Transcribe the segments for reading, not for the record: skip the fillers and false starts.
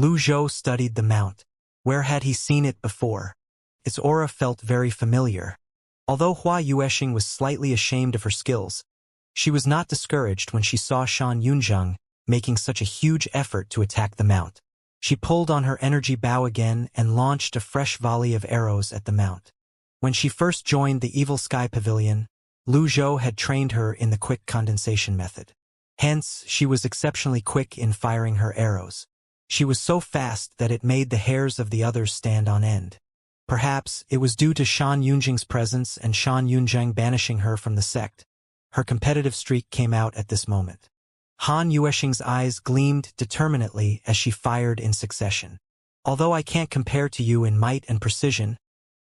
Lu Zhou studied the mount. Where had he seen it before? Its aura felt very familiar. Although Hua Yuexing was slightly ashamed of her skills, she was not discouraged when she saw Shan Yunzheng making such a huge effort to attack the mount. She pulled on her energy bow again and launched a fresh volley of arrows at the mount. When she first joined the Evil Sky Pavilion, Lu Zhou had trained her in the quick condensation method. Hence, she was exceptionally quick in firing her arrows. She was so fast that it made the hairs of the others stand on end. Perhaps it was due to Shan Yunzheng's presence and Shan Yunzheng banishing her from the sect. Her competitive streak came out at this moment. Han Yuexing's eyes gleamed determinedly as she fired in succession. Although I can't compare to you in might and precision,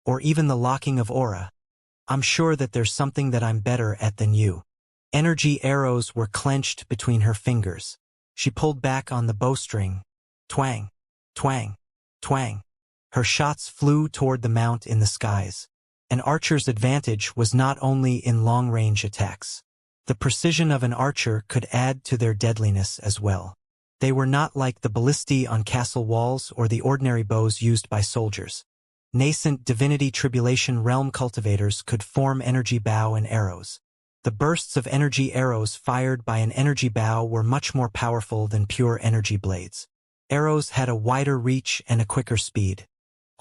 or even the locking of aura, I'm sure that there's something that I'm better at than you. Energy arrows were clenched between her fingers. She pulled back on the bowstring. Twang, twang, twang. Her shots flew toward the mount in the skies. An archer's advantage was not only in long-range attacks. The precision of an archer could add to their deadliness as well. They were not like the ballistae on castle walls or the ordinary bows used by soldiers. Nascent divinity tribulation realm cultivators could form energy bow and arrows. The bursts of energy arrows fired by an energy bow were much more powerful than pure energy blades. Arrows had a wider reach and a quicker speed.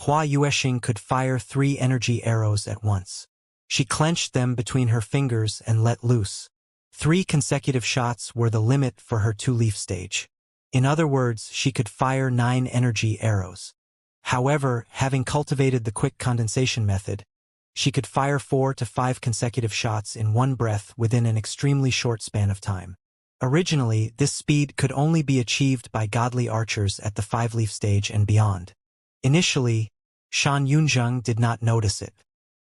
Hua Yuexing could fire 3 energy arrows at once. She clenched them between her fingers and let loose. 3 consecutive shots were the limit for her 2-leaf stage. In other words, she could fire 9 energy arrows. However, having cultivated the quick condensation method, she could fire 4 to 5 consecutive shots in one breath within an extremely short span of time. Originally, this speed could only be achieved by godly archers at the 5-leaf stage and beyond. Initially, Shan Yunzheng did not notice it.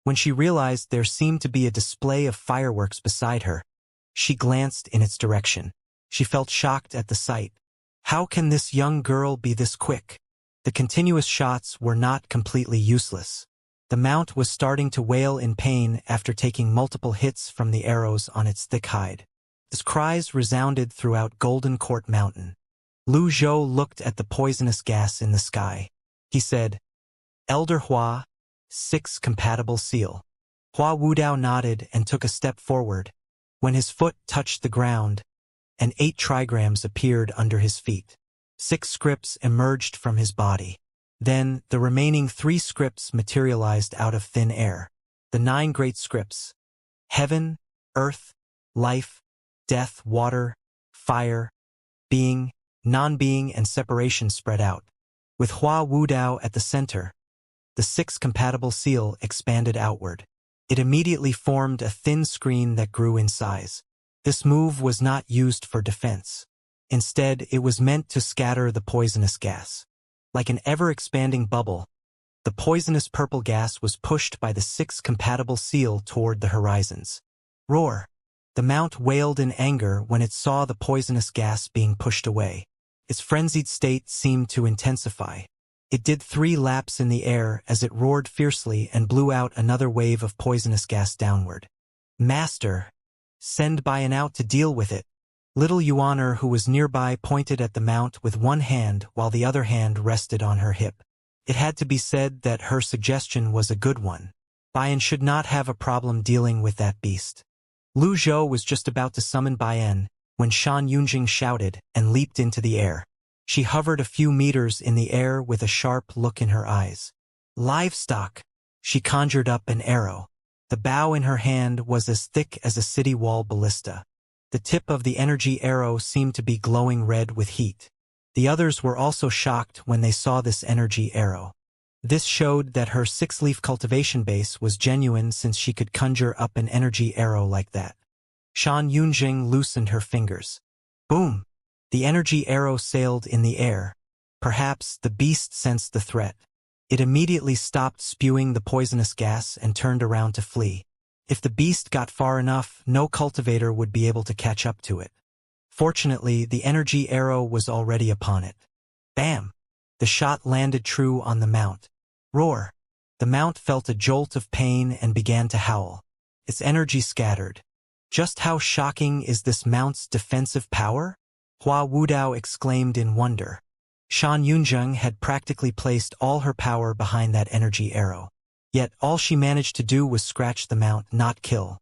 When she realized there seemed to be a display of fireworks beside her, she glanced in its direction. She felt shocked at the sight. How can this young girl be this quick? The continuous shots were not completely useless. The mount was starting to wail in pain after taking multiple hits from the arrows on its thick hide. Its cries resounded throughout Golden Court Mountain. Lu Zhou looked at the poisonous gas in the sky. He said, "Elder Hua, 6 compatible seal." Hua Wudao nodded and took a step forward. When his foot touched the ground, and 8 trigrams appeared under his feet. 6 scripts emerged from his body. Then, the remaining 3 scripts materialized out of thin air. The 9 great scripts: heaven, earth, life, death, water, fire, being, non-being, and separation spread out. With Hua Wudao at the center, the 6th compatible seal expanded outward. It immediately formed a thin screen that grew in size. This move was not used for defense. Instead, it was meant to scatter the poisonous gas. Like an ever-expanding bubble, the poisonous purple gas was pushed by the 6th compatible seal toward the horizons. Roar! The mount wailed in anger when it saw the poisonous gas being pushed away. Its frenzied state seemed to intensify. It did 3 laps in the air as it roared fiercely and blew out another wave of poisonous gas downward. "Master, send Bayan out to deal with it." Little Yuaner, who was nearby, pointed at the mount with one hand while the other hand rested on her hip. It had to be said that her suggestion was a good one. Bayan should not have a problem dealing with that beast. Lu Zhou was just about to summon Bayan when Shan Yunjing shouted and leaped into the air. She hovered a few meters in the air with a sharp look in her eyes. "Livestock!" She conjured up an arrow. The bow in her hand was as thick as a city wall ballista. The tip of the energy arrow seemed to be glowing red with heat. The others were also shocked when they saw this energy arrow. This showed that her 6-leaf cultivation base was genuine, since she could conjure up an energy arrow like that. Shan Yunjing loosened her fingers. Boom! The energy arrow sailed in the air. Perhaps the beast sensed the threat. It immediately stopped spewing the poisonous gas and turned around to flee. If the beast got far enough, no cultivator would be able to catch up to it. Fortunately, the energy arrow was already upon it. Bam! The shot landed true on the mount. Roar! The mount felt a jolt of pain and began to howl. Its energy scattered. Just how shocking is this mount's defensive power? Hua Wudao exclaimed in wonder. Shan Yunzheng had practically placed all her power behind that energy arrow. Yet all she managed to do was scratch the mount, not kill.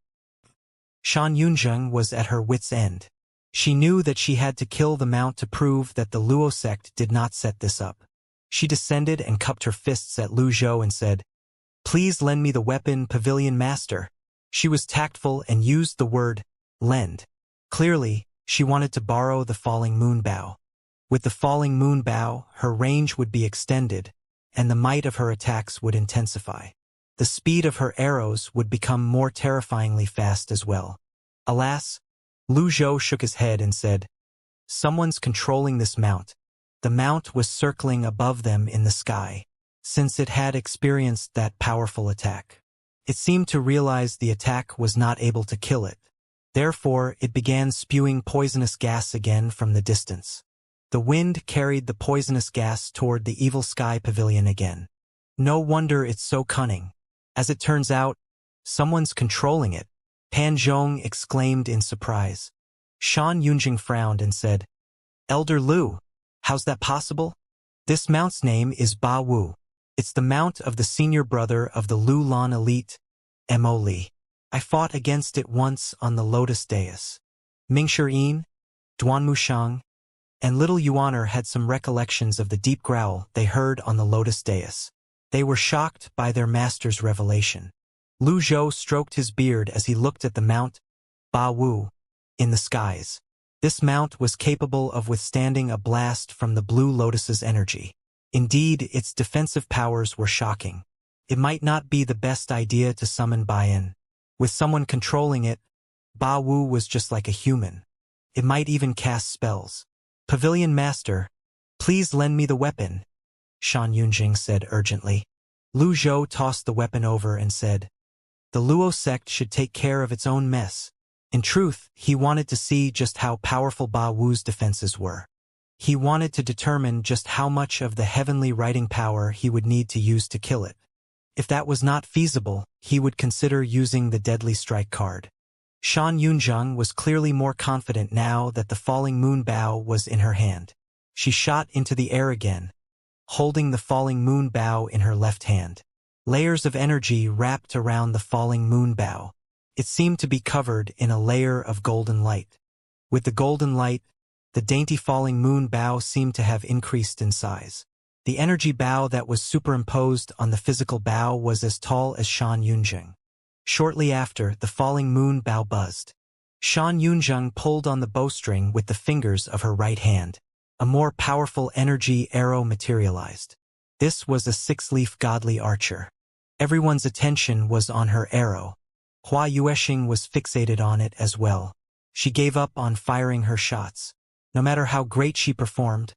Shan Yunzheng was at her wit's end. She knew that she had to kill the mount to prove that the Luo sect did not set this up. She descended and cupped her fists at Lu Zhou and said, "Please lend me the weapon, Pavilion Master." She was tactful and used the word, lend. Clearly, she wanted to borrow the falling moon bow. With the falling moon bow, her range would be extended, and the might of her attacks would intensify. The speed of her arrows would become more terrifyingly fast as well. Alas, Lu Zhou shook his head and said, "Someone's controlling this mount." The mount was circling above them in the sky, since it had experienced that powerful attack. It seemed to realize the attack was not able to kill it. Therefore, it began spewing poisonous gas again from the distance. The wind carried the poisonous gas toward the evil sky pavilion again. No wonder it's so cunning. As it turns out, someone's controlling it, Pan Zhong exclaimed in surprise. Shan Yunjing frowned and said, "Elder Lu, how's that possible? This mount's name is Ba Wu. It's the mount of the senior brother of the Lu Lan elite, Mo Li. I fought against it once on the Lotus Dais. Ming Shiyin, Duan Mushang, and little Yuaner had some recollections of the deep growl they heard on the Lotus Dais. They were shocked by their master's revelation." Lu Zhou stroked his beard as he looked at the mount, Ba Wu, in the skies. This mount was capable of withstanding a blast from the Blue Lotus's energy. Indeed, its defensive powers were shocking. It might not be the best idea to summon Baiyan. With someone controlling it, Ba Wu was just like a human. It might even cast spells. "Pavilion Master, please lend me the weapon," Shan Yunjing said urgently. Lu Zhou tossed the weapon over and said, "The Luo sect should take care of its own mess." In truth, he wanted to see just how powerful Ba Wu's defenses were. He wanted to determine just how much of the heavenly writing power he would need to use to kill it. If that was not feasible, he would consider using the Deadly Strike card. Shan Yunzheng was clearly more confident now that the falling moon bow was in her hand. She shot into the air again, holding the falling moon bow in her left hand. Layers of energy wrapped around the falling moon bow. It seemed to be covered in a layer of golden light. With the golden light, the dainty falling moon bow seemed to have increased in size. The energy bow that was superimposed on the physical bow was as tall as Shan Yunzheng. Shortly after, the falling moon bow buzzed. Shan Yunzheng pulled on the bowstring with the fingers of her right hand. A more powerful energy arrow materialized. This was a six-leaf godly archer. Everyone's attention was on her arrow. Hua Yuexing was fixated on it as well. She gave up on firing her shots. No matter how great she performed,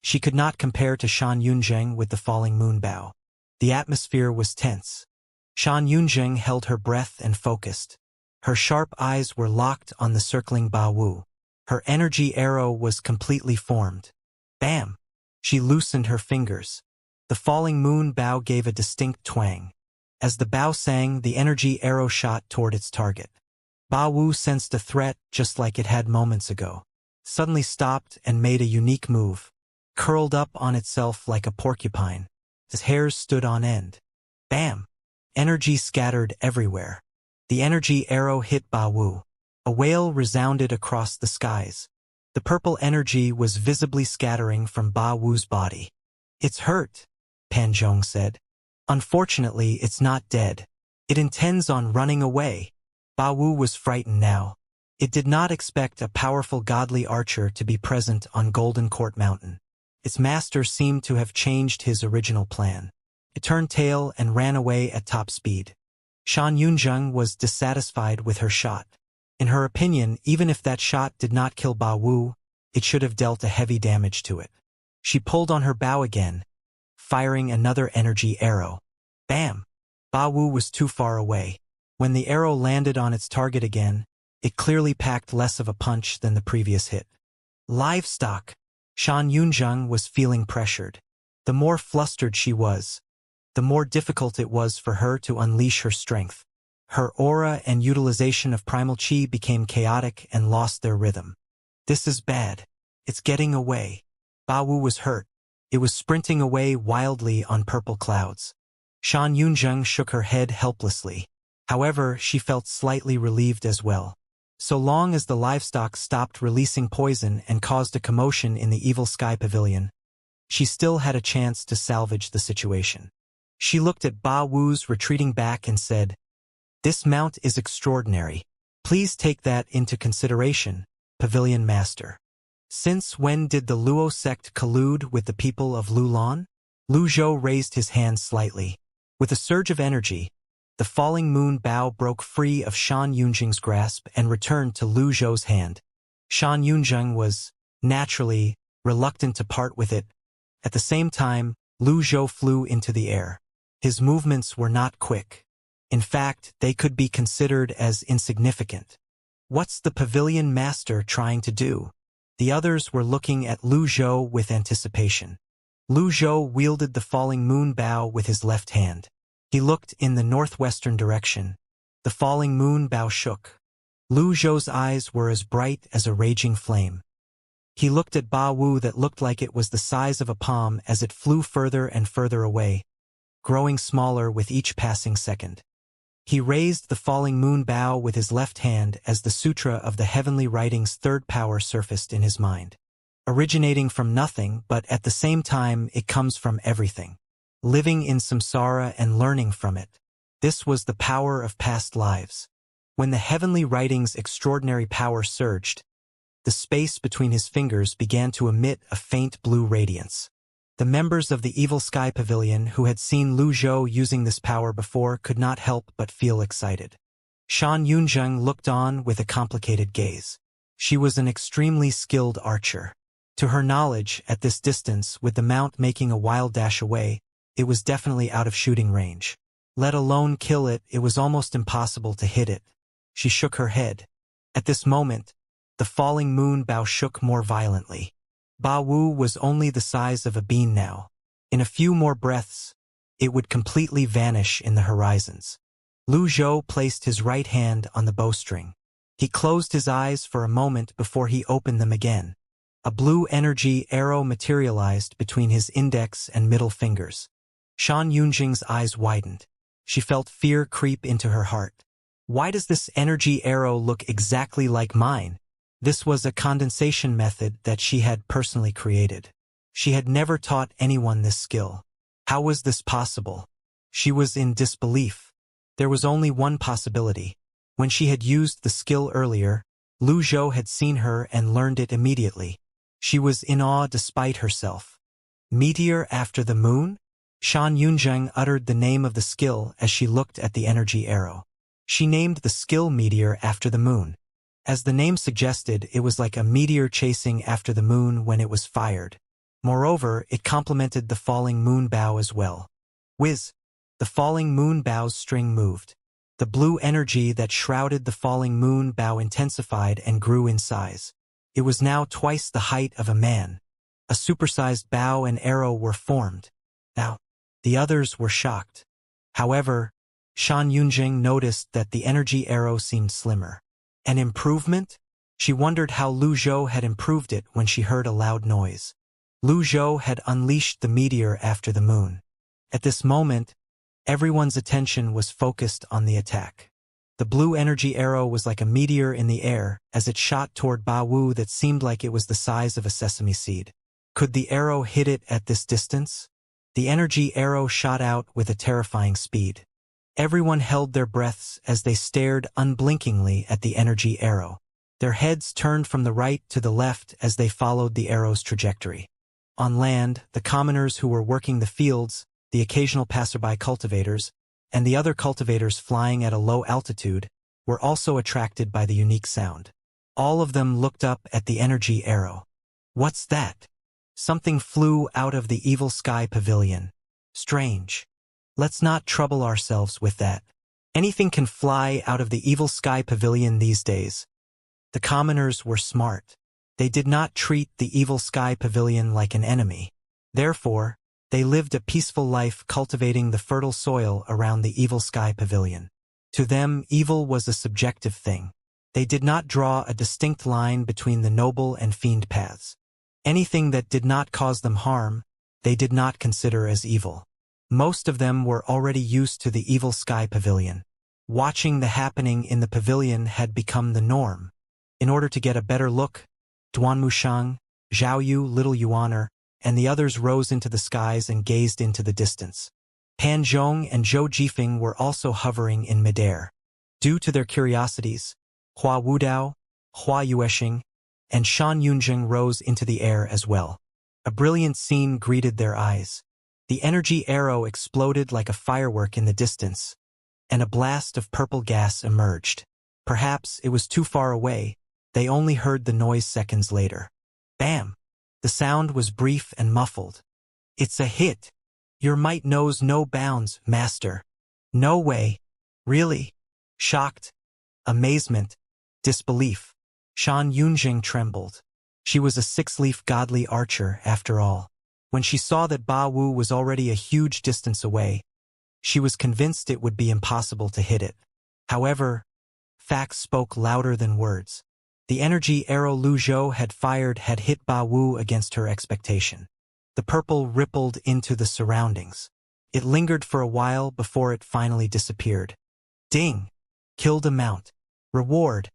she could not compare to Shan Yunzheng with the falling moon bow. The atmosphere was tense. Shan Yunzheng held her breath and focused. Her sharp eyes were locked on the circling Ba Wu. Her energy arrow was completely formed. Bam! She loosened her fingers. The falling moon bow gave a distinct twang. As the bow sang, the energy arrow shot toward its target. Ba Wu sensed a threat just like it had moments ago. Suddenly stopped and made a unique move. Curled up on itself like a porcupine. Its hairs stood on end. Bam! Energy scattered everywhere. The energy arrow hit Ba Wu. A wail resounded across the skies. The purple energy was visibly scattering from Ba Wu's body. "It's hurt," Pan Zhong said. "Unfortunately, it's not dead. It intends on running away." Ba Wu was frightened now. It did not expect a powerful godly archer to be present on Golden Court Mountain. Its master seemed to have changed his original plan. It turned tail and ran away at top speed. Shan Yunzheng was dissatisfied with her shot. In her opinion, even if that shot did not kill Ba Wu, it should have dealt a heavy damage to it. She pulled on her bow again, firing another energy arrow. Bam! Ba Wu was too far away. When the arrow landed on its target again, it clearly packed less of a punch than the previous hit. Livestock! Shan Yunzheng was feeling pressured. The more flustered she was, the more difficult it was for her to unleash her strength. Her aura and utilization of primal chi became chaotic and lost their rhythm. "This is bad. It's getting away." Ba Wu was hurt. It was sprinting away wildly on purple clouds. Shan Yunzheng shook her head helplessly. However, she felt slightly relieved as well. So long as the livestock stopped releasing poison and caused a commotion in the Evil Sky Pavilion, she still had a chance to salvage the situation. She looked at Ba Wu's retreating back and said, "This mount is extraordinary. Please take that into consideration, Pavilion Master." Since when did the Luo sect collude with the people of Lulan? Lu Zhou raised his hand slightly. With a surge of energy, the falling moon bow broke free of Shan Yunzheng's grasp and returned to Lu Zhou's hand. Shan Yunzheng was, naturally, reluctant to part with it. At the same time, Lu Zhou flew into the air. His movements were not quick. In fact, they could be considered as insignificant. What's the Pavilion Master trying to do? The others were looking at Lu Zhou with anticipation. Lu Zhou wielded the falling moon bow with his left hand. He looked in the northwestern direction. The falling moon bow shook. Lu Zhou's eyes were as bright as a raging flame. He looked at Ba Wu that looked like it was the size of a palm as it flew further and further away, growing smaller with each passing second. He raised the falling moon bow with his left hand as the Sutra of the Heavenly Writings' third power surfaced in his mind. Originating from nothing, but at the same time it comes from everything. Living in samsara and learning from it. This was the power of past lives. When the Heavenly Writings' extraordinary power surged, the space between his fingers began to emit a faint blue radiance. The members of the Evil Sky Pavilion who had seen Lu Zhou using this power before could not help but feel excited. Shan Yunzheng looked on with a complicated gaze. She was an extremely skilled archer. To her knowledge, at this distance, with the mount making a wild dash away, it was definitely out of shooting range. Let alone kill it, it was almost impossible to hit it. She shook her head. At this moment, the falling moon bow shook more violently. Ba Wu was only the size of a bean now. In a few more breaths, it would completely vanish in the horizons. Lu Zhou placed his right hand on the bowstring. He closed his eyes for a moment before he opened them again. A blue energy arrow materialized between his index and middle fingers. Shan Yunjing's eyes widened. She felt fear creep into her heart. Why does this energy arrow look exactly like mine? This was a condensation method that she had personally created. She had never taught anyone this skill. How was this possible? She was in disbelief. There was only one possibility. When she had used the skill earlier, Lu Zhou had seen her and learned it immediately. She was in awe despite herself. Meteor after the moon? Shan Yunzheng uttered the name of the skill as she looked at the energy arrow. She named the skill Meteor after the moon. As the name suggested, it was like a meteor chasing after the moon when it was fired. Moreover, it complemented the falling moon bow as well. Whiz! The falling moon bow's string moved. The blue energy that shrouded the falling moon bow intensified and grew in size. It was now twice the height of a man. A supersized bow and arrow were formed. Now, the others were shocked. However, Shan Yunjing noticed that the energy arrow seemed slimmer. An improvement? She wondered how Lu Zhou had improved it when she heard a loud noise. Lu Zhou had unleashed the meteor after the moon. At this moment, everyone's attention was focused on the attack. The blue energy arrow was like a meteor in the air as it shot toward Ba Wu that seemed like it was the size of a sesame seed. Could the arrow hit it at this distance? The energy arrow shot out with a terrifying speed. Everyone held their breaths as they stared unblinkingly at the energy arrow. Their heads turned from the right to the left as they followed the arrow's trajectory. On land, the commoners who were working the fields, the occasional passerby cultivators, and the other cultivators flying at a low altitude, were also attracted by the unique sound. All of them looked up at the energy arrow. What's that? Something flew out of the Evil Sky Pavilion. Strange. Let's not trouble ourselves with that. Anything can fly out of the Evil Sky Pavilion these days. The commoners were smart. They did not treat the Evil Sky Pavilion like an enemy. Therefore, they lived a peaceful life cultivating the fertile soil around the Evil Sky Pavilion. To them, evil was a subjective thing. They did not draw a distinct line between the noble and fiend paths. Anything that did not cause them harm, they did not consider as evil. Most of them were already used to the evil sky pavilion. Watching the happening in the pavilion had become the norm. In order to get a better look, Duanmushang, Zhaoyu, Little Yuaner, and the others rose into the skies and gazed into the distance. Pan Zhong and Zhou Jifeng were also hovering in midair. Due to their curiosities, Hua Wudao, Hua Yueshing, and Shan Yunjing rose into the air as well. A brilliant scene greeted their eyes. The energy arrow exploded like a firework in the distance, and a blast of purple gas emerged. Perhaps it was too far away, they only heard the noise seconds later. Bam! The sound was brief and muffled. It's a hit. Your might knows no bounds, master. No way. Really? Shocked, amazement, disbelief. Shan Yunjing trembled. She was a six-leaf godly archer, after all. When she saw that Ba Wu was already a huge distance away, she was convinced it would be impossible to hit it. However, facts spoke louder than words. The energy arrow Lu Zhou had fired had hit Ba Wu against her expectation. The purple rippled into the surroundings. It lingered for a while before it finally disappeared. Ding! Killed a mount. Reward: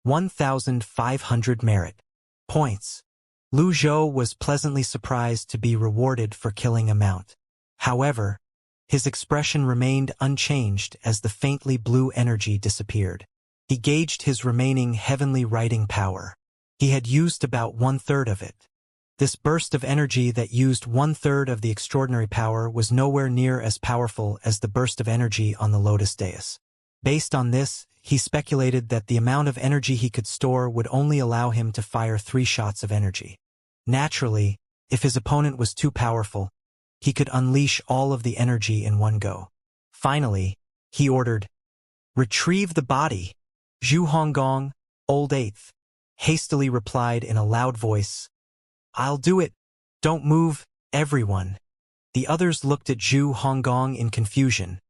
1,500 merit points. Lu Zhou was pleasantly surprised to be rewarded for killing a mount. However, his expression remained unchanged as the faintly blue energy disappeared. He gauged his remaining heavenly writing power. He had used about 1/3 of it. This burst of energy that used 1/3 of the extraordinary power was nowhere near as powerful as the burst of energy on the Lotus Dais. Based on this, he speculated that the amount of energy he could store would only allow him to fire 3 shots of energy. Naturally, if his opponent was too powerful, he could unleash all of the energy in one go. Finally, he ordered, "Retrieve the body." Zhu Honggong, Old Eighth, hastily replied in a loud voice, "I'll do it. Don't move, everyone." The others looked at Zhu Honggong in confusion,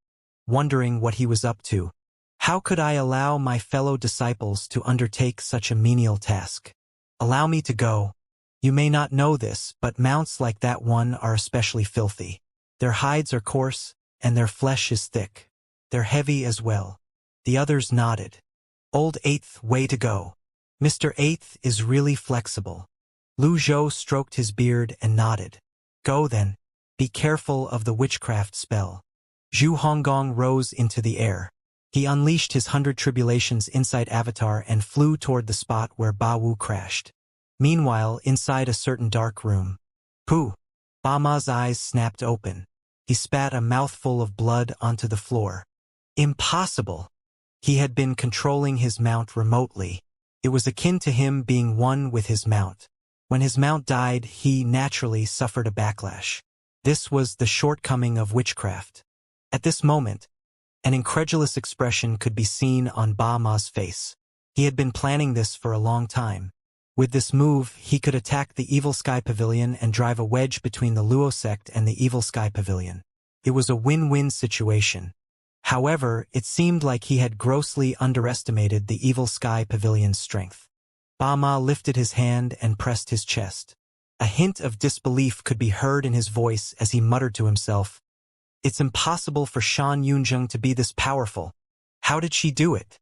wondering what he was up to. How could I allow my fellow disciples to undertake such a menial task? Allow me to go. You may not know this, but mounts like that one are especially filthy. Their hides are coarse, and their flesh is thick. They're heavy as well. The others nodded. Old Eighth, way to go. Mr. Eighth is really flexible. Lu Zhou stroked his beard and nodded. Go then. Be careful of the witchcraft spell. Zhu Honggong rose into the air. He unleashed his 100 Tribulations Insight avatar and flew toward the spot where Ba Wu crashed. Meanwhile, inside a certain dark room, Pooh! Ba Ma's eyes snapped open. He spat a mouthful of blood onto the floor. Impossible! He had been controlling his mount remotely. It was akin to him being one with his mount. When his mount died, he naturally suffered a backlash. This was the shortcoming of witchcraft. At this moment, an incredulous expression could be seen on Ba Ma's face. He had been planning this for a long time. With this move, he could attack the Evil Sky Pavilion and drive a wedge between the Luo sect and the Evil Sky Pavilion. It was a win-win situation. However, it seemed like he had grossly underestimated the Evil Sky Pavilion's strength. Ba Ma lifted his hand and pressed his chest. A hint of disbelief could be heard in his voice as he muttered to himself, "It's impossible for Shan Yunjing to be this powerful. How did she do it?"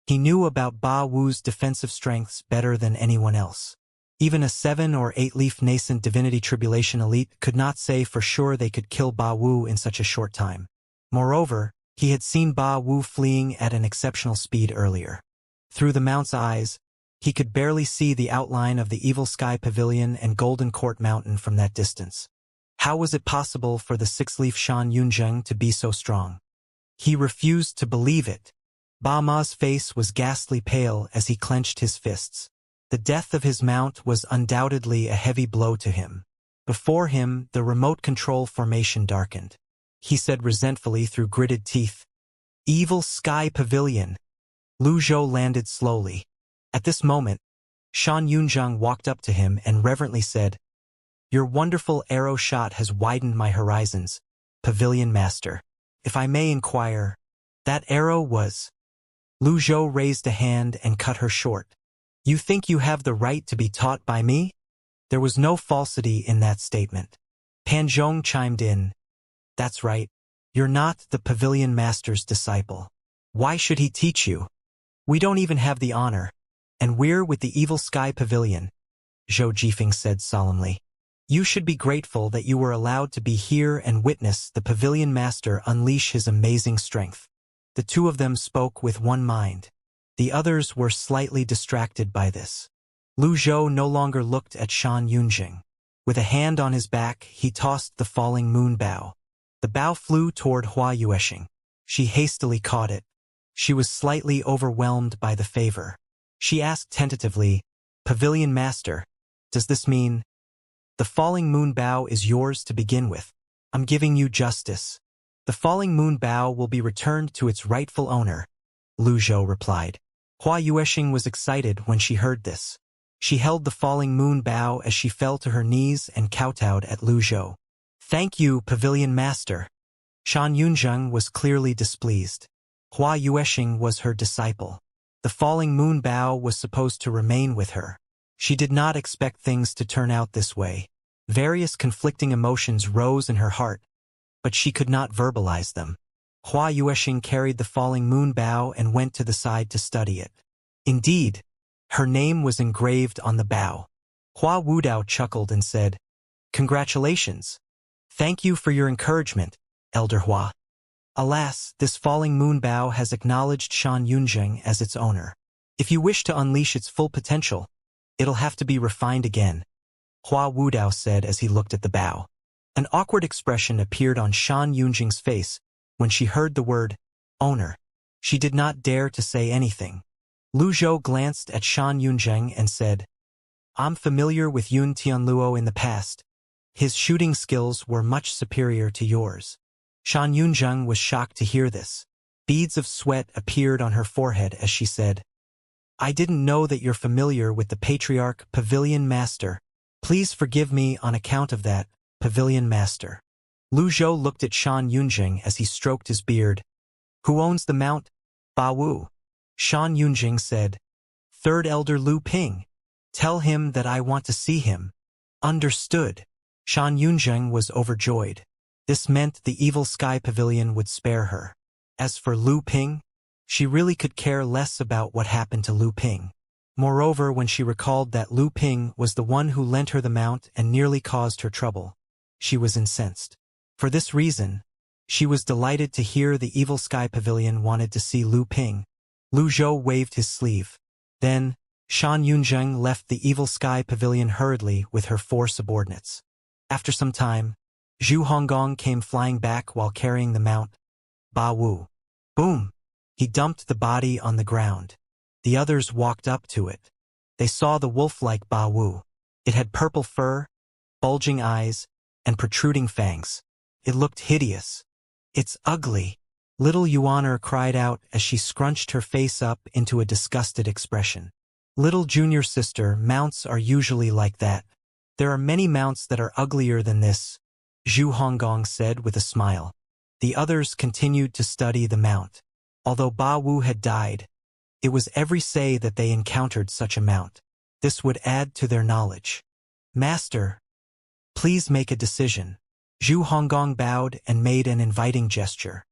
He knew about Ba Wu's defensive strengths better than anyone else. Even a 7 or 8-leaf nascent divinity tribulation elite could not say for sure they could kill Ba Wu in such a short time. Moreover, he had seen Ba Wu fleeing at an exceptional speed earlier. Through the mount's eyes, he could barely see the outline of the Evil Sky Pavilion and Golden Court Mountain from that distance. How was it possible for the 6-leaf Shan Yunjing to be so strong? He refused to believe it. Ba Ma's face was ghastly pale as he clenched his fists. The death of his mount was undoubtedly a heavy blow to him. Before him, the remote control formation darkened. He said resentfully through gritted teeth, "Evil Sky Pavilion." Lu Zhou landed slowly. At this moment, Shan Yunjing walked up to him and reverently said, "Your wonderful arrow shot has widened my horizons, Pavilion Master. If I may inquire, that arrow was—" Lu Zhou raised a hand and cut her short. "You think you have the right to be taught by me?" There was no falsity in that statement. Pan Zhong chimed in. That's right. You're not the pavilion master's disciple. Why should he teach you? We don't even have the honor. And we're with the Evil Sky Pavilion, Zhou Jifeng said solemnly. You should be grateful that you were allowed to be here and witness the pavilion master unleash his amazing strength. The two of them spoke with one mind. The others were slightly distracted by this. Lu Zhou no longer looked at Shan Yunjing. With a hand on his back, he tossed the falling moon bow. The bow flew toward Hua Yueshing. She hastily caught it. She was slightly overwhelmed by the favor. She asked tentatively, Pavilion Master, does this mean? The falling moon bow is yours to begin with. I'm giving you justice. The falling moon bow will be returned to its rightful owner, Lu Zhou replied. Hua Yueshing was excited when she heard this. She held the falling moon bow as she fell to her knees and kowtowed at Lu Zhou. Thank you, Pavilion Master. Shan Yunzheng was clearly displeased. Hua Yueshing was her disciple. The falling moon bow was supposed to remain with her. She did not expect things to turn out this way. Various conflicting emotions rose in her heart, but she could not verbalize them. Hua Yueshing carried the falling moon bow and went to the side to study it. Indeed, her name was engraved on the bow. Hua Wudao chuckled and said, Congratulations. Thank you for your encouragement, Elder Hua. Alas, this falling moon bow has acknowledged Shan Yunjing as its owner. If you wish to unleash its full potential, it'll have to be refined again, Hua Wudao said as he looked at the bow. An awkward expression appeared on Shan Yunjing's face when she heard the word, owner. She did not dare to say anything. Lu Zhou glanced at Shan Yunjing and said, I'm familiar with Yun Tianluo in the past. His shooting skills were much superior to yours. Shan Yunjing was shocked to hear this. Beads of sweat appeared on her forehead as she said, I didn't know that you're familiar with the Patriarch Pavilion Master. Please forgive me on account of that, Pavilion Master. Lu Zhou looked at Shan Yunjing as he stroked his beard. Who owns the mount? Ba Wu. Shan Yunjing said, Third Elder Lu Ping. Tell him that I want to see him. Understood. Shan Yunjing was overjoyed. This meant the Evil Sky Pavilion would spare her. As for Lu Ping, she really could care less about what happened to Lu Ping. Moreover, when she recalled that Lu Ping was the one who lent her the mount and nearly caused her trouble, she was incensed. For this reason, she was delighted to hear the Evil Sky Pavilion wanted to see Lu Ping. Lu Zhou waved his sleeve. Then, Shan Yunjing left the Evil Sky Pavilion hurriedly with her 4 subordinates. After some time, Zhu Honggong came flying back while carrying the mount. Ba Wu. Boom! He dumped the body on the ground. The others walked up to it. They saw the wolf-like Ba Wu. It had purple fur, bulging eyes, and protruding fangs. It looked hideous. It's ugly. Little Yuaner cried out as she scrunched her face up into a disgusted expression. Little junior sister, mounts are usually like that. There are many mounts that are uglier than this, Zhu Honggong said with a smile. The others continued to study the mount. Although Ba Wu had died, it was every say that they encountered such a mount. This would add to their knowledge. Master, please make a decision. Zhu Honggong bowed and made an inviting gesture.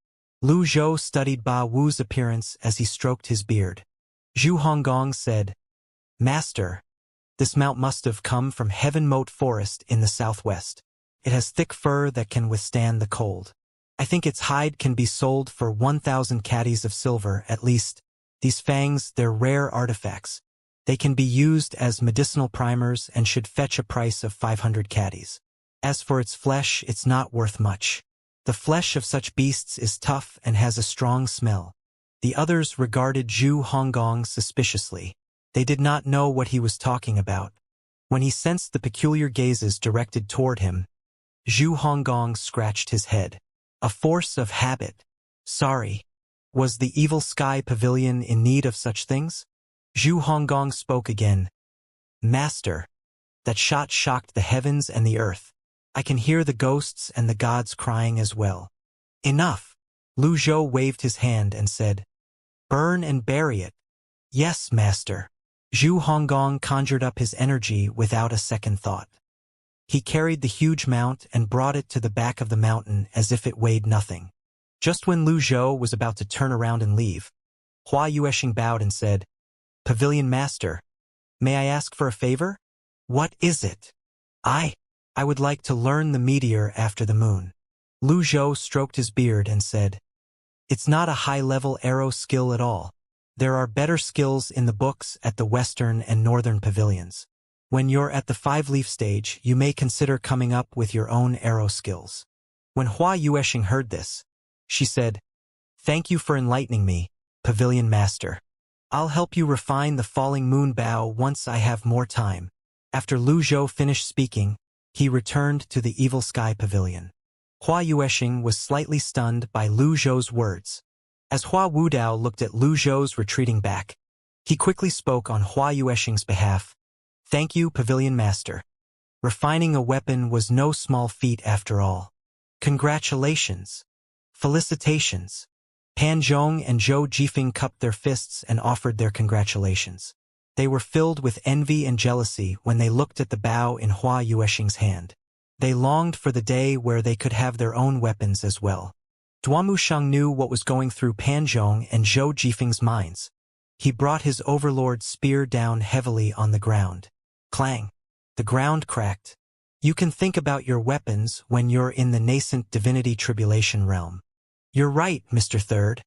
Lu Zhou studied Ba Wu's appearance as he stroked his beard. Zhu Honggong said, Master, this mount must have come from Heaven Moat Forest in the southwest. It has thick fur that can withstand the cold. I think its hide can be sold for 1,000 caddies of silver at least. These fangs, they're rare artifacts. They can be used as medicinal primers and should fetch a price of 500 caddies. As for its flesh, it's not worth much. The flesh of such beasts is tough and has a strong smell. The others regarded Zhu Honggong suspiciously. They did not know what he was talking about. When he sensed the peculiar gazes directed toward him, Zhu Honggong scratched his head. A force of habit. Sorry. Was the Evil Sky Pavilion in need of such things? Zhu Honggong spoke again. Master, that shot shocked the heavens and the earth. I can hear the ghosts and the gods crying as well. Enough. Lu Zhou waved his hand and said, Burn and bury it. Yes, master. Zhu Honggong conjured up his energy without a second thought. He carried the huge mount and brought it to the back of the mountain as if it weighed nothing. Just when Lu Zhou was about to turn around and leave, Hua Yueshing bowed and said, "Pavilion Master, may I ask for a favor?" "What is it?" I would like to learn the meteor after the moon." Lu Zhou stroked his beard and said, "It's not a high-level arrow skill at all. There are better skills in the books at the western and northern pavilions. When you're at the 5-leaf stage, you may consider coming up with your own arrow skills." When Hua Yueshing heard this, she said, "Thank you for enlightening me, Pavilion Master. I'll help you refine the falling moon bow once I have more time." After Lu Zhou finished speaking, he returned to the Evil Sky Pavilion. Hua Yueshing was slightly stunned by Lu Zhou's words. As Hua Wudao looked at Lu Zhou's retreating back, he quickly spoke on Hua Yueshing's behalf. "Thank you, Pavilion Master. Refining a weapon was no small feat after all. Congratulations. Felicitations." Pan Zhong and Zhou Jifeng cupped their fists and offered their congratulations. They were filled with envy and jealousy when they looked at the bow in Hua Yueshing's hand. They longed for the day where they could have their own weapons as well. Duamusheng knew what was going through Pan Zhong and Zhou Jifeng's minds. He brought his overlord's spear down heavily on the ground. Clang! The ground cracked. "You can think about your weapons when you're in the nascent divinity tribulation realm." "You're right, Mr. Third."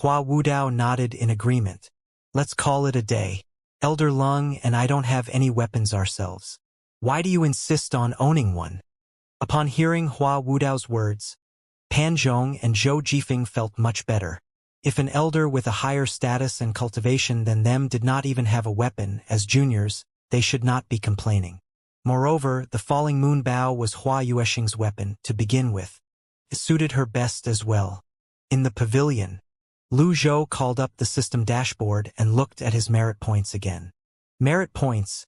Hua Wudao nodded in agreement. "Let's call it a day. Elder Lung and I don't have any weapons ourselves. Why do you insist on owning one?" Upon hearing Hua Wudao's words, Pan Zhong and Zhou Jifeng felt much better. If an elder with a higher status and cultivation than them did not even have a weapon, as juniors, they should not be complaining. Moreover, the falling moon bow was Hua Yueshing's weapon to begin with. It suited her best as well. In the pavilion, Lu Zhou called up the system dashboard and looked at his merit points again. Merit points,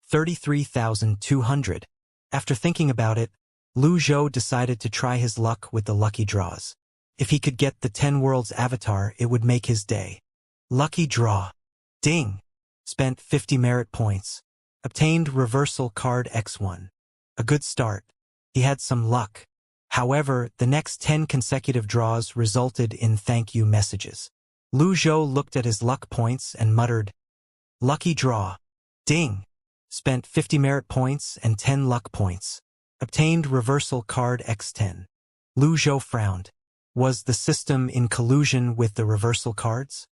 33,200. After thinking about it, Lu Zhou decided to try his luck with the lucky draws. If he could get the 10 Worlds avatar, it would make his day. Lucky draw. Ding! Spent 50 merit points. Obtained reversal card X1. A good start. He had some luck. However, the next 10 consecutive draws resulted in thank you messages. Lu Zhou looked at his luck points and muttered, "Lucky draw. Ding!" Spent 50 merit points and 10 luck points. Obtained reversal card X10. Lu Zhou frowned. Was the system in collusion with the reversal cards?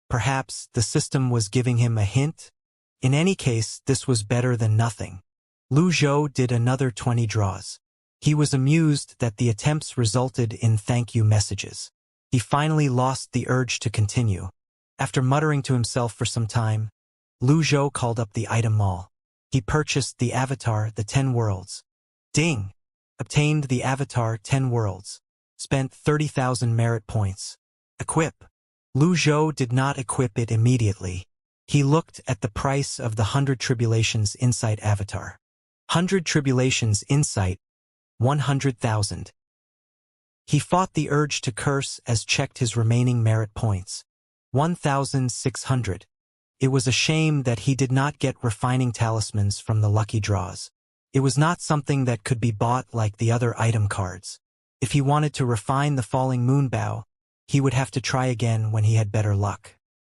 Perhaps the system was giving him a hint? In any case, this was better than nothing. Lu Zhou did another 20 draws. He was amused that the attempts resulted in thank you messages. He finally lost the urge to continue. After muttering to himself for some time, Lu Zhou called up the item mall. He purchased the avatar, the 10 Worlds. Ding! Obtained the avatar 10 Worlds. Spent 30,000 merit points. Equip. Lu Zhou did not equip it immediately. He looked at the price of the 100 Tribulations Insight avatar. 100 Tribulations Insight, 100,000. He fought the urge to curse as checked his remaining merit points. 1,600. It was a shame that he did not get refining talismans from the lucky draws. It was not something that could be bought like the other item cards. If he wanted to refine the falling moon bow, he would have to try again when he had better luck.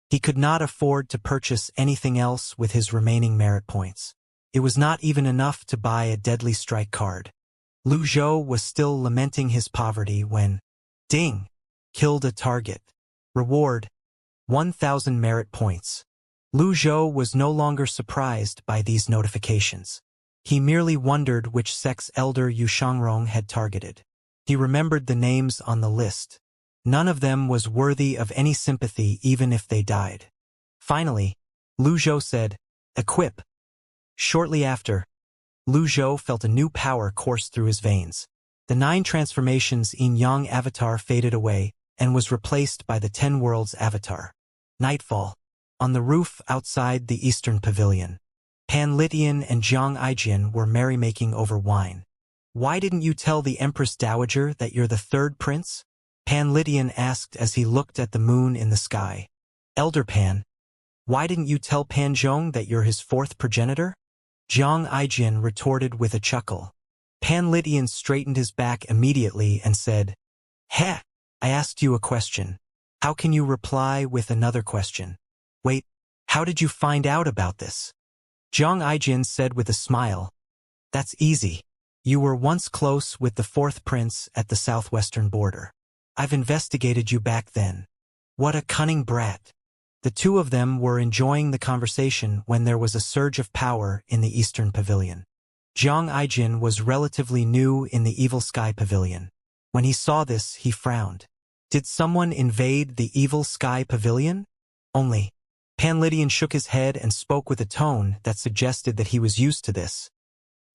He could not afford to purchase anything else with his remaining merit points. It was not even enough to buy a deadly strike card. Lu Zhou was still lamenting his poverty when, ding, killed a target. Reward, 1,000 merit points. Lu Zhou was no longer surprised by these notifications. He merely wondered which sex elder Yu Shangrong had targeted. He remembered the names on the list. None of them was worthy of any sympathy even if they died. Finally, Lu Zhou said, "Equip." Shortly after, Lu Zhou felt a new power course through his veins. The 9 transformations Yin Yang avatar faded away and was replaced by the 10 Worlds avatar. Nightfall. On the roof outside the Eastern Pavilion, Pan Litian and Jiang Aijian were merrymaking over wine. "Why didn't you tell the Empress Dowager that you're the 3rd prince?" Pan Litian asked as he looked at the moon in the sky. "Elder Pan, why didn't you tell Pan Zhong that you're his 4th progenitor?" Jiang Aijian retorted with a chuckle. Pan Litian straightened his back immediately and said, "Heh, I asked you a question. How can you reply with another question? Wait, how did you find out about this?" Zhang Aijin said with a smile, "That's easy. You were once close with the fourth prince at the southwestern border. I've investigated you back then." What a cunning brat. The two of them were enjoying the conversation when there was a surge of power in the eastern pavilion. Zhang Aijin was relatively new in the Evil Sky Pavilion. When he saw this, he frowned. Did someone invade the Evil Sky Pavilion? Only. Pan Litian shook his head and spoke with a tone that suggested that he was used to this.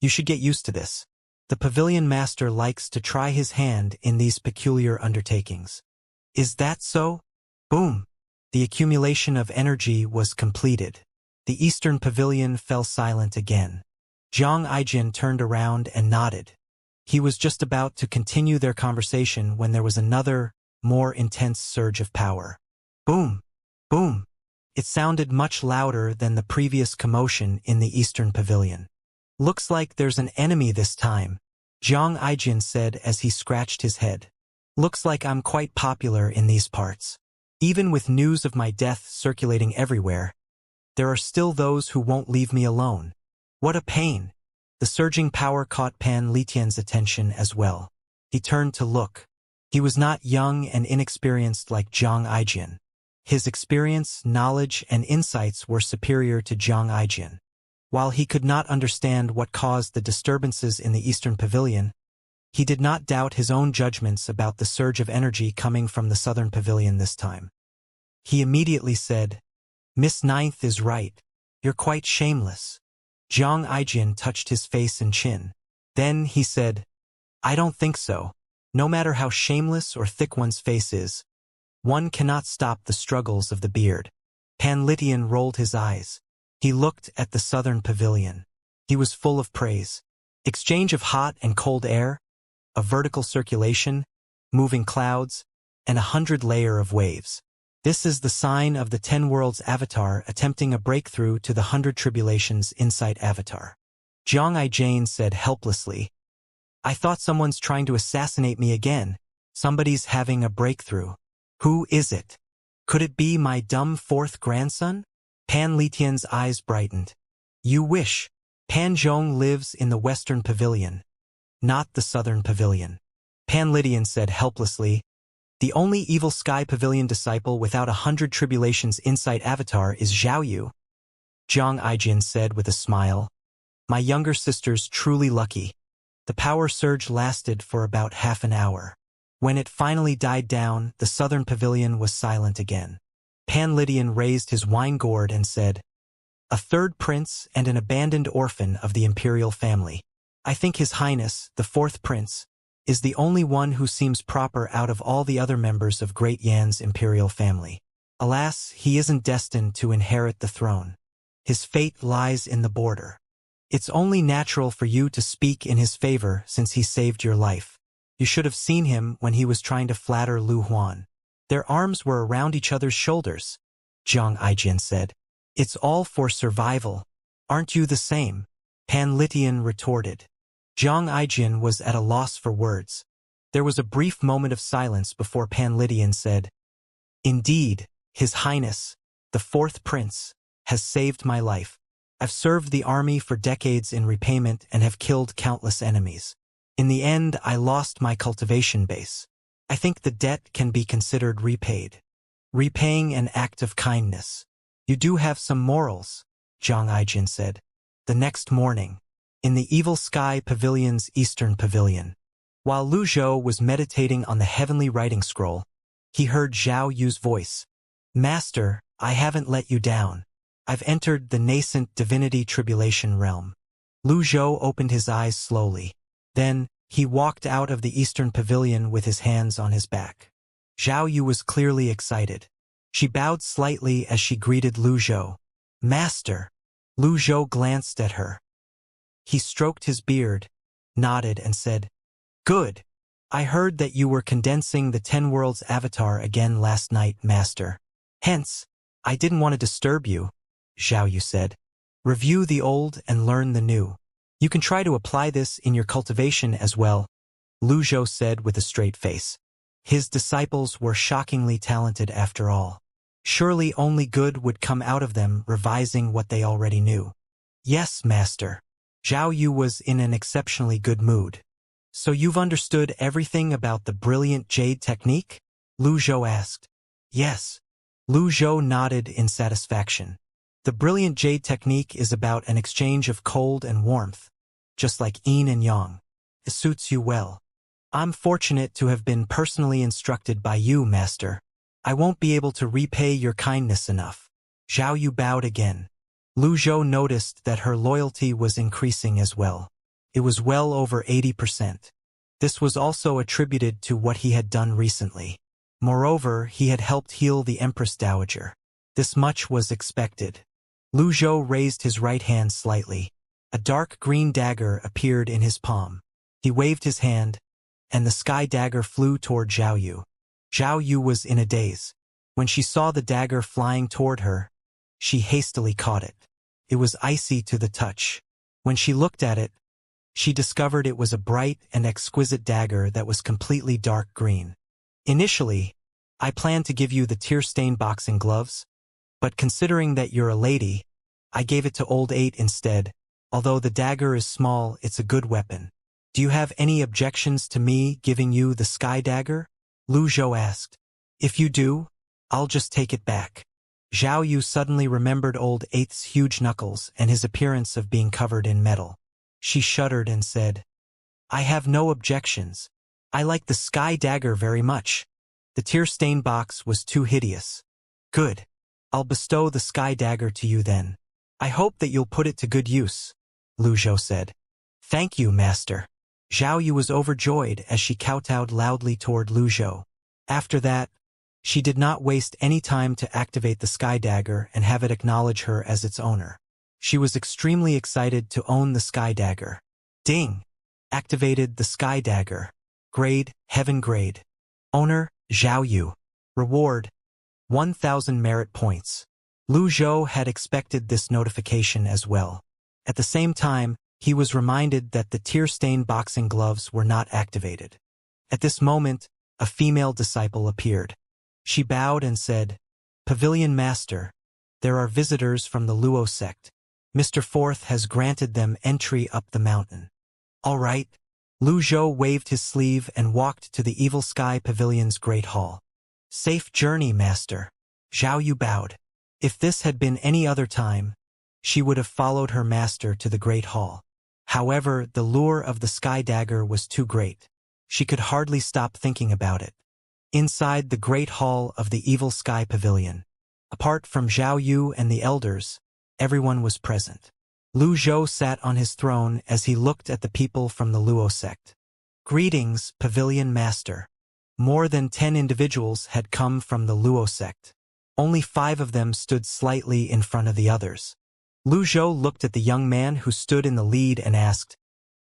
"You should get used to this. The pavilion master likes to try his hand in these peculiar undertakings." "Is that so?" Boom! The accumulation of energy was completed. The eastern pavilion fell silent again. Zhang Aijin turned around and nodded. He was just about to continue their conversation when there was another, more intense surge of power. Boom! Boom! It sounded much louder than the previous commotion in the eastern pavilion. "Looks like there's an enemy this time," Zhang Aijin said as he scratched his head. "Looks like I'm quite popular in these parts. Even with news of my death circulating everywhere, there are still those who won't leave me alone. What a pain." The surging power caught Pan Litian's attention as well. He turned to look. He was not young and inexperienced like Zhang Aijin. His experience, knowledge, and insights were superior to Zhang Aijin. While he could not understand what caused the disturbances in the Eastern Pavilion, he did not doubt his own judgments about the surge of energy coming from the Southern Pavilion this time. He immediately said, "Miss Ninth is right. You're quite shameless." Zhang Aijin touched his face and chin. Then he said, "I don't think so. No matter how shameless or thick one's face is, one cannot stop the struggles of the beard." Pan Litian rolled his eyes. He looked at the southern pavilion. He was full of praise. Exchange of hot and cold air, a vertical circulation, moving clouds, and 100 layers of waves. This is the sign of the 10 Worlds Avatar attempting a breakthrough to the 100 Tribulations Insight Avatar. Zhang Aijin said helplessly, "I thought someone's trying to assassinate me again. Somebody's having a breakthrough. Who is it? Could it be my dumb fourth grandson?" Pan Litian's eyes brightened. "You wish. Pan Zhong lives in the Western Pavilion, not the Southern Pavilion." Pan Litian said helplessly, "The only Evil Sky Pavilion disciple without 100 Tribulations Insight Avatar is Xiaoyu." Zhang Aijin said with a smile, "My younger sister's truly lucky." The power surge lasted for about half an hour. When it finally died down, the Southern Pavilion was silent again. Pan Litian raised his wine gourd and said, "A third prince and an abandoned orphan of the imperial family. I think His Highness, the fourth prince, is the only one who seems proper out of all the other members of Great Yan's imperial family. Alas, he isn't destined to inherit the throne. His fate lies in the border. It's only natural for you to speak in his favor since he saved your life. You should have seen him when he was trying to flatter Lu Huan. Their arms were around each other's shoulders," Zhang Aijin said. "It's all for survival. Aren't you the same?" Pan Litian retorted. Zhang Aijin was at a loss for words. There was a brief moment of silence before Pan Litian said, "Indeed, His Highness, the fourth prince, has saved my life. I've served the army for decades in repayment and have killed countless enemies. In the end, I lost my cultivation base. I think the debt can be considered repaid. Repaying an act of kindness. You do have some morals," Zhang Aijin said. The next morning, in the Evil Sky Pavilion's Eastern Pavilion, while Lu Zhou was meditating on the heavenly writing scroll, he heard Zhao Yu's voice. "Master, I haven't let you down. I've entered the nascent divinity tribulation realm." Lu Zhou opened his eyes slowly. Then, he walked out of the Eastern Pavilion with his hands on his back. Zhao Yu was clearly excited. She bowed slightly as she greeted Lu Zhou. "Master." Lu Zhou glanced at her. He stroked his beard, nodded and said, "Good. I heard that you were condensing the 10 Worlds Avatar again last night, Master. Hence, I didn't want to disturb you," Xiaoyu said. "Review the old and learn the new." You can try to apply this in your cultivation as well, Lu Zhou said with a straight face. His disciples were shockingly talented after all. Surely only good would come out of them revising what they already knew. Yes, master. Zhao Yu was in an exceptionally good mood. So you've understood everything about the brilliant jade technique? Lu Zhou asked. Yes. Lu Zhou nodded in satisfaction. The brilliant jade technique is about an exchange of cold and warmth, just like yin and yang. It suits you well. I'm fortunate to have been personally instructed by you, master. I won't be able to repay your kindness enough. Zhao Yu bowed again. Lu Zhou noticed that her loyalty was increasing as well. It was well over 80%. This was also attributed to what he had done recently. Moreover, he had helped heal the Empress Dowager. This much was expected. Lu Zhou raised his right hand slightly. A dark green dagger appeared in his palm. He waved his hand, and the sky dagger flew toward Zhao Yu. Zhao Yu was in a daze. When she saw the dagger flying toward her, she hastily caught it. It was icy to the touch. When she looked at it, she discovered it was a bright and exquisite dagger that was completely dark green. Initially, I planned to give you the tear-stained boxing gloves, but considering that you're a lady, I gave it to Old 8 instead. Although the dagger is small, it's a good weapon. Do you have any objections to me giving you the sky dagger? Lu Zhou asked. If you do, I'll just take it back. Zhao Yu suddenly remembered Old 8's huge knuckles and his appearance of being covered in metal. She shuddered and said, I have no objections. I like the sky dagger very much. The tear-stained box was too hideous. Good. I'll bestow the sky dagger to you then. I hope that you'll put it to good use, Lu Zhou said. Thank you, master. Zhao Yu was overjoyed as she kowtowed loudly toward Lu Zhou. After that, she did not waste any time to activate the sky dagger and have it acknowledge her as its owner. She was extremely excited to own the sky dagger. Ding! Activated the sky dagger. Grade, Heaven Grade. Owner, Zhao Yu. Reward, 1,000 merit points. Lu Zhou had expected this notification as well. At the same time, he was reminded that the tear-stained boxing gloves were not activated. At this moment, a female disciple appeared. She bowed and said, Pavilion Master, there are visitors from the Luo sect. Mr. Fourth has granted them entry up the mountain. All right. Lu Zhou waved his sleeve and walked to the Evil Sky Pavilion's Great Hall. Safe journey, Master. Zhao Yu bowed. If this had been any other time, she would have followed her master to the Great Hall. However, the lure of the sky dagger was too great. She could hardly stop thinking about it. Inside the Great Hall of the Evil Sky Pavilion, apart from Zhao Yu and the elders, everyone was present. Lu Zhou sat on his throne as he looked at the people from the Luo sect. Greetings, Pavilion Master. More than 10 individuals had come from the Luo sect. Only 5 of them stood slightly in front of the others. Lu Zhou looked at the young man who stood in the lead and asked,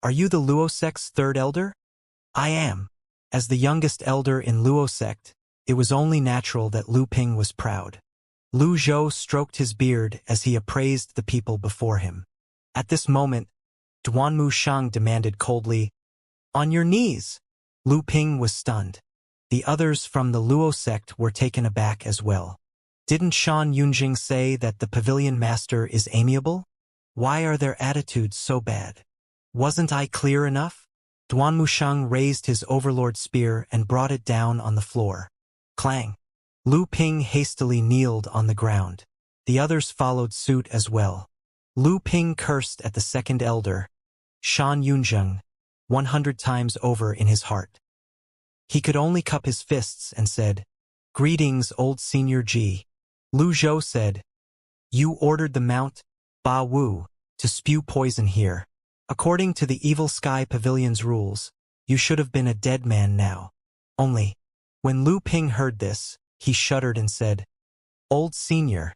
Are you the Luo sect's 3rd elder? I am. As the youngest elder in Luo sect, it was only natural that Lu Ping was proud. Lu Zhou stroked his beard as he appraised the people before him. At this moment, Duanmu Shang demanded coldly, On your knees! Lu Ping was stunned. The others from the Luo sect were taken aback as well. Didn't Shan Yunjing say that the Pavilion Master is amiable? Why are their attitudes so bad? Wasn't I clear enough? Duanmu Shang raised his overlord spear and brought it down on the floor. Clang! Lu Ping hastily kneeled on the ground. The others followed suit as well. Lu Ping cursed at the 2nd elder, Shan Yunjing, 100 times over in his heart. He could only cup his fists and said, Greetings, old Senior Ji. Lu Zhou said, You ordered the Mount, Ba Wu, to spew poison here. According to the Evil Sky Pavilion's rules, you should have been a dead man now. Only, when Lu Ping heard this, he shuddered and said, Old Senior,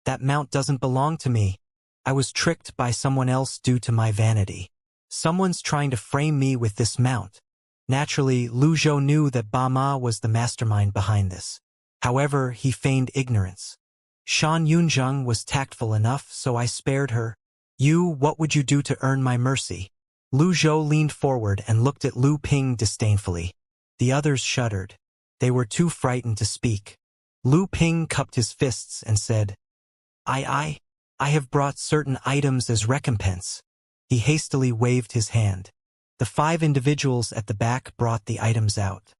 that mount doesn't belong to me. I was tricked by someone else due to my vanity. Someone's trying to frame me with this mount. Naturally, Lu Zhou knew that Ba Ma was the mastermind behind this. However, he feigned ignorance. Shan Yunjing was tactful enough, so I spared her. What would you do to earn my mercy? Lu Zhou leaned forward and looked at Lu Ping disdainfully. The others shuddered. They were too frightened to speak. Lu Ping cupped his fists and said, I have brought certain items as recompense. He hastily waved his hand. The 5 individuals at the back brought the items out.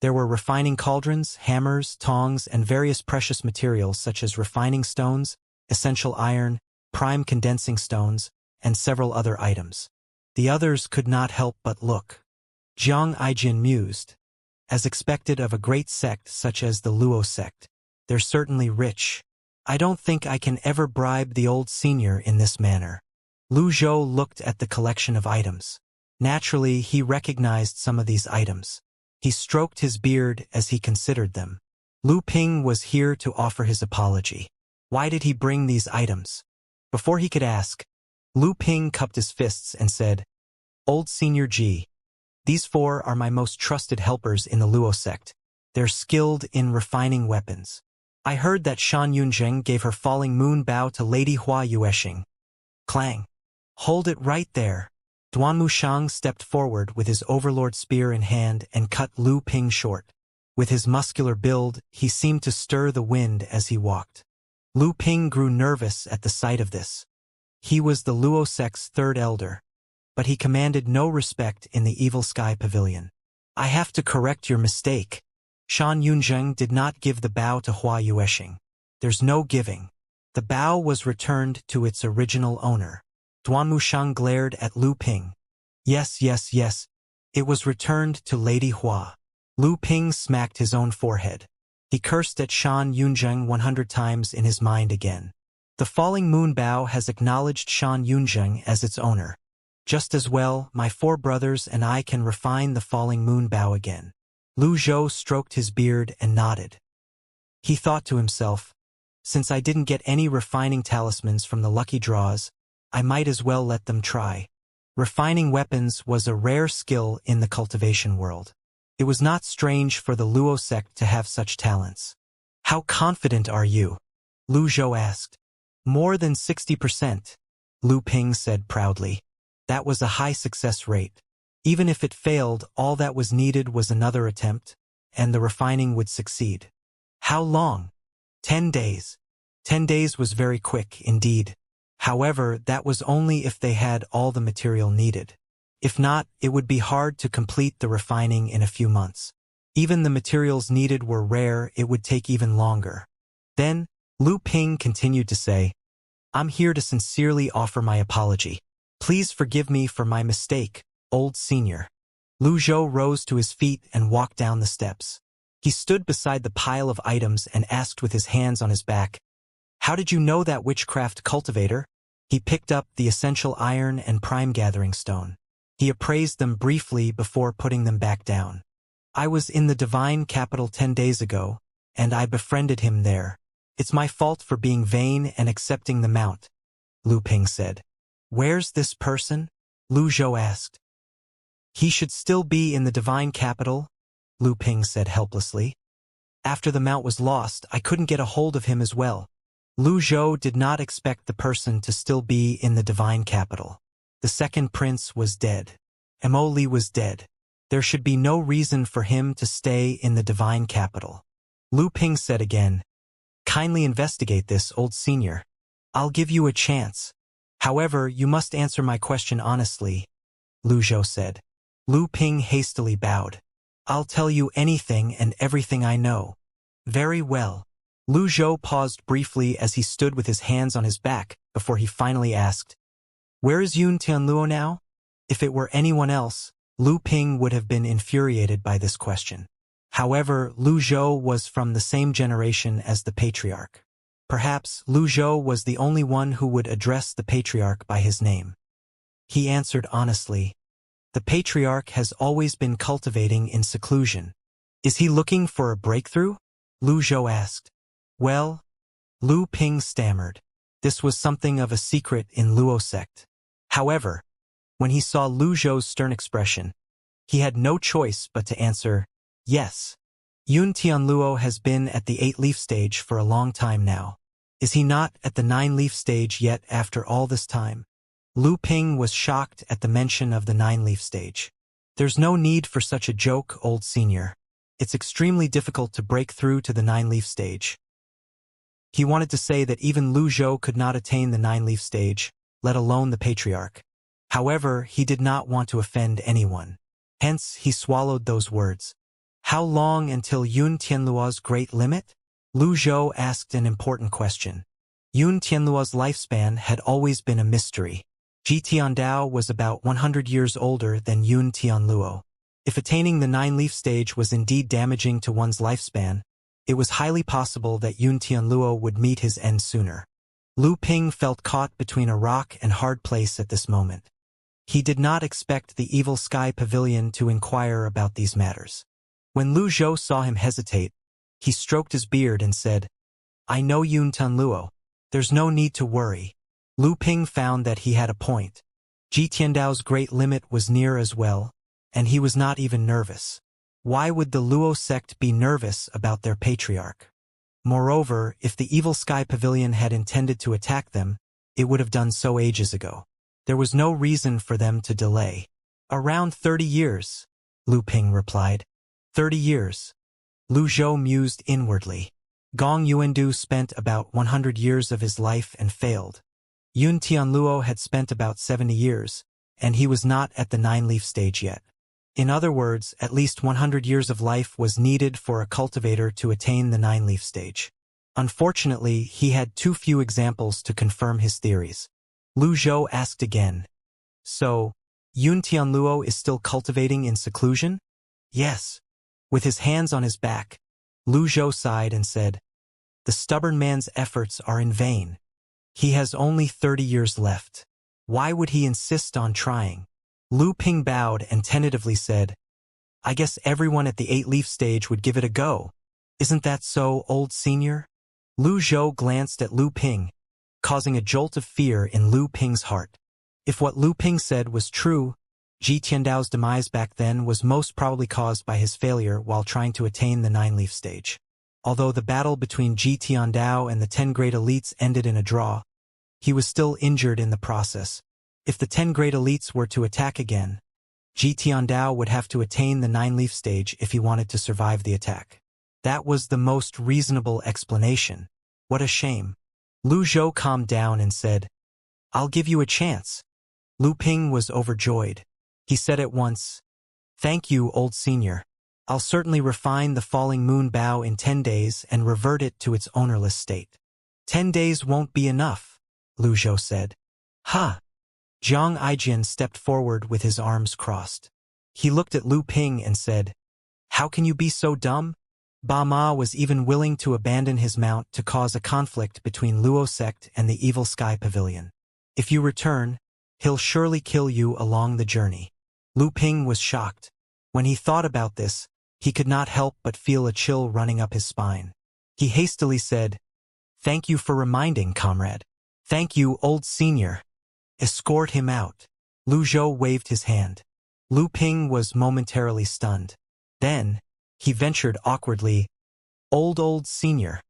There were refining cauldrons, hammers, tongs, and various precious materials such as refining stones, essential iron, prime condensing stones, and several other items. The others could not help but look. Jiang Aijin mused. As expected of a great sect such as the Luo sect, they're certainly rich. I don't think I can ever bribe the old senior in this manner. Lu Zhou looked at the collection of items. Naturally, he recognized some of these items. He stroked his beard as he considered them. Lu Ping was here to offer his apology. Why did he bring these items? Before he could ask, Lu Ping cupped his fists and said, Old Senior Ji, these 4 are my most trusted helpers in the Luo sect. They're skilled in refining weapons. I heard that Shan Yunzheng gave her falling moon bow to Lady Hua Yueshing. Clang. Hold it right there. Duan Mushang stepped forward with his overlord spear in hand and cut Lu Ping short. With his muscular build, he seemed to stir the wind as he walked. Lu Ping grew nervous at the sight of this. He was the Luo sect's 3rd elder, but he commanded no respect in the Evil Sky Pavilion. I have to correct your mistake. Shan Yunzheng did not give the bow to Hua Yueshing. There's no giving. The bow was returned to its original owner. Duan Mushang glared at Lu Ping. Yes. It was returned to Lady Hua. Lu Ping smacked his own forehead. He cursed at Shan Yunzheng 100 times in his mind again. The falling moon bow has acknowledged Shan Yunzheng as its owner. Just as well, my 4 brothers and I can refine the falling moon bow again. Lu Zhou stroked his beard and nodded. He thought to himself, since I didn't get any refining talismans from the lucky draws, I might as well let them try. Refining weapons was a rare skill in the cultivation world. It was not strange for the Luo sect to have such talents. How confident are you? Lu Zhou asked. More than 60%, Lu Ping said proudly. That was a high success rate. Even if it failed, all that was needed was another attempt, and the refining would succeed. How long? 10 days. 10 days was very quick indeed. However, that was only if they had all the material needed. If not, it would be hard to complete the refining in a few months. Even the materials needed were rare, it would take even longer. Then, Lu Ping continued to say, I'm here to sincerely offer my apology. Please forgive me for my mistake, old senior. Lu Zhou rose to his feet and walked down the steps. He stood beside the pile of items and asked with his hands on his back, How did you know that witchcraft cultivator? He picked up the essential iron and prime gathering stone. He appraised them briefly before putting them back down. I was in the divine capital 10 days ago, and I befriended him there. It's my fault for being vain and accepting the mount, Lu Ping said. Where's this person? Lu Zhou asked. He should still be in the divine capital, Lu Ping said helplessly. After the mount was lost, I couldn't get a hold of him as well. Lu Zhou did not expect the person to still be in the divine capital. The second prince was dead. Li was dead. There should be no reason for him to stay in the divine capital. Lu Ping said again, Kindly investigate this, old senior. I'll give you a chance. However, you must answer my question honestly, Lu Zhou said. Lu Ping hastily bowed. I'll tell you anything and everything I know. Very well. Lu Zhou paused briefly as he stood with his hands on his back before he finally asked, Where is Yun Tianluo now? If it were anyone else, Lu Ping would have been infuriated by this question. However, Lu Zhou was from the same generation as the Patriarch. Perhaps Lu Zhou was the only one who would address the Patriarch by his name. He answered honestly, The Patriarch has always been cultivating in seclusion. Is he looking for a breakthrough? Lu Zhou asked. Well, Lu Ping stammered. This was something of a secret in Luo sect. However, when he saw Lu Zhou's stern expression, he had no choice but to answer, Yes. Yun Tianluo has been at the 8-leaf stage for a long time now. Is he not at the 9-leaf stage yet after all this time? Lu Ping was shocked at the mention of the nine-leaf stage. There's no need for such a joke, old senior. It's extremely difficult to break through to the nine-leaf stage. He wanted to say that even Lu Zhou could not attain the nine-leaf stage, let alone the Patriarch. However, he did not want to offend anyone. Hence, he swallowed those words. How long until Yun Tianluo's great limit? Lu Zhou asked an important question. Yun Tianluo's lifespan had always been a mystery. Ji Tiandao was about 100 years older than Yun Tianluo. If attaining the nine-leaf stage was indeed damaging to one's lifespan, it was highly possible that Yun Tianluo would meet his end sooner. Lu Ping felt caught between a rock and hard place at this moment. He did not expect the Evil Sky Pavilion to inquire about these matters. When Lu Zhou saw him hesitate, he stroked his beard and said, I know Yun Tianluo. There's no need to worry. Lu Ping found that he had a point. Ji Tiandao's great limit was near as well, and he was not even nervous. Why would the Luo sect be nervous about their patriarch? Moreover, if the Evil Sky Pavilion had intended to attack them, it would have done so ages ago. There was no reason for them to delay. Around 30 years, Lu Ping replied. 30 years. Lu Zhou mused inwardly. Gong Yuandu spent about 100 years of his life and failed. Yun Tianluo had spent about 70 years, and he was not at the nine-leaf stage yet. In other words, at least 100 years of life was needed for a cultivator to attain the nine-leaf stage. Unfortunately, he had too few examples to confirm his theories. Lu Zhou asked again. So, Yun Tianluo is still cultivating in seclusion? Yes. With his hands on his back, Lu Zhou sighed and said, the stubborn man's efforts are in vain. He has only 30 years left. Why would he insist on trying? Lu Ping bowed and tentatively said, I guess everyone at the eight-leaf stage would give it a go. Isn't that so, old senior? Lu Zhou glanced at Lu Ping, causing a jolt of fear in Lu Ping's heart. If what Lu Ping said was true, Ji Tiandao's demise back then was most probably caused by his failure while trying to attain the nine-leaf stage. Although the battle between Ji Tiandao and the 10 great elites ended in a draw, he was still injured in the process. If the 10 great elites were to attack again, Ji Tiandao would have to attain the nine-leaf stage if he wanted to survive the attack. That was the most reasonable explanation. What a shame. Lu Zhou calmed down and said, I'll give you a chance. Lu Ping was overjoyed. He said at once, Thank you, old senior. I'll certainly refine the falling moon bow in 10 days and revert it to its ownerless state. 10 days won't be enough, Lu Zhou said. Ha! Zhang Aijian stepped forward with his arms crossed. He looked at Lu Ping and said, How can you be so dumb? Ba Ma was even willing to abandon his mount to cause a conflict between Luo sect and the Evil Sky Pavilion. If you return, he'll surely kill you along the journey. Lu Ping was shocked. When he thought about this, he could not help but feel a chill running up his spine. He hastily said, Thank you for reminding, comrade. Thank you, old senior. Escort him out. Lu Zhou waved his hand. Lu Ping was momentarily stunned. Then, he ventured awkwardly, Old senior.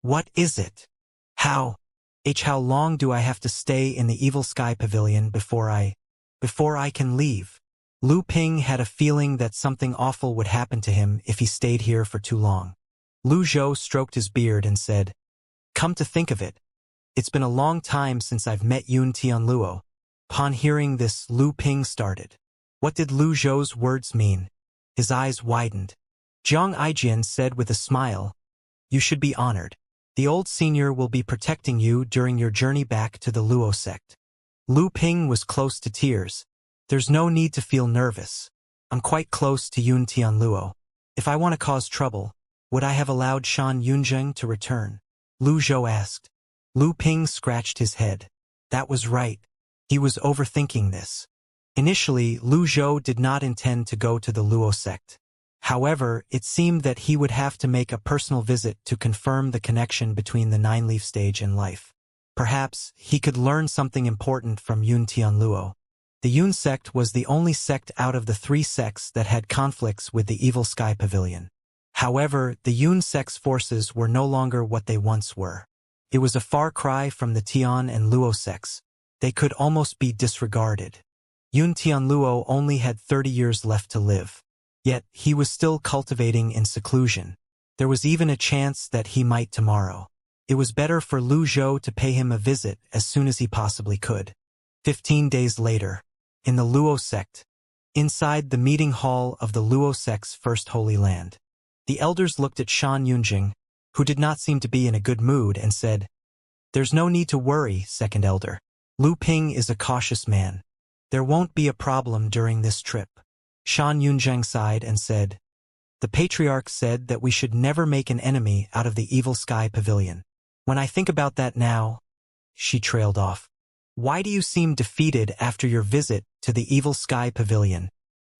What is it? How long do I have to stay in the Evil Sky Pavilion before I can leave? Lu Ping had a feeling that something awful would happen to him if he stayed here for too long. Lu Zhou stroked his beard and said, Come to think of it, it's been a long time since I've met Yun Tianluo. Upon hearing this, Lu Ping started. What did Lu Zhou's words mean? His eyes widened. Zhang Aijian said with a smile, You should be honored. The old senior will be protecting you during your journey back to the Luo sect. Lu Ping was close to tears. There's no need to feel nervous. I'm quite close to Yun Tianluo. If I want to cause trouble, would I have allowed Shan Yunzheng to return? Lu Zhou asked. Lu Ping scratched his head. That was right. He was overthinking this. Initially, Lu Zhou did not intend to go to the Luo sect. However, it seemed that he would have to make a personal visit to confirm the connection between the nine-leaf stage and life. Perhaps he could learn something important from Yun Tianluo. The Yun sect was the only sect out of the 3 sects that had conflicts with the Evil Sky Pavilion. However, the Yun sect's forces were no longer what they once were. It was a far cry from the Tian and Luo sects. They could almost be disregarded. Yun Tianluo only had 30 years left to live. Yet, he was still cultivating in seclusion. There was even a chance that he might tomorrow. It was better for Lu Zhou to pay him a visit as soon as he possibly could. 15 days later, in the Luo sect, inside the meeting hall of the Luo sect's first holy land, the elders looked at Shan Yunjing, who did not seem to be in a good mood, and said, "There's no need to worry, second elder. Lu Ping is a cautious man. There won't be a problem during this trip." Shan Yunjing sighed and said, "The Patriarch said that we should never make an enemy out of the Evil Sky Pavilion. When I think about that now—" She trailed off. "Why do you seem defeated after your visit to the Evil Sky Pavilion?"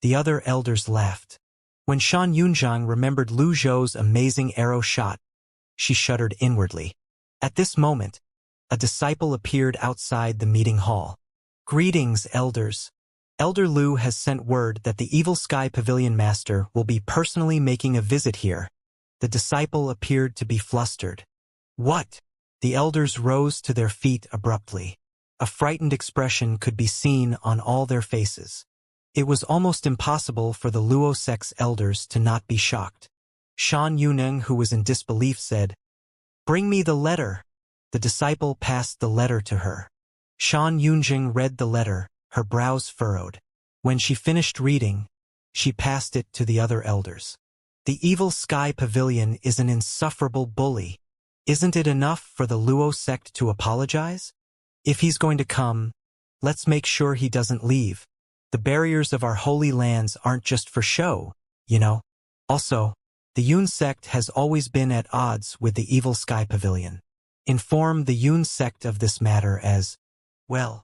The other elders laughed. When Shan Yunjing remembered Lu Zhou's amazing arrow shot, she shuddered inwardly. At this moment, a disciple appeared outside the meeting hall. "Greetings, elders. Elder Lu has sent word that the Evil Sky Pavilion Master will be personally making a visit here." The disciple appeared to be flustered. "What?" The elders rose to their feet abruptly. A frightened expression could be seen on all their faces. It was almost impossible for the Luo sect's elders to not be shocked. Shan Yuneng, who was in disbelief, said, "Bring me the letter." The disciple passed the letter to her. Shan Yunjing read the letter, her brows furrowed. When she finished reading, she passed it to the other elders. "The Evil Sky Pavilion is an insufferable bully. Isn't it enough for the Luo sect to apologize? If he's going to come, let's make sure he doesn't leave. The barriers of our holy lands aren't just for show, you know. Also, the Yun sect has always been at odds with the Evil Sky Pavilion. Inform the Yun sect of this matter as well.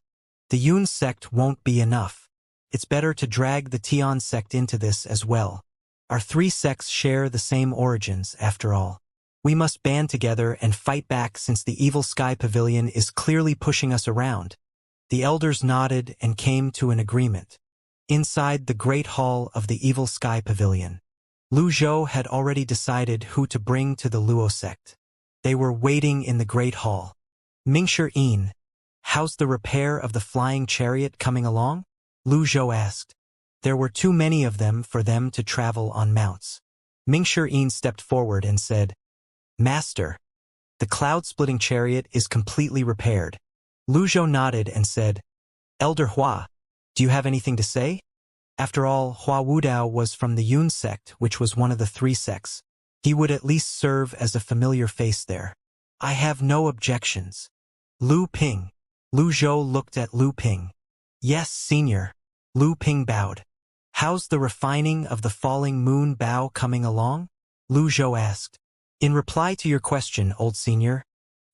The Yun sect won't be enough. It's better to drag the Tian sect into this as well. Our three sects share the same origins, after all. We must band together and fight back since the Evil Sky Pavilion is clearly pushing us around." The elders nodded and came to an agreement. Inside the Great Hall of the Evil Sky Pavilion, Lu Zhou had already decided who to bring to the Luo sect. They were waiting in the Great Hall. "Mingshi, how's the repair of the flying chariot coming along?" Lu Zhou asked. There were too many of them for them to travel on mounts. Mingshi stepped forward and said, "Master, the cloud-splitting chariot is completely repaired." Lu Zhou nodded and said, "Elder Hua, do you have anything to say?" After all, Hua Wudao was from the Yun sect, which was one of the three sects. He would at least serve as a familiar face there. "I have no objections." "Lu Ping." Lu Zhou looked at Lu Ping. "Yes, senior." Lu Ping bowed. "How's the refining of the falling moon bow coming along?" Lu Zhou asked. "In reply to your question, old senior,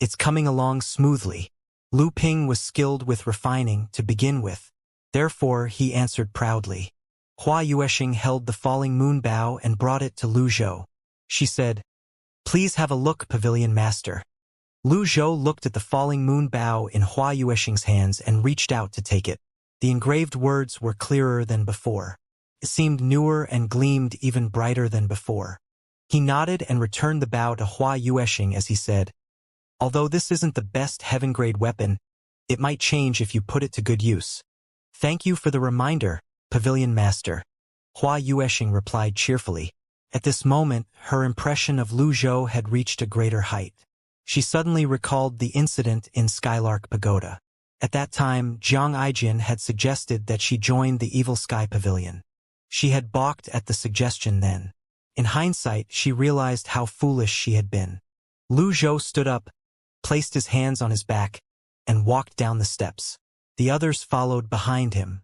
it's coming along smoothly." Lu Ping was skilled with refining to begin with. Therefore, he answered proudly. Hua Yueshing held the falling moon bow and brought it to Lu Zhou. She said, "Please have a look, Pavilion Master." Lu Zhou looked at the falling moon bow in Hua Yueshing's hands and reached out to take it. The engraved words were clearer than before. It seemed newer and gleamed even brighter than before. He nodded and returned the bow to Hua Yueshing as he said, "Although this isn't the best heaven-grade weapon, it might change if you put it to good use." "Thank you for the reminder, Pavilion Master," Hua Yueshing replied cheerfully. At this moment, her impression of Lu Zhou had reached a greater height. She suddenly recalled the incident in Skylark Pagoda. At that time, Jiang Aijian had suggested that she join the Evil Sky Pavilion. She had balked at the suggestion then. In hindsight, she realized how foolish she had been. Lu Zhou stood up, placed his hands on his back, and walked down the steps. The others followed behind him.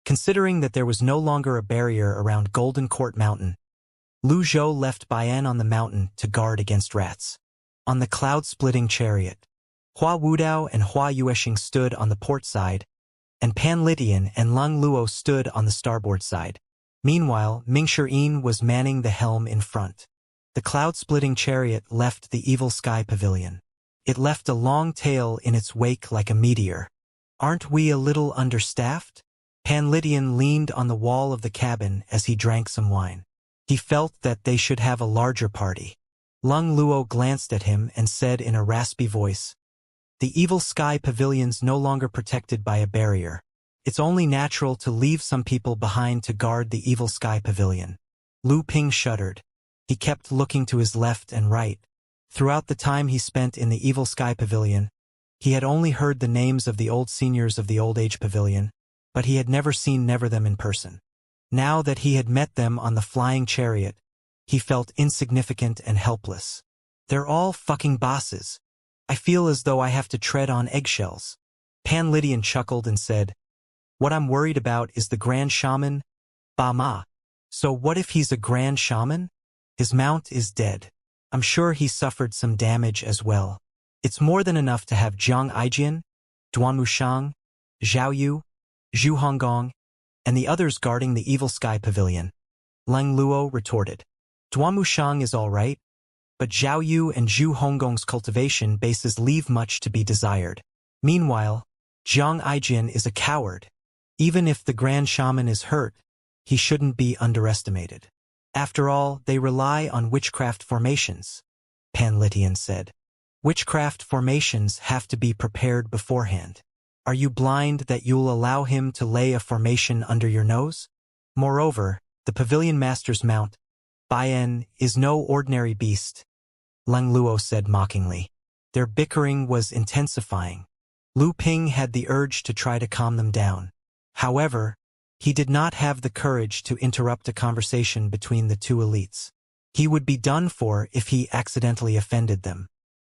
Considering that there was no longer a barrier around Golden Court Mountain, Lu Zhou left Baian on the mountain to guard against rats. On the cloud-splitting chariot, Hua Wudao and Hua Yueshing stood on the port side, and Pan Litian and Lung Luo stood on the starboard side. Meanwhile, Mingshi was manning the helm in front. The cloud-splitting chariot left the Evil Sky Pavilion. It left a long tail in its wake like a meteor. "Aren't we a little understaffed?" Pan Litian leaned on the wall of the cabin as he drank some wine. He felt that they should have a larger party. Lung Luo glanced at him and said in a raspy voice, The evil sky pavilion's no longer protected by a barrier. It's only natural to leave some people behind to guard the evil sky pavilion. Lu Ping shuddered. He kept looking to his left and right. Throughout the time he spent in the evil sky pavilion, he had only heard the names of the old seniors of the old age pavilion, but he had never seen them in person. Now that he had met them on the flying chariot, he felt insignificant and helpless. They're all fucking bosses. I feel as though I have to tread on eggshells. Pan Lydian chuckled and said, "What I'm worried about is the Grand Shaman, Ba Ma. So what if he's a Grand Shaman? His mount is dead. I'm sure he suffered some damage as well. It's more than enough to have Jiang Aijian, Duan Wushang, Zhao Yu, Zhu Honggong, and the others guarding the evil sky pavilion." Leng Luo retorted. "Duan Wushang is all right, but Zhao Yu and Zhu Honggong's cultivation bases leave much to be desired. Meanwhile, Jiang Aijian is a coward. Even if the Grand Shaman is hurt, he shouldn't be underestimated. After all, they rely on witchcraft formations," Pan Lydian said. "Witchcraft formations have to be prepared beforehand. Are you blind that you'll allow him to lay a formation under your nose? Moreover, the pavilion master's mount, Baiyan, is no ordinary beast," Leng Luo said mockingly. Their bickering was intensifying. Lu Ping had the urge to try to calm them down. However, he did not have the courage to interrupt a conversation between the two elites. He would be done for if he accidentally offended them.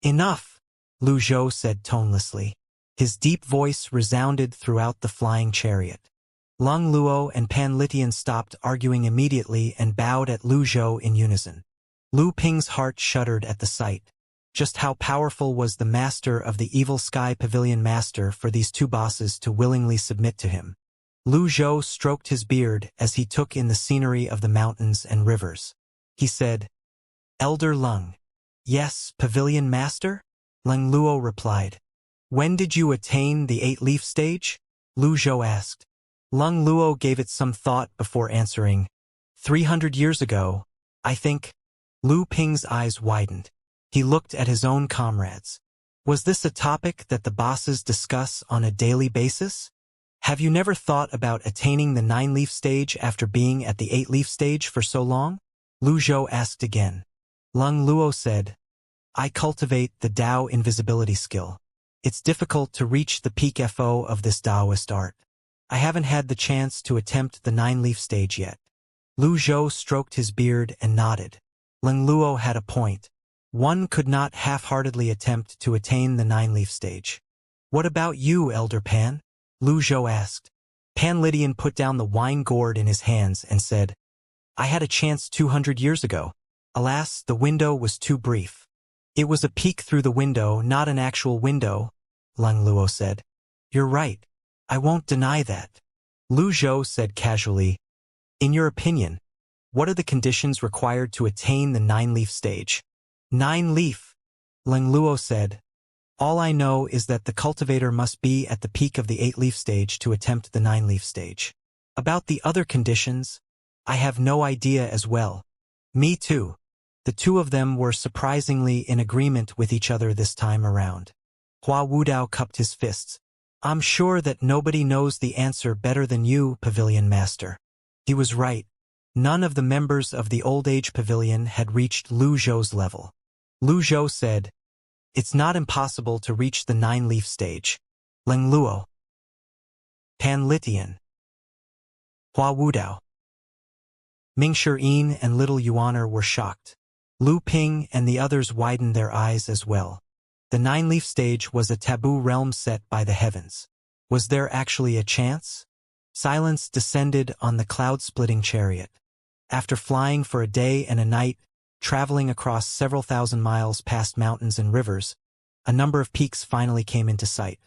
"Enough," Lu Zhou said tonelessly. His deep voice resounded throughout the flying chariot. Leng Luo and Pan Lydian stopped arguing immediately and bowed at Lu Zhou in unison. Lu Ping's heart shuddered at the sight. Just how powerful was the master of the evil sky pavilion master for these two bosses to willingly submit to him? Lu Zhou stroked his beard as he took in the scenery of the mountains and rivers. He said, "Elder Leng." "Yes, pavilion master?" Leng Luo replied. "When did you attain the 8-leaf stage?" Lu Zhou asked. Leng Luo gave it some thought before answering, 300 years ago, I think." Lu Ping's eyes widened. He looked at his own comrades. Was this a topic that the bosses discuss on a daily basis? "Have you never thought about attaining the 9-leaf stage after being at the 8-leaf stage for so long?" Lu Zhou asked again. Leng Luo said, "I cultivate the Dao invisibility skill. It's difficult to reach the peak FO of this Daoist art. I haven't had the chance to attempt the 9-leaf stage yet." Lu Zhou stroked his beard and nodded. Leng Luo had a point. One could not half-heartedly attempt to attain the 9-leaf stage. "What about you, Elder Pan?" Lu Zhou asked. Pan Lydian put down the wine gourd in his hands and said, "I had a chance 200 years ago. Alas, the window was too brief." "It was a peek through the window, not an actual window," Leng Luo said. "You're right. I won't deny that." Lu Zhou said casually, "In your opinion, what are the conditions required to attain the 9-leaf stage?" 9-leaf, Leng Luo said. "All I know is that the cultivator must be at the peak of the 8-leaf stage to attempt the 9-leaf stage. About the other conditions, I have no idea as well." "Me too." The two of them were surprisingly in agreement with each other this time around. Hua Wudao cupped his fists. "I'm sure that nobody knows the answer better than you, Pavilion Master." He was right. None of the members of the Old Age Pavilion had reached Lu Zhou's level. Lu Zhou said, "It's not impossible to reach the 9-leaf stage." Leng Luo, Pan Lydian, Hua Wudao, Ming Shiyin and Little Yuaner were shocked. Lu Ping and the others widened their eyes as well. The 9-leaf stage was a taboo realm set by the heavens. Was there actually a chance? Silence descended on the cloud-splitting chariot. After flying for a day and a night, traveling across several thousand miles past mountains and rivers, a number of peaks finally came into sight.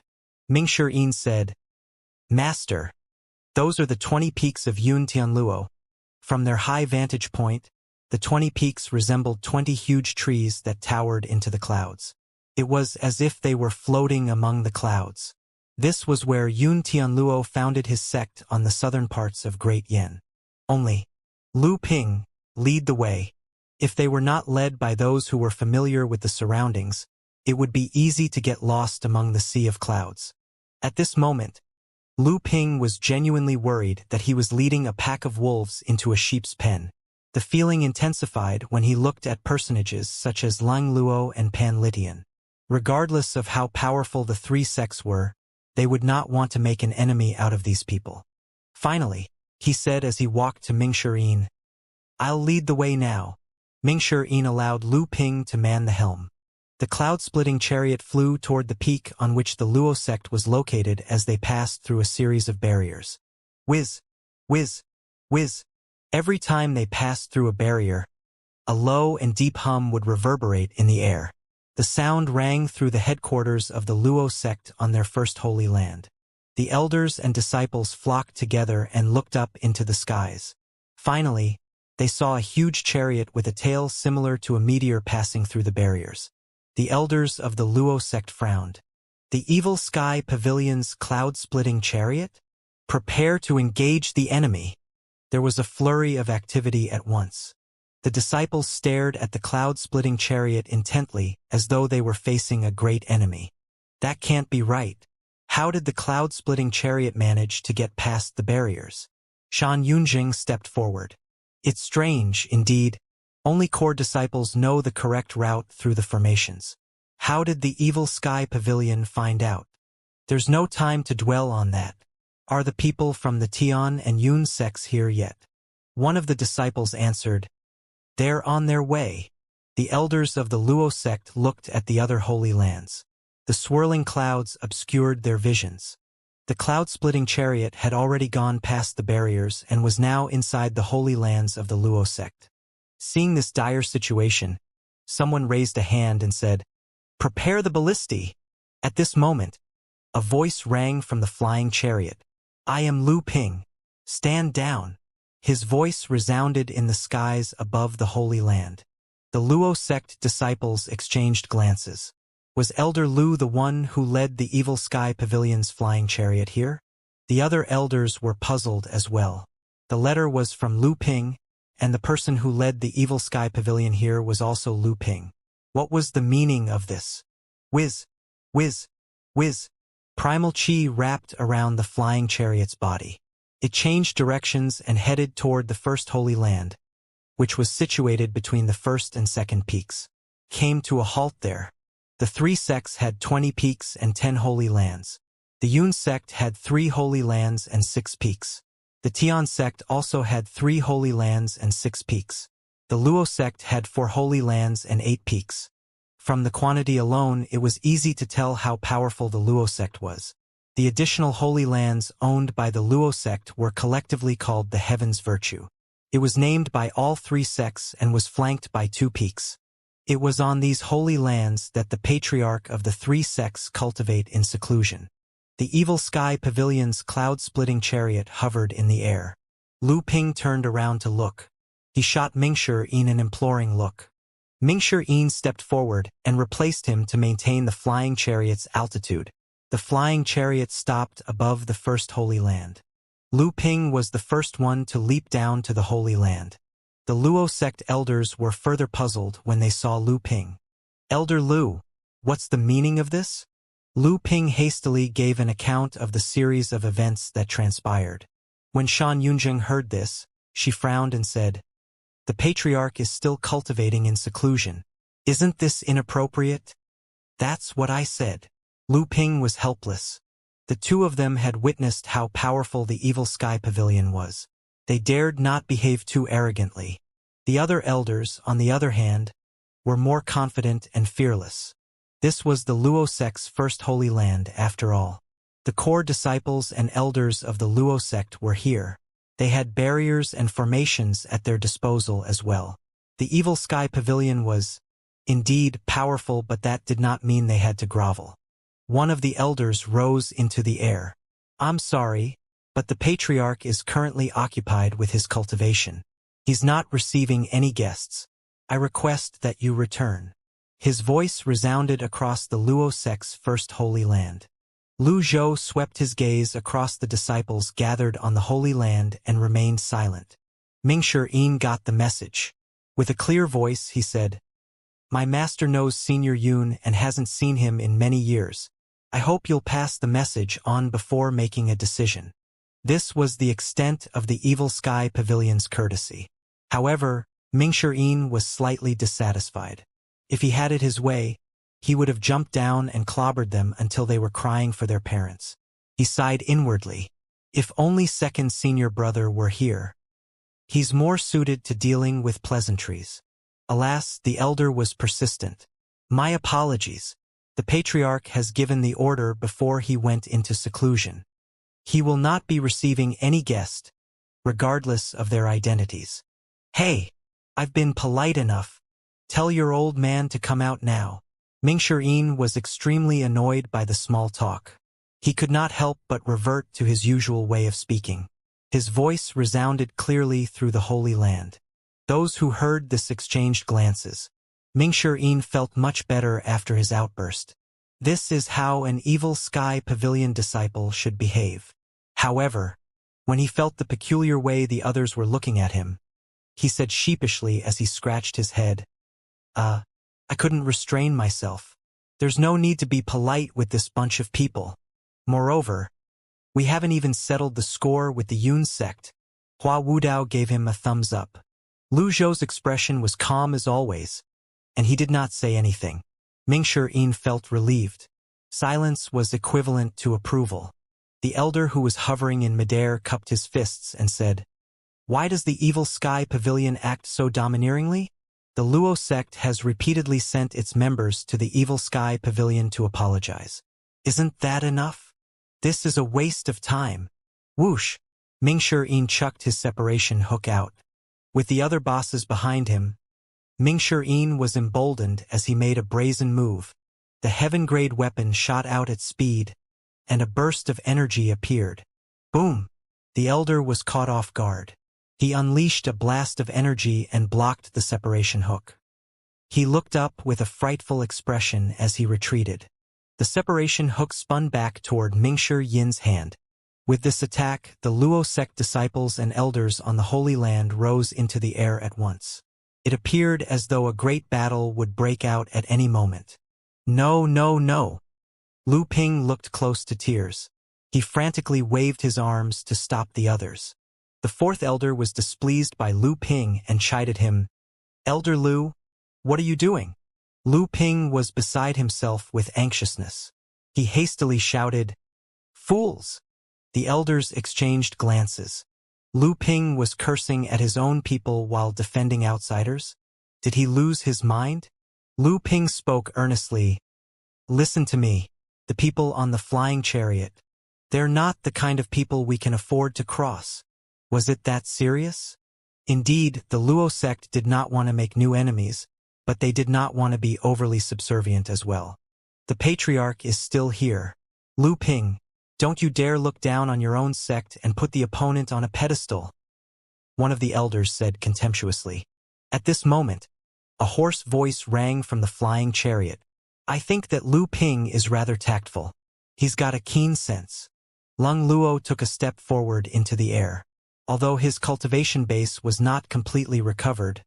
Ming Shiyin said, "Master, those are the 20 peaks of Yun Tianluo. From their high vantage point, the 20 peaks resembled 20 huge trees that towered into the clouds. It was as if they were floating among the clouds. This was where Yun Tianluo founded his sect on the southern parts of Great Yen. Only, Lu Ping, lead the way. If they were not led by those who were familiar with the surroundings, it would be easy to get lost among the sea of clouds. At this moment, Lu Ping was genuinely worried that he was leading a pack of wolves into a sheep's pen. The feeling intensified when he looked at personages such as Lang Luo and Pan Litian. Regardless of how powerful the three sects were, they would not want to make an enemy out of these people. Finally, he said as he walked to Mingshi, "I'll lead the way now." Mingshi allowed Lu Ping to man the helm. The cloud-splitting chariot flew toward the peak on which the Luo sect was located as they passed through a series of barriers. Whiz, whiz, whiz. Every time they passed through a barrier, a low and deep hum would reverberate in the air. The sound rang through the headquarters of the Luo sect on their first holy land. The elders and disciples flocked together and looked up into the skies. Finally, they saw a huge chariot with a tail similar to a meteor passing through the barriers. The elders of the Luo sect frowned. The evil sky pavilion's cloud-splitting chariot? Prepare to engage the enemy. There was a flurry of activity at once. The disciples stared at the cloud-splitting chariot intently, as though they were facing a great enemy. That can't be right. How did the cloud-splitting chariot manage to get past the barriers? Xianxia stepped forward. It's strange, indeed. Only core disciples know the correct route through the formations. How did the evil sky pavilion find out? There's no time to dwell on that. Are the people from the Tian and Yun sects here yet? One of the disciples answered, "They're on their way." The elders of the Luo sect looked at the other holy lands. The swirling clouds obscured their visions. The cloud-splitting chariot had already gone past the barriers and was now inside the holy lands of the Luo sect. Seeing this dire situation, someone raised a hand and said, "Prepare the ballistae." At this moment, a voice rang from the flying chariot. "I am Lu Ping. Stand down." His voice resounded in the skies above the Holy Land. The Luo sect disciples exchanged glances. Was Elder Lu the one who led the Evil Sky Pavilion's flying chariot here? The other elders were puzzled as well. The letter was from Lu Ping, and the person who led the Evil Sky Pavilion here was also Lu Ping. What was the meaning of this? Whiz, whiz, whiz. Primal chi wrapped around the flying chariot's body. It changed directions and headed toward the first holy land, which was situated between the first and second peaks. Came to a halt there. The three sects had 20 peaks and 10 holy lands. The Yun sect had 3 holy lands and 6 peaks. The Tian sect also had 3 holy lands and 6 peaks. The Luo sect had 4 holy lands and 8 peaks. From the quantity alone, it was easy to tell how powerful the Luo sect was. The additional holy lands owned by the Luo sect were collectively called the Heaven's Virtue. It was named by all 3 sects and was flanked by 2 peaks. It was on these holy lands that the Patriarch of the 3 sects cultivate in seclusion. The Evil Sky Pavilion's cloud-splitting chariot hovered in the air. Lu Ping turned around to look. He shot Mingshi an imploring look. Mingshi stepped forward and replaced him to maintain the flying chariot's altitude. The flying chariot stopped above the first holy land. Lu Ping was the first one to leap down to the holy land. The Luo sect elders were further puzzled when they saw Lu Ping. "Elder Lu, what's the meaning of this?" Lu Ping hastily gave an account of the series of events that transpired. When Xianxia heard this, she frowned and said, "The Patriarch is still cultivating in seclusion. Isn't this inappropriate?" "That's what I said." Lu Ping was helpless. The two of them had witnessed how powerful the Evil Sky Pavilion was. They dared not behave too arrogantly. The other elders, on the other hand, were more confident and fearless. This was the Luo sect's first holy land, after all. The core disciples and elders of the Luo sect were here. They had barriers and formations at their disposal as well. The Evil Sky Pavilion was, indeed, powerful, but that did not mean they had to grovel. One of the elders rose into the air. "I'm sorry, but the Patriarch is currently occupied with his cultivation. He's not receiving any guests. I request that you return." His voice resounded across the Luo sect's first holy land. Lu Zhou swept his gaze across the disciples gathered on the holy land and remained silent. Mingshi got the message. With a clear voice, he said, My master knows Senior Yun and hasn't seen him in many years. I hope you'll pass the message on before making a decision. This was the extent of the Evil Sky Pavilion's courtesy. However, Mingshi was slightly dissatisfied. If he had it his way, he would have jumped down and clobbered them until they were crying for their parents. He sighed inwardly. If only second senior brother were here. He's more suited to dealing with pleasantries. Alas, the elder was persistent. My apologies. The Patriarch has given the order before he went into seclusion. He will not be receiving any guest, regardless of their identities. Hey, I've been polite enough. Tell your old man to come out now. Mingshi was extremely annoyed by the small talk. He could not help but revert to his usual way of speaking. His voice resounded clearly through the Holy Land. Those who heard this exchanged glances. Mingshi felt much better after his outburst. This is how an Evil Sky Pavilion disciple should behave. However, when he felt the peculiar way the others were looking at him, he said sheepishly as he scratched his head, I couldn't restrain myself. There's no need to be polite with this bunch of people. Moreover, we haven't even settled the score with the Yun sect. Hua Wudao gave him a thumbs up. Lu Zhou's expression was calm as always, and he did not say anything. Mingshi felt relieved. Silence was equivalent to approval. The elder who was hovering in midair cupped his fists and said, Why does the Evil Sky Pavilion act so domineeringly? The Luo sect has repeatedly sent its members to the Evil Sky Pavilion to apologize. Isn't that enough? This is a waste of time. Whoosh! Mingshi chucked his separation hook out. With the other bosses behind him, Mingshi was emboldened as he made a brazen move. The heaven-grade weapon shot out at speed, and a burst of energy appeared. Boom! The elder was caught off guard. He unleashed a blast of energy and blocked the separation hook. He looked up with a frightful expression as he retreated. The separation hook spun back toward Mingshi hand. With this attack, the Luo sect disciples and elders on the Holy Land rose into the air at once. It appeared as though a great battle would break out at any moment. No, no, no! Lu Ping looked close to tears. He frantically waved his arms to stop the others. The fourth elder was displeased by Lu Ping and chided him. Elder Lu, what are you doing? Lu Ping was beside himself with anxiousness. He hastily shouted, Fools! The elders exchanged glances. Lu Ping was cursing at his own people while defending outsiders? Did he lose his mind? Lu Ping spoke earnestly. Listen to me. The people on the flying chariot. They're not the kind of people we can afford to cross. Was it that serious? Indeed, the Luo sect did not want to make new enemies, but they did not want to be overly subservient as well. The Patriarch is still here. Lu Ping, don't you dare look down on your own sect and put the opponent on a pedestal. One of the elders said contemptuously. At this moment, a hoarse voice rang from the flying chariot. I think that Lu Ping is rather tactful. He's got a keen sense. Lung Luo took a step forward into the air. Although his cultivation base was not completely recovered,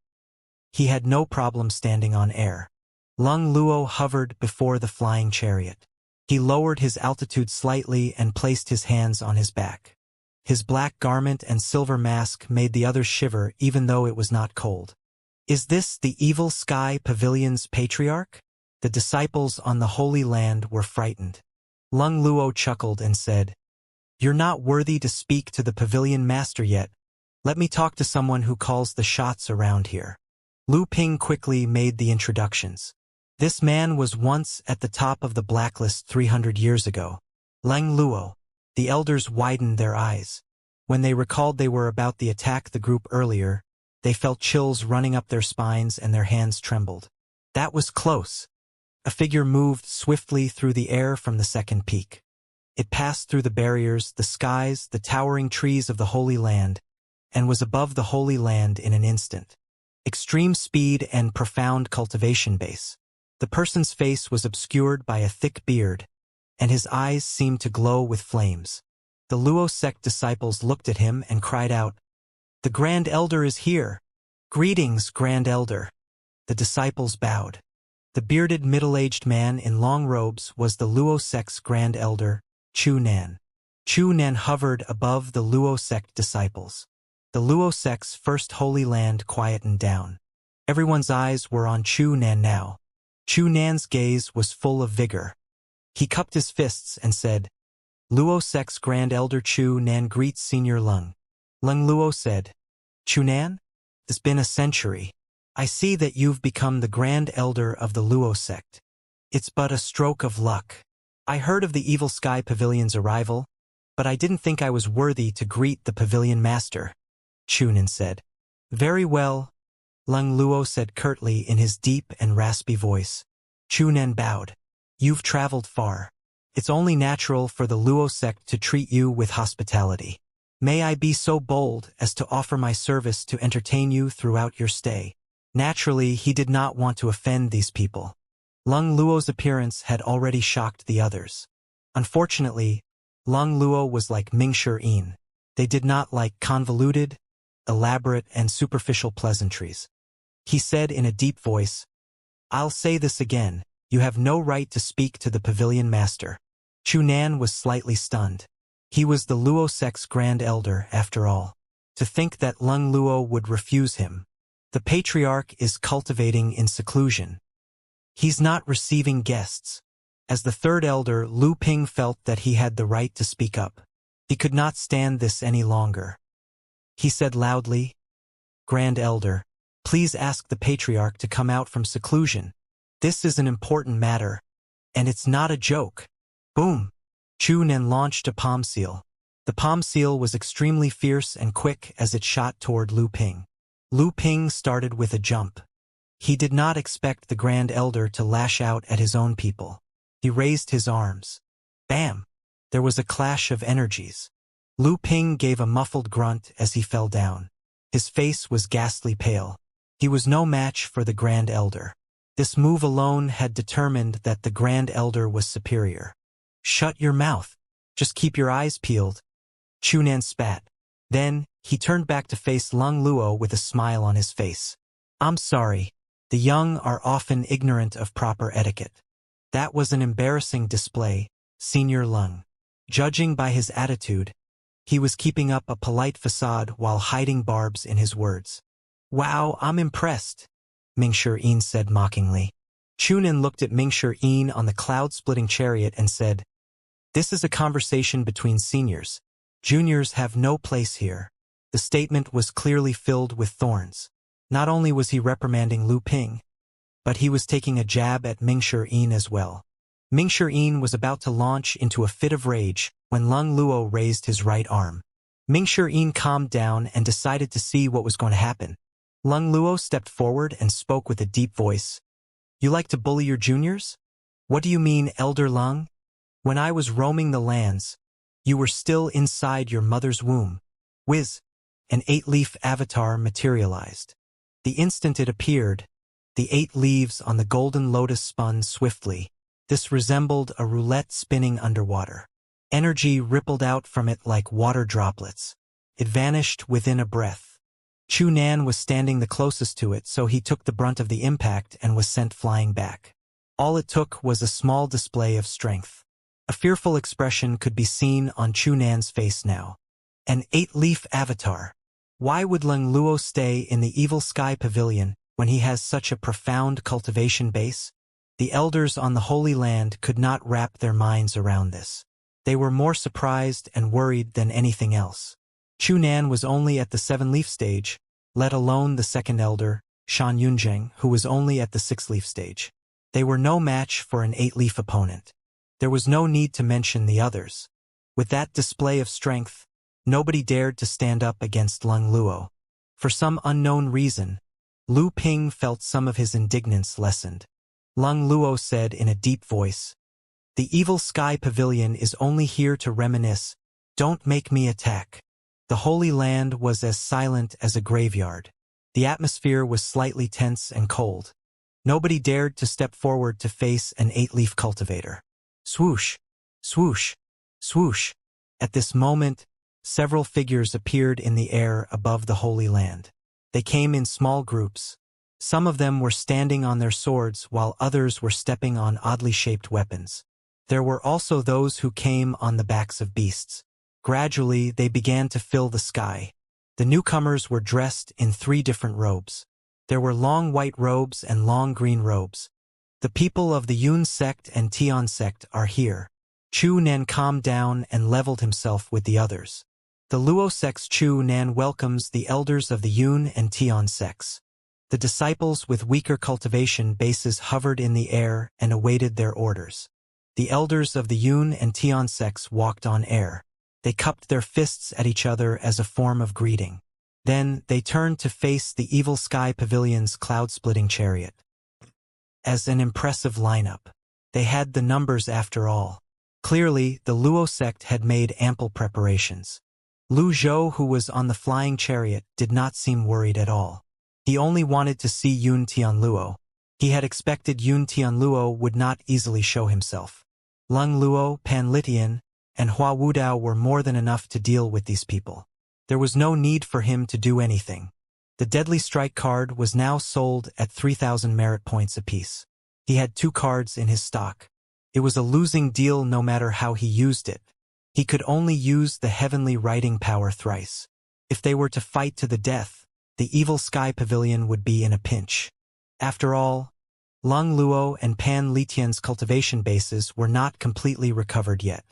he had no problem standing on air. Lung Luo hovered before the flying chariot. He lowered his altitude slightly and placed his hands on his back. His black garment and silver mask made the others shiver even though it was not cold. Is this the Evil Sky Pavilion's Patriarch? The disciples on the Holy Land were frightened. Lung Luo chuckled and said, You're not worthy to speak to the pavilion master yet. Let me talk to someone who calls the shots around here. Lu Ping quickly made the introductions. This man was once at the top of the blacklist 300 years ago. Lung Luo. The elders widened their eyes. When they recalled they were about to attack the group earlier, they felt chills running up their spines and their hands trembled. That was close. A figure moved swiftly through the air from the second peak. It passed through the barriers, the skies, the towering trees of the Holy Land, and was above the Holy Land in an instant. Extreme speed and profound cultivation base. The person's face was obscured by a thick beard, and his eyes seemed to glow with flames. The Luo sect disciples looked at him and cried out, The Grand Elder is here! Greetings, Grand Elder! The disciples bowed. The bearded middle-aged man in long robes was the Luo sect's Grand Elder, Chu Nan. Chu Nan hovered above the Luo sect disciples. The Luo sect's first holy land quietened down. Everyone's eyes were on Chu Nan now. Chu Nan's gaze was full of vigor. He cupped his fists and said, Luo sect's Grand Elder Chu Nan greets Senior Lung. Lung Luo said, Chu Nan? It's been a century. I see that you've become the Grand Elder of the Luo sect. It's but a stroke of luck. I heard of the Evil Sky Pavilion's arrival, but I didn't think I was worthy to greet the Pavilion Master, Chu Nan said. Very well, Lung Luo said curtly in his deep and raspy voice. Chu Nan bowed. You've traveled far. It's only natural for the Luo sect to treat you with hospitality. May I be so bold as to offer my service to entertain you throughout your stay. Naturally, he did not want to offend these people. Lung Luo's appearance had already shocked the others. Unfortunately, Lung Luo was like Mingshi Yin. They did not like convoluted, elaborate, and superficial pleasantries. He said in a deep voice, I'll say this again, you have no right to speak to the Pavilion Master. Chu Nan was slightly stunned. He was the Luo sect's Grand Elder, after all. To think that Lung Luo would refuse him. The Patriarch is cultivating in seclusion. He's not receiving guests. As the third elder, Lu Ping felt that he had the right to speak up. He could not stand this any longer. He said loudly, Grand Elder, please ask the Patriarch to come out from seclusion. This is an important matter, and it's not a joke. Boom! Chu Nan launched a palm seal. The palm seal was extremely fierce and quick as it shot toward Lu Ping. Lu Ping started with a jump. He did not expect the Grand Elder to lash out at his own people. He raised his arms. Bam! There was a clash of energies. Lu Ping gave a muffled grunt as he fell down. His face was ghastly pale. He was no match for the Grand Elder. This move alone had determined that the Grand Elder was superior. Shut your mouth. Just keep your eyes peeled. Chu Nan spat. Then, he turned back to face Lung Luo with a smile on his face. I'm sorry. The young are often ignorant of proper etiquette. That was an embarrassing display, Senior Lung. Judging by his attitude, he was keeping up a polite facade while hiding barbs in his words. Wow, I'm impressed, Mingshi Yin said mockingly. Chu Nan looked at Mingshi Yin on the cloud-splitting chariot and said, This is a conversation between seniors. Juniors have no place here. The statement was clearly filled with thorns. Not only was he reprimanding Lu Ping, but he was taking a jab at Mingshi Yin as well. Mingshi Yin was about to launch into a fit of rage when Lung Luo raised his right arm. Mingshi Yin calmed down and decided to see what was going to happen. Lung Luo stepped forward and spoke with a deep voice. You like to bully your juniors? What do you mean, Elder Lung? When I was roaming the lands, you were still inside your mother's womb. Whiz! An 8-leaf avatar materialized. The instant it appeared, the 8 leaves on the golden lotus spun swiftly. This resembled a roulette spinning underwater. Energy rippled out from it like water droplets. It vanished within a breath. Chu Nan was standing the closest to it, so he took the brunt of the impact and was sent flying back. All it took was a small display of strength. A fearful expression could be seen on Chu Nan's face now. An 8-leaf avatar. Why would Lung Luo stay in the Evil Sky Pavilion when he has such a profound cultivation base? The elders on the Holy Land could not wrap their minds around this. They were more surprised and worried than anything else. Chu Nan was only at the 7-leaf stage, let alone the second elder, Shan Yunzheng, who was only at the 6-leaf stage. They were no match for an 8-leaf opponent. There was no need to mention the others. With that display of strength, nobody dared to stand up against Lung Luo. For some unknown reason, Lu Ping felt some of his indignance lessened. Lung Luo said in a deep voice, The Evil Sky Pavilion is only here to reminisce. Don't make me attack. The Holy Land was as silent as a graveyard. The atmosphere was slightly tense and cold. Nobody dared to step forward to face an 8-leaf cultivator. Swoosh, swoosh, swoosh. At this moment, several figures appeared in the air above the Holy Land. They came in small groups. Some of them were standing on their swords while others were stepping on oddly shaped weapons. There were also those who came on the backs of beasts. Gradually, they began to fill the sky. The newcomers were dressed in 3 different robes. There were long white robes and long green robes. The people of the Yun sect and Tian sect are here. Chu Nan calmed down and leveled himself with the others. The Luo sect's Chu Nan welcomes the elders of the Yun and Tian sects. The disciples with weaker cultivation bases hovered in the air and awaited their orders. The elders of the Yun and Tian sects walked on air. They cupped their fists at each other as a form of greeting. Then they turned to face the Evil Sky Pavilion's cloud-splitting chariot. As an impressive lineup. They had the numbers after all. Clearly, the Luo sect had made ample preparations. Lu Zhou, who was on the flying chariot, did not seem worried at all. He only wanted to see Yun Tianluo. He had expected Yun Tianluo would not easily show himself. Lung Luo, Pan Litian, and Hua Wudao were more than enough to deal with these people. There was no need for him to do anything. The Deadly Strike card was now sold at 3,000 merit points apiece. He had 2 cards in his stock. It was a losing deal no matter how he used it. He could only use the heavenly writing power thrice. If they were to fight to the death, the Evil Sky Pavilion would be in a pinch. After all, Lung Luo and Pan Litian's cultivation bases were not completely recovered yet.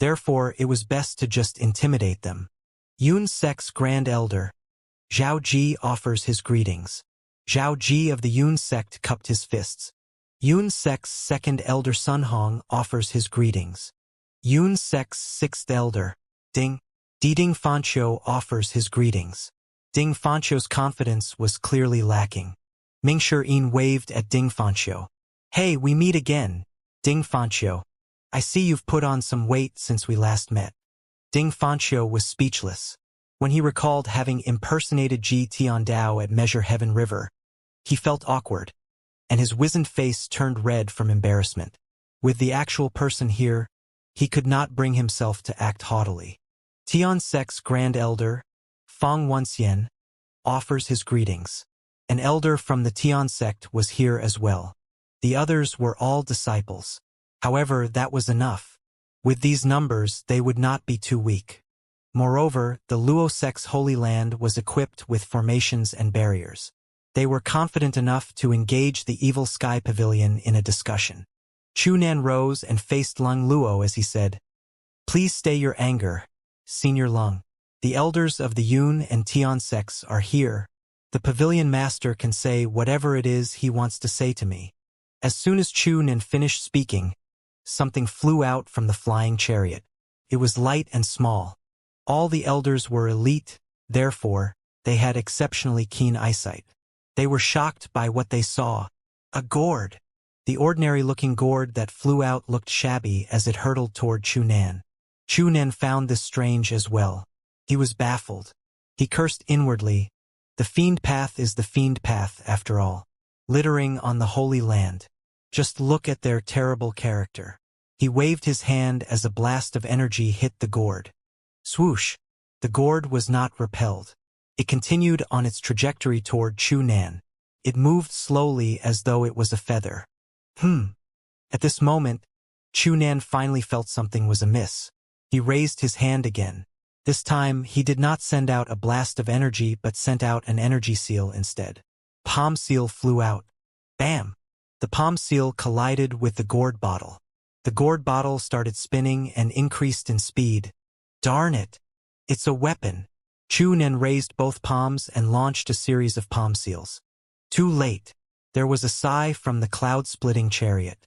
Therefore, it was best to just intimidate them. Yun sect's Grand Elder, Zhao Ji, offers his greetings. Zhao Ji of the Yun sect cupped his fists. Yun sect's 2nd Elder Sun Hong offers his greetings. Yun sect's 6th Elder, Ding Fanqiu, offers his greetings. Ding Fanqiu's confidence was clearly lacking. Ming Shi'in waved at Ding Fanqiu. "Hey, we meet again, Ding Fanqiu. I see you've put on some weight since we last met." Ding Fanqiu was speechless. When he recalled having impersonated Ji Tiandao at Measure Heaven River, he felt awkward, and his wizened face turned red from embarrassment. With the actual person here, he could not bring himself to act haughtily. Tian sect's Grand Elder, Fang Wenxian, offers his greetings. An elder from the Tian sect was here as well. The others were all disciples. However, that was enough. With these numbers, they would not be too weak. Moreover, the Luo sect's Holy Land was equipped with formations and barriers. They were confident enough to engage the Evil Sky Pavilion in a discussion. Chu Nan rose and faced Lung Luo as he said, "Please stay your anger, Senior Lung. The elders of the Yun and Tian sects are here. The pavilion master can say whatever it is he wants to say to me." As soon as Chu Nan finished speaking, something flew out from the flying chariot. It was light and small. All the elders were elite, therefore, they had exceptionally keen eyesight. They were shocked by what they saw. A gourd. The ordinary-looking gourd that flew out looked shabby as it hurtled toward Chu Nan. Chu Nan found this strange as well. He was baffled. He cursed inwardly. The fiend path is the fiend path, after all. Littering on the Holy Land. Just look at their terrible character. He waved his hand as a blast of energy hit the gourd. Swoosh! The gourd was not repelled. It continued on its trajectory toward Chu Nan. It moved slowly as though it was a feather. At this moment, Chu Nan finally felt something was amiss. He raised his hand again. This time, he did not send out a blast of energy but sent out an energy seal instead. Palm seal flew out. Bam! The palm seal collided with the gourd bottle. The gourd bottle started spinning and increased in speed. Darn it! It's a weapon. Chu Nan raised both palms and launched a series of palm seals. Too late. There was a sigh from the cloud-splitting chariot.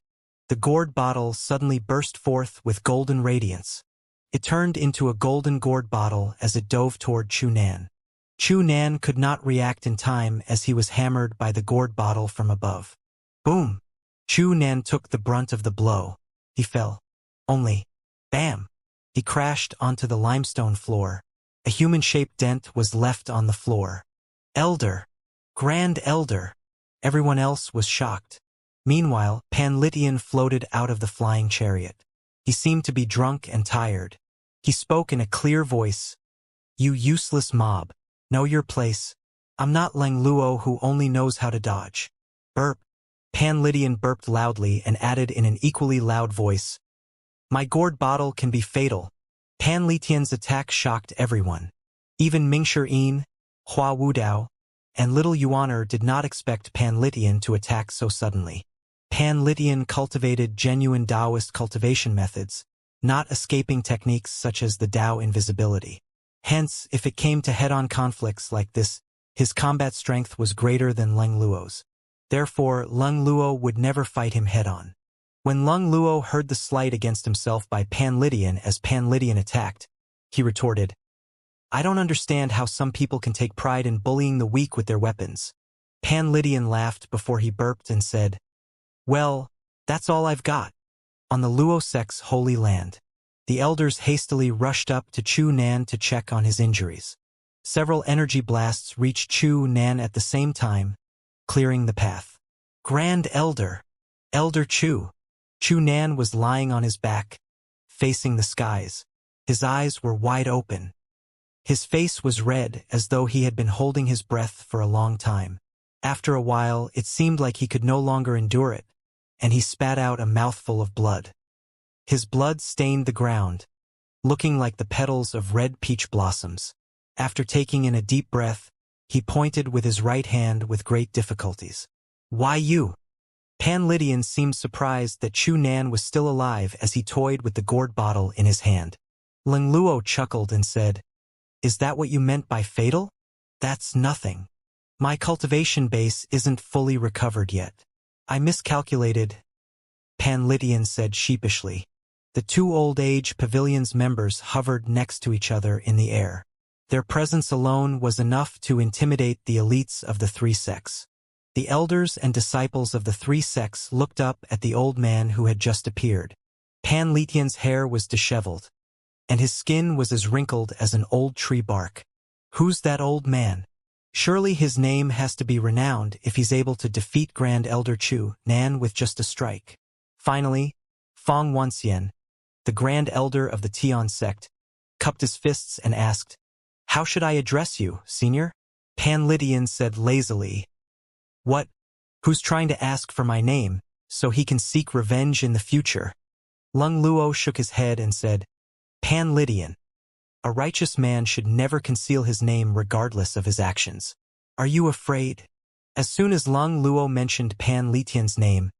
The gourd bottle suddenly burst forth with golden radiance. It turned into a golden gourd bottle as it dove toward Chu Nan. Chu Nan could not react in time as he was hammered by the gourd bottle from above. Boom! Chu Nan took the brunt of the blow. He fell. Only, bam! He crashed onto the limestone floor. A human-shaped dent was left on the floor. Elder! Grand Elder! Everyone else was shocked. Meanwhile, Pan Litian floated out of the flying chariot. He seemed to be drunk and tired. He spoke in a clear voice. "You useless mob. Know your place. I'm not Lang Luo who only knows how to dodge. Burp. Pan Lydian burped loudly and added in an equally loud voice. My gourd bottle can be fatal. Pan Litian's attack shocked everyone. Even Mingshi-yin, Hua Wudao, and Little Yuaner did not expect Pan Litian to attack so suddenly. Pan Litian cultivated genuine Taoist cultivation methods, not escaping techniques such as the Tao invisibility. Hence, if it came to head-on conflicts like this, his combat strength was greater than Lang Luo's. Therefore, Lang Luo would never fight him head-on. When Lang Luo heard the slight against himself by Pan Litian as Pan Litian attacked, he retorted, I don't understand how some people can take pride in bullying the weak with their weapons. Pan Litian laughed before he burped and said, Well, that's all I've got. On the Luo sect's holy land, the elders hastily rushed up to Chu Nan to check on his injuries. Several energy blasts reached Chu Nan at the same time, clearing the path. Grand Elder! Elder Chu! Chu Nan was lying on his back, facing the skies. His eyes were wide open. His face was red as though he had been holding his breath for a long time. After a while, it seemed like he could no longer endure it, and he spat out a mouthful of blood. His blood stained the ground, looking like the petals of red peach blossoms. After taking in a deep breath, he pointed with his right hand with great difficulties. Why you? Pan Litian seemed surprised that Chu Nan was still alive as he toyed with the gourd bottle in his hand. Lang Luo chuckled and said, Is that what you meant by fatal? That's nothing. My cultivation base isn't fully recovered yet. I miscalculated, Pan Litian said sheepishly. The two Old Age Pavilion's members hovered next to each other in the air. Their presence alone was enough to intimidate the elites of the three sects. The elders and disciples of the three sects looked up at the old man who had just appeared. Pan Litian's hair was disheveled, and his skin was as wrinkled as an old tree bark. Who's that old man? Surely his name has to be renowned if he's able to defeat Grand Elder Chu Nan with just a strike. Finally, Fong Wanxian, the Grand Elder of the Tian sect, cupped his fists and asked, How should I address you, senior? Pan Litian said lazily, What? Who's trying to ask for my name, so he can seek revenge in the future? Lang Luo shook his head and said, Pan Litian. A righteous man should never conceal his name regardless of his actions. Are you afraid? As soon as Lang Luo mentioned Pan Litian's name,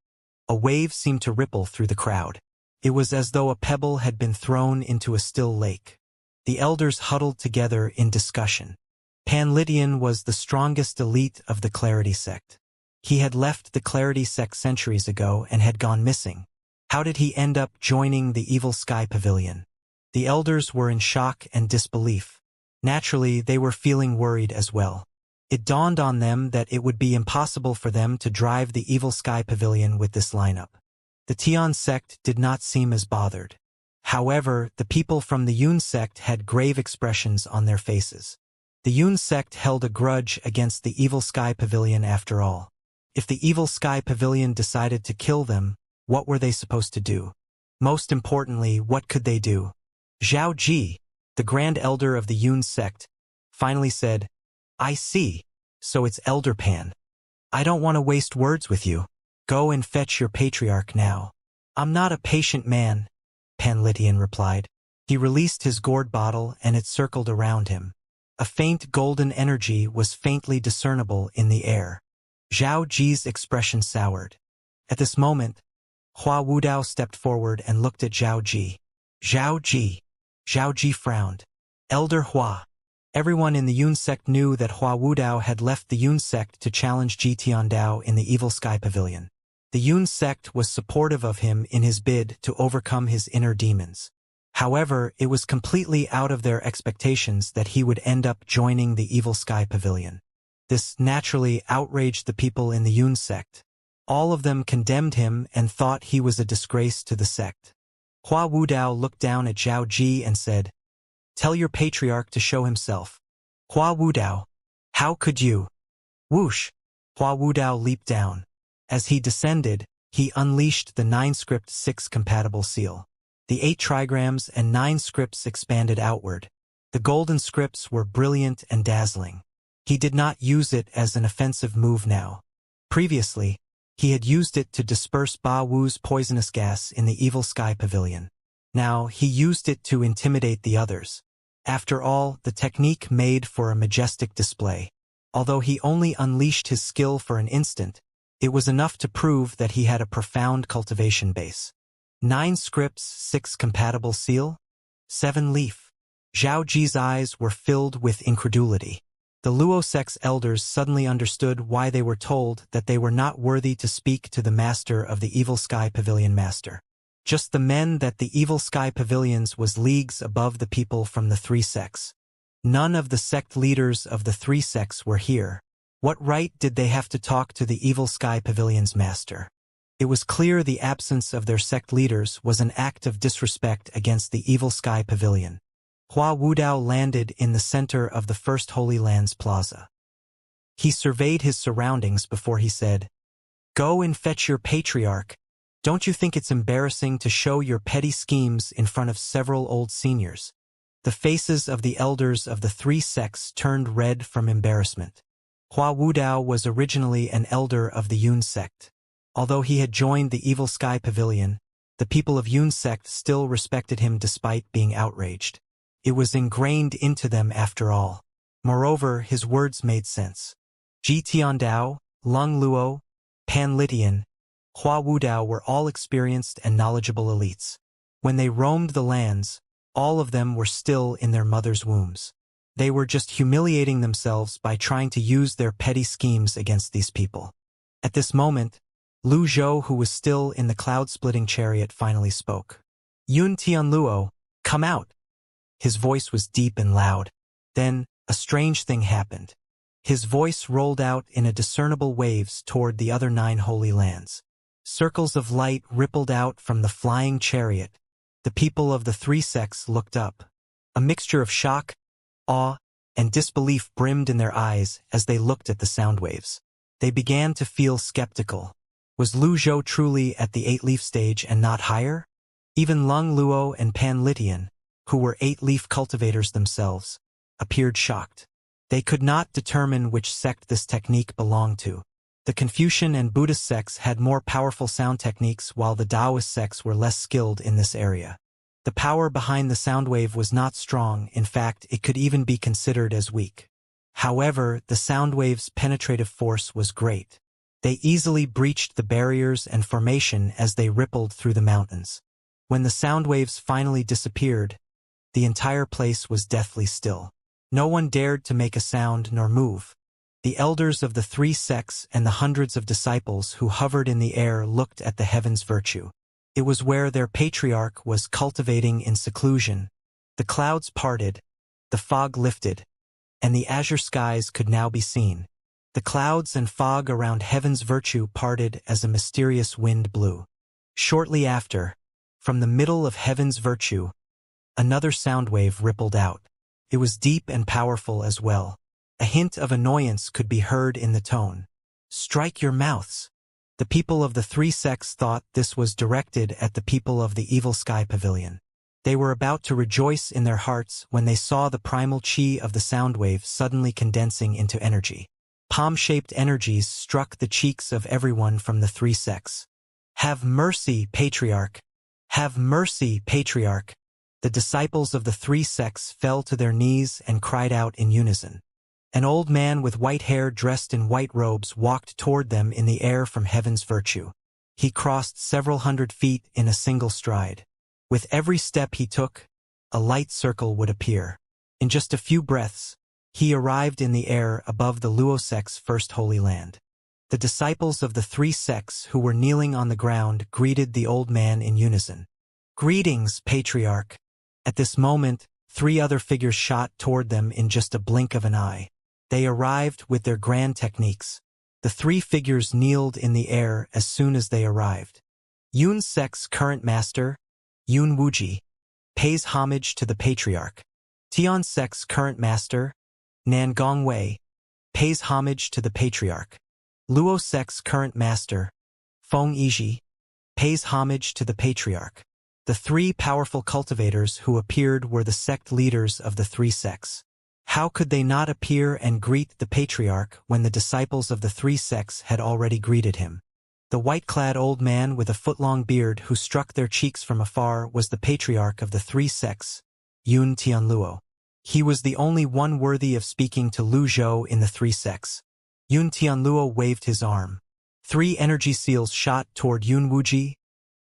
a wave seemed to ripple through the crowd. It was as though a pebble had been thrown into a still lake. The elders huddled together in discussion. Pan Litian was the strongest elite of the Clarity sect. He had left the Clarity sect centuries ago and had gone missing. How did he end up joining the Evil Sky Pavilion? The elders were in shock and disbelief. Naturally, they were feeling worried as well. It dawned on them that it would be impossible for them to drive the Evil Sky Pavilion with this lineup. The Tian sect did not seem as bothered. However, the people from the Yun sect had grave expressions on their faces. The Yun sect held a grudge against the Evil Sky Pavilion after all. If the Evil Sky Pavilion decided to kill them, what were they supposed to do? Most importantly, what could they do? Zhao Ji, the Grand Elder of the Yun sect, finally said, I see, so it's Elder Pan. I don't want to waste words with you. Go and fetch your Patriarch now. I'm not a patient man, Pan Litian replied. He released his gourd bottle and it circled around him. A faint golden energy was faintly discernible in the air. Zhao Ji's expression soured. At this moment, Hua Wudao stepped forward and looked at Zhao Ji. Zhao Ji. Zhao Ji frowned. Elder Hua. Everyone in the Yun sect knew that Hua Wudao had left the Yun sect to challenge Ji Tiandao in the Evil Sky Pavilion. The Yun sect was supportive of him in his bid to overcome his inner demons. However, it was completely out of their expectations that he would end up joining the Evil Sky Pavilion. This naturally outraged the people in the Yun sect. All of them condemned him and thought he was a disgrace to the sect. Hua Wudao looked down at Zhao Ji and said, Tell your Patriarch to show himself. Hua Wudao. How could you? Whoosh! Hua Wudao leaped down. As he descended, he unleashed the 9-script 6 compatible seal. The 8 trigrams and 9 scripts expanded outward. The golden scripts were brilliant and dazzling. He did not use it as an offensive move now. Previously, he had used it to disperse Ba Wu's poisonous gas in the Evil Sky Pavilion. Now, he used it to intimidate the others. After all, the technique made for a majestic display. Although he only unleashed his skill for an instant, it was enough to prove that he had a profound cultivation base. 9 scripts, 6 compatible seal? 7 leaf. Zhao Ji's eyes were filled with incredulity. The Luo sect's elders suddenly understood why they were told that they were not worthy to speak to the master of the Evil Sky Pavilion master. Just the men that the Evil Sky Pavilions was leagues above the people from the 3 sects. None of the sect leaders of the 3 sects were here. What right did they have to talk to the Evil Sky Pavilion's master? It was clear the absence of their sect leaders was an act of disrespect against the Evil Sky Pavilion. Hua Wudao landed in the center of the First Holy Lands Plaza. He surveyed his surroundings before he said, "Go and fetch your Patriarch. Don't you think it's embarrassing to show your petty schemes in front of several old seniors?" The faces of the elders of the 3 sects turned red from embarrassment. Hua Wudao was originally an elder of the Yun sect. Although he had joined the Evil Sky Pavilion, the people of Yun sect still respected him despite being outraged. It was ingrained into them after all. Moreover, his words made sense. Ji Tiandao, Lung Luo, Pan Litian, Hua Wudao were all experienced and knowledgeable elites. When they roamed the lands, all of them were still in their mother's wombs. They were just humiliating themselves by trying to use their petty schemes against these people. At this moment, Lu Zhou, who was still in the cloud-splitting chariot, finally spoke. "Yun Tianluo, come out." His voice was deep and loud. Then, a strange thing happened. His voice rolled out in a discernible waves toward the other 9 holy lands. Circles of light rippled out from the flying chariot. The people of the 3 sects looked up. A mixture of shock, awe, and disbelief brimmed in their eyes as they looked at the sound waves. They began to feel skeptical. Was Lu Zhou truly at the 8-leaf stage and not higher? Even Lung Luo and Pan Litian, who were 8-leaf cultivators themselves, appeared shocked. They could not determine which sect this technique belonged to. The Confucian and Buddhist sects had more powerful sound techniques, while the Taoist sects were less skilled in this area. The power behind the sound wave was not strong. In fact, it could even be considered as weak. However, the sound wave's penetrative force was great. They easily breached the barriers and formation as they rippled through the mountains. When the sound waves finally disappeared, the entire place was deathly still. No one dared to make a sound nor move. The elders of the 3 sects and the hundreds of disciples who hovered in the air looked at the heaven's virtue. It was where their patriarch was cultivating in seclusion. The clouds parted, the fog lifted, and the azure skies could now be seen. The clouds and fog around heaven's virtue parted as a mysterious wind blew. Shortly after, from the middle of heaven's virtue, another sound wave rippled out. It was deep and powerful as well. A hint of annoyance could be heard in the tone. "Strike your mouths." The people of the 3 sects thought this was directed at the people of the Evil Sky Pavilion. They were about to rejoice in their hearts when they saw the primal chi of the sound wave suddenly condensing into energy. Palm-shaped energies struck the cheeks of everyone from the 3 sects. "Have mercy, Patriarch! Have mercy, Patriarch!" The disciples of the 3 sects fell to their knees and cried out in unison. An old man with white hair dressed in white robes walked toward them in the air from heaven's virtue. He crossed several hundred feet in a single stride. With every step he took, a light circle would appear. In just a few breaths, he arrived in the air above the Luo sect's first holy land. The disciples of the 3 sects who were kneeling on the ground greeted the old man in unison. "Greetings, Patriarch." At this moment, 3 other figures shot toward them in just a blink of an eye. They arrived with their grand techniques. The 3 figures kneeled in the air as soon as they arrived. Yun sect's current master, Yun Wuji, pays homage to the Patriarch. Tian sect's current master, Nan Gongwei, pays homage to the Patriarch. Luo sect's current master, Feng Yizhi, pays homage to the Patriarch. The 3 powerful cultivators who appeared were the sect leaders of the 3 sects. How could they not appear and greet the Patriarch when the disciples of the three sects had already greeted him? The white-clad old man with a foot-long beard who struck their cheeks from afar was the Patriarch of the three sects, Yun Tianluo. He was the only one worthy of speaking to Lu Zhou in the three sects. Yun Tianluo waved his arm. 3 energy seals shot toward Yun Wuji,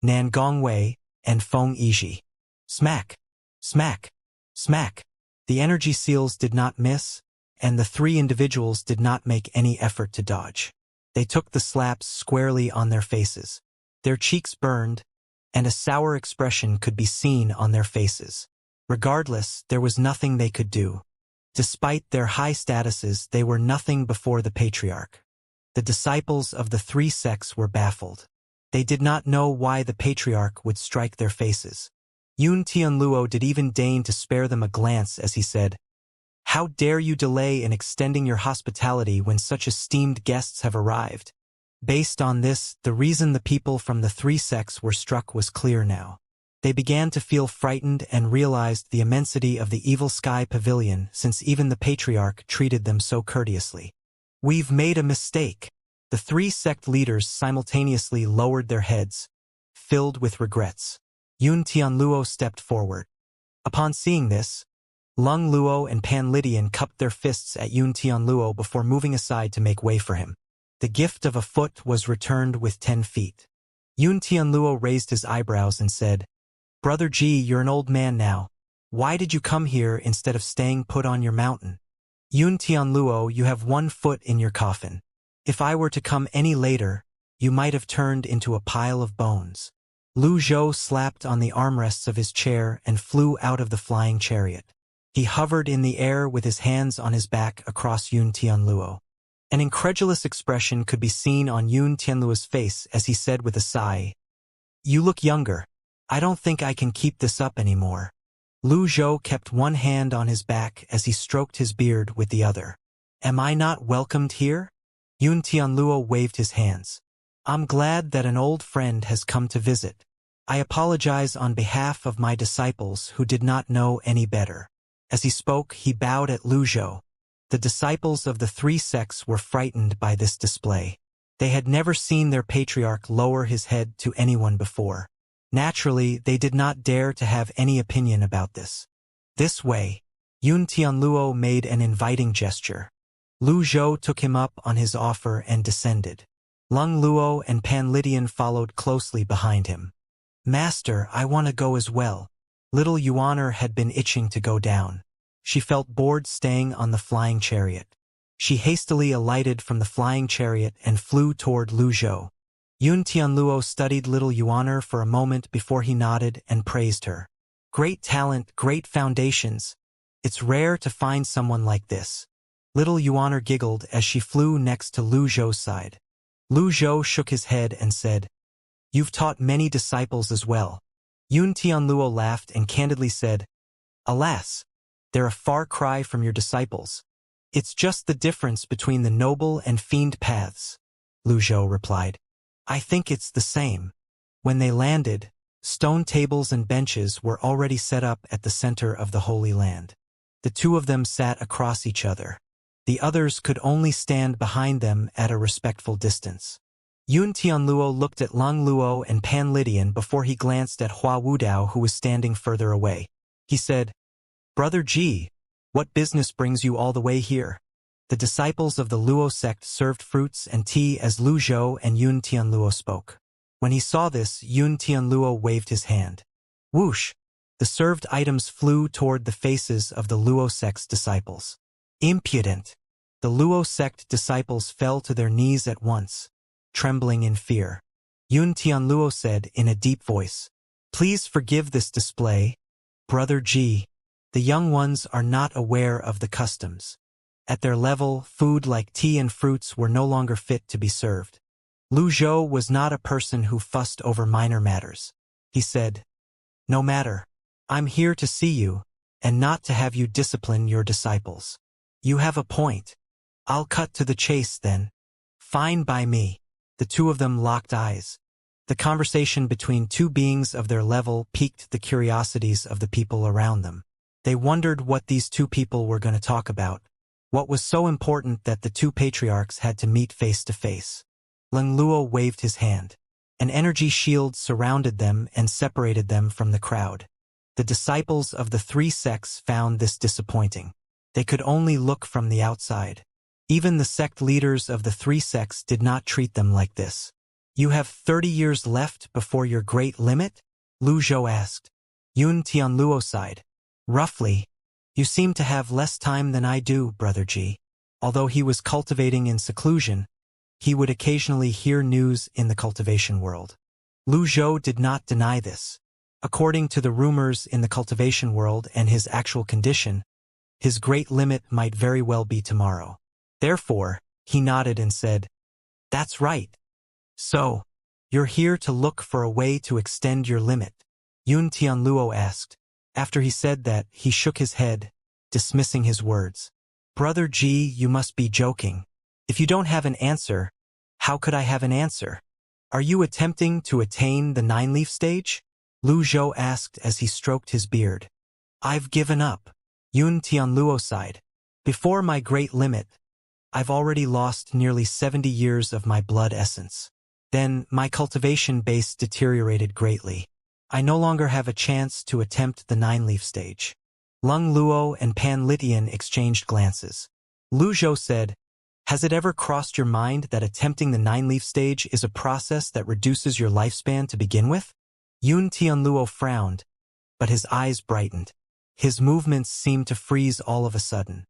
Nan Gongwei, and Feng Yizhi. Smack! Smack! Smack! The energy seals did not miss, and the 3 individuals did not make any effort to dodge. They took the slaps squarely on their faces. Their cheeks burned, and a sour expression could be seen on their faces. Regardless, there was nothing they could do. Despite their high statuses, they were nothing before the Patriarch. The disciples of the three sects were baffled. They did not know why the Patriarch would strike their faces. Yun Tianluo did even deign to spare them a glance as he said, "How dare you delay in extending your hospitality when such esteemed guests have arrived?" Based on this, the reason the people from the three sects were struck was clear now. They began to feel frightened and realized the immensity of the Evil Sky Pavilion since even the Patriarch treated them so courteously. "We've made a mistake." The three sect leaders simultaneously lowered their heads, filled with regrets. Yun Tianluo stepped forward. Upon seeing this, Lung Luo and Pan Lydian cupped their fists at Yun Tianluo before moving aside to make way for him. The gift of a foot was returned with 10 feet. Yun Tianluo raised his eyebrows and said, "Brother Ji, you're an old man now. Why did you come here instead of staying put on your mountain? Yun Tianluo, you have 1 foot in your coffin. If I were to come any later, you might have turned into a pile of bones." Lu Zhou slapped on the armrests of his chair and flew out of the flying chariot. He hovered in the air with his hands on his back across Yun Tianluo. An incredulous expression could be seen on Yun Tianluo's face as he said with a sigh, "You look younger. I don't think I can keep this up anymore." Lu Zhou kept one hand on his back as he stroked his beard with the other. "Am I not welcomed here?" Yun Tianluo waved his hands. "I'm glad that an old friend has come to visit. I apologize on behalf of my disciples who did not know any better." As he spoke, he bowed at Lu Zhou. The disciples of the three sects were frightened by this display. They had never seen their Patriarch lower his head to anyone before. Naturally, they did not dare to have any opinion about this. This way, Yun Tianluo made an inviting gesture. Lu Zhou took him up on his offer and descended. Lung Luo and Pan Lydian followed closely behind him. "Master, I want to go as well." Little Yuaner had been itching to go down. She felt bored staying on the flying chariot. She hastily alighted from the flying chariot and flew toward Lu Zhou. Yun Tianluo studied little Yuaner for a moment before he nodded and praised her. "Great talent, great foundations. It's rare to find someone like this." Little Yuaner giggled as she flew next to Lu Zhou's side. Lu Zhou shook his head and said, "You've taught many disciples as well." Yun Tianluo laughed and candidly said, "Alas, they're a far cry from your disciples. It's just the difference between the noble and fiend paths," Lu Zhou replied. "I think it's the same." When they landed, stone tables and benches were already set up at the center of the Holy Land. The two of them sat across each other. The others could only stand behind them at a respectful distance. Yun Tianluo looked at Lung Luo and Pan Lydian before he glanced at Hua Wudao, who was standing further away. He said, "Brother Ji, what business brings you all the way here?" The disciples of the Luo sect served fruits and tea as Lu Zhou and Yun Tianluo spoke. When he saw this, Yun Tianluo waved his hand. Whoosh! The served items flew toward the faces of the Luo sect's disciples. Impudent! The Luo sect disciples fell to their knees at once, trembling in fear. Yun Tianluo said in a deep voice, "Please forgive this display, Brother Ji. The young ones are not aware of the customs. At their level, food like tea and fruits were no longer fit to be served." Lu Zhou was not a person who fussed over minor matters. He said, "No matter. I'm here to see you, and not to have you discipline your disciples." "You have a point. I'll cut to the chase then." "Fine by me." The two of them locked eyes. The conversation between two beings of their level piqued the curiosities of the people around them. They wondered what these two people were going to talk about. What was so important that the two patriarchs had to meet face to face? Leng Luo waved his hand. An energy shield surrounded them and separated them from the crowd. The disciples of the three sects found this disappointing. They could only look from the outside. Even the sect leaders of the three sects did not treat them like this. You have 30 years left before your great limit? Lu Zhou asked. Yun Tianluo sighed. Roughly. You seem to have less time than I do, Brother Ji. Although he was cultivating in seclusion, he would occasionally hear news in the cultivation world. Lu Zhou did not deny this. According to the rumors in the cultivation world and his actual condition, his great limit might very well be tomorrow. Therefore, he nodded and said, That's right. So, you're here to look for a way to extend your limit? Yun Tianluo asked. After he said that, he shook his head, dismissing his words. Brother Ji, you must be joking. If you don't have an answer, how could I have an answer? Are you attempting to attain the nine-leaf stage? Lu Zhou asked as he stroked his beard. I've given up. Yun Tianluo sighed. Before my great limit, I've already lost nearly 70 years of my blood essence. Then, my cultivation base deteriorated greatly. I no longer have a chance to attempt the nine-leaf stage. Leng Luo and Pan Litian exchanged glances. Lu Zhou said, Has it ever crossed your mind that attempting the nine-leaf stage is a process that reduces your lifespan to begin with? Yun Tianluo frowned, but his eyes brightened. His movements seemed to freeze all of a sudden.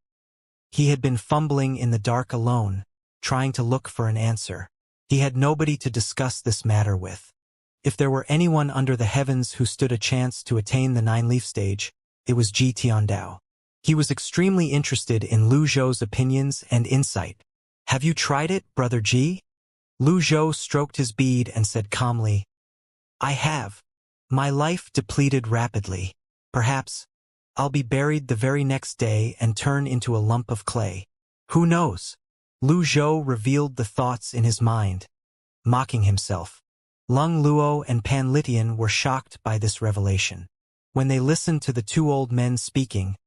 He had been fumbling in the dark alone, trying to look for an answer. He had nobody to discuss this matter with. If there were anyone under the heavens who stood a chance to attain the nine-leaf stage, it was Ji Tiandao. He was extremely interested in Lu Zhou's opinions and insight. Have you tried it, Brother Ji? Lu Zhou stroked his bead and said calmly, I have. My life depleted rapidly. Perhaps I'll be buried the very next day and turn into a lump of clay. Who knows? Lu Zhou revealed the thoughts in his mind, mocking himself. Leng Luo and Pan Litian were shocked by this revelation. When they listened to the two old men speaking,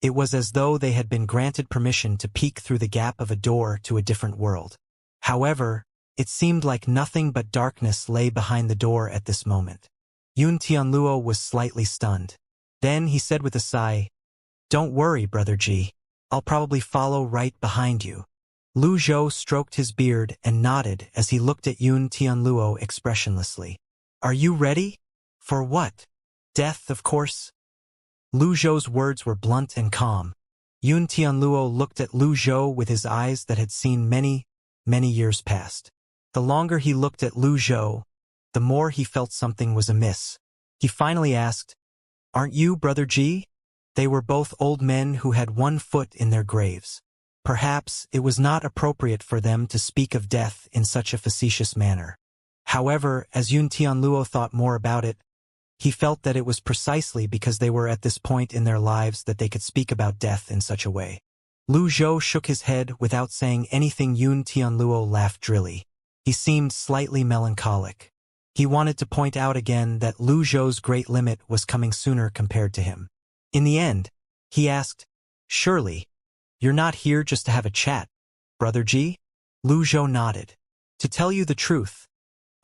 it was as though they had been granted permission to peek through the gap of a door to a different world. However, it seemed like nothing but darkness lay behind the door at this moment. Yun Tianluo was slightly stunned. Then he said with a sigh, Don't worry, Brother Ji. I'll probably follow right behind you. Lu Zhou stroked his beard and nodded as he looked at Yun Tianluo expressionlessly. Are you ready? For what? Death, of course. Lu Zhou's words were blunt and calm. Yun Tianluo looked at Lu Zhou with his eyes that had seen many, many years past. The longer he looked at Lu Zhou, the more he felt something was amiss. He finally asked, Aren't you, Brother Ji? They were both old men who had one foot in their graves. Perhaps it was not appropriate for them to speak of death in such a facetious manner. However, as Yun Tianluo thought more about it, he felt that it was precisely because they were at this point in their lives that they could speak about death in such a way. Lu Zhou shook his head without saying anything. Yun Tianluo laughed drily. He seemed slightly melancholic. He wanted to point out again that Lu Zhou's great limit was coming sooner compared to him. In the end, he asked, Surely, you're not here just to have a chat, Brother Ji? Lu Zhou nodded. To tell you the truth,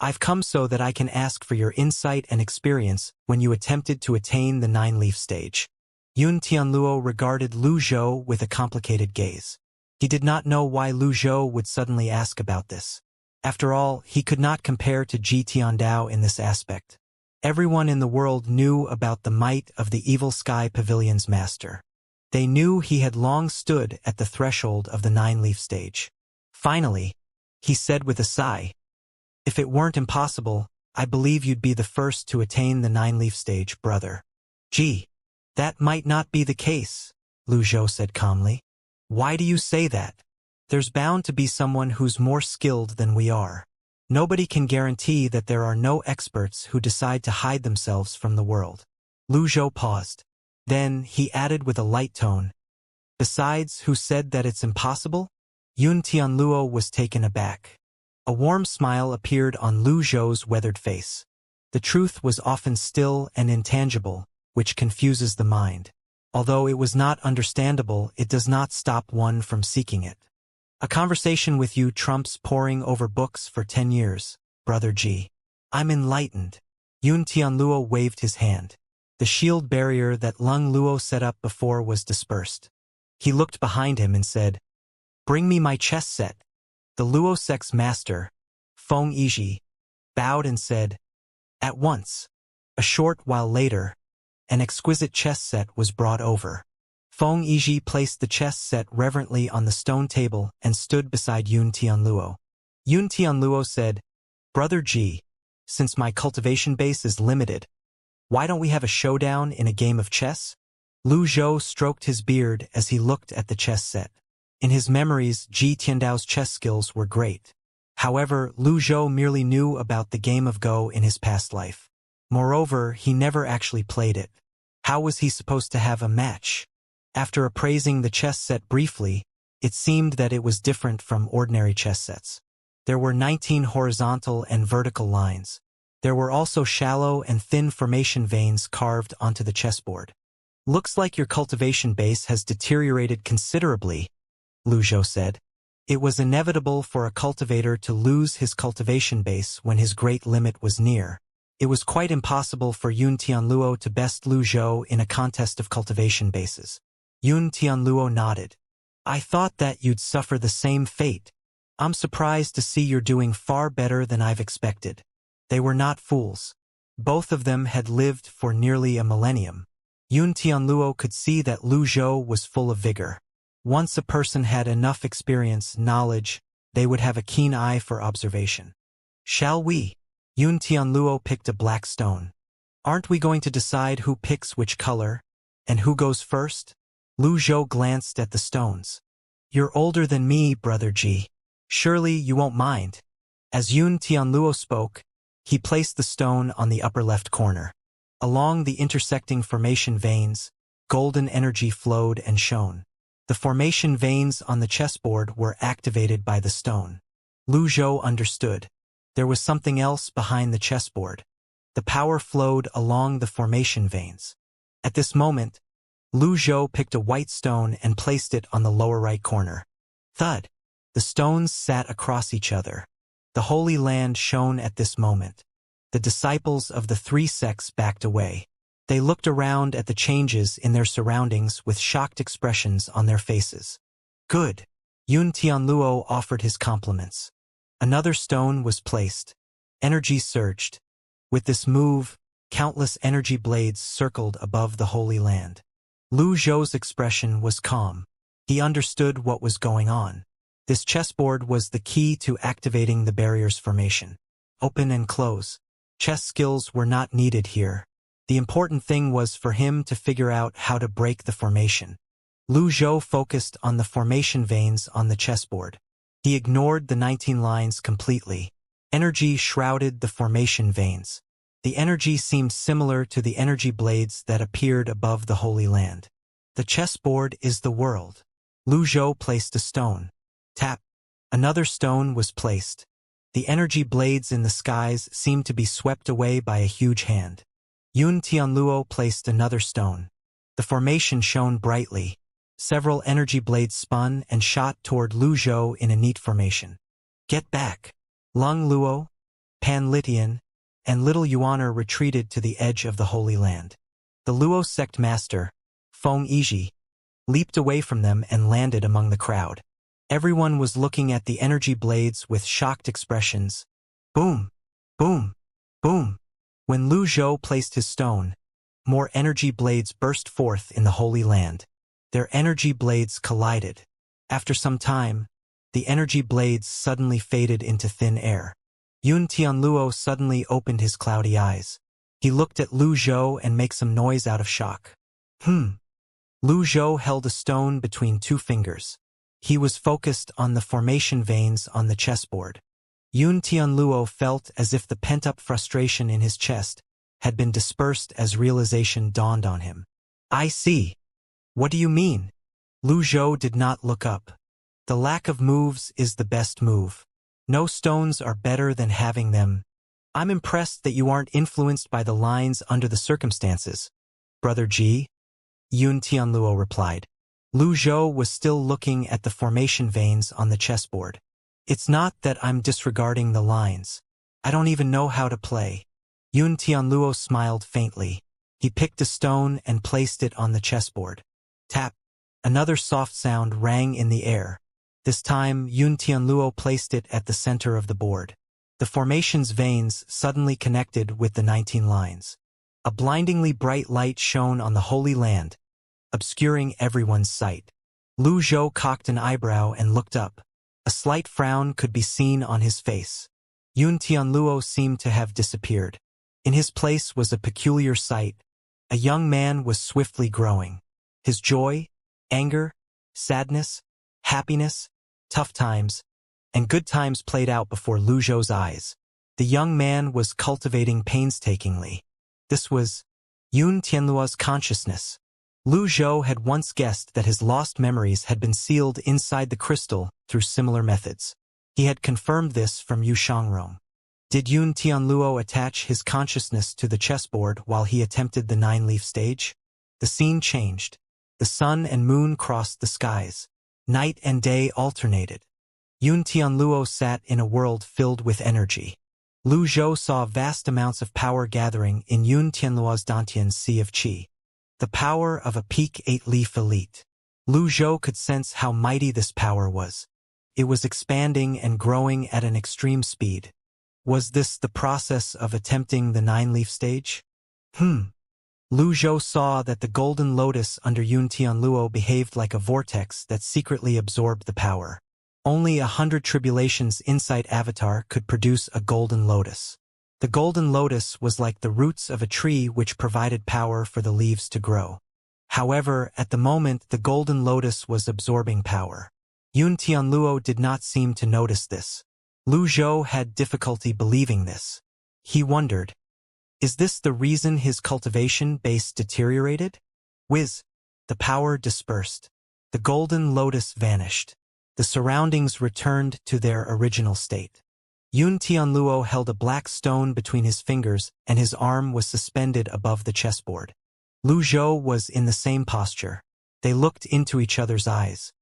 I've come so that I can ask for your insight and experience when you attempted to attain the nine-leaf stage. Yun Tianluo regarded Lu Zhou with a complicated gaze. He did not know why Lu Zhou would suddenly ask about this. After all, he could not compare to Ji Tiandao in this aspect. Everyone in the world knew about the might of the Evil Sky Pavilion's master. They knew he had long stood at the threshold of the nine-leaf stage. Finally, he said with a sigh, If it weren't impossible, I believe you'd be the first to attain the nine-leaf stage, brother. Gee, that might not be the case, Lu Zhou said calmly. Why do you say that? There's bound to be someone who's more skilled than we are. Nobody can guarantee that there are no experts who decide to hide themselves from the world. Lu Zhou paused. Then he added with a light tone, Besides, who said that it's impossible? Yun Tianluo was taken aback. A warm smile appeared on Lu Zhou's weathered face. The truth was often still and intangible, which confuses the mind. Although it was not understandable, it does not stop one from seeking it. A conversation with you trumps poring over books for 10 years, Brother G. I'm enlightened. Yun Tianluo waved his hand. The shield barrier that Lung Luo set up before was dispersed. He looked behind him and said, "Bring me my chess set." The Luo sect's master, Feng Yizhi, bowed and said, "At once." A short while later, an exquisite chess set was brought over. Feng Yizhi placed the chess set reverently on the stone table and stood beside Yun Tianluo. Yun Tianluo said, "Brother G, since my cultivation base is limited, why don't we have a showdown in a game of chess?" Lu Zhou stroked his beard as he looked at the chess set. In his memories, Ji Tiandao's chess skills were great. However, Lu Zhou merely knew about the game of Go in his past life. Moreover, he never actually played it. How was he supposed to have a match? After appraising the chess set briefly, it seemed that it was different from ordinary chess sets. There were 19 horizontal and vertical lines. There were also shallow and thin formation veins carved onto the chessboard. "Looks like your cultivation base has deteriorated considerably," Lu Zhou said. It was inevitable for a cultivator to lose his cultivation base when his great limit was near. It was quite impossible for Yun Tianluo to best Lu Zhou in a contest of cultivation bases. Yun Tianluo nodded. "I thought that you'd suffer the same fate. I'm surprised to see you're doing far better than I've expected." They were not fools. Both of them had lived for nearly a millennium. Yun Tianluo could see that Lu Zhou was full of vigor. Once a person had enough experience, knowledge, they would have a keen eye for observation. "Shall we?" Yun Tianluo picked a black stone. "Aren't we going to decide who picks which color, and who goes first?" Lu Zhou glanced at the stones. "You're older than me, Brother G. Surely you won't mind." As Yun Tianluo spoke, he placed the stone on the upper left corner. Along the intersecting formation veins, golden energy flowed and shone. The formation veins on the chessboard were activated by the stone. Lu Zhou understood. There was something else behind the chessboard. The power flowed along the formation veins. At this moment, Lu Zhou picked a white stone and placed it on the lower right corner. Thud! The stones sat across each other. The Holy Land shone at this moment. The disciples of the three sects backed away. They looked around at the changes in their surroundings with shocked expressions on their faces. "Good." Yun Tianluo offered his compliments. Another stone was placed. Energy surged. With this move, countless energy blades circled above the Holy Land. Lu Zhou's expression was calm. He understood what was going on. This chessboard was the key to activating the barrier's formation. Open and close. Chess skills were not needed here. The important thing was for him to figure out how to break the formation. Lu Zhou focused on the formation veins on the chessboard. He ignored the 19 lines completely. Energy shrouded the formation veins. The energy seemed similar to the energy blades that appeared above the Holy Land. The chessboard is the world. Lu Zhou placed a stone. Tap. Another stone was placed. The energy blades in the skies seemed to be swept away by a huge hand. Yun Tianluo placed another stone. The formation shone brightly. Several energy blades spun and shot toward Lu Zhou in a neat formation. "Get back!" Lung Luo, Pan Litian, and Little Yuaner retreated to the edge of the Holy Land. The Luo sect master, Feng Yizhi, leaped away from them and landed among the crowd. Everyone was looking at the energy blades with shocked expressions. Boom! Boom! Boom! When Lu Zhou placed his stone, more energy blades burst forth in the Holy Land. Their energy blades collided. After some time, the energy blades suddenly faded into thin air. Yun Tianluo suddenly opened his cloudy eyes. He looked at Lu Zhou and made some noise out of shock. Lu Zhou held a stone between two fingers. He was focused on the formation veins on the chessboard. Yun Tianluo felt as if the pent-up frustration in his chest had been dispersed as realization dawned on him. "I see. What do you mean?" Lu Zhou did not look up. "The lack of moves is the best move. No stones are better than having them. I'm impressed that you aren't influenced by the lines under the circumstances, Brother G." Yun Tianluo replied. Lu Zhou was still looking at the formation veins on the chessboard. It's not that I'm disregarding the lines. I don't even know how to play. Yun Tianluo smiled faintly. He picked a stone and placed it on the chessboard. Tap. Another soft sound rang in the air. This time, Yun Tianluo placed it at the center of the board. The formation's veins suddenly connected with the 19 lines. A blindingly bright light shone on the Holy Land, obscuring everyone's sight. Lu Zhou cocked an eyebrow and looked up. A slight frown could be seen on his face. Yun Tianluo seemed to have disappeared. In his place was a peculiar sight. A young man was swiftly growing. His joy, anger, sadness, happiness, tough times, and good times played out before Lu Zhou's eyes. The young man was cultivating painstakingly. This was Yun Tianluo's consciousness. Lu Zhou had once guessed that his lost memories had been sealed inside the crystal through similar methods. He had confirmed this from Yu Shangrong. Did Yun Tianluo attach his consciousness to the chessboard while he attempted the 9-leaf stage? The scene changed. The sun and moon crossed the skies. Night and day alternated. Yun Tianluo sat in a world filled with energy. Lu Zhou saw vast amounts of power gathering in Yun Tianluo's Dantian Sea of Qi. The power of a peak 8-leaf elite. Lu Zhou could sense how mighty this power was. It was expanding and growing at an extreme speed. Was this the process of attempting the 9-leaf stage? Lu Zhou saw that the golden lotus under Yun Tianluo behaved like a vortex that secretly absorbed the power. Only 100 tribulations inside Avatar could produce a golden lotus. The golden lotus was like the roots of a tree which provided power for the leaves to grow. However, at the moment the golden lotus was absorbing power. Yun Tianluo did not seem to notice this. Lu Zhou had difficulty believing this. He wondered, is this the reason his cultivation base deteriorated? Whiz! The power dispersed. The golden lotus vanished. The surroundings returned to their original state. Yun Tianluo held a black stone between his fingers and his arm was suspended above the chessboard. Lu Zhou was in the same posture. They looked into each other's eyes.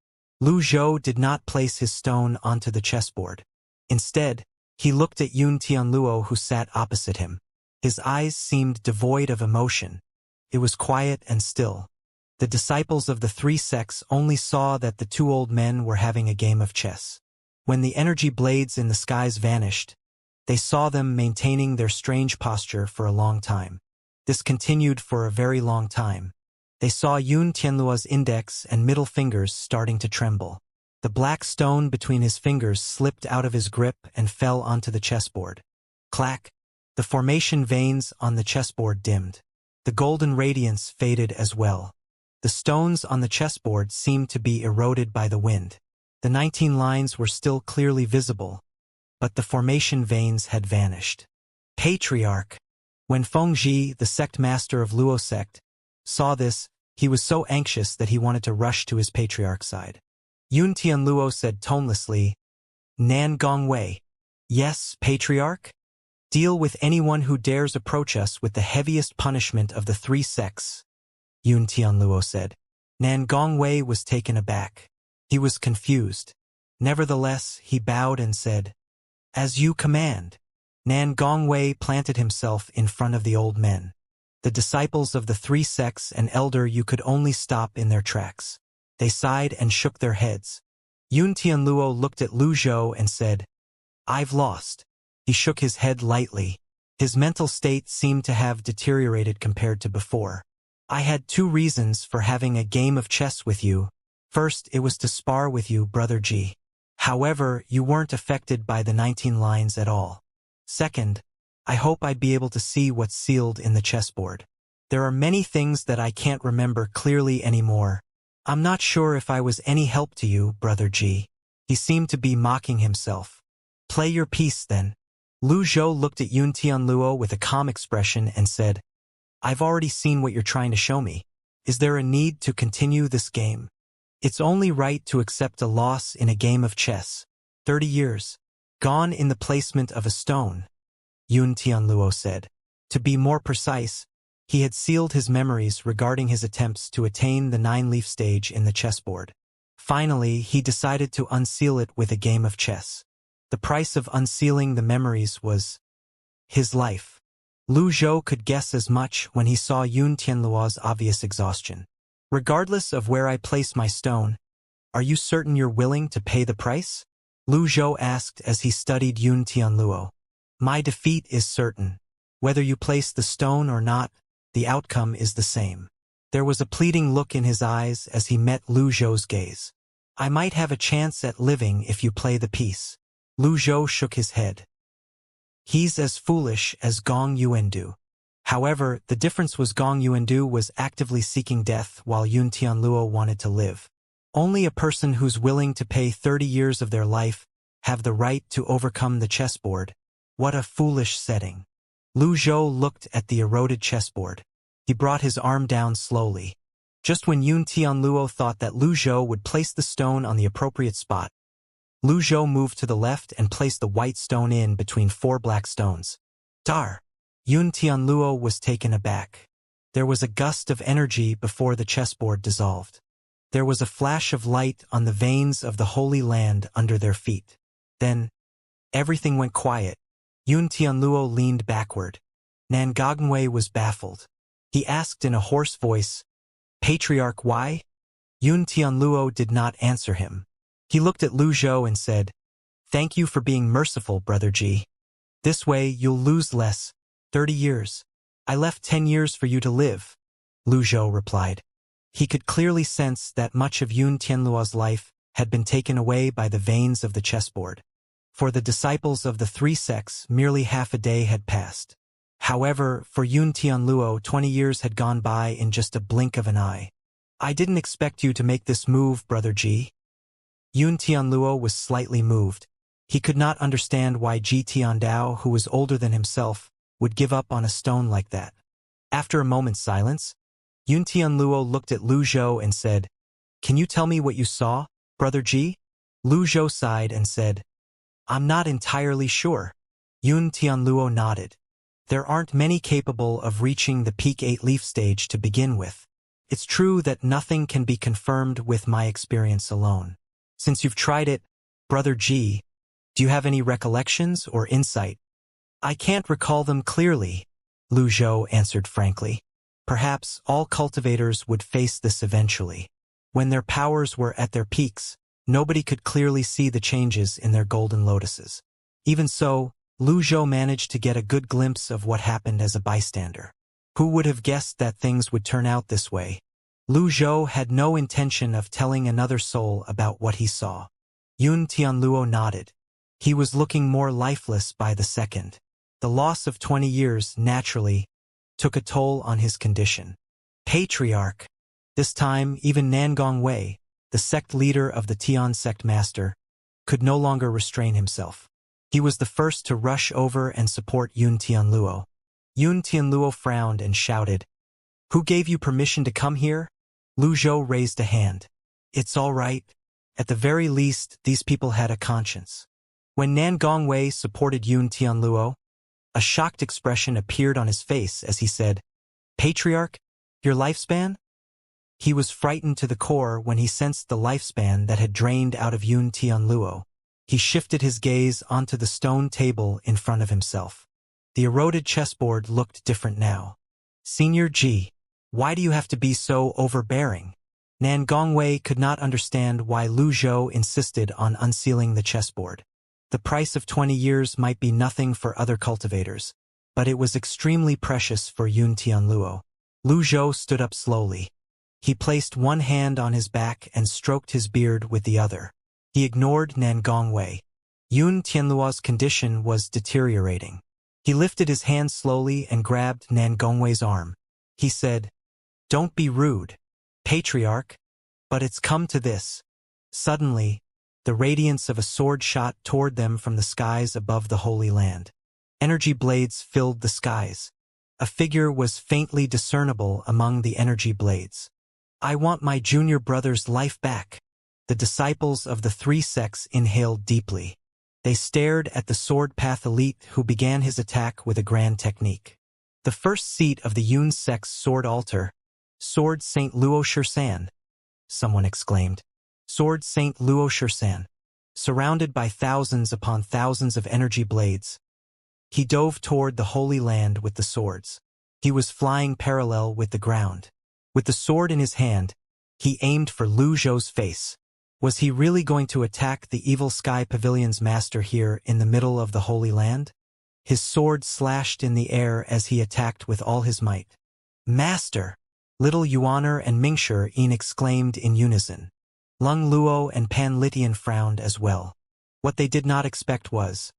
Lu Zhou did not place his stone onto the chessboard. Instead, he looked at Yun Tianluo who sat opposite him. His eyes seemed devoid of emotion. It was quiet and still. The disciples of the 3 sects only saw that the 2 old men were having a game of chess. When the energy blades in the skies vanished, they saw them maintaining their strange posture for a long time. This continued for a very long time. They saw Yun Tianluo's index and middle fingers starting to tremble. The black stone between his fingers slipped out of his grip and fell onto the chessboard. Clack! The formation veins on the chessboard dimmed. The golden radiance faded as well. The stones on the chessboard seemed to be eroded by the wind. The 19 lines were still clearly visible, but the formation veins had vanished. Patriarch! When Fengji, the sect master of Luo sect, saw this, he was so anxious that he wanted to rush to his patriarch's side. Yun Tianluo said tonelessly, Nan Gongwei. Yes, Patriarch? Deal with anyone who dares approach us with the heaviest punishment of the 3 sects, Yun Tianluo said. Nan Gongwei was taken aback. He was confused. Nevertheless, he bowed and said, As you command. Nan Gongwei planted himself in front of the old men. The disciples of the 3 sects and elder you could only stop in their tracks. They sighed and shook their heads. Yun Tianluo looked at Lu Zhou and said, I've lost. He shook his head lightly. His mental state seemed to have deteriorated compared to before. I had 2 reasons for having a game of chess with you. First, it was to spar with you, Brother G. However, you weren't affected by the 19 lines at all. Second, I hope I'd be able to see what's sealed in the chessboard. There are many things that I can't remember clearly anymore. I'm not sure if I was any help to you, Brother G. He seemed to be mocking himself. Play your piece, then. Lu Zhou looked at Yun Tianluo with a calm expression and said, I've already seen what you're trying to show me. Is there a need to continue this game? It's only right to accept a loss in a game of chess. 30 years. Gone in the placement of a stone, Yun Tianluo said. To be more precise, He had sealed his memories regarding his attempts to attain the 9-leaf stage in the chessboard. Finally, he decided to unseal it with a game of chess. The price of unsealing the memories was his life. Lu Zhou could guess as much when he saw Yun Tianluo's obvious exhaustion. Regardless of where I place my stone, are you certain you're willing to pay the price? Lu Zhou asked as he studied Yun Tianluo. My defeat is certain. Whether you place the stone or not, the outcome is the same. There was a pleading look in his eyes as he met Lu Zhou's gaze. I might have a chance at living if you play the piece. Lu Zhou shook his head. He's as foolish as Gong Yuandu. However, the difference was Gong Yuandu was actively seeking death while Yun Tianluo wanted to live. Only a person who's willing to pay 30 years of their life have the right to overcome the chessboard. What a foolish setting. Lu Zhou looked at the eroded chessboard. He brought his arm down slowly. Just when Yun Tianluo thought that Lu Zhou would place the stone on the appropriate spot, Lu Zhou moved to the left and placed the white stone in between 4 black stones. Dar! Yun Tianluo was taken aback. There was a gust of energy before the chessboard dissolved. There was a flash of light on the veins of the Holy Land under their feet. Then, everything went quiet. Yun Tianluo leaned backward. Nan Gongwei was baffled. He asked in a hoarse voice, Patriarch, why? Yun Tianluo did not answer him. He looked at Lu Zhou and said, Thank you for being merciful, Brother Ji. This way you'll lose less, 30 years. I left 10 years for you to live, Lu Zhou replied. He could clearly sense that much of Yun Tianluo's life had been taken away by the veins of the chessboard. For the disciples of the 3 sects, merely half a day had passed. However, for Yun Tianluo, 20 years had gone by in just a blink of an eye. I didn't expect you to make this move, Brother Ji. Yun Tianluo was slightly moved. He could not understand why Ji Tiandao, who was older than himself, would give up on a stone like that. After a moment's silence, Yun Tianluo looked at Lu Zhou and said, Can you tell me what you saw, Brother Ji? Lu Zhou sighed and said, I'm not entirely sure. Yun Tianluo nodded. There aren't many capable of reaching the peak 8-leaf stage to begin with. It's true that nothing can be confirmed with my experience alone. Since you've tried it, Brother Ji, do you have any recollections or insight? I can't recall them clearly, Lu Zhou answered frankly. Perhaps all cultivators would face this eventually. When their powers were at their peaks, nobody could clearly see the changes in their golden lotuses. Even so, Lu Zhou managed to get a good glimpse of what happened as a bystander. Who would have guessed that things would turn out this way? Lu Zhou had no intention of telling another soul about what he saw. Yun Tianluo nodded. He was looking more lifeless by the second. The loss of 20 years, naturally, took a toll on his condition. Patriarch. This time, even Nan Gongwei, the sect leader of the Tian sect master, could no longer restrain himself. He was the first to rush over and support Yun Tianluo. Yun Tianluo frowned and shouted, Who gave you permission to come here? Lu Zhou raised a hand. It's all right. At the very least, these people had a conscience. When Nan Gongwei supported Yun Tianluo, a shocked expression appeared on his face as he said, Patriarch, your lifespan? He was frightened to the core when he sensed the lifespan that had drained out of Yun Tianluo. He shifted his gaze onto the stone table in front of himself. The eroded chessboard looked different now. Senior Ji, why do you have to be so overbearing? Nan Gongwei could not understand why Lu Zhou insisted on unsealing the chessboard. The price of 20 years might be nothing for other cultivators, but it was extremely precious for Yun Tianluo. Lu Zhou stood up slowly. He placed one hand on his back and stroked his beard with the other. He ignored Nan Gongwei. Yun Tianluo's condition was deteriorating. He lifted his hand slowly and grabbed Nan Gongwei's arm. He said, Don't be rude, Patriarch, but it's come to this. Suddenly, the radiance of a sword shot toward them from the skies above the Holy Land. Energy blades filled the skies. A figure was faintly discernible among the energy blades. I want my junior brother's life back. The disciples of the 3 sects inhaled deeply. They stared at the sword path elite who began his attack with a grand technique. The first seat of the Yun sect's sword altar. Sword Saint Luo Shursan, someone exclaimed. Sword Saint Luo Shursan. Surrounded by thousands upon thousands of energy blades, he dove toward the Holy Land with the swords. He was flying parallel with the ground. With the sword in his hand, he aimed for Lu Zhou's face. Was he really going to attack the evil Sky Pavilion's master here in the middle of the Holy Land? His sword slashed in the air as he attacked with all his might. Master! Little Yuaner and Mingshi exclaimed in unison. Lung Luo and Pan Litian frowned as well. What they did not expect was,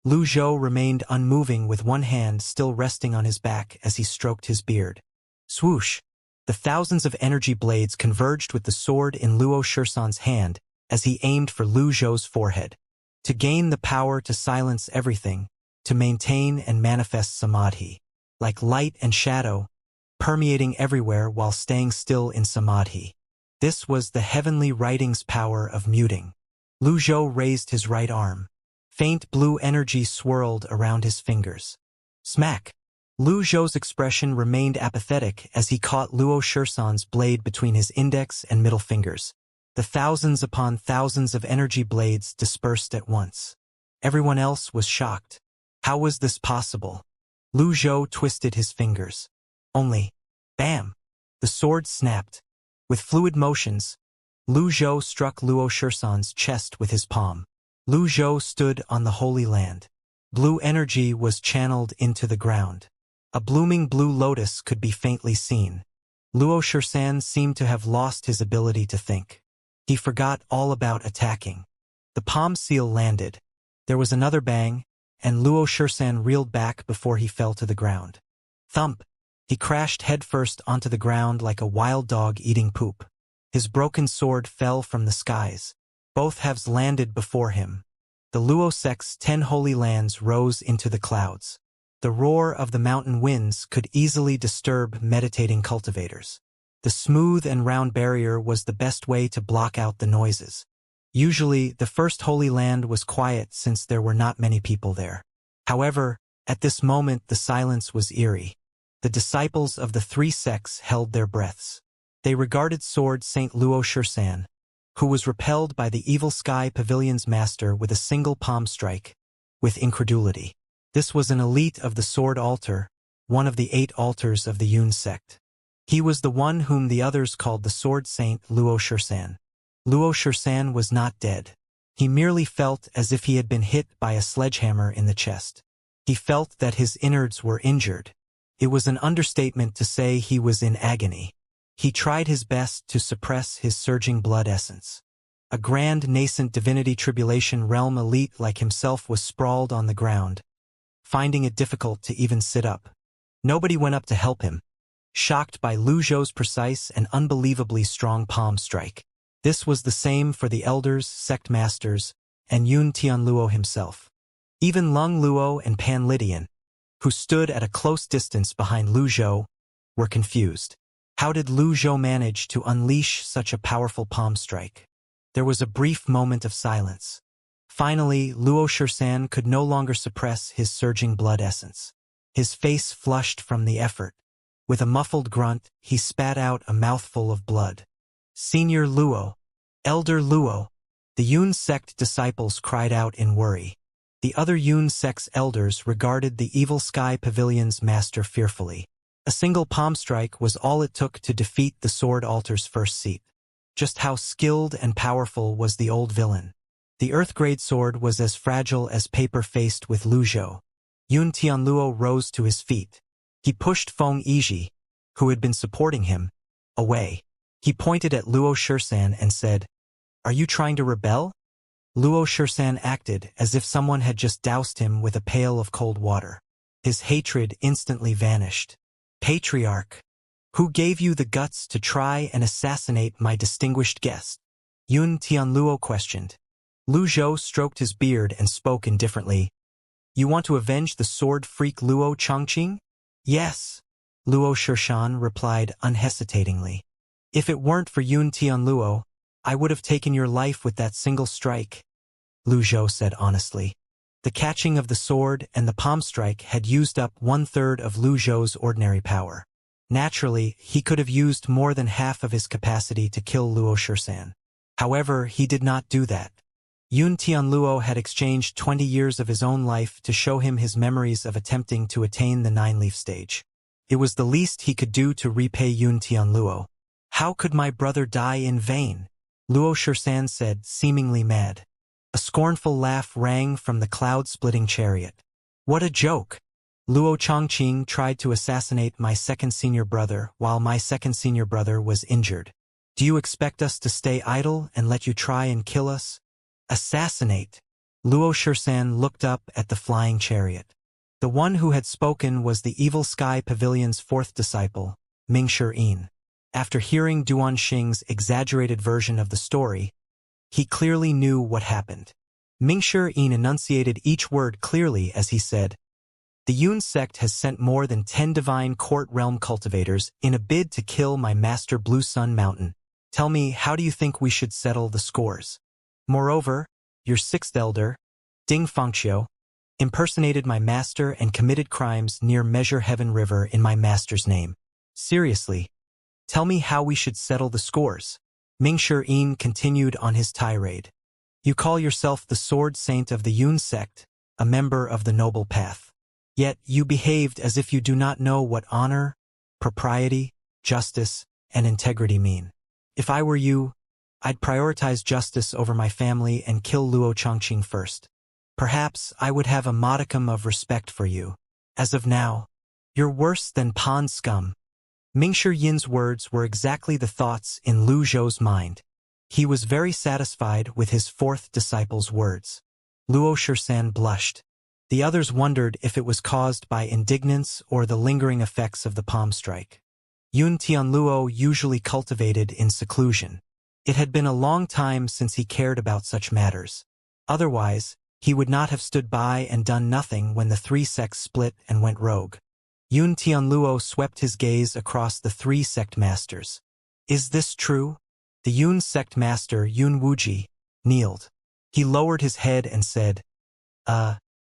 Lu Zhou remained unmoving with one hand still resting on his back as he stroked his beard. Swoosh! The thousands of energy blades converged with the sword in Luo Shursan's hand as he aimed for Lu Zhou's forehead. To gain the power to silence everything, to maintain and manifest samadhi, like light and shadow, permeating everywhere while staying still in samadhi. This was the heavenly writing's power of muting. Lu Zhou raised his right arm. Faint blue energy swirled around his fingers. Smack! Lu Zhou's expression remained apathetic as he caught Luo Shursan's blade between his index and middle fingers. The thousands upon thousands of energy blades dispersed at once. Everyone else was shocked. How was this possible? Lu Zhou twisted his fingers. Only, bam! The sword snapped. With fluid motions, Lu Zhou struck Luo Shursan's chest with his palm. Lu Zhou stood on the Holy Land. Blue energy was channeled into the ground. A blooming blue lotus could be faintly seen. Luo Shursan seemed to have lost his ability to think. He forgot all about attacking. The palm seal landed. There was another bang, and Luo Shursan reeled back before he fell to the ground. Thump! He crashed headfirst onto the ground like a wild dog eating poop. His broken sword fell from the skies. Both halves landed before him. The Luo sect's 10 holy lands rose into the clouds. The roar of the mountain winds could easily disturb meditating cultivators. The smooth and round barrier was the best way to block out the noises. Usually, the first holy land was quiet since there were not many people there. However, at this moment the silence was eerie. The disciples of the 3 sects held their breaths. They regarded Sword Saint Luo Shursan, who was repelled by the evil Sky Pavilion's master with a single palm strike, with incredulity. This was an elite of the Sword Altar, one of the 8 altars of the Yun sect. He was the one whom the others called the Sword Saint Luo Shursan. Luo Shursan was not dead. He merely felt as if he had been hit by a sledgehammer in the chest. He felt that his innards were injured. It was an understatement to say he was in agony. He tried his best to suppress his surging blood essence. A grand nascent divinity tribulation realm elite like himself was sprawled on the ground, finding it difficult to even sit up. Nobody went up to help him, shocked by Lu Zhou's precise and unbelievably strong palm strike. This was the same for the elders, sect masters, and Yun Tianluo himself. Even Lung Luo and Pan Litian, who stood at a close distance behind Lu Zhou, were confused. How did Lu Zhou manage to unleash such a powerful palm strike? There was a brief moment of silence. Finally, Luo Shursan could no longer suppress his surging blood essence. His face flushed from the effort. With a muffled grunt, he spat out a mouthful of blood. Senior Luo, Elder Luo. The Yun sect disciples cried out in worry. The other Yun sect's elders regarded the evil Sky Pavilion's master fearfully. A single palm strike was all it took to defeat the Sword Altar's first seat. Just how skilled and powerful was the old villain? The Earth-grade sword was as fragile as paper faced with Lu Zhou. Yun Tianluo rose to his feet. He pushed Feng Yizhi, who had been supporting him, away. He pointed at Luo Shursan and said, "Are you trying to rebel?" Luo Shursan acted as if someone had just doused him with a pail of cold water. His hatred instantly vanished. "Patriarch, who gave you the guts to try and assassinate my distinguished guest?" Yun Tianluo questioned. Lu Zhou stroked his beard and spoke indifferently. "You want to avenge the sword freak Luo Chongqing?" "Yes," Luo Shursan replied unhesitatingly. "If it weren't for Yun Tianluo, I would have taken your life with that single strike," Lu Zhou said honestly. The catching of the sword and the palm strike had used up 1/3 of Lu Zhou's ordinary power. Naturally, he could have used more than half of his capacity to kill Luo Shirshan. However, he did not do that. Yun Tianluo had exchanged 20 years of his own life to show him his memories of attempting to attain the nine-leaf stage. It was the least he could do to repay Yun Tianluo. How could my brother die in vain? Luo Shirshan said, seemingly mad. A scornful laugh rang from the cloud-splitting chariot. What a joke! Luo Chongqing tried to assassinate my second senior brother while my second senior brother was injured. Do you expect us to stay idle and let you try and kill us? Assassinate! Luo Shirshan looked up at the flying chariot. The one who had spoken was the Evil Sky Pavilion's fourth disciple, Mingshi Yin. After hearing Duan Xing's exaggerated version of the story, he clearly knew what happened. Mingshi Yin enunciated each word clearly as he said, "The Yun sect has sent more than 10 divine court realm cultivators in a bid to kill my master Blue Sun Mountain. Tell me, how do you think we should settle the scores? Moreover, your sixth elder, Ding Fangqiu, impersonated my master and committed crimes near Measure Heaven River in my master's name. Seriously, tell me how we should settle the scores." Mingshi Yin continued on his tirade. "You call yourself the Sword Saint of the Yun sect, a member of the Noble Path. Yet you behaved as if you do not know what honor, propriety, justice, and integrity mean. If I were you, I'd prioritize justice over my family and kill Luo Chongqing first. Perhaps I would have a modicum of respect for you. As of now, you're worse than pond scum." Mingshi Yin's words were exactly the thoughts in Lu Zhou's mind. He was very satisfied with his fourth disciple's words. Luo Shirshan blushed. The others wondered if it was caused by indignance or the lingering effects of the palm strike. Yun Tianluo usually cultivated in seclusion. It had been a long time since he cared about such matters. Otherwise, he would not have stood by and done nothing when the three sects split and went rogue. Yun Tianluo swept his gaze across the three sect masters. Is this true? The Yun sect master, Yun Wuji, kneeled. He lowered his head and said,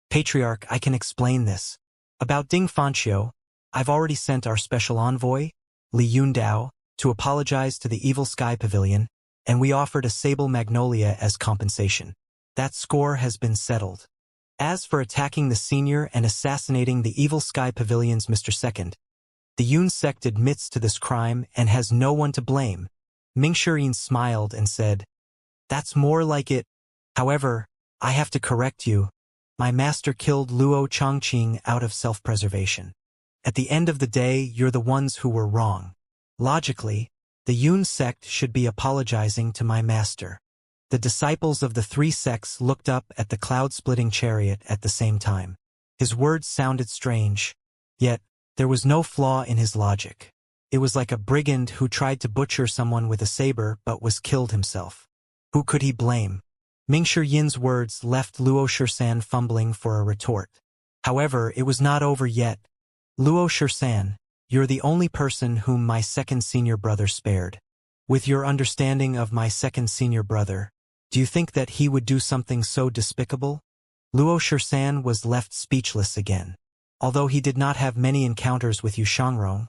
Patriarch, I can explain this. About Ding Fangqiu, I've already sent our special envoy, Li Yundao, to apologize to the Evil Sky Pavilion, and we offered a sable magnolia as compensation. That score has been settled. As for attacking the senior and assassinating the Evil Sky Pavilion's Mr. Second, the Yun sect admits to this crime and has no one to blame. Mingshi Yin smiled and said, That's more like it. However, I have to correct you. My master killed Luo Chongqing out of self-preservation. At the end of the day, you're the ones who were wrong. Logically, the Yun sect should be apologizing to my master. The disciples of the three sects looked up at the cloud-splitting chariot at the same time. His words sounded strange, yet there was no flaw in his logic. It was like a brigand who tried to butcher someone with a saber but was killed himself. Who could he blame? Mingshi Yin's words left Luo Shirshan fumbling for a retort. However, it was not over yet. Luo Shirshan, you're the only person whom my second senior brother spared. With your understanding of my second senior brother, do you think that he would do something so despicable? Luo Shirshan was left speechless again. Although he did not have many encounters with Yu Shangrong,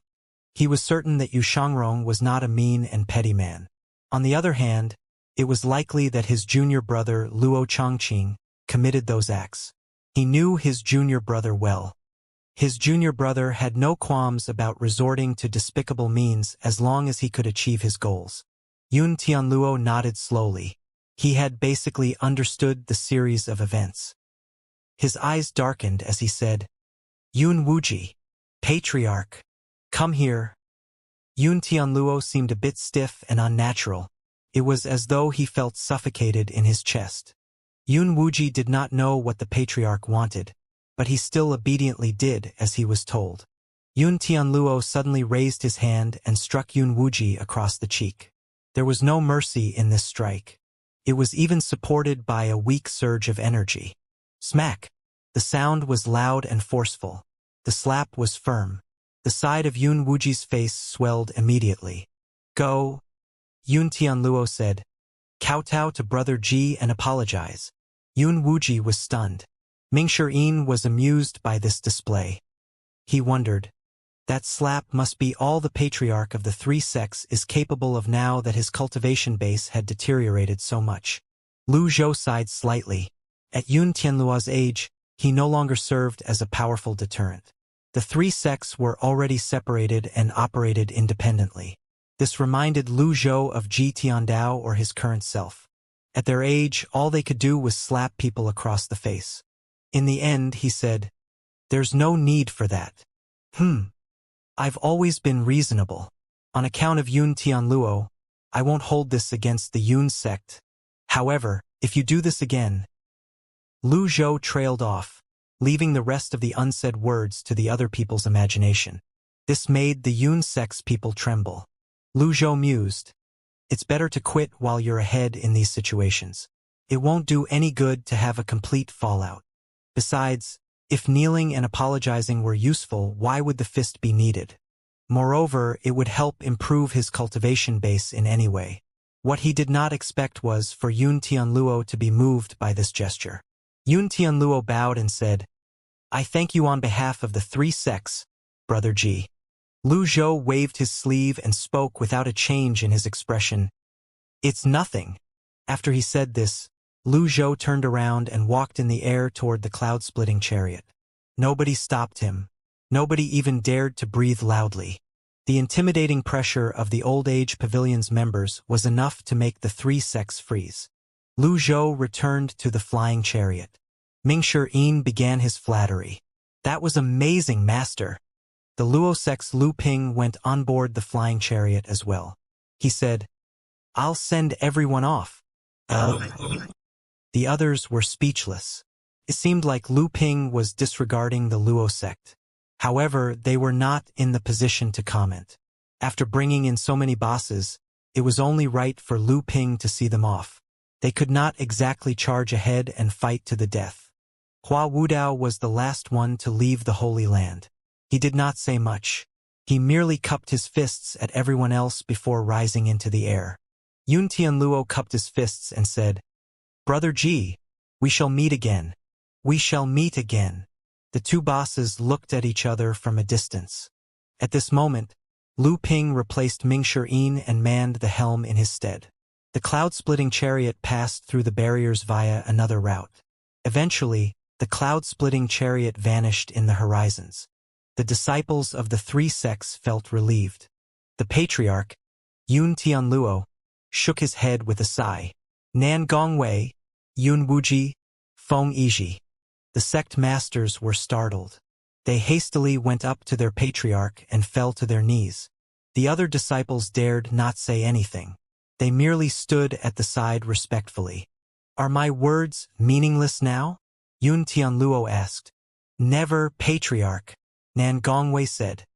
he was certain that Yu Shangrong was not a mean and petty man. On the other hand, it was likely that his junior brother Luo Chongqing committed those acts. He knew his junior brother well. His junior brother had no qualms about resorting to despicable means as long as he could achieve his goals. Yun Tianluo nodded slowly. He had basically understood the series of events. His eyes darkened as he said, Yun Wuji, Patriarch, come here. Yun Tianluo seemed a bit stiff and unnatural. It was as though he felt suffocated in his chest. Yun Wuji did not know what the Patriarch wanted, but he still obediently did as he was told. Yun Tianluo suddenly raised his hand and struck Yun Wuji across the cheek. There was no mercy in this strike. It was even supported by a weak surge of energy. Smack! The sound was loud and forceful. The slap was firm. The side of Yun Wuji's face swelled immediately. Go! Yun Tianluo said. Kowtow to Brother Ji and apologize. Yun Wuji was stunned. Mingshi was amused by this display. He wondered, that slap must be all the Patriarch of the three sects is capable of now that his cultivation base had deteriorated so much. Lu Zhou sighed slightly. At Yun Tianluo's age, he no longer served as a powerful deterrent. The three sects were already separated and operated independently. This reminded Lu Zhou of Ji Tiandao or his current self. At their age, all they could do was slap people across the face. In the end, he said, "There's no need for that." I've always been reasonable. On account of Yun Tianluo, I won't hold this against the Yun sect. However, if you do this again..." Lu Zhou trailed off, leaving the rest of the unsaid words to the other people's imagination. This made the Yun sect's people tremble. Lu Zhou mused, "It's better to quit while you're ahead in these situations. It won't do any good to have a complete fallout. Besides, if kneeling and apologizing were useful, why would the fist be needed? Moreover, it would help improve his cultivation base in any way." What he did not expect was for Yun Tianluo to be moved by this gesture. Yun Tianluo bowed and said, "I thank you on behalf of the three sects, Brother Ji." Lu Zhou waved his sleeve and spoke without a change in his expression. "It's nothing." After he said this, Lu Zhou turned around and walked in the air toward the cloud-splitting chariot. Nobody stopped him. Nobody even dared to breathe loudly. The intimidating pressure of the Old Age Pavilion's members was enough to make the three sects freeze. Lu Zhou returned to the flying chariot. Mingshi began his flattery. "That was amazing, Master." The Luo sect's Lu Ping went on board the flying chariot as well. He said, "I'll send everyone off." The others were speechless. It seemed like Lu Ping was disregarding the Luo sect. However, they were not in the position to comment. After bringing in so many bosses, it was only right for Lu Ping to see them off. They could not exactly charge ahead and fight to the death. Hua Wudao was the last one to leave the Holy Land. He did not say much. He merely cupped his fists at everyone else before rising into the air. Yun Tianluo cupped his fists and said, "Brother Ji, we shall meet again. We shall meet again." The two bosses looked at each other from a distance. At this moment, Lu Ping replaced Mingshi and manned the helm in his stead. The cloud-splitting chariot passed through the barriers via another route. Eventually, the cloud-splitting chariot vanished in the horizons. The disciples of the three sects felt relieved. The Patriarch, Yun Tianluo, shook his head with a sigh. Nan Gongwei, Yun Wuji, Feng Yizhi. The sect masters were startled. They hastily went up to their Patriarch and fell to their knees. The other disciples dared not say anything. They merely stood at the side respectfully. "Are my words meaningless now?" Yun Tianluo asked. "Never, Patriarch," Nan Gongwei said.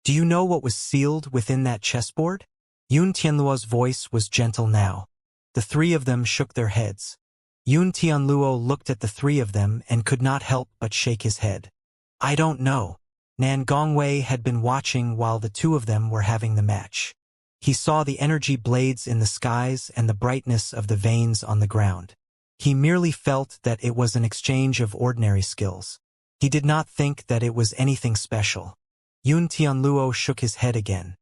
"Do you know what was sealed within that chessboard?" Yun Tianluo's voice was gentle now. The three of them shook their heads. Yun Tianluo looked at the three of them and could not help but shake his head. "I don't know." Nan Gongwei had been watching while the two of them were having the match. He saw the energy blades in the skies and the brightness of the veins on the ground. He merely felt that it was an exchange of ordinary skills. He did not think that it was anything special. Yun Tianluo shook his head again.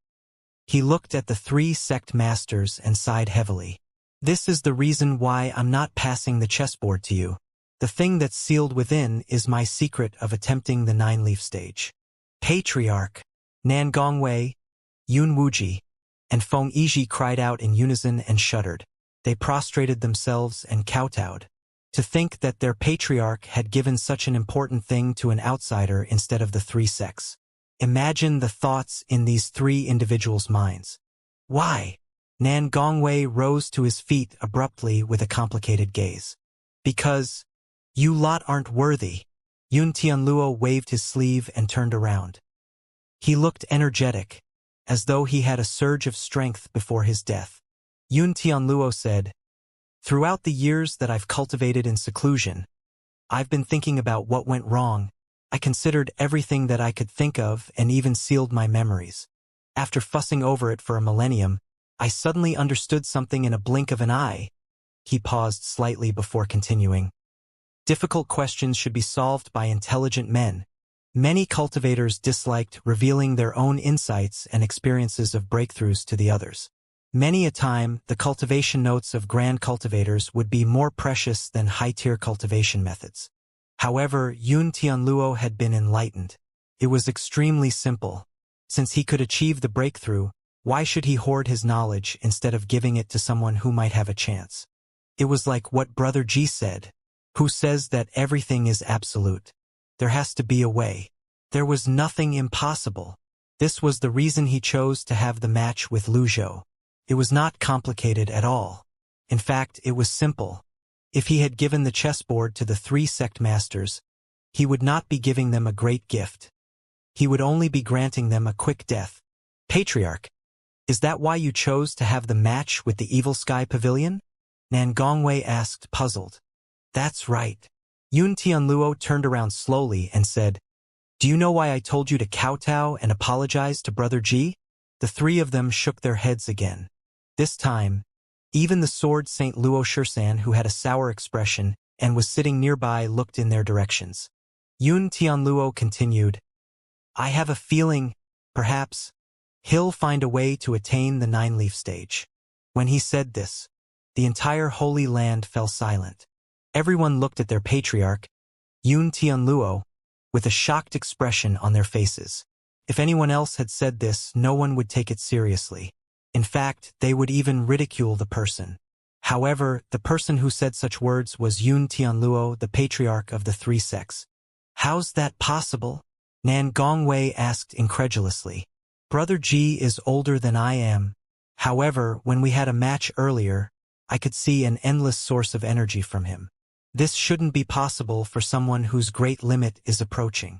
He looked at the three sect masters and sighed heavily. "This is the reason why I'm not passing the chessboard to you. The thing that's sealed within is my secret of attempting the nine-leaf stage." Patriarch, Nan Gongwei, Yun Wuji, and Feng Yizhi cried out in unison and shuddered. They prostrated themselves and kowtowed. To think that their Patriarch had given such an important thing to an outsider instead of the three sects. Imagine the thoughts in these three individuals' minds. "Why?" Nan Gongwei rose to his feet abruptly with a complicated gaze. "Because you lot aren't worthy." Yun Tianluo waved his sleeve and turned around. He looked energetic, as though he had a surge of strength before his death. Yun Tianluo said, "Throughout the years that I've cultivated in seclusion, I've been thinking about what went wrong. I considered everything that I could think of and even sealed my memories. After fussing over it for a millennium, I suddenly understood something in a blink of an eye." He paused slightly before continuing. Difficult questions should be solved by intelligent men. Many cultivators disliked revealing their own insights and experiences of breakthroughs to the others. Many a time, the cultivation notes of grand cultivators would be more precious than high-tier cultivation methods. However, Yun Tianluo had been enlightened. It was extremely simple. Since he could achieve the breakthrough, why should he hoard his knowledge instead of giving it to someone who might have a chance? It was like what Brother Ji said, who says that everything is absolute. There has to be a way. There was nothing impossible. This was the reason he chose to have the match with Lu Zhou. It was not complicated at all. In fact, it was simple. If he had given the chessboard to the 3 sect masters, he would not be giving them a great gift. He would only be granting them a quick death. Patriarch, is that why you chose to have the match with the Evil Sky Pavilion? Nan Gongwei asked, puzzled. That's right. Yun Tianluo turned around slowly and said, Do you know why I told you to kowtow and apologize to Brother Ji? The 3 of them shook their heads again. This time, even the sword Saint Luo Shursan, who had a sour expression and was sitting nearby, looked in their directions. Yun Tianluo continued, I have a feeling, perhaps, he'll find a way to attain the 9-leaf stage. When he said this, the entire Holy Land fell silent. Everyone looked at their patriarch, Yun Tianluo, with a shocked expression on their faces. If anyone else had said this, no one would take it seriously. In fact, they would even ridicule the person. However, the person who said such words was Yun Tianluo, the patriarch of the 3 sects. How's that possible? Nan Gongwei asked incredulously. Brother Ji is older than I am. However, when we had a match earlier, I could see an endless source of energy from him. This shouldn't be possible for someone whose great limit is approaching.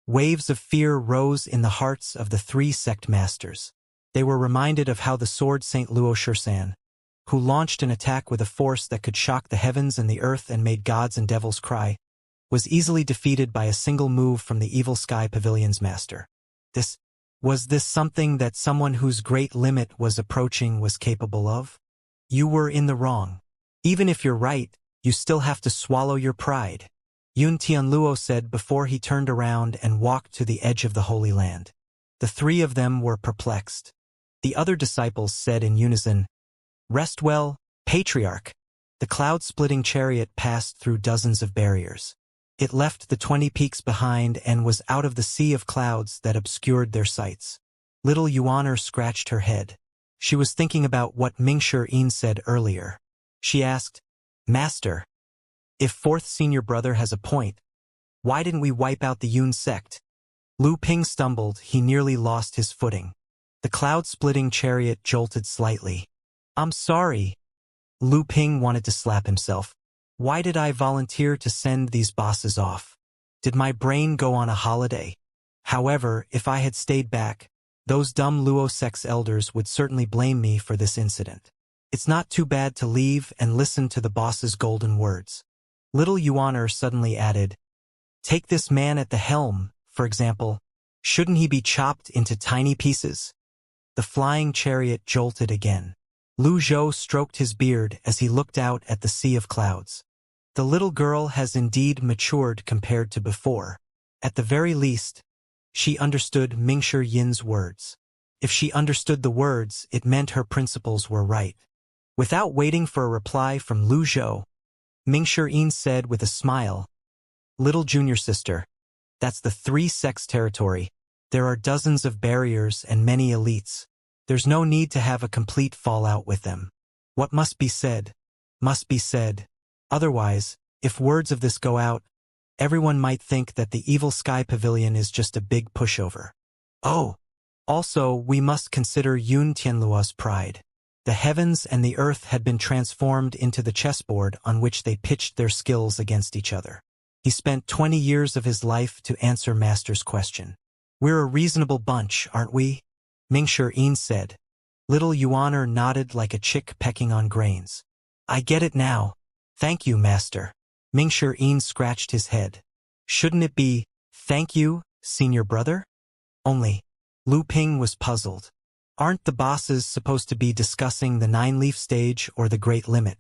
Waves of fear rose in the hearts of the 3 sect masters. They were reminded of how the sword Saint Luo Shursan, who launched an attack with a force that could shock the heavens and the earth and made gods and devils cry, was easily defeated by a single move from the Evil Sky Pavilion's master. Was this something that someone whose great limit was approaching was capable of? You were in the wrong. Even if you're right, you still have to swallow your pride, Yun Tianluo said before he turned around and walked to the edge of the Holy Land. The 3 of them were perplexed. The other disciples said in unison, Rest well, Patriarch. The cloud-splitting chariot passed through dozens of barriers. It left the 20 peaks behind and was out of the sea of clouds that obscured their sights. Little Yuaner scratched her head. She was thinking about what Mingshi Yin said earlier. She asked, Master, if 4th senior brother has a point, why didn't we wipe out the Yun sect? Lu Ping stumbled, he nearly lost his footing. The cloud-splitting chariot jolted slightly. I'm sorry. Lu Ping wanted to slap himself. Why did I volunteer to send these bosses off? Did my brain go on a holiday? However, if I had stayed back, those dumb Luo sect's elders would certainly blame me for this incident. It's not too bad to leave and listen to the boss's golden words. Little Yuaner suddenly added, Take this man at the helm, for example. Shouldn't he be chopped into tiny pieces? The flying chariot jolted again. Lu Zhou stroked his beard as he looked out at the sea of clouds. The little girl has indeed matured compared to before. At the very least, she understood Mingshi Yin's words. If she understood the words, it meant her principles were right. Without waiting for a reply from Lu Zhou, Mingshi Yin said with a smile, Little junior sister, that's the 3 sects territory. There are dozens of barriers and many elites. There's no need to have a complete fallout with them. What must be said, must be said. Otherwise, if words of this go out, everyone might think that the Evil Sky Pavilion is just a big pushover. Oh! Also, we must consider Yun Tianluo's pride. The heavens and the earth had been transformed into the chessboard on which they pitched their skills against each other. He spent 20 years of his life to answer Master's question. We're a reasonable bunch, aren't we? Mingshi Yin said. Little Yuaner nodded like a chick pecking on grains. I get it now. Thank you, Master. Mingshi Yin scratched his head. Shouldn't it be, thank you, senior brother? Only, Lu Ping was puzzled. Aren't the bosses supposed to be discussing the 9-leaf stage or the Great Limit?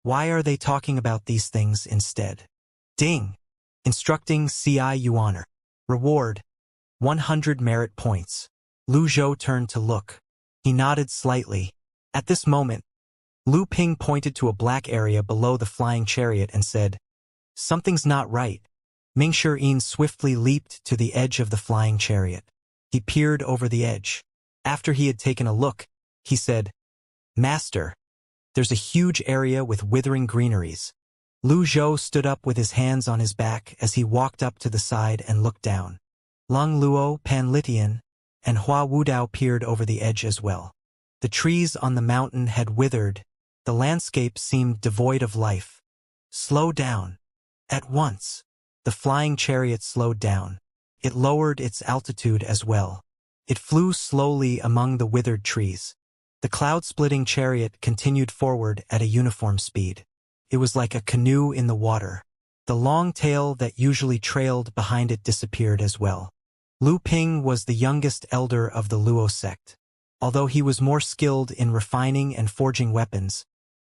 Why are they talking about these things instead? Ding! Instructing Ci Yuaner. Reward: 100 merit points. Lu Zhou turned to look. He nodded slightly. At this moment, Lu Ping pointed to a black area below the flying chariot and said, "Something's not right." Mingshi Yin swiftly leaped to the edge of the flying chariot. He peered over the edge. After he had taken a look, he said, "Master, there's a huge area with withering greeneries." Lu Zhou stood up with his hands on his back as he walked up to the side and looked down. Long Luo, Pan Litian, and Hua Wudao peered over the edge as well. The trees on the mountain had withered. The landscape seemed devoid of life. "Slow down." At once, the flying chariot slowed down. It lowered its altitude as well. It flew slowly among the withered trees. The cloud-splitting chariot continued forward at a uniform speed. It was like a canoe in the water. The long tail that usually trailed behind it disappeared as well. Lu Ping was the youngest elder of the Luo sect. Although he was more skilled in refining and forging weapons,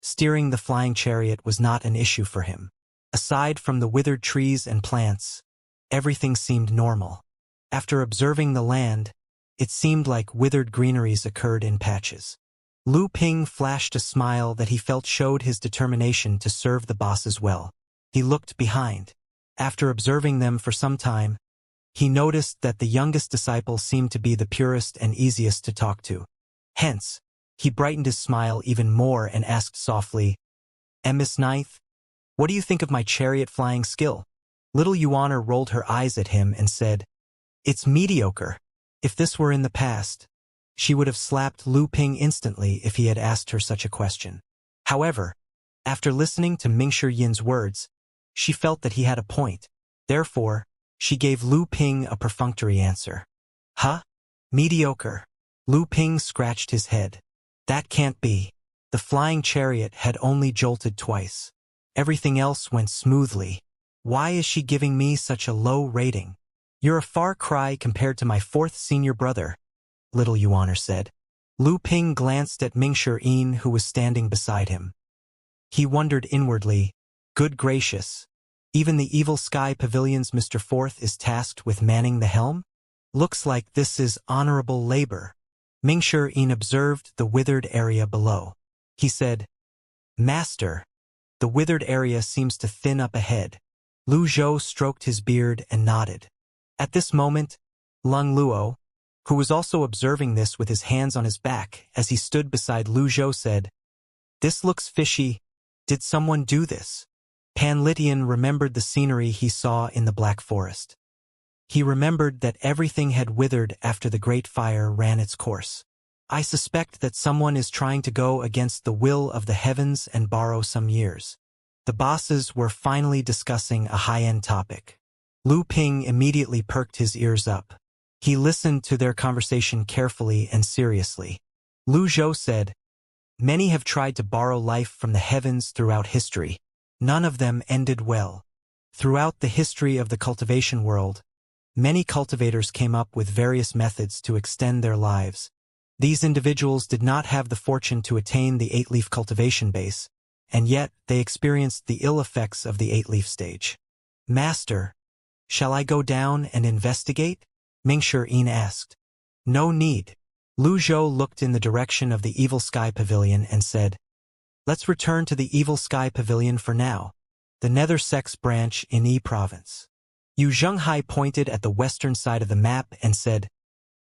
steering the flying chariot was not an issue for him. Aside from the withered trees and plants, everything seemed normal. After observing the land, it seemed like withered greeneries occurred in patches. Lu Ping flashed a smile that he felt showed his determination to serve the bosses well. He looked behind. After observing them for some time, he noticed that the youngest disciple seemed to be the purest and easiest to talk to. Hence, he brightened his smile even more and asked softly, "Miss Ninth, what do you think of my chariot flying skill?" Little Yuaner rolled her eyes at him and said, "It's mediocre." If this were in the past, she would have slapped Lu Ping instantly if he had asked her such a question. However, after listening to Mingshi Yin's words, she felt that he had a point. Therefore, she gave Lu Ping a perfunctory answer. "Huh? Mediocre?" Lu Ping scratched his head. That can't be. The flying chariot had only jolted twice. Everything else went smoothly. Why is she giving me such a low rating? "You're a far cry compared to my fourth senior brother," Little Yuaner said. Lu Ping glanced at Mingshi Yin, who was standing beside him. He wondered inwardly, good gracious, even the Evil Sky Pavilion's Mr. Fourth is tasked with manning the helm? Looks like this is honorable labor. Mingshi Yin observed the withered area below. He said, "Master, the withered area seems to thin up ahead." Lu Zhou stroked his beard and nodded. At this moment, Lung Luo, who was also observing this with his hands on his back as he stood beside Lu Zhou, said, "This looks fishy. Did someone do this?" Pan Litian remembered the scenery he saw in the Black Forest. He remembered that everything had withered after the Great Fire ran its course. "I suspect that someone is trying to go against the will of the heavens and borrow some years." The bosses were finally discussing a high-end topic. Lu Ping immediately perked his ears up. He listened to their conversation carefully and seriously. Lu Zhou said, "Many have tried to borrow life from the heavens throughout history. None of them ended well. Throughout the history of the cultivation world, many cultivators came up with various methods to extend their lives. These individuals did not have the fortune to attain the 8-leaf cultivation base, and yet they experienced the ill effects of the 8-leaf stage." "Master, shall I go down and investigate?" Mingshi Yin asked. "No need." Lu Zhou looked in the direction of the Evil Sky Pavilion and said, "Let's return to the Evil Sky Pavilion for now, the Nether Sex branch in Yi Province." Yu Zhenghai pointed at the western side of the map and said,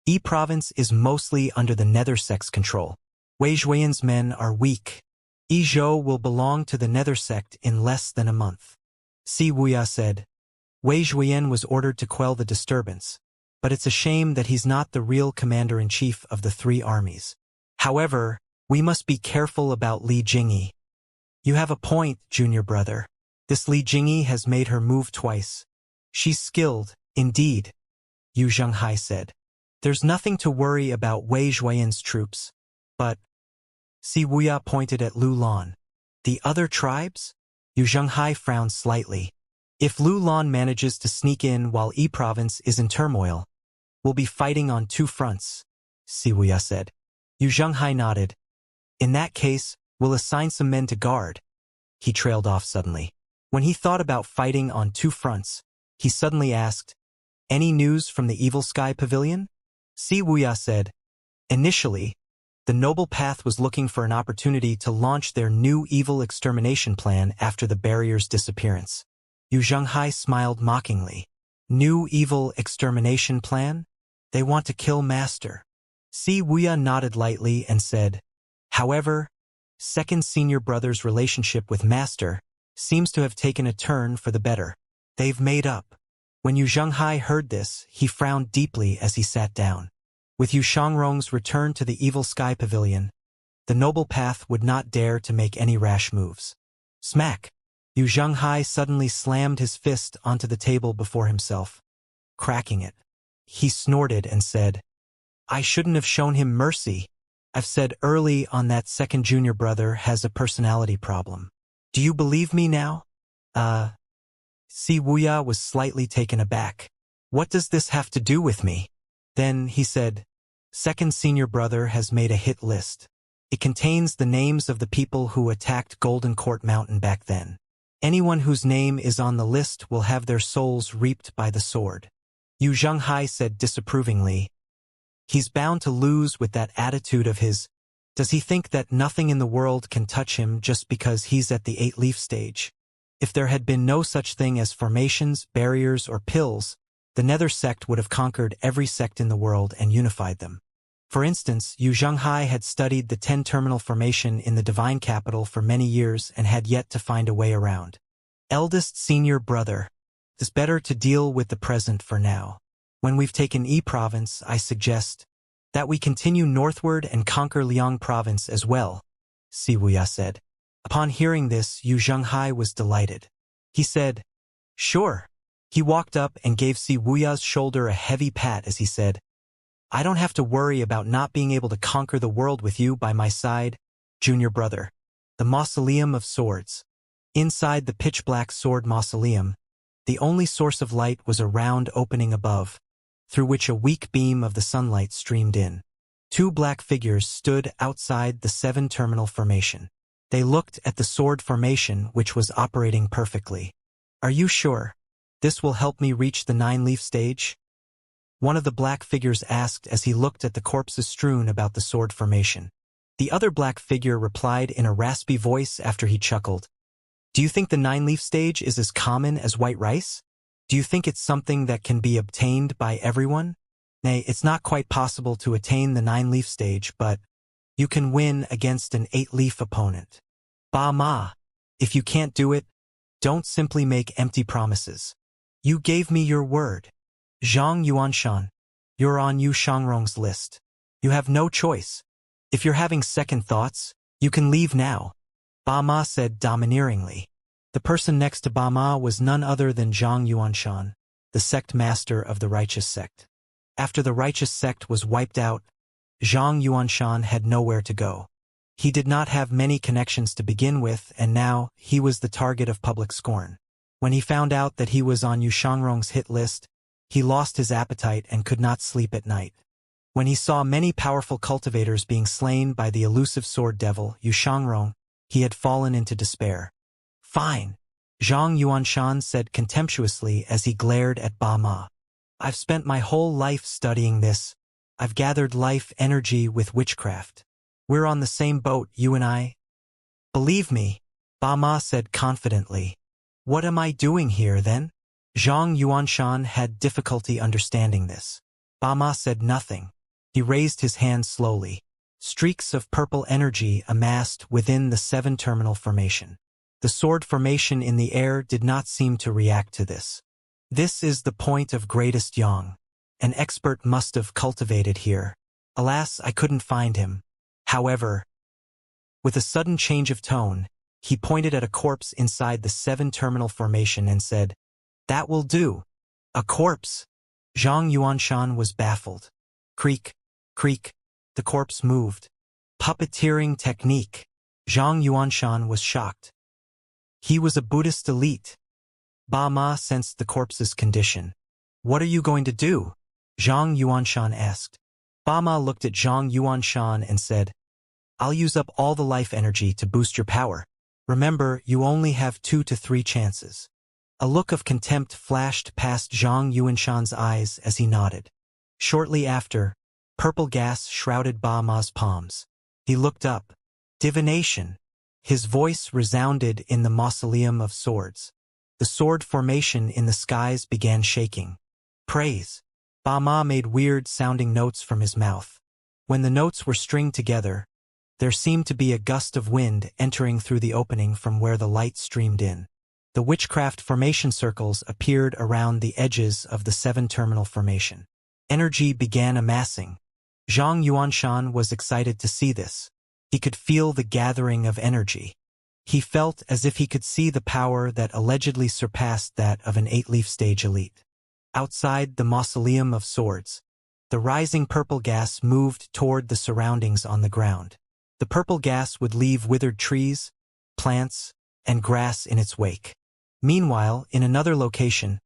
"Yi Province is mostly under the Nether Sect's control. Wei Zhuiyan's men are weak. Yi Zhou will belong to the Nether Sect in less than a month." Si Wuya said, "Wei Zhuiyan was ordered to quell the disturbance, but it's a shame that he's not the real commander-in-chief of the 3 armies. However, we must be careful about Li Jingyi." "You have a point, junior brother. This Li Jingyi has made her move twice. She's skilled, indeed," Yu Zhenghai said. "There's nothing to worry about Wei Zhuiyan's troops, but..." Si Wuya pointed at Lu Lan. "The other tribes?" Yu Zhenghai frowned slightly. "If Lu Lan manages to sneak in while Yi Province is in turmoil, we'll be fighting on 2 fronts, Si Wuya said. Yu Zhenghai nodded. "In that case, we'll assign some men to guard." He trailed off suddenly. When he thought about fighting on two fronts, he suddenly asked, "Any news from the Evil Sky Pavilion?" Wuxia said, "Initially, the Noble Path was looking for an opportunity to launch their new evil extermination plan after the barrier's disappearance." Xianxia smiled mockingly. "New evil extermination plan? They want to kill Master." Wuxia nodded lightly and said, "However, second senior brother's relationship with Master seems to have taken a turn for the better. They've made up." When Xianxia heard this, he frowned deeply as he sat down. With Yu Shangrong's return to the Evil Sky Pavilion, the Noble Path would not dare to make any rash moves. Smack! Yu Shanghai suddenly slammed his fist onto the table before himself, cracking it. He snorted and said, "I shouldn't have shown him mercy. I've said early on that second junior brother has a personality problem. Do you believe me now?" Wuxia was slightly taken aback. "What does this have to do with me?" Then he said, "Second senior brother has made a hit list. It contains the names of the people who attacked Golden Court Mountain back then. Anyone whose name is on the list will have their souls reaped by the sword." Yu Zhenghai said disapprovingly, "He's bound to lose with that attitude of his. Does he think that nothing in the world can touch him just because he's at the 8-leaf stage? If there had been no such thing as formations, barriers, or pills, the Nether sect would have conquered every sect in the world and unified them. For instance, Yu Zhenghai had studied the 10-terminal formation in the Divine Capital for many years and had yet to find a way around. Eldest senior brother, it's better to deal with the present for now. When we've taken E province, I suggest that we continue northward and conquer Liang province as well," Wuxia said. Upon hearing this, Yu Zhenghai was delighted. He said, "Sure." He walked up and gave Wuxia's shoulder a heavy pat as he said, "I don't have to worry about not being able to conquer the world with you by my side, junior brother." The Mausoleum of Swords. Inside the pitch-black sword mausoleum, the only source of light was a round opening above, through which a weak beam of the sunlight streamed in. Two black figures stood outside the 7-terminal formation. They looked at the sword formation, which was operating perfectly. "Are you sure this will help me reach the 9-leaf stage?" one of the black figures asked as he looked at the corpses strewn about the sword formation. The other black figure replied in a raspy voice after he chuckled, "Do you think the 9-leaf stage is as common as white rice? Do you think it's something that can be obtained by everyone? Nay, it's not quite possible to attain the 9-leaf stage, but you can win against an 8-leaf opponent. Ba ma, if you can't do it, don't simply make empty promises. You gave me your word. Zhang Yuanshan, you're on Yu Shangrong's list. You have no choice. If you're having second thoughts, you can leave now," Ba Ma said domineeringly. The person next to Ba Ma was none other than Zhang Yuanshan, the sect master of the righteous sect. After the righteous sect was wiped out, Zhang Yuanshan had nowhere to go. He did not have many connections to begin with, and now he was the target of public scorn. When he found out that he was on Yu Shangrong's hit list, he lost his appetite and could not sleep at night. When he saw many powerful cultivators being slain by the elusive sword devil, Yu Shangrong, he had fallen into despair. "Fine," Zhang Yuanshan said contemptuously as he glared at Ba Ma. "I've spent my whole life studying this. I've gathered life energy with witchcraft. We're on the same boat, you and I." "Believe me," Ba Ma said confidently. "What am I doing here, then?" Zhang Yuanshan had difficulty understanding this. Ba Ma said nothing. He raised his hand slowly. Streaks of purple energy amassed within the 7-terminal formation. The sword formation in the air did not seem to react to this. "This is the point of greatest yang. An expert must have cultivated here. Alas, I couldn't find him. However," with a sudden change of tone, he pointed at a corpse inside the 7-terminal formation and said, "That will do." "A corpse?" Zhang Yuanshan was baffled. Creak, creak, the corpse moved. "Puppeteering technique." Zhang Yuanshan was shocked. He was a Buddhist elite. Ba Ma sensed the corpse's condition. "What are you going to do?" Zhang Yuanshan asked. Ba Ma looked at Zhang Yuanshan and said, "I'll use up all the life energy to boost your power." Remember, you only have 2 to 3 chances. A look of contempt flashed past Zhang Yuanshan's eyes as he nodded. Shortly after, purple gas shrouded Ba Ma's palms. He looked up. Divination. His voice resounded in the mausoleum of swords. The sword formation in the skies began shaking. Praise. Ba Ma made weird-sounding notes from his mouth. When the notes were stringed together, there seemed to be a gust of wind entering through the opening from where the light streamed in. The witchcraft formation circles appeared around the edges of the 7-terminal formation. Energy began amassing. Zhang Yuanshan was excited to see this. He could feel the gathering of energy. He felt as if he could see the power that allegedly surpassed that of an 8-leaf stage elite. Outside the mausoleum of swords, the rising purple gas moved toward the surroundings on the ground. The purple gas would leave withered trees, plants, and grass in its wake. Meanwhile, in another location,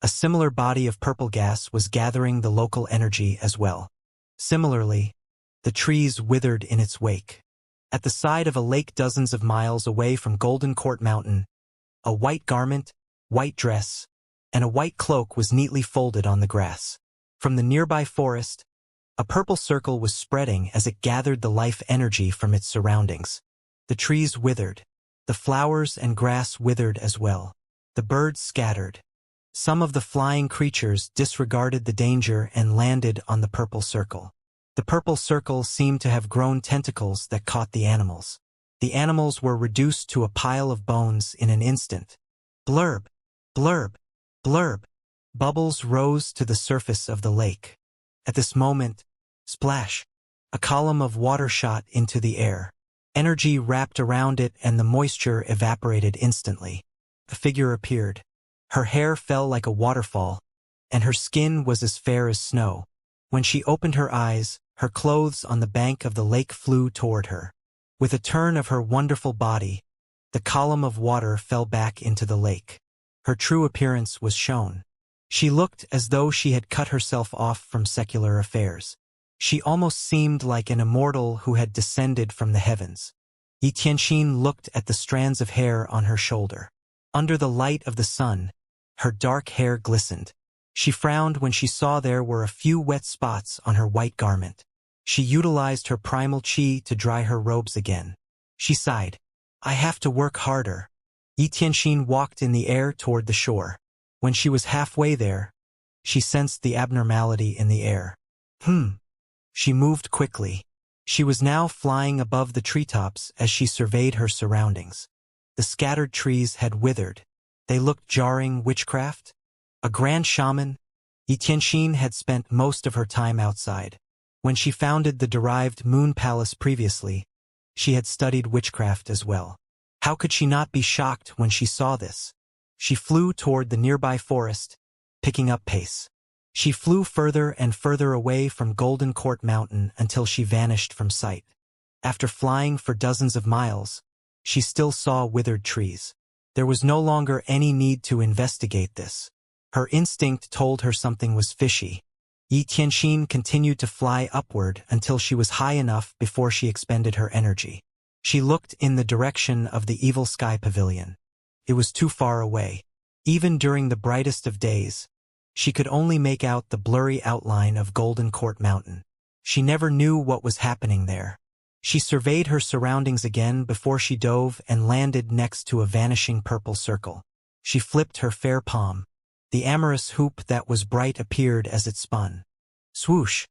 a similar body of purple gas was gathering the local energy as well. Similarly, the trees withered in its wake. At the side of a lake dozens of miles away from Golden Court Mountain, a white garment, white dress, and a white cloak was neatly folded on the grass. From the nearby forest, a purple circle was spreading as it gathered the life energy from its surroundings. The trees withered. The flowers and grass withered as well. The birds scattered. Some of the flying creatures disregarded the danger and landed on the purple circle. The purple circle seemed to have grown tentacles that caught the animals. The animals were reduced to a pile of bones in an instant. Blurb, blurb, blurb. Bubbles rose to the surface of the lake. At this moment, splash, a column of water shot into the air. Energy wrapped around it and the moisture evaporated instantly. A figure appeared. Her hair fell like a waterfall, and her skin was as fair as snow. When she opened her eyes, her clothes on the bank of the lake flew toward her. With a turn of her wonderful body, the column of water fell back into the lake. Her true appearance was shown. She looked as though she had cut herself off from secular affairs. She almost seemed like an immortal who had descended from the heavens. Yi Tianxin looked at the strands of hair on her shoulder. Under the light of the sun, her dark hair glistened. She frowned when she saw there were a few wet spots on her white garment. She utilized her primal qi to dry her robes again. She sighed. I have to work harder. Yi Tianxin walked in the air toward the shore. When she was halfway there, she sensed the abnormality in the air. She moved quickly. She was now flying above the treetops as she surveyed her surroundings. The scattered trees had withered. They looked jarring. Witchcraft? A grand shaman? Yi Tianxin had spent most of her time outside. When she founded the derived Moon Palace previously, she had studied witchcraft as well. How could she not be shocked when she saw this? She flew toward the nearby forest, picking up pace. She flew further and further away from Golden Court Mountain until she vanished from sight. After flying for dozens of miles, she still saw withered trees. There was no longer any need to investigate this. Her instinct told her something was fishy. Yi Tianxin continued to fly upward until she was high enough before she expended her energy. She looked in the direction of the Evil Sky Pavilion. It was too far away. Even during the brightest of days, she could only make out the blurry outline of Golden Court Mountain. She never knew what was happening there. She surveyed her surroundings again before she dove and landed next to a vanishing purple circle. She flipped her fair palm. The amorous hoop that was bright appeared as it spun. Swoosh!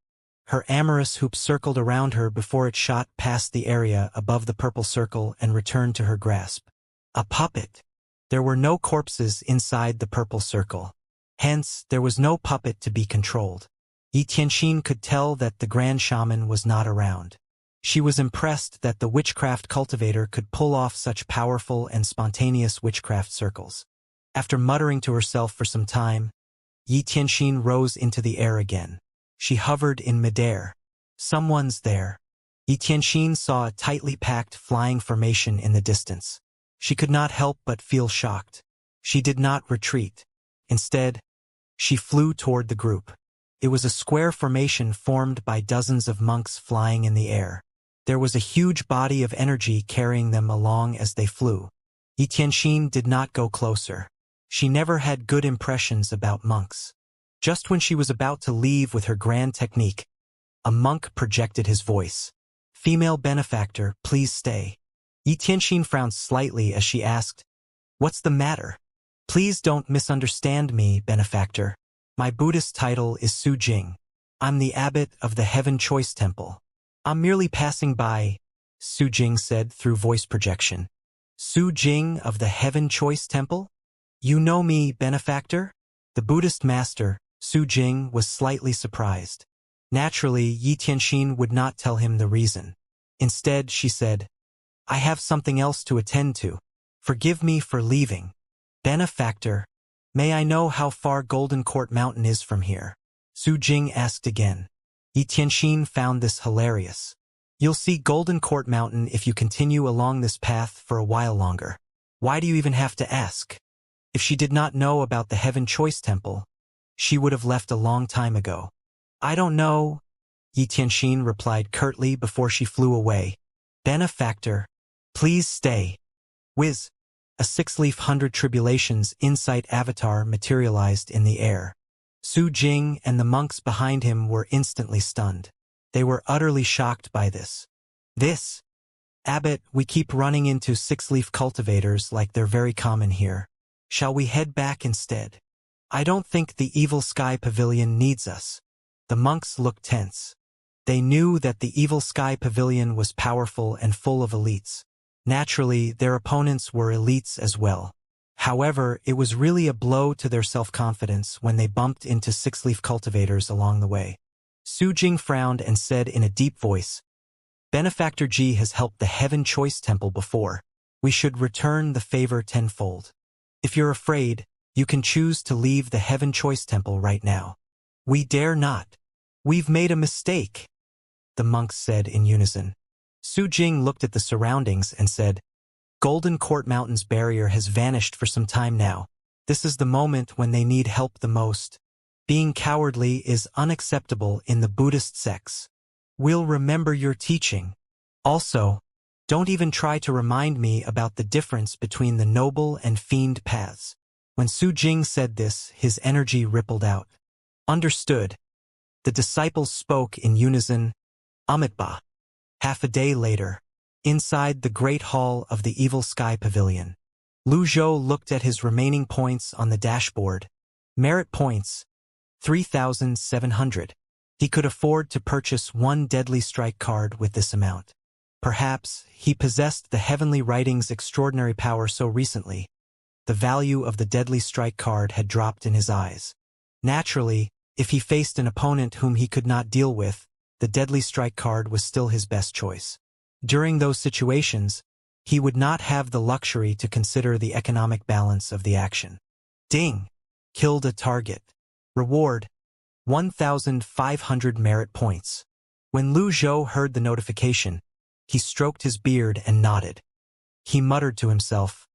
Her amorous hoop circled around her before it shot past the area above the purple circle and returned to her grasp. A puppet! There were no corpses inside the purple circle. Hence, there was no puppet to be controlled. Yi Tianxin could tell that the Grand Shaman was not around. She was impressed that the witchcraft cultivator could pull off such powerful and spontaneous witchcraft circles. After muttering to herself for some time, Yi Tianxin rose into the air again. She hovered in midair. Someone's there. Yi Tianxin saw a tightly packed flying formation in the distance. She could not help but feel shocked. She did not retreat. Instead, she flew toward the group. It was a square formation formed by dozens of monks flying in the air. There was a huge body of energy carrying them along as they flew. Xianxia did not go closer. She never had good impressions about monks. Just when she was about to leave with her grand technique, a monk projected his voice. "Female benefactor, please stay." Xianxia frowned slightly as she asked, "What's the matter?" "Please don't misunderstand me, benefactor. My Buddhist title is Su Jing. I'm the abbot of the Heaven Choice Temple. I'm merely passing by," Su Jing said through voice projection. "Su Jing of the Heaven Choice Temple? You know me, benefactor?" The Buddhist master, Su Jing, was slightly surprised. Naturally, Xianxia would not tell him the reason. Instead, she said, "I have something else to attend to. Forgive me for leaving." "Benefactor, may I know how far Golden Court Mountain is from here?" Su Jing asked again. Xianxia found this hilarious. "You'll see Golden Court Mountain if you continue along this path for a while longer. Why do you even have to ask?" If she did not know about the Heaven Choice Temple, she would have left a long time ago. "I don't know," Xianxia replied curtly before she flew away. "Benefactor, please stay." Whiz! A 6-leaf 100 Tribulations Insight avatar materialized in the air. Su Jing and the monks behind him were instantly stunned. They were utterly shocked by this. "This? Abbot, we keep running into 6-leaf cultivators like they're very common here. Shall we head back instead? I don't think the Evil Sky Pavilion needs us." The monks looked tense. They knew that the Evil Sky Pavilion was powerful and full of elites. Naturally, their opponents were elites as well. However, it was really a blow to their self-confidence when they bumped into 6-leaf cultivators along the way. Su Jing frowned and said in a deep voice, "Benefactor Ji has helped the Heaven Choice Temple before. We should return the favor tenfold. If you're afraid, you can choose to leave the Heaven Choice Temple right now." "We dare not. We've made a mistake," the monks said in unison. Su Jing looked at the surroundings and said, "Golden Court Mountain's barrier has vanished for some time now. This is the moment when they need help the most. Being cowardly is unacceptable in the Buddhist sects. We'll remember your teaching. Also, don't even try to remind me about the difference between the noble and fiend paths." When Su Jing said this, his energy rippled out. "Understood." The disciples spoke in unison, "Amitabha." Half a day later, inside the Great Hall of the Evil Sky Pavilion, Lu Zhou looked at his remaining points on the dashboard. Merit points, 3,700. He could afford to purchase one Deadly Strike card with this amount. Perhaps he possessed the Heavenly Writing's extraordinary power so recently, the value of the Deadly Strike card had dropped in his eyes. Naturally, if he faced an opponent whom he could not deal with, the Deadly Strike card was still his best choice. During those situations, he would not have the luxury to consider the economic balance of the action. Ding! Killed a target. Reward: 1,500 merit points. When Lu Zhou heard the notification, he stroked his beard and nodded. He muttered to himself,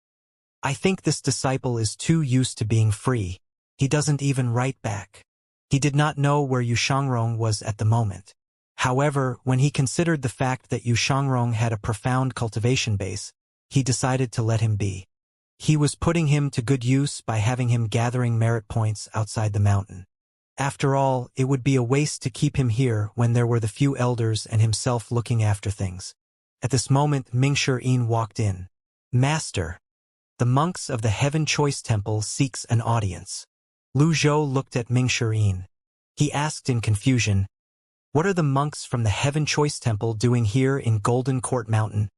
"I think this disciple is too used to being free. He doesn't even write back." He did not know where Yu Shangrong was at the moment. However, when he considered the fact that Yu Shangrong had a profound cultivation base, he decided to let him be. He was putting him to good use by having him gathering merit points outside the mountain. After all, it would be a waste to keep him here when there were the few elders and himself looking after things. At this moment, Mingshi walked in. "Master, the monks of the Heaven Choice Temple seeks an audience." Lu Zhou looked at Mingshi. He asked in confusion, "What are the monks from the Heaven Choice Temple doing here in Golden Court Mountain?"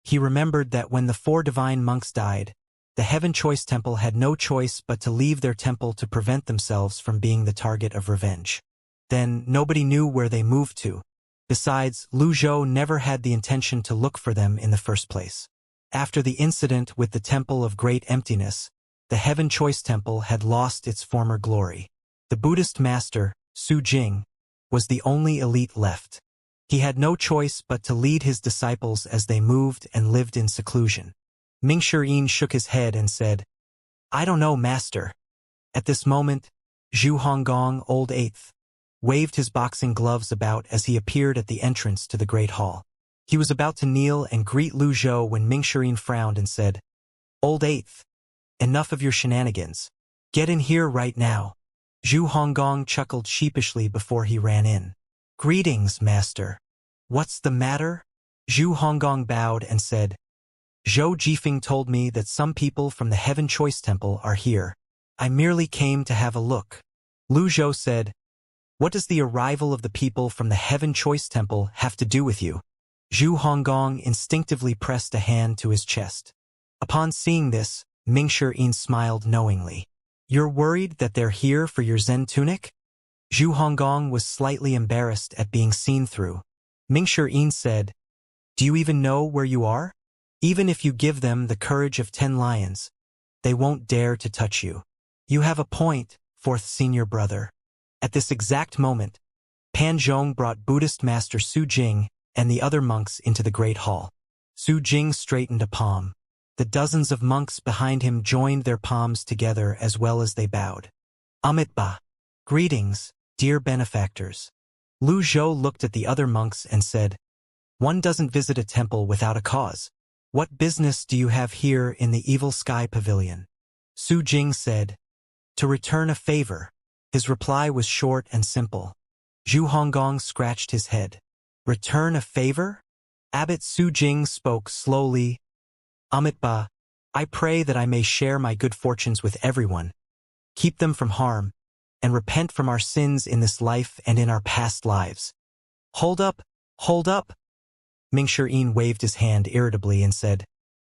He remembered that when the 4 divine monks died, the Heaven Choice Temple had no choice but to leave their temple to prevent themselves from being the target of revenge. Then nobody knew where they moved to. Besides, Lu Zhou never had the intention to look for them in the first place. After the incident with the Temple of Great Emptiness, the Heaven Choice Temple had lost its former glory. The Buddhist master, Su Jing, was the only elite left. He had no choice but to lead his disciples as they moved and lived in seclusion. Mingshi shook his head and said, "I don't know, master." At this moment, Zhu Honggong, Old Eighth, waved his boxing gloves about as he appeared at the entrance to the Great Hall. He was about to kneel and greet Lu Zhou when Mingxirin frowned and said, "Old Eighth, enough of your shenanigans. Get in here right now." Zhu Honggong chuckled sheepishly before he ran in. "Greetings, master. What's the matter?" Zhu Honggong bowed and said, "Zhou Jifeng told me that some people from the Heaven Choice Temple are here. I merely came to have a look." Lu Zhou said, "What does the arrival of the people from the Heaven Choice Temple have to do with you?" Zhu Honggong instinctively pressed a hand to his chest. Upon seeing this, Mingxirin smiled knowingly. "You're worried that they're here for your Zen tunic?" Zhu Honggong was slightly embarrassed at being seen through. Mingxirin said, "Do you even know where you are? Even if you give them the courage of 10 lions, they won't dare to touch you." "You have a point, fourth senior brother." At this exact moment, Pan Zhong brought Buddhist master Su Jing and the other monks into the great hall. Su Jing straightened a palm. The dozens of monks behind him joined their palms together as well as they bowed. "Amitba. Greetings, dear benefactors." Lu Zhou looked at the other monks and said, "One doesn't visit a temple without a cause. What business do you have here in the Evil Sky Pavilion?" Su Jing said, "To return a favor." His reply was short and simple. Zhu Honggong scratched his head. "Return a favor?" Abbot Su Jing spoke slowly. "Amitba, I pray that I may share my good fortunes with everyone, keep them from harm, and repent from our sins in this life and in our past lives." "Hold up, hold up!" Mingxirin waved his hand irritably and said,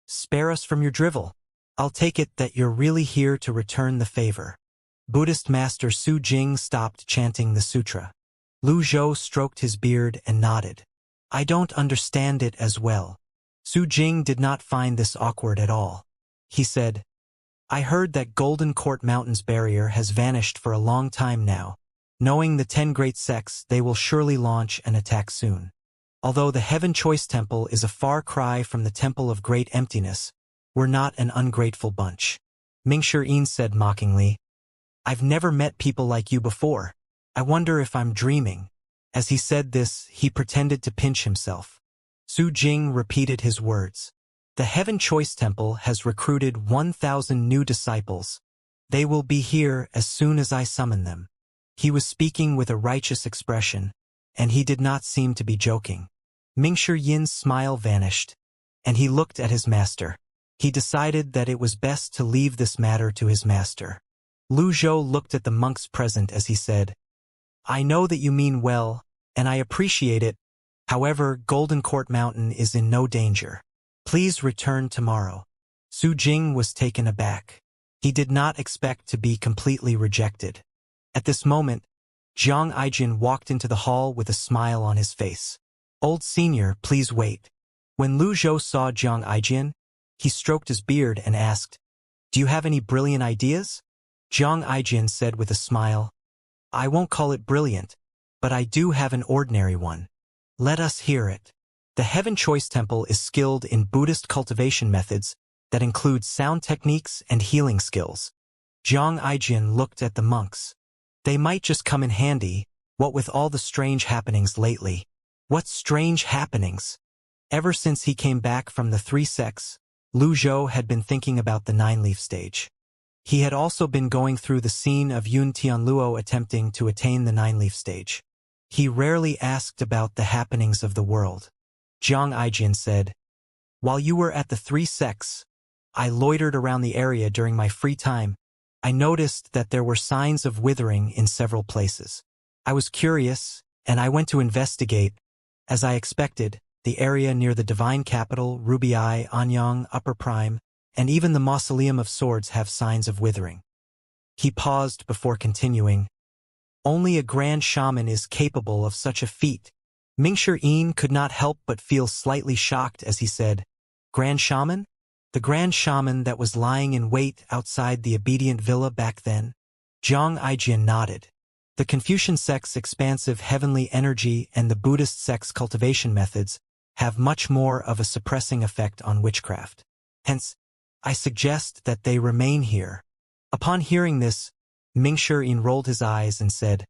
"Spare us from your drivel. I'll take it that you're really here to return the favor." Buddhist master Su Jing stopped chanting the sutra. Lu Zhou stroked his beard and nodded. "I don't understand it as well." Su Jing did not find this awkward at all. He said, "I heard that Golden Court Mountain's barrier has vanished for a long time now. Knowing the 10 great sects, they will surely launch an attack soon. Although the Heaven Choice Temple is a far cry from the Temple of Great Emptiness, we're not an ungrateful bunch." Mingxirin said mockingly, "I've never met people like you before. I wonder if I'm dreaming." As he said this, he pretended to pinch himself. Su Jing repeated his words. "The Heaven Choice Temple has recruited 1,000 new disciples. They will be here as soon as I summon them." He was speaking with a righteous expression, and he did not seem to be joking. Mingxiyin's smile vanished, and he looked at his master. He decided that it was best to leave this matter to his master. Lu Zhou looked at the monks present as he said, "I know that you mean well, and I appreciate it. However, Golden Court Mountain is in no danger. Please return tomorrow." Su Jing was taken aback. He did not expect to be completely rejected. At this moment, Jiang Aijin walked into the hall with a smile on his face. "Old senior, please wait." When Lu Zhou saw Jiang Aijin, he stroked his beard and asked, "Do you have any brilliant ideas?" Jiang Aijin said with a smile, "I won't call it brilliant, but I do have an ordinary one. Let us hear it." The Heaven Choice Temple is skilled in Buddhist cultivation methods that include sound techniques and healing skills. Jiang Aijin looked at the monks. They might just come in handy, what with all the strange happenings lately. What strange happenings? Ever since he came back from the 3 sects, Lu Zhou had been thinking about the 9-leaf stage. He had also been going through the scene of Yun Tianluo attempting to attain the 9-leaf stage. He rarely asked about the happenings of the world. Jiang Aijin said, "While you were at the 3 sects, I loitered around the area during my free time. I noticed that there were signs of withering in several places. I was curious, and I went to investigate. As I expected, the area near the Divine Capital, Ruby Eye, Anyang, Upper Prime, and even the Mausoleum of Swords have signs of withering." He paused before continuing, "Only a grand shaman is capable of such a feat." Mingxirin could not help but feel slightly shocked as he said, "Grand shaman? The grand shaman that was lying in wait outside the obedient villa back then?" Jiang Aijin nodded. The Confucian sect's expansive heavenly energy and the Buddhist sect's cultivation methods have much more of a suppressing effect on witchcraft. Hence, I suggest that they remain here. Upon hearing this, Mingxirin rolled his eyes and said,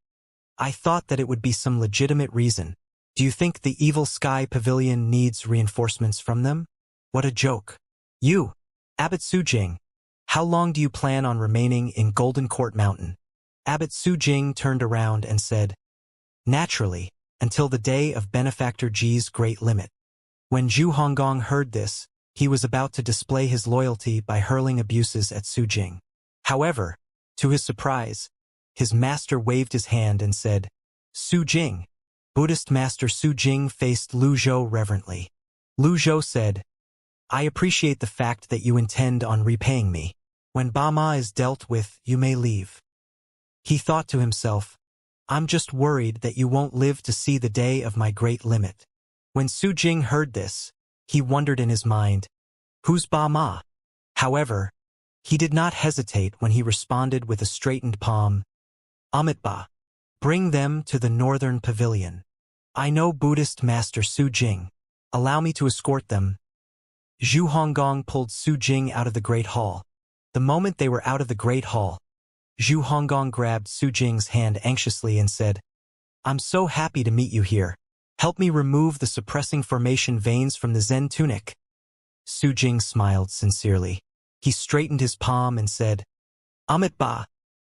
"I thought that it would be some legitimate reason, Do you think the evil sky pavilion needs reinforcements from them? What a joke. You, Abbot Sujing, how long do you plan on remaining in Golden Court Mountain? Abbot Sujing turned around and said, naturally, until the day of Benefactor Ji's great limit. When Zhu Honggong heard this, he was about to display his loyalty by hurling abuses at Sujing. However, to his surprise, his master waved his hand and said, Sujing. Buddhist master Sujing faced Lu Zhou reverently. Lu Zhou said, I appreciate the fact that you intend on repaying me. When Ba Ma is dealt with, you may leave. He thought to himself, I'm just worried that you won't live to see the day of my great limit. When Sujing heard this, he wondered in his mind, who's Ba Ma? However, he did not hesitate when he responded with a straightened palm, Amitba. Bring them to the northern pavilion. I know Buddhist master Sujing. Allow me to escort them. Zhu Honggong pulled Sujing out of the Great Hall. The moment they were out of the Great Hall, Zhu Honggong grabbed Sujing's hand anxiously and said, I'm so happy to meet you here. Help me remove the suppressing formation veins from the Zen tunic. Sujing smiled sincerely. He straightened his palm and said, Amitba.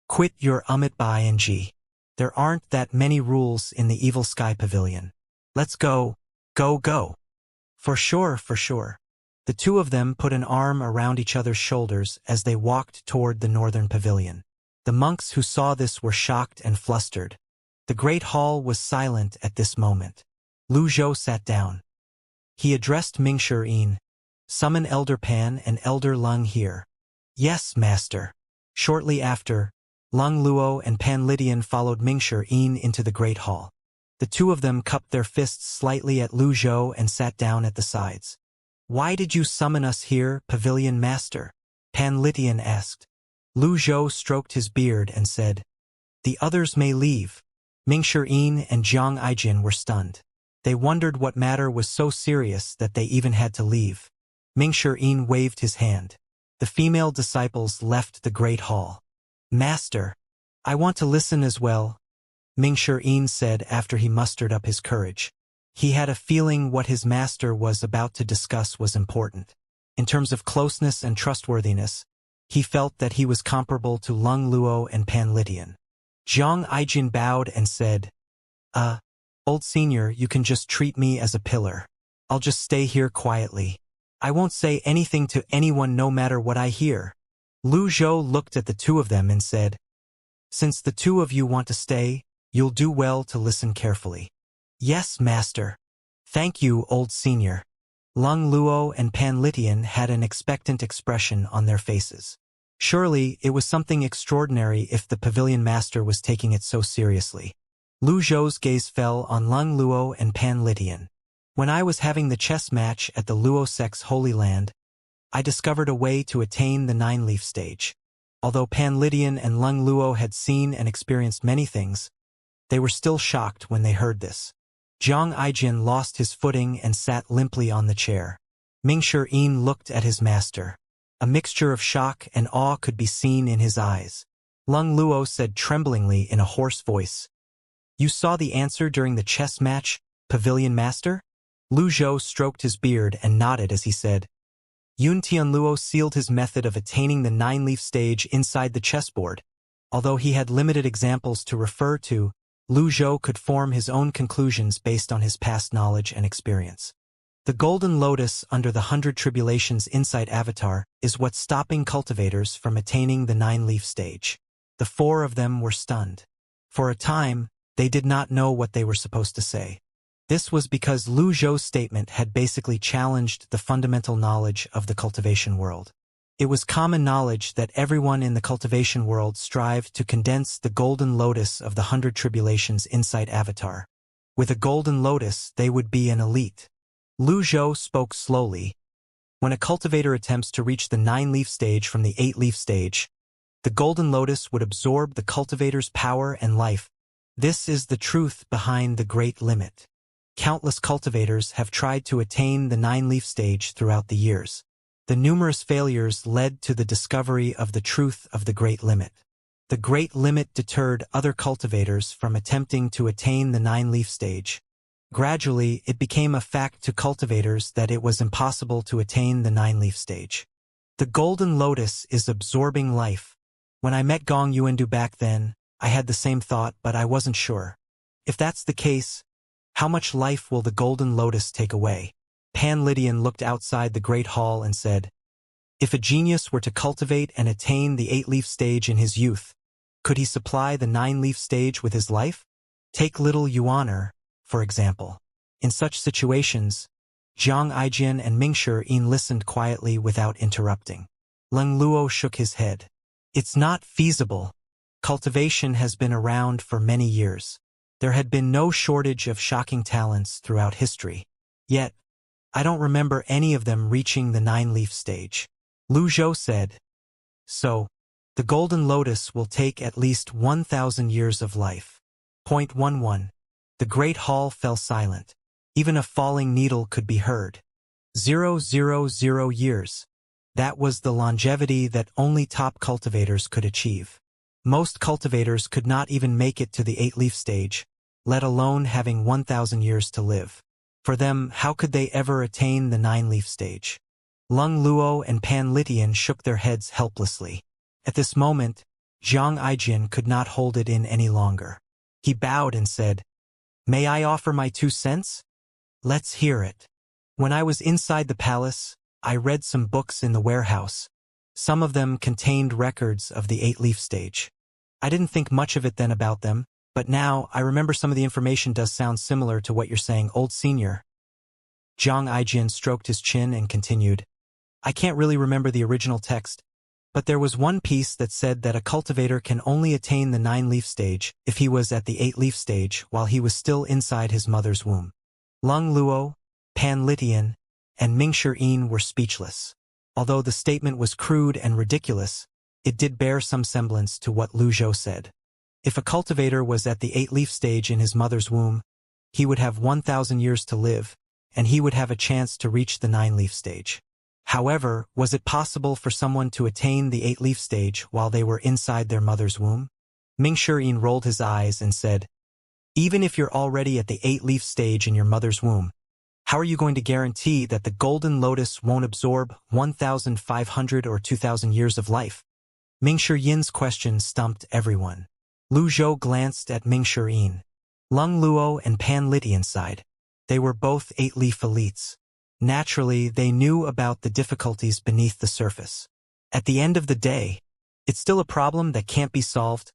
Quit your Amitba ing. There aren't that many rules in the Evil Sky Pavilion. Let's go, go, go. For sure, for sure. The two of them put an arm around each other's shoulders as they walked toward the northern pavilion. The monks who saw this were shocked and flustered. The great hall was silent at this moment. Lu Zhou sat down. He addressed Mingshi Yin. Summon Elder Pan and Elder Lung here. Yes, master. Shortly after, Lung Luo and Pan Lydian followed Mingshi Yin into the great hall. The two of them cupped their fists slightly at Lu Zhou and sat down at the sides. Why did you summon us here, pavilion master? Pan Lydian asked. Lu Zhou stroked his beard and said, the others may leave. Mingshi Yin and Jiang Aijin were stunned. They wondered what matter was so serious that they even had to leave. Mingshi Yin waved his hand. The female disciples left the great hall. Master, I want to listen as well, Mingshi Yin said after he mustered up his courage. He had a feeling what his master was about to discuss was important. In terms of closeness and trustworthiness, he felt that he was comparable to Lung Luo and Pan Lydian. Jiang Aijin bowed and said, old senior, you can just treat me as a pillar. I'll just stay here quietly. I won't say anything to anyone no matter what I hear. Lu Zhou looked at the two of them and said, since the two of you want to stay, you'll do well to listen carefully. Yes, master. Thank you, old senior. Lung Luo and Pan Lydian had an expectant expression on their faces. Surely, it was something extraordinary if the pavilion master was taking it so seriously. Lu Zhou's gaze fell on Lung Luo and Pan Lydian. When I was having the chess match at the Luo sect's Holy Land, I discovered a way to attain the nine-leaf stage. Although Pan Lydian and Lung Luo had seen and experienced many things, they were still shocked when they heard this. Jiang Aijin lost his footing and sat limply on the chair. Mingshi Yin looked at his master. A mixture of shock and awe could be seen in his eyes. Lung Luo said tremblingly in a hoarse voice, you saw the answer during the chess match, pavilion master? Lu Zhou stroked his beard and nodded as he said, Yun Tianluo sealed his method of attaining the nine-leaf stage inside the chessboard. Although he had limited examples to refer to, Lu Zhou could form his own conclusions based on his past knowledge and experience. The golden lotus under the 100 tribulations insight avatar is what's stopping cultivators from attaining the nine-leaf stage. The four of them were stunned. For a time, they did not know what they were supposed to say. This was because Lu Zhou's statement had basically challenged the fundamental knowledge of the cultivation world. It was common knowledge that everyone in the cultivation world strived to condense the golden lotus of the 100 tribulations insight avatar. With a golden lotus, they would be an elite. Lu Zhou spoke slowly. When a cultivator attempts to reach the 9-leaf stage from the 8-leaf stage, the golden lotus would absorb the cultivator's power and life. This is the truth behind the great limit. Countless cultivators have tried to attain the 9-leaf stage throughout the years. The numerous failures led to the discovery of the truth of the great limit. The great limit deterred other cultivators from attempting to attain the 9-leaf stage. Gradually, it became a fact to cultivators that it was impossible to attain the 9-leaf stage. The golden lotus is absorbing life. When I met Gong Yuandu back then, I had the same thought, but I wasn't sure. If that's the case, how much life will the golden lotus take away? Pan Lydian looked outside the great hall and said, if a genius were to cultivate and attain the 8-leaf stage in his youth, could he supply the 9-leaf stage with his life? Take little Yuaner, for example. In such situations, Zhang Aijian and Mingshi Yin listened quietly without interrupting. Leng Luo shook his head. It's not feasible. Cultivation has been around for many years. There had been no shortage of shocking talents throughout history. Yet, I don't remember any of them reaching the 9-leaf stage. Lu Zhou said. So, the golden lotus will take at least 1,000 years of life. Point 11. The great hall fell silent. Even a falling needle could be heard. 000 years. That was the longevity that only top cultivators could achieve. Most cultivators could not even make it to the 8-leaf stage, let alone having 1,000 years to live. For them, how could they ever attain the 9-leaf stage? Leng Luo and Pan Lydian shook their heads helplessly. At this moment, Zhang Aijian could not hold it in any longer. He bowed and said, may I offer my 2 cents? Let's hear it. When I was inside the palace, I read some books in the warehouse. Some of them contained records of the 8-leaf stage. I didn't think much of it then about them, but now I remember some of the information does sound similar to what you're saying, old senior. Zhang Aijian stroked his chin and continued, I can't really remember the original text, but there was one piece that said that a cultivator can only attain the 9-leaf stage if he was at the 8-leaf stage while he was still inside his mother's womb. Leng Luo, Pan Lydian, and Mingshi Yin were speechless. Although the statement was crude and ridiculous, it did bear some semblance to what Lu Zhou said. If a cultivator was at the 8-leaf stage in his mother's womb, he would have 1,000 years to live, and he would have a chance to reach the 9-leaf stage. However, was it possible for someone to attain the 8-leaf stage while they were inside their mother's womb? Mingshi Yin rolled his eyes and said, even if you're already at the 8-leaf stage in your mother's womb, how are you going to guarantee that the golden lotus won't absorb 1,500 or 2,000 years of life? Mingshi Yin's question stumped everyone. Lu Zhou glanced at Mingshi Yin. Leng Luo and Pan Lydian sighed. They were both 8-leaf elites. Naturally, they knew about the difficulties beneath the surface. At the end of the day, it's still a problem that can't be solved,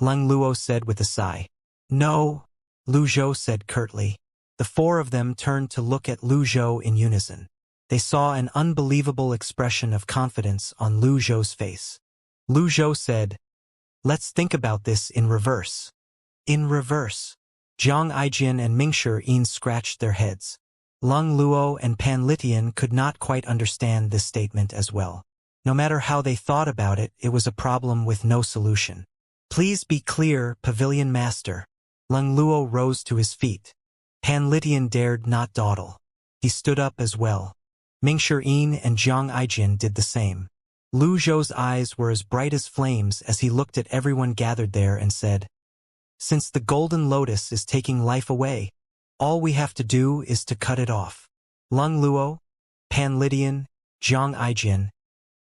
Leng Luo said with a sigh. No, Lu Zhou said curtly. The 4 of them turned to look at Lu Zhou in unison. They saw an unbelievable expression of confidence on Lu Zhou's face. Lu Zhou said, let's think about this in reverse. In reverse. Zhang Aijian and Mingshi Yin scratched their heads. Leng Luo and Pan Lydian could not quite understand this statement as well. No matter how they thought about it, it was a problem with no solution. Please be clear, Pavilion Master. Leng Luo rose to his feet. Pan Lydian dared not dawdle. He stood up as well. Mingshi Yin and Zhang Aijian did the same. Lu Zhou's eyes were as bright as flames as he looked at everyone gathered there and said, since the golden lotus is taking life away, all we have to do is to cut it off. Leng Luo, Pan Lydian, Zhang Aijian,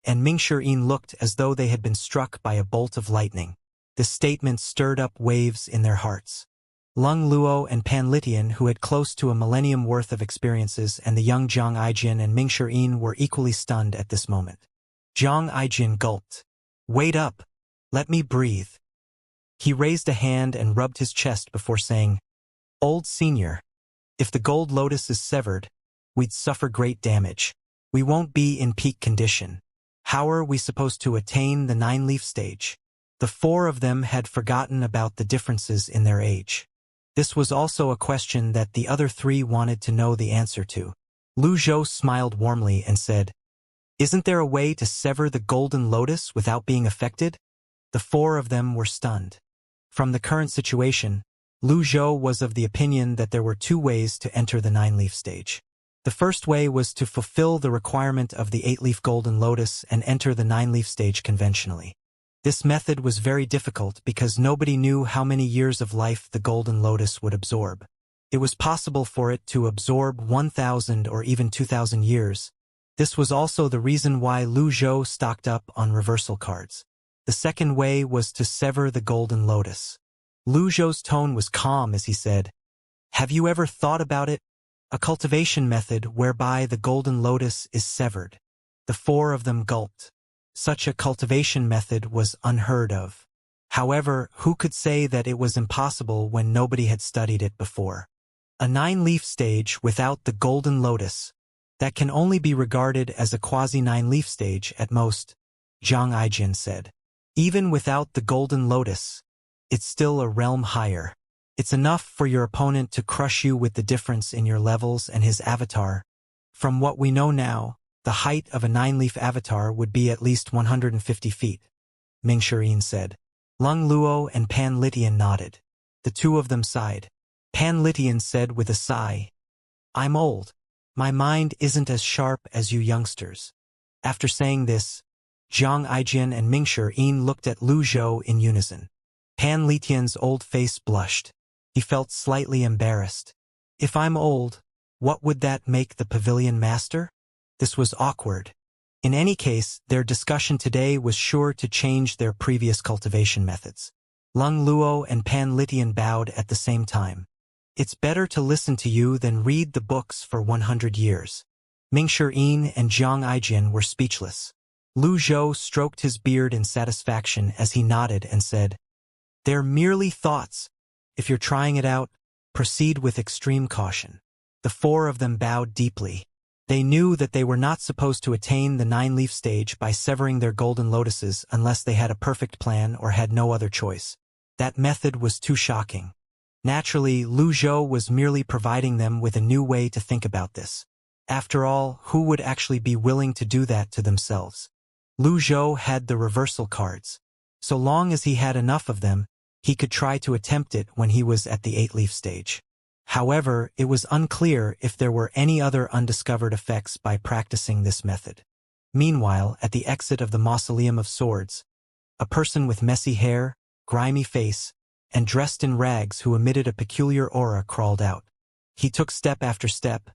and Mingshi Yin looked as though they had been struck by a bolt of lightning. This statement stirred up waves in their hearts. Leng Luo and Pan Lydian, who had close to a millennium worth of experiences, and the young Zhang Aijian and Mingshi Yin were equally stunned at this moment. Zhang Aijian gulped. Wait up. Let me breathe. He raised a hand and rubbed his chest before saying, old senior, if the gold lotus is severed, we'd suffer great damage. We won't be in peak condition. How are we supposed to attain the 9-leaf stage? The 4 of them had forgotten about the differences in their age. This was also a question that the other 3 wanted to know the answer to. Lu Zhou smiled warmly and said, isn't there a way to sever the golden lotus without being affected? The 4 of them were stunned. From the current situation, Lu Zhou was of the opinion that there were 2 ways to enter the 9-leaf stage. The first way was to fulfill the requirement of the 8-leaf golden lotus and enter the 9-leaf stage conventionally. This method was very difficult because nobody knew how many years of life the golden lotus would absorb. It was possible for it to absorb 1,000 or even 2,000 years. This was also the reason why Lu Zhou stocked up on reversal cards. The second way was to sever the golden lotus. Lu Zhou's tone was calm as he said, "Have you ever thought about it? A cultivation method whereby the golden lotus is severed." The four of them gulped. Such a cultivation method was unheard of. However, who could say that it was impossible when nobody had studied it before? A 9-leaf stage without the golden lotus, that can only be regarded as a quasi-9-leaf stage at most, Zhang Aijian said. Even without the golden lotus, it's still a realm higher. It's enough for your opponent to crush you with the difference in your levels and his avatar. From what we know now, the height of a 9-leaf avatar would be at least 150 feet, Ming Shirin said. Lung Luo and Pan Litian nodded. The two of them sighed. Pan Litian said with a sigh, "I'm old. My mind isn't as sharp as you youngsters." After saying this, Zhang Aijian and Ming Shirin looked at Lu Zhou in unison. Pan Litian's old face blushed. He felt slightly embarrassed. "If I'm old, what would that make the pavilion master?" This was awkward. In any case, their discussion today was sure to change their previous cultivation methods. Lung Luo and Pan Litian bowed at the same time. "It's better to listen to you than read the books for 100 years. Ming Shirin and Zhang Aijian were speechless. Lu Zhou stroked his beard in satisfaction as he nodded and said, "They're merely thoughts. If you're trying it out, proceed with extreme caution." The four of them bowed deeply. They knew that they were not supposed to attain the 9-leaf stage by severing their golden lotuses unless they had a perfect plan or had no other choice. That method was too shocking. Naturally, Lu Zhou was merely providing them with a new way to think about this. After all, who would actually be willing to do that to themselves? Lu Zhou had the reversal cards. So long as he had enough of them, he could try to attempt it when he was at the 8-leaf stage. However, it was unclear if there were any other undiscovered effects by practicing this method. Meanwhile, at the exit of the Mausoleum of Swords, a person with messy hair, grimy face, and dressed in rags who emitted a peculiar aura crawled out. He took step after step,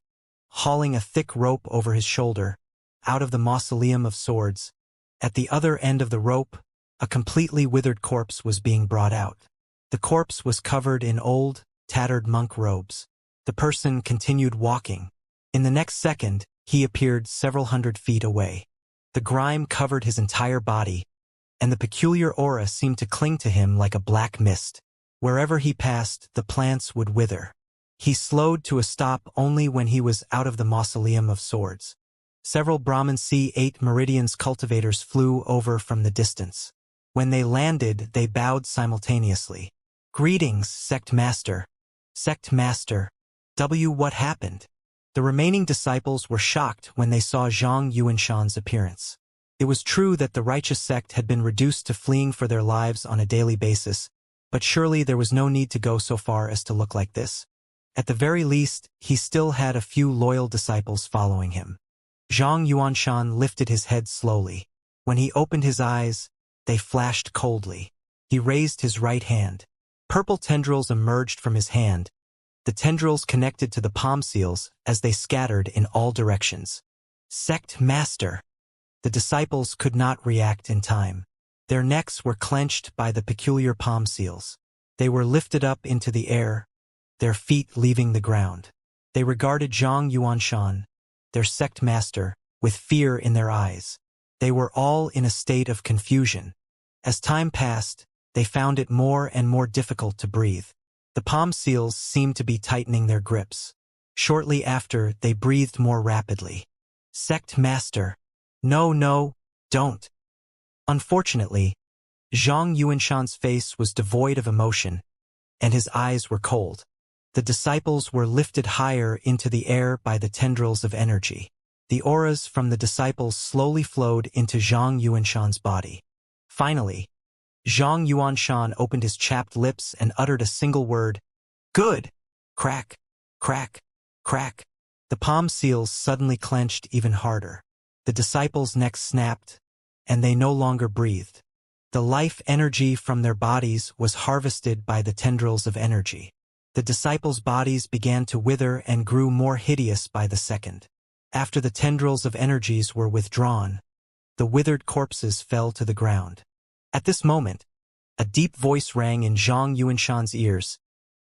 hauling a thick rope over his shoulder, out of the Mausoleum of Swords. At the other end of the rope, a completely withered corpse was being brought out. The corpse was covered in old, tattered monk robes. The person continued walking. In the next second, he appeared several hundred feet away. The grime covered his entire body, and the peculiar aura seemed to cling to him like a black mist. Wherever he passed, the plants would wither. He slowed to a stop only when he was out of the Mausoleum of Swords. Several Brahman C8 Meridian's cultivators flew over from the distance. When they landed, they bowed simultaneously. "Greetings, Sect Master." "Sect Master. What happened?" The remaining disciples were shocked when they saw Zhang Yuanshan's appearance. It was true that the righteous sect had been reduced to fleeing for their lives on a daily basis, but surely there was no need to go so far as to look like this. At the very least, he still had a few loyal disciples following him. Zhang Yuanshan lifted his head slowly. When he opened his eyes, they flashed coldly. He raised his right hand. Purple tendrils emerged from his hand. The tendrils connected to the palm seals as they scattered in all directions. "Sect Master." The disciples could not react in time. Their necks were clenched by the peculiar palm seals. They were lifted up into the air, their feet leaving the ground. They regarded Zhang Yuanshan, their sect master, with fear in their eyes. They were all in a state of confusion. As time passed, they found it more and more difficult to breathe. The palm seals seemed to be tightening their grips. Shortly after, they breathed more rapidly. "Sect Master. No, don't." Unfortunately, Zhang Yuanshan's face was devoid of emotion, and his eyes were cold. The disciples were lifted higher into the air by the tendrils of energy. The auras from the disciples slowly flowed into Zhang Yuanshan's body. Finally, Zhang Yuanshan opened his chapped lips and uttered a single word, "Good!" Crack, crack, crack. The palm seals suddenly clenched even harder. The disciples' necks snapped, and they no longer breathed. The life energy from their bodies was harvested by the tendrils of energy. The disciples' bodies began to wither and grew more hideous by the second. After the tendrils of energies were withdrawn, the withered corpses fell to the ground. At this moment, a deep voice rang in Zhang Yuanshan's ears.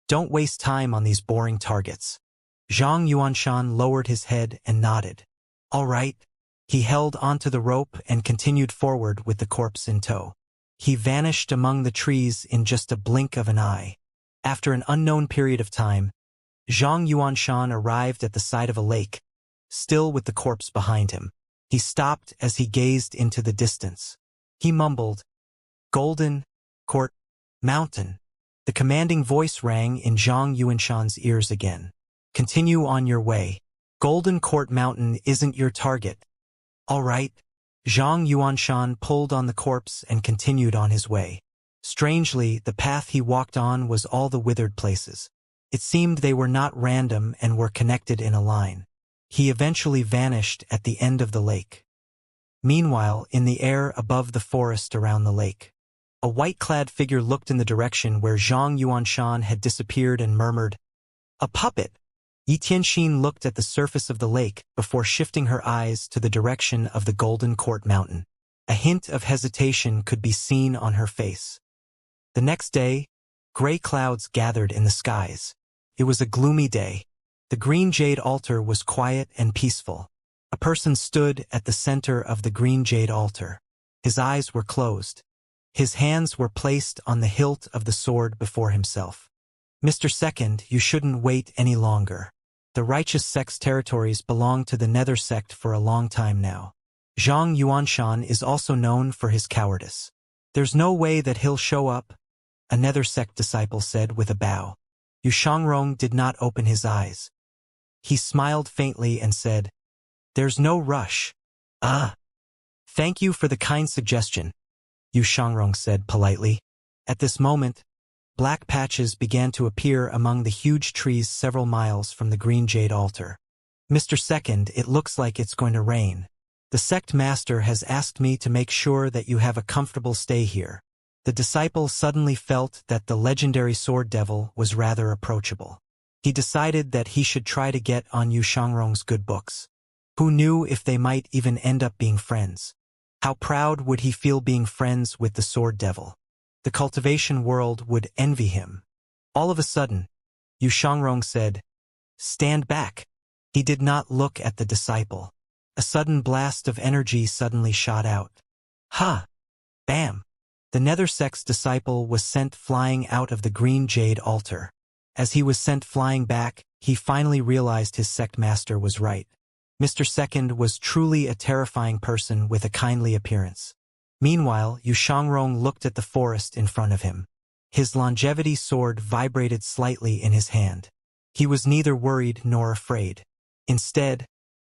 "Don't waste time on these boring targets." Zhang Yuanshan lowered his head and nodded. "All right." He held onto the rope and continued forward with the corpse in tow. He vanished among the trees in just a blink of an eye. After an unknown period of time, Zhang Yuanshan arrived at the side of a lake, still with the corpse behind him. He stopped as he gazed into the distance. He mumbled, "Golden Court Mountain." The commanding voice rang in Zhang Yuanshan's ears again. "Continue on your way. Golden Court Mountain isn't your target." "All right." Zhang Yuanshan pulled on the corpse and continued on his way. Strangely, the path he walked on was all the withered places. It seemed they were not random and were connected in a line. He eventually vanished at the end of the lake. Meanwhile, in the air above the forest around the lake, a white-clad figure looked in the direction where Zhang Yuanshan had disappeared and murmured, "A puppet." Yi Tianxin looked at the surface of the lake before shifting her eyes to the direction of the Golden Court Mountain. A hint of hesitation could be seen on her face. The next day, gray clouds gathered in the skies. It was a gloomy day. The green jade altar was quiet and peaceful. A person stood at the center of the green jade altar. His eyes were closed. His hands were placed on the hilt of the sword before himself. "Mr. Second, you shouldn't wait any longer. The righteous sect's territories belong to the Nether sect for a long time now. Zhang Yuanshan is also known for his cowardice. There's no way that he'll show up," a Nether sect disciple said with a bow. Yu Shangrong did not open his eyes. He smiled faintly and said, "There's no rush." "Ah. Thank you for the kind suggestion," Yu Shangrong said politely. At this moment, black patches began to appear among the huge trees several miles from the green jade altar. "Mr. Second, it looks like it's going to rain. The sect master has asked me to make sure that you have a comfortable stay here." The disciple suddenly felt that the legendary sword devil was rather approachable. He decided that he should try to get on Yu Shangrong's good books. Who knew if they might even end up being friends? How proud would he feel being friends with the sword devil? The cultivation world would envy him. All of a sudden, Yu Shangrong said, "Stand back." He did not look at the disciple. A sudden blast of energy suddenly shot out. Ha! Bam! The Nether sect's disciple was sent flying out of the green jade altar. As he was sent flying back, he finally realized his sect master was right. Mr. Second was truly a terrifying person with a kindly appearance. Meanwhile, Yu Shangrong looked at the forest in front of him. His longevity sword vibrated slightly in his hand. He was neither worried nor afraid. Instead,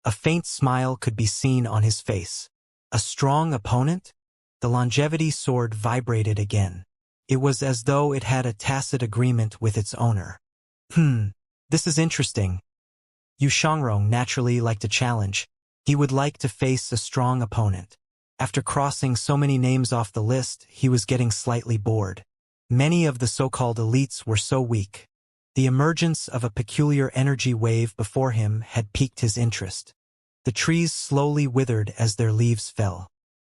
a faint smile could be seen on his face. A strong opponent? The longevity sword vibrated again. It was as though it had a tacit agreement with its owner. This is interesting. Yu Shangrong naturally liked a challenge. He would like to face a strong opponent. After crossing so many names off the list, he was getting slightly bored. Many of the so-called elites were so weak. The emergence of a peculiar energy wave before him had piqued his interest. The trees slowly withered as their leaves fell.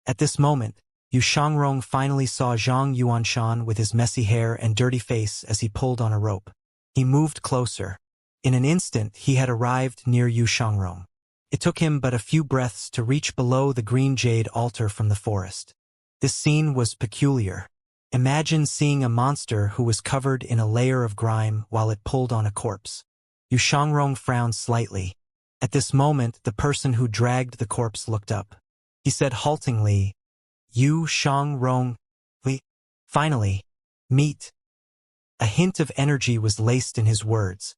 At this moment, Yu Shangrong finally saw Zhang Yuanshan with his messy hair and dirty face as he pulled on a rope. He moved closer. In an instant, he had arrived near Yu Shangrong. It took him but a few breaths to reach below the green jade altar from the forest. This scene was peculiar. Imagine seeing a monster who was covered in a layer of grime while it pulled on a corpse. Yu Shangrong frowned slightly. At this moment, the person who dragged the corpse looked up. He said haltingly, "Yu Shangrong, we finally meet." A hint of energy was laced in his words.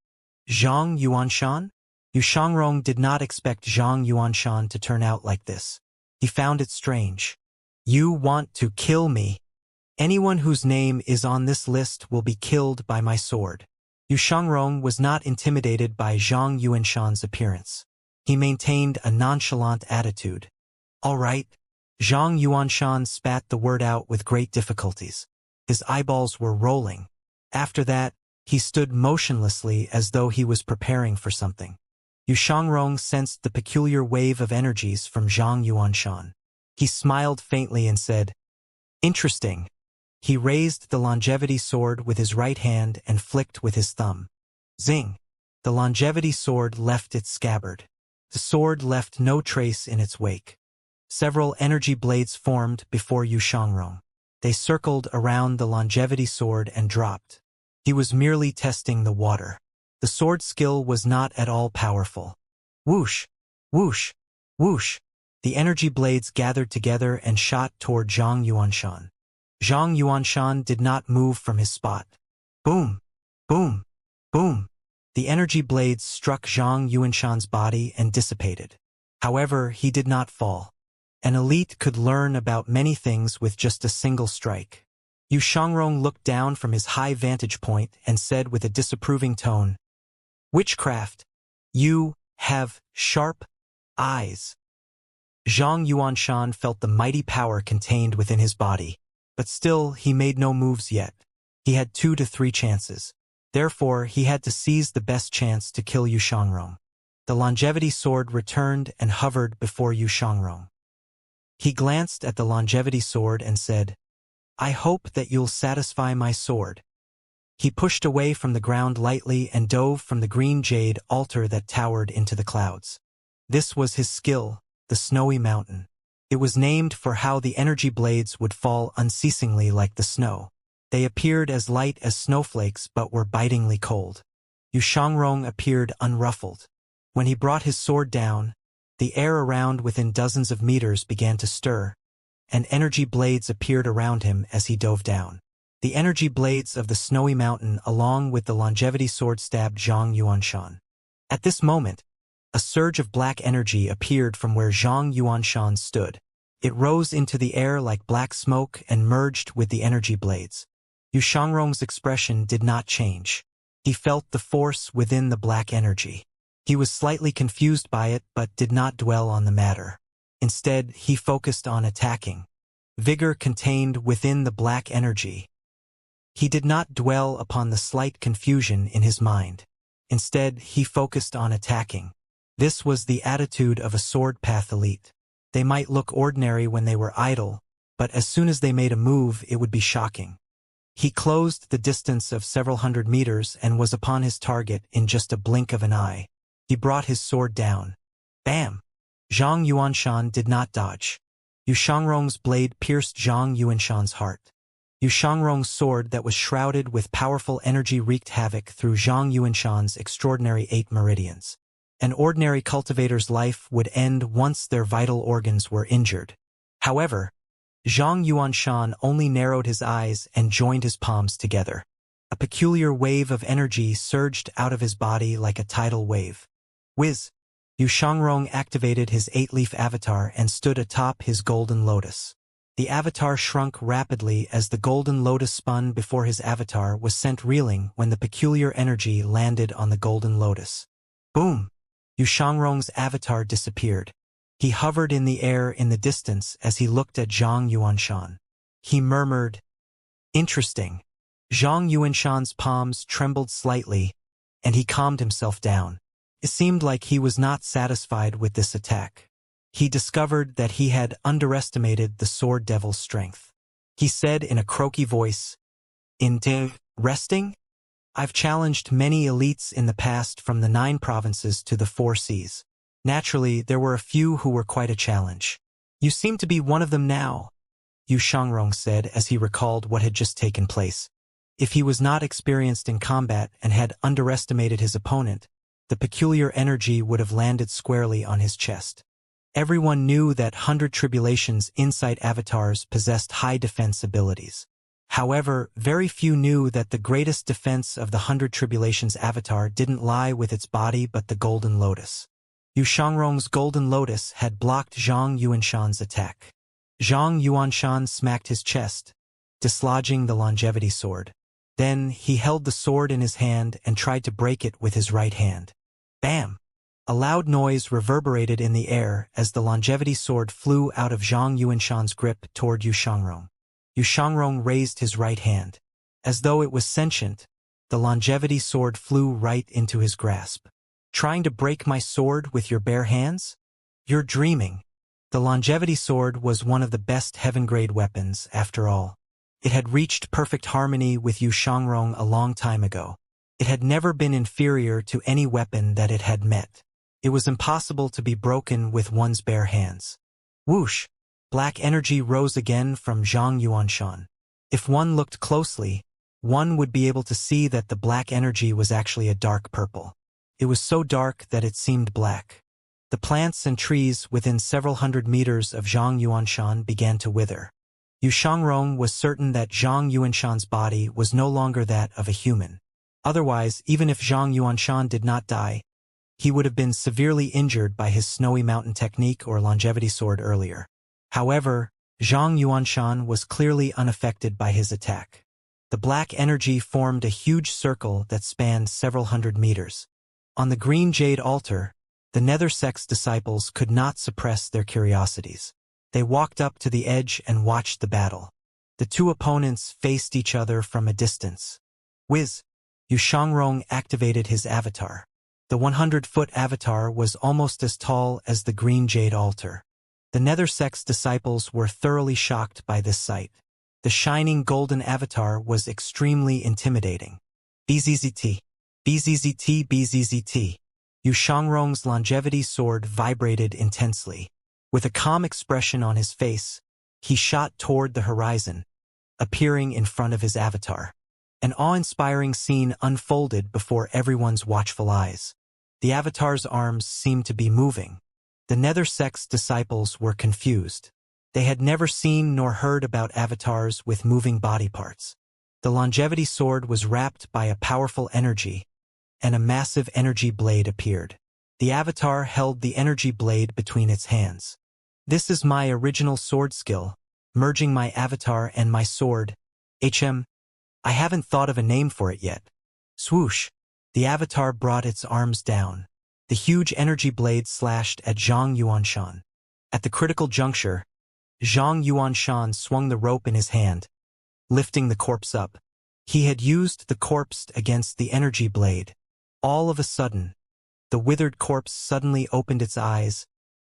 "Zhang Yuanshan?" Yu Shangrong did not expect Zhang Yuanshan to turn out like this. He found it strange. "You want to kill me? Anyone whose name is on this list will be killed by my sword." Yu Shangrong was not intimidated by Zhang Yuanshan's appearance. He maintained a nonchalant attitude. "All right." Zhang Yuanshan spat the word out with great difficulties. His eyeballs were rolling. After that, He stood motionlessly as though he was preparing for something. Yu Shangrong sensed the peculiar wave of energies from Zhang Yuanshan. He smiled faintly and said, "Interesting." He raised the longevity sword with his right hand and flicked with his thumb. Zing! The longevity sword left its scabbard. The sword left no trace in its wake. Several energy blades formed before Yu Shangrong. They circled around the longevity sword and dropped. He was merely testing the water. The sword skill was not at all powerful. Whoosh! Whoosh! Whoosh! The energy blades gathered together and shot toward Zhang Yuanshan. Zhang Yuanshan did not move from his spot. Boom! Boom! Boom! The energy blades struck Zhang Yuanshan's body and dissipated. However, he did not fall. An elite could learn about many things with just a single strike. Yu Shangrong looked down from his high vantage point and said with a disapproving tone, "Witchcraft. You have sharp eyes." Zhang Yuanshan felt the mighty power contained within his body, but still he made no moves yet. He had 2 to 3 chances. Therefore, he had to seize the best chance to kill Yu Shangrong. The longevity sword returned and hovered before Yu Shangrong. He glanced at the longevity sword and said, "I hope that you'll satisfy my sword." He pushed away from the ground lightly and dove from the green jade altar that towered into the clouds. This was his skill, the snowy mountain. It was named for how the energy blades would fall unceasingly like the snow. They appeared as light as snowflakes but were bitingly cold. Yu Shangrong appeared unruffled. When he brought his sword down, the air around within dozens of meters began to stir, and energy blades appeared around him as he dove down. The energy blades of the snowy mountain along with the longevity sword stabbed Zhang Yuanshan. At this moment, a surge of black energy appeared from where Zhang Yuanshan stood. It rose into the air like black smoke and merged with the energy blades. Yu Shangrong's expression did not change. He felt the force within the black energy. He was slightly confused by it but did not dwell on the matter. Instead, he focused on attacking. Vigor contained within the black energy. He did not dwell upon the slight confusion in his mind. Instead, he focused on attacking. This was the attitude of a sword path elite. They might look ordinary when they were idle, but as soon as they made a move, it would be shocking. He closed the distance of several hundred meters and was upon his target in just a blink of an eye. He brought his sword down. Bam! Zhang Yuanshan did not dodge. Yu Shangrong's blade pierced Zhang Yuanshan's heart. Yu Shangrong's sword that was shrouded with powerful energy wreaked havoc through Zhang Yuanshan's extraordinary 8 meridians. An ordinary cultivator's life would end once their vital organs were injured. However, Zhang Yuanshan only narrowed his eyes and joined his palms together. A peculiar wave of energy surged out of his body like a tidal wave. Whiz! Yu Shangrong activated his 8-leaf avatar and stood atop his golden lotus. The avatar shrunk rapidly as the golden lotus spun before his avatar was sent reeling when the peculiar energy landed on the golden lotus. Boom! Yu Shangrong's avatar disappeared. He hovered in the air in the distance as he looked at Zhang Yuanshan. He murmured, "Interesting." Zhang Yuanshan's palms trembled slightly, and he calmed himself down. It seemed like he was not satisfied with this attack. He discovered that he had underestimated the sword devil's strength. He said in a croaky voice, "Resting? I've challenged many elites in the past from the 9 provinces to the 4 seas. Naturally, there were a few who were quite a challenge. You seem to be one of them now," Yu Shangrong said as he recalled what had just taken place. If he was not experienced in combat and had underestimated his opponent, the peculiar energy would have landed squarely on his chest. Everyone knew that 100 Tribulation's insight avatars possessed high defense abilities. However, very few knew that the greatest defense of the 100 Tribulation's avatar didn't lie with its body but the Golden Lotus. Yu Shangrong's Golden Lotus had blocked Zhang Yuanshan's attack. Zhang Yuanshan smacked his chest, dislodging the longevity sword. Then he held the sword in his hand and tried to break it with his right hand. Bam! A loud noise reverberated in the air as the longevity sword flew out of Zhang Yuanshan's grip toward Yu Shangrong. Yu Shangrong raised his right hand. As though it was sentient, the longevity sword flew right into his grasp. Trying to break my sword with your bare hands? You're dreaming. The longevity sword was one of the best heaven-grade weapons, after all. It had reached perfect harmony with Yu Xiangrong a long time ago. It had never been inferior to any weapon that it had met. It was impossible to be broken with one's bare hands. Whoosh! Black energy rose again from Zhang Yuanshan. If one looked closely, one would be able to see that the black energy was actually a dark purple. It was so dark that it seemed black. The plants and trees within several hundred meters of Zhang Yuanshan began to wither. Yu Xiangrong was certain that Zhang Yuanshan's body was no longer that of a human. Otherwise, even if Zhang Yuanshan did not die, he would have been severely injured by his snowy mountain technique or longevity sword earlier. However, Zhang Yuanshan was clearly unaffected by his attack. The black energy formed a huge circle that spanned several hundred meters. On the green jade altar, the nether sect's disciples could not suppress their curiosities. They walked up to the edge and watched the battle. The two opponents faced each other from a distance. Whiz! Yu Xiangrong activated his avatar. The 100-foot avatar was almost as tall as the green jade altar. The nether sect's disciples were thoroughly shocked by this sight. The shining golden avatar was extremely intimidating. BZZT, BZZT, BZZT. Yu Xiangrong's longevity sword vibrated intensely. With a calm expression on his face, he shot toward the horizon, appearing in front of his avatar. An awe-inspiring scene unfolded before everyone's watchful eyes. The avatar's arms seemed to be moving. The nether sect's disciples were confused. They had never seen nor heard about avatars with moving body parts. The longevity sword was wrapped by a powerful energy, and a massive energy blade appeared. The avatar held the energy blade between its hands. This is my original sword skill, merging my avatar and my sword. I haven't thought of a name for it yet. Swoosh! The avatar brought its arms down. The huge energy blade slashed at Zhang Yuanshan. At the critical juncture, Zhang Yuanshan swung the rope in his hand, lifting the corpse up. He had used the corpse against the energy blade. All of a sudden, the withered corpse suddenly opened its eyes,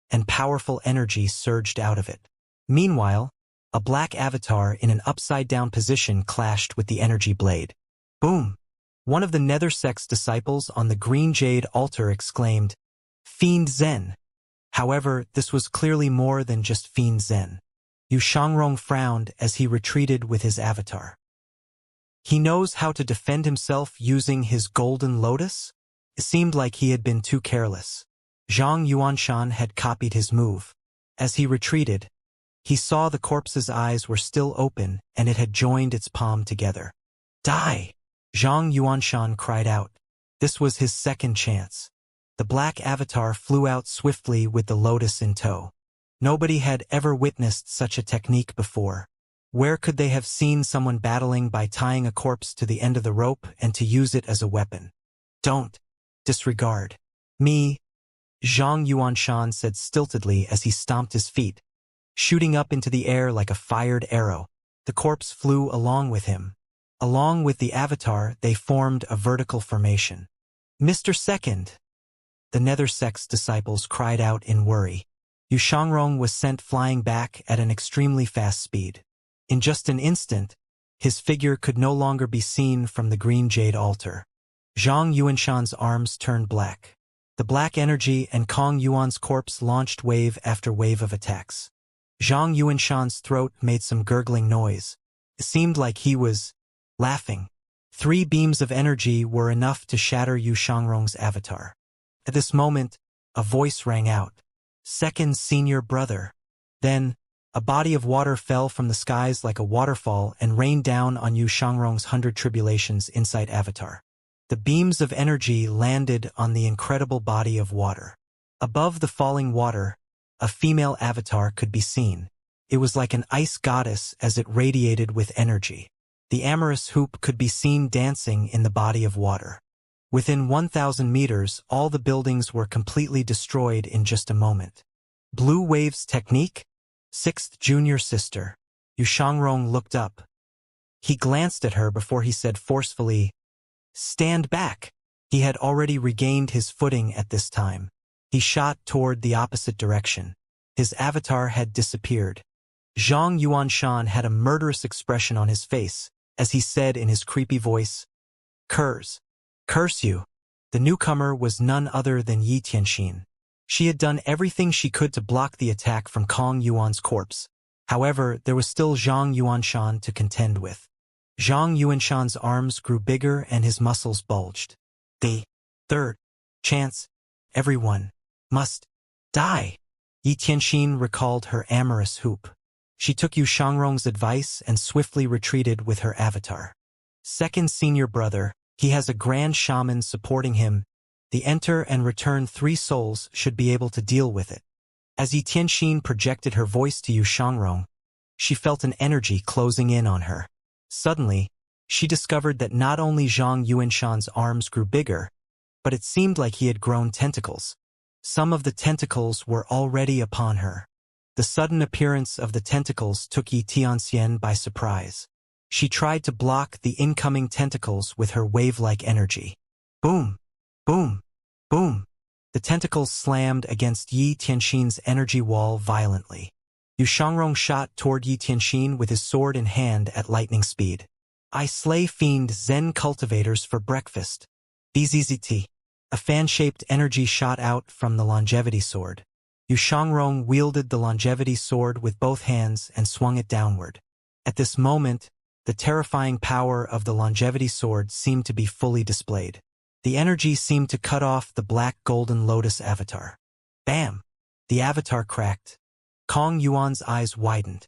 and powerful energy surged out of it. Meanwhile, a black avatar in an upside-down position clashed with the energy blade. Boom! One of the nether sect's disciples on the green jade altar exclaimed, "Fiend Zen!" However, this was clearly more than just Fiend Zen. Yu Xiangrong frowned as he retreated with his avatar. He knows how to defend himself using his golden lotus? It seemed like he had been too careless. Zhang Yuanshan had copied his move. As he retreated, he saw the corpse's eyes were still open and it had joined its palm together. Die! Zhang Yuanshan cried out. This was his second chance. The black avatar flew out swiftly with the lotus in tow. Nobody had ever witnessed such a technique before. Where could they have seen someone battling by tying a corpse to the end of the rope and to use it as a weapon? Don't. Disregard. Me. Zhang Yuanshan said stiltedly as he stomped his feet. Shooting up into the air like a fired arrow, the corpse flew along with him. Along with the avatar, they formed a vertical formation. Mr. Second! The nether sect's disciples cried out in worry. Yu Xiangrong was sent flying back at an extremely fast speed. In just an instant, his figure could no longer be seen from the green jade altar. Zhang Yuanshan's arms turned black. The black energy and Kong Yuan's corpse launched wave after wave of attacks. Zhang Yuanshan's throat made some gurgling noise. It seemed like he was laughing. 3 beams of energy were enough to shatter Yu Xiangrong's avatar. At this moment, a voice rang out. Second senior brother. Then, a body of water fell from the skies like a waterfall and rained down on Yu Xiangrong's 100 Tribulations Insight avatar. The beams of energy landed on the incredible body of water. Above the falling water, a female avatar could be seen. It was like an ice goddess as it radiated with energy. The amorous hoop could be seen dancing in the body of water. Within 1,000 meters, all the buildings were completely destroyed in just a moment. Blue Wave's technique? 6th junior sister. Yu Xiangrong looked up. He glanced at her before he said forcefully, Stand back! He had already regained his footing at this time. He shot toward the opposite direction. His avatar had disappeared. Zhang Yuanshan had a murderous expression on his face, as he said in his creepy voice, "Curse! Curse you!" The newcomer was none other than Yi Tianxin. She had done everything she could to block the attack from Kong Yuan's corpse. However, there was still Zhang Yuanshan to contend with. Zhang Yuanshan's arms grew bigger and his muscles bulged. The third chance. Everyone must die. Yi Tianxin recalled her amorous hoop. She took Yu Shangrong's advice and swiftly retreated with her avatar. Second senior brother, he has a grand shaman supporting him. The enter and return 3 souls should be able to deal with it. As Yi Tianxin projected her voice to Yu Shangrong, she felt an energy closing in on her. Suddenly, she discovered that not only Zhang Yuanshan's arms grew bigger, but it seemed like he had grown tentacles. Some of the tentacles were already upon her. The sudden appearance of the tentacles took Yi Tianxian by surprise. She tried to block the incoming tentacles with her wave-like energy. Boom! Boom! Boom! The tentacles slammed against Yi Tianxin's energy wall violently. Yu Shangrong shot toward Yi Tianxin with his sword in hand at lightning speed. I slay fiend Zen cultivators for breakfast. BZZT. A fan-shaped energy shot out from the longevity sword. Yu Shangrong wielded the longevity sword with both hands and swung it downward. At this moment, the terrifying power of the longevity sword seemed to be fully displayed. The energy seemed to cut off the black golden lotus avatar. Bam! The avatar cracked. Kong Yuan's eyes widened.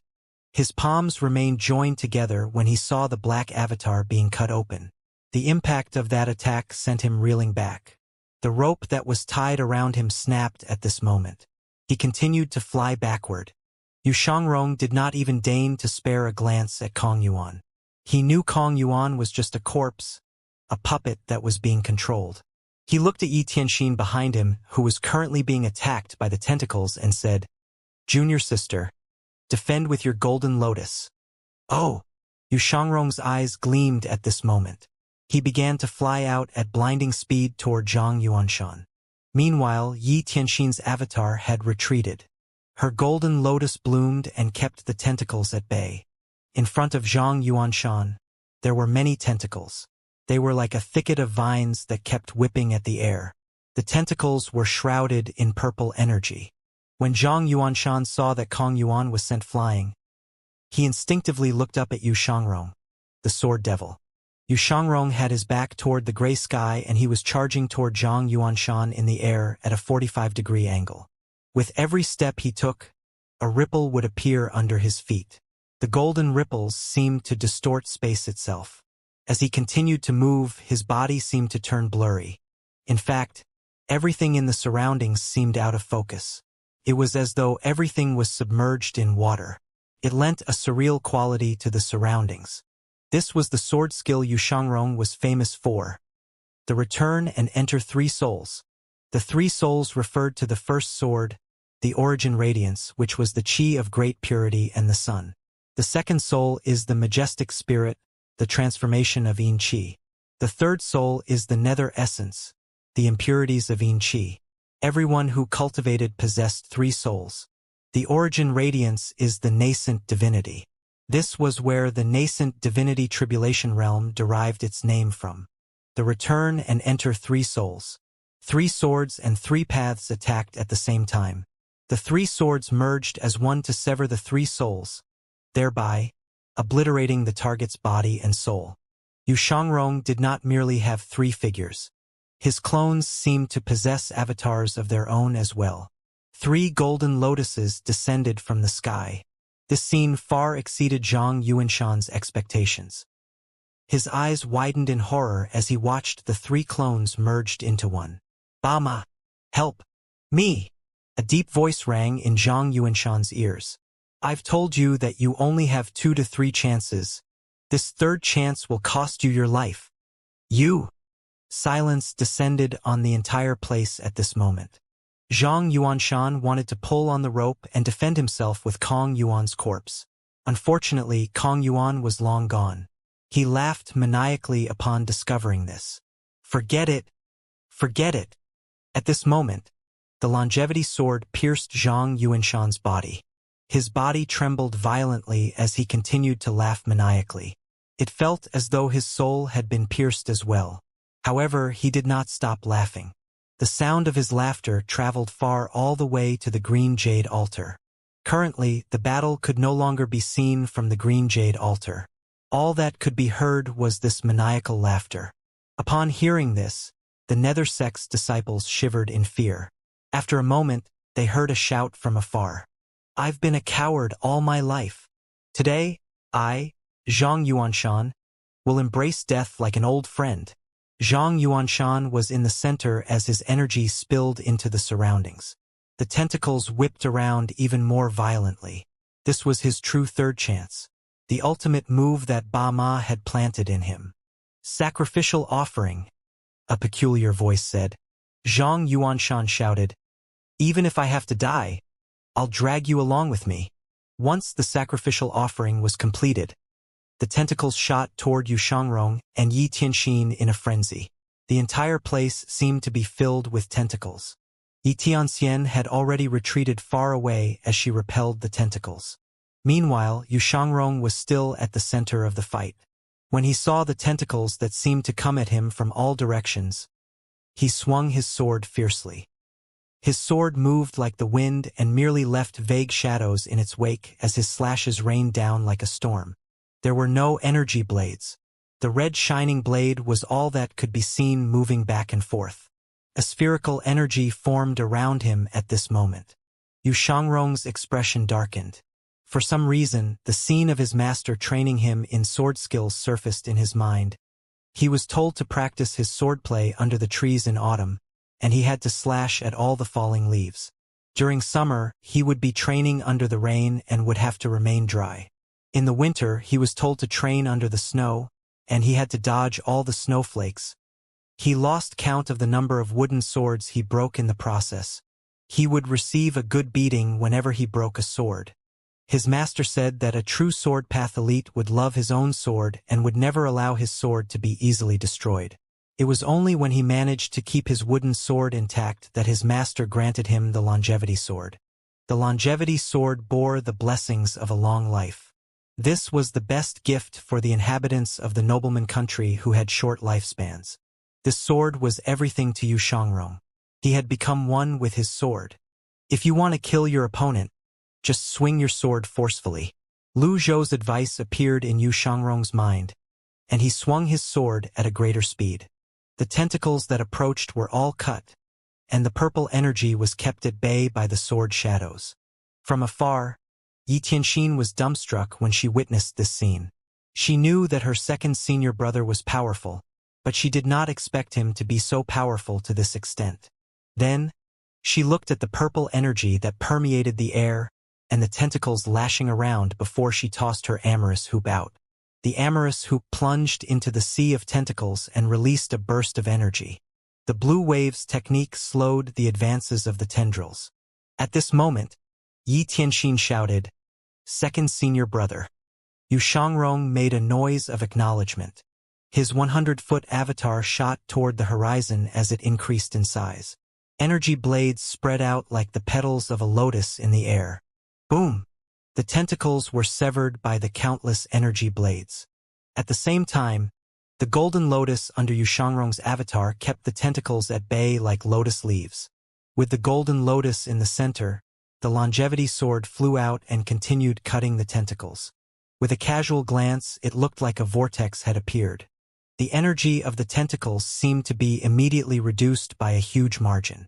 His palms remained joined together when he saw the black avatar being cut open. The impact of that attack sent him reeling back. The rope that was tied around him snapped at this moment. He continued to fly backward. Yu Shangrong did not even deign to spare a glance at Kong Yuan. He knew Kong Yuan was just a corpse, a puppet that was being controlled. He looked at Yi Tianxin behind him, who was currently being attacked by the tentacles, and said, "Junior sister, defend with your golden lotus." Oh! Yu Shangrong's eyes gleamed at this moment. He began to fly out at blinding speed toward Zhang Yuanshan. Meanwhile, Yi Tianxin's avatar had retreated. Her golden lotus bloomed and kept the tentacles at bay. In front of Zhang Yuanshan, there were many tentacles. They were like a thicket of vines that kept whipping at the air. The tentacles were shrouded in purple energy. When Zhang Yuanshan saw that Kong Yuan was sent flying, he instinctively looked up at Yu Shangrong, the sword devil. Yu Shangrong had his back toward the gray sky and he was charging toward Zhang Yuanshan in the air at a 45-degree angle. With every step he took, a ripple would appear under his feet. The golden ripples seemed to distort space itself. As he continued to move, his body seemed to turn blurry. In fact, everything in the surroundings seemed out of focus. It was as though everything was submerged in water. It lent a surreal quality to the surroundings. This was the sword skill Yu Shangrong was famous for. The return and enter 3 souls. The 3 souls referred to the first sword, the origin radiance, which was the chi of great purity and the sun. The second soul is the majestic spirit, the transformation of Yin Qi. The third soul is the nether essence, the impurities of Yin Qi. Everyone who cultivated possessed 3 souls. The origin radiance is the nascent divinity. This was where the nascent divinity tribulation realm derived its name from. The return and enter 3 souls. 3 swords and 3 paths attacked at the same time. The 3 swords merged as one to sever the 3 souls, thereby obliterating the target's body and soul. Yu Shangrong did not merely have 3 figures. His clones seemed to possess avatars of their own as well. 3 golden lotuses descended from the sky. This scene far exceeded Zhang Yuanshan's expectations. His eyes widened in horror as he watched the 3 clones merged into one. "Bama! Help! Me!" A deep voice rang in Zhang Yuanshan's ears. "I've told you that you only have 2 to 3 chances. This 3rd chance will cost you your life. You!" Silence descended on the entire place at this moment. Zhang Yuanshan wanted to pull on the rope and defend himself with Kong Yuan's corpse. Unfortunately, Kong Yuan was long gone. He laughed maniacally upon discovering this. Forget it. Forget it. At this moment, the longevity sword pierced Zhang Yuanshan's body. His body trembled violently as he continued to laugh maniacally. It felt as though his soul had been pierced as well. However, he did not stop laughing. The sound of his laughter traveled far all the way to the green jade altar. Currently, the battle could no longer be seen from the green jade altar. All that could be heard was this maniacal laughter. Upon hearing this, the nether sect's disciples shivered in fear. After a moment, they heard a shout from afar. I've been a coward all my life. Today, I, Zhang Yuanshan, will embrace death like an old friend. Zhang Yuanshan was in the center as his energy spilled into the surroundings. The tentacles whipped around even more violently. This was his true third chance. The ultimate move that Ba Ma had planted in him. Sacrificial offering, a peculiar voice said. Zhang Yuanshan shouted, even if I have to die, I'll drag you along with me. Once the sacrificial offering was completed, the tentacles shot toward Yu Shangrong and Yi Tianxin in a frenzy. The entire place seemed to be filled with tentacles. Yi Tianxian had already retreated far away as she repelled the tentacles. Meanwhile, Yu Shangrong was still at the center of the fight. When he saw the tentacles that seemed to come at him from all directions, he swung his sword fiercely. His sword moved like the wind and merely left vague shadows in its wake as his slashes rained down like a storm. There were no energy blades. The red shining blade was all that could be seen moving back and forth. A spherical energy formed around him at this moment. Yu Shangrong's expression darkened. For some reason, the scene of his master training him in sword skills surfaced in his mind. He was told to practice his swordplay under the trees in autumn, and he had to slash at all the falling leaves. During summer, he would be training under the rain and would have to remain dry. In the winter, he was told to train under the snow, and he had to dodge all the snowflakes. He lost count of the number of wooden swords he broke in the process. He would receive a good beating whenever he broke a sword. His master said that a true sword path elite would love his own sword and would never allow his sword to be easily destroyed. It was only when he managed to keep his wooden sword intact that his master granted him the longevity sword. The longevity sword bore the blessings of a long life. This was the best gift for the inhabitants of the nobleman country who had short lifespans. This sword was everything to Yu Shangrong. He had become one with his sword. If you want to kill your opponent, just swing your sword forcefully. Lu Zhou's advice appeared in Yu Shangrong's mind, and he swung his sword at a greater speed. The tentacles that approached were all cut, and the purple energy was kept at bay by the sword shadows. From afar, Yi Tianxin was dumbstruck when she witnessed this scene. She knew that her second senior brother was powerful, but she did not expect him to be so powerful to this extent. Then, she looked at the purple energy that permeated the air and the tentacles lashing around before she tossed her amorous hoop out. The amorous hoop plunged into the sea of tentacles and released a burst of energy. The blue waves technique slowed the advances of the tendrils. At this moment, Yi Tianxin shouted, "Second senior brother." Yu Shangrong made a noise of acknowledgement. His 100-foot avatar shot toward the horizon as it increased in size. Energy blades spread out like the petals of a lotus in the air. Boom! The tentacles were severed by the countless energy blades. At the same time, the golden lotus under Yu Shangrong's avatar kept the tentacles at bay like lotus leaves. With the golden lotus in the center, the longevity sword flew out and continued cutting the tentacles. With a casual glance, it looked like a vortex had appeared. The energy of the tentacles seemed to be immediately reduced by a huge margin.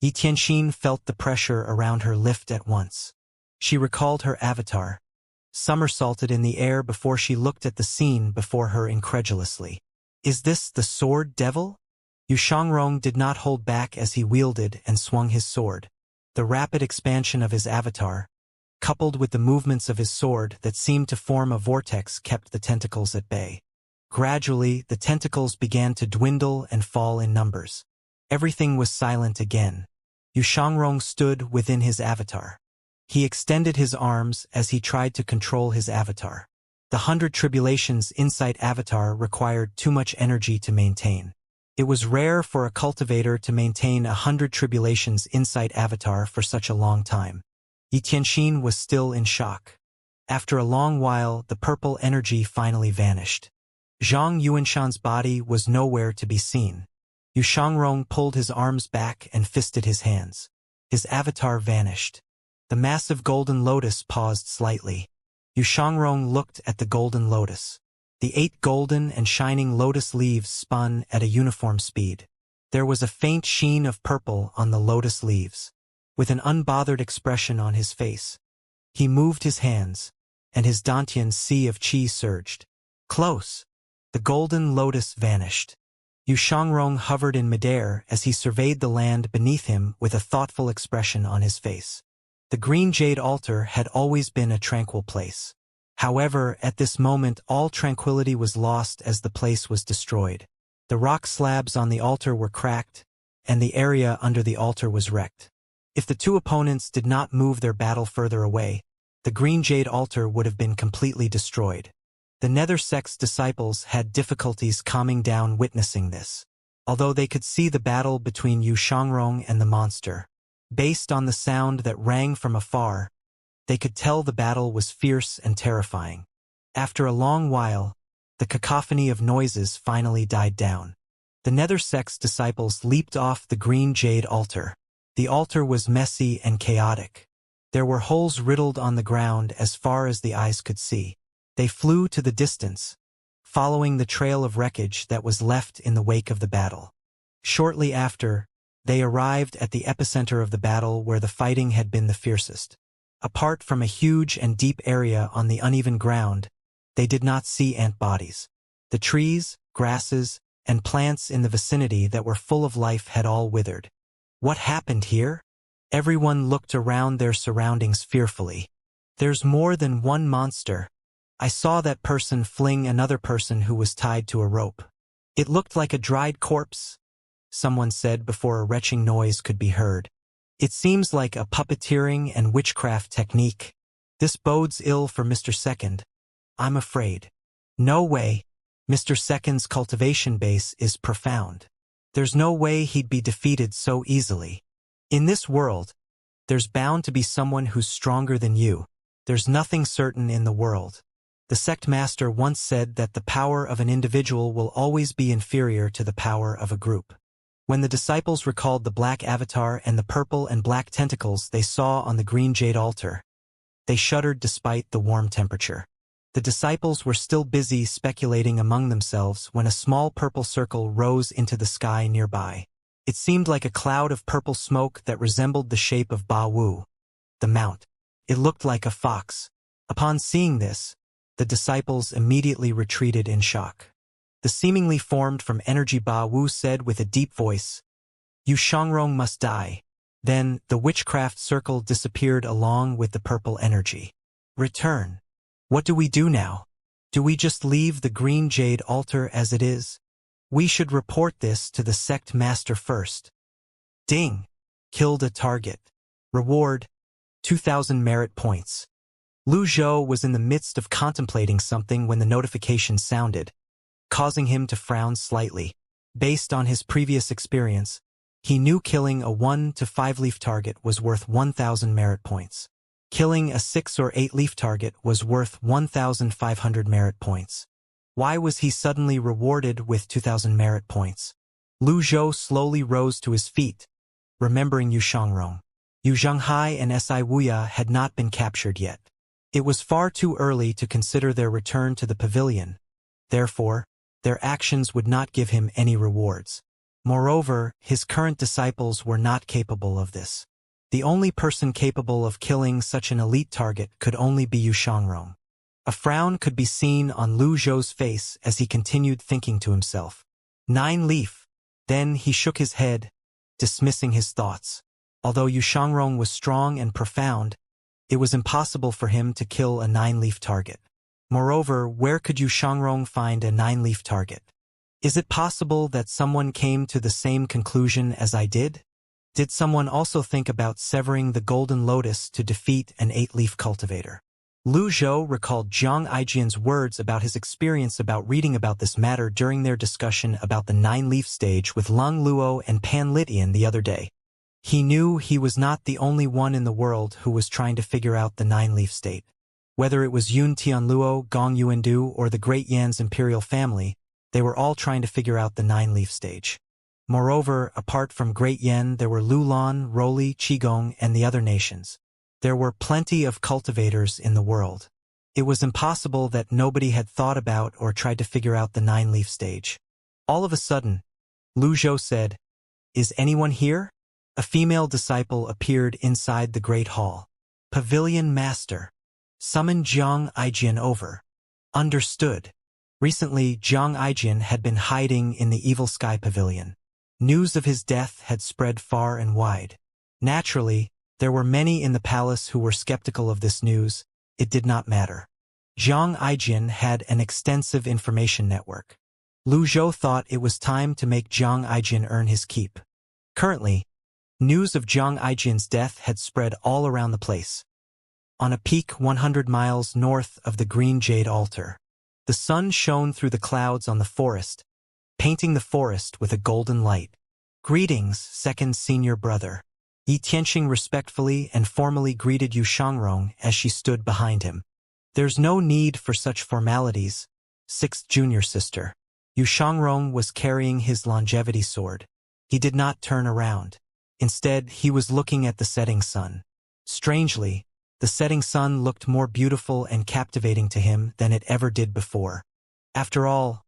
Yi Tianxin felt the pressure around her lift at once. She recalled her avatar, somersaulted in the air before she looked at the scene before her incredulously. Is this the sword devil? Yu Shangrong did not hold back as he wielded and swung his sword. The rapid expansion of his avatar, coupled with the movements of his sword that seemed to form a vortex, kept the tentacles at bay. Gradually, the tentacles began to dwindle and fall in numbers. Everything was silent again. Yu Shangrong stood within his avatar. He extended his arms as he tried to control his avatar. The 100 Tribulations Insight avatar required too much energy to maintain. It was rare for a cultivator to maintain 100 Tribulations Insight avatar for such a long time. Xianxia was still in shock. After a long while, the purple energy finally vanished. Zhang Yuanshan's body was nowhere to be seen. Yu Shangrong pulled his arms back and fisted his hands. His avatar vanished. The massive golden lotus paused slightly. Yu Shangrong looked at the golden lotus. The 8 golden and shining lotus leaves spun at a uniform speed. There was a faint sheen of purple on the lotus leaves. With an unbothered expression on his face, he moved his hands, and his Dantian sea of qi surged. Close. The golden lotus vanished. Yu Shangrong hovered in midair as he surveyed the land beneath him with a thoughtful expression on his face. The green jade altar had always been a tranquil place. However, at this moment all tranquility was lost as the place was destroyed. The rock slabs on the altar were cracked, and the area under the altar was wrecked. If the two opponents did not move their battle further away, the green jade altar would have been completely destroyed. The nether sect's disciples had difficulties calming down witnessing this, although they could see the battle between Yu Shangrong and the monster. Based on the sound that rang from afar, they could tell the battle was fierce and terrifying. After a long while, the cacophony of noises finally died down. The nether sect's disciples leaped off the green jade altar. The altar was messy and chaotic. There were holes riddled on the ground as far as the eyes could see. They flew to the distance, following the trail of wreckage that was left in the wake of the battle. Shortly after, they arrived at the epicenter of the battle where the fighting had been the fiercest. Apart from a huge and deep area on the uneven ground, they did not see ant bodies. The trees, grasses, and plants in the vicinity that were full of life had all withered. What happened here? Everyone looked around their surroundings fearfully. There's more than one monster. I saw that person fling another person who was tied to a rope. It looked like a dried corpse, someone said before a retching noise could be heard. It seems like a puppeteering and witchcraft technique. This bodes ill for Mr. Second. I'm afraid. No way. Mr. Second's cultivation base is profound. There's no way he'd be defeated so easily. In this world, there's bound to be someone who's stronger than you. There's nothing certain in the world. The sect master once said that the power of an individual will always be inferior to the power of a group. When the disciples recalled the black avatar and the purple and black tentacles they saw on the green jade altar, they shuddered despite the warm temperature. The disciples were still busy speculating among themselves when a small purple circle rose into the sky nearby. It seemed like a cloud of purple smoke that resembled the shape of Ba Wu, the mount. It looked like a fox. Upon seeing this, the disciples immediately retreated in shock. The seemingly formed from energy Ba Wu said with a deep voice, "Yu Shangrong must die." Then, the witchcraft circle disappeared along with the purple energy. Return. What do we do now? Do we just leave the green jade altar as it is? We should report this to the sect master first. Ding! Killed a target. Reward, 2,000 merit points. Lu Zhou was in the midst of contemplating something when the notification sounded, causing him to frown slightly. Based on his previous experience, he knew killing a 1 to 5 leaf target was worth 1,000 merit points. Killing a 6 or 8 leaf target was worth 1,500 merit points. Why was he suddenly rewarded with 2,000 merit points? Lu Zhou slowly rose to his feet, remembering Yu Shangrong. Yu Zhanghai and Si Wuya had not been captured yet. It was far too early to consider their return to the pavilion. Therefore, their actions would not give him any rewards. Moreover, his current disciples were not capable of this. The only person capable of killing such an elite target could only be Yu Shangrong. A frown could be seen on Lu Zhou's face as he continued thinking to himself. 9 leaf. Then he shook his head, dismissing his thoughts. Although Yu Shangrong was strong and profound, it was impossible for him to kill a 9-leaf target. Moreover, where could Yu Shangrong find a 9-leaf target? Is it possible that someone came to the same conclusion as I did? Did someone also think about severing the golden lotus to defeat an 8-leaf cultivator? Lu Zhou recalled Zhang Aijian's words about his experience about reading about this matter during their discussion about the nine-leaf stage with Lung Luo and Pan Litian the other day. He knew he was not the only one in the world who was trying to figure out the nine-leaf state. Whether it was Yun Tianluo, Gong Yuandu, or the Great Yan's imperial family, they were all trying to figure out the nine-leaf stage. Moreover, apart from Great Yan, there were Lulan, Roli, Qigong, and the other nations. There were plenty of cultivators in the world. It was impossible that nobody had thought about or tried to figure out the nine-leaf stage. All of a sudden, Lu Zhou said, "Is anyone here?" A female disciple appeared inside the great hall. "Pavilion Master. Summon Zhang Aijian over." Understood. Recently, Zhang Aijian had been hiding in the Evil Sky Pavilion. News of his death had spread far and wide. Naturally, there were many in the palace who were skeptical of this news. It did not matter. Zhang Aijian had an extensive information network. Lu Zhou thought it was time to make Zhang Aijian earn his keep. Currently, news of Zhang Aijian's death had spread all around the place. On a peak 100 miles north of the Green Jade Altar, the sun shone through the clouds on the forest, painting the forest with a golden light. "Greetings, second senior brother." Yi Tianxing respectfully and formally greeted Yu Shangrong as she stood behind him. "There's no need for such formalities, sixth junior sister." Yu Shangrong was carrying his longevity sword. He did not turn around. Instead, he was looking at the setting sun. Strangely, the setting sun looked more beautiful and captivating to him than it ever did before. After all,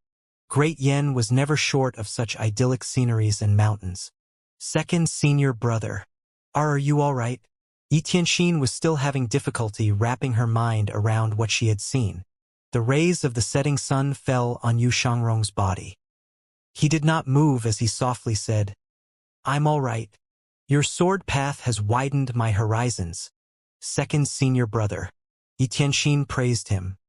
Great Yen was never short of such idyllic sceneries and mountains. "Second senior brother. Are you all right?" Yi Tianxin was still having difficulty wrapping her mind around what she had seen. The rays of the setting sun fell on Yu Shangrong's body. He did not move as he softly said, "I'm all right. Your sword path has widened my horizons, second senior brother." Yi Tianxin praised him.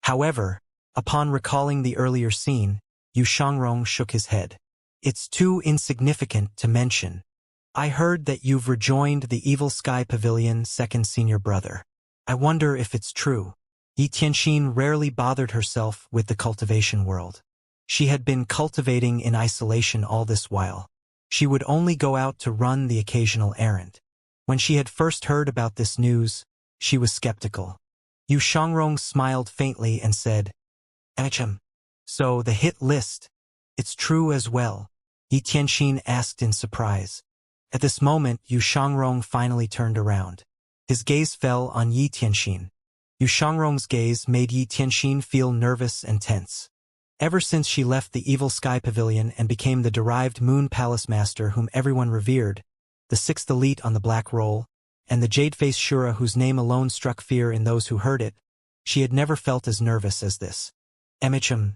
However, upon recalling the earlier scene, Yu Shangrong shook his head. "It's too insignificant to mention. I heard that you've rejoined the Evil Sky Pavilion, second senior brother. I wonder if it's true." Yi Tianxin rarely bothered herself with the cultivation world. She had been cultivating in isolation all this while. She would only go out to run the occasional errand. When she had first heard about this news, she was skeptical. Yu Shangrong smiled faintly and said, "Ahem. So the hit list, it's true as well?" Yi Tianxin asked in surprise. At this moment, Yu Shangrong finally turned around. His gaze fell on Yi Tianxin. Yu Shangrong's gaze made Yi Tianxin feel nervous and tense. Ever since she left the Evil Sky Pavilion and became the derived Moon Palace Master whom everyone revered, the sixth elite on the Black Roll, and the Jade-Face Shura whose name alone struck fear in those who heard it, she had never felt as nervous as this. "Emicham."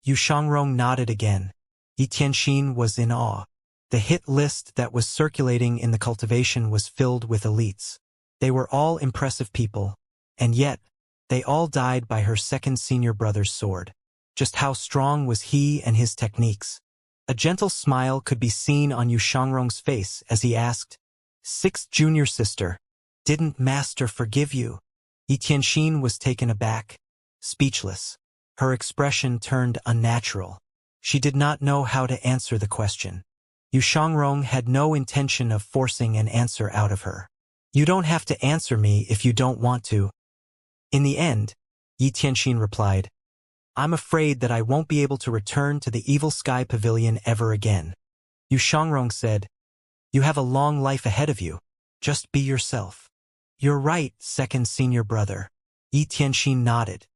Yu Shangrong nodded again. Yi Tianxin was in awe. The hit list that was circulating in the cultivation was filled with elites. They were all impressive people, and yet, they all died by her second senior brother's sword. Just how strong was he and his techniques? A gentle smile could be seen on Yu Shangrong's face as he asked, "Sixth junior sister, didn't Master forgive you?" Yi Tianxin was taken aback, speechless. Her expression turned unnatural. She did not know how to answer the question. Yu Shangrong had no intention of forcing an answer out of her. "You don't have to answer me if you don't want to." In the end, Yi Tianxin replied, "I'm afraid that I won't be able to return to the Evil Sky Pavilion ever again." Yu Shangrong said, "You have a long life ahead of you. Just be yourself." "You're right, second senior brother." Yi Tianxin nodded.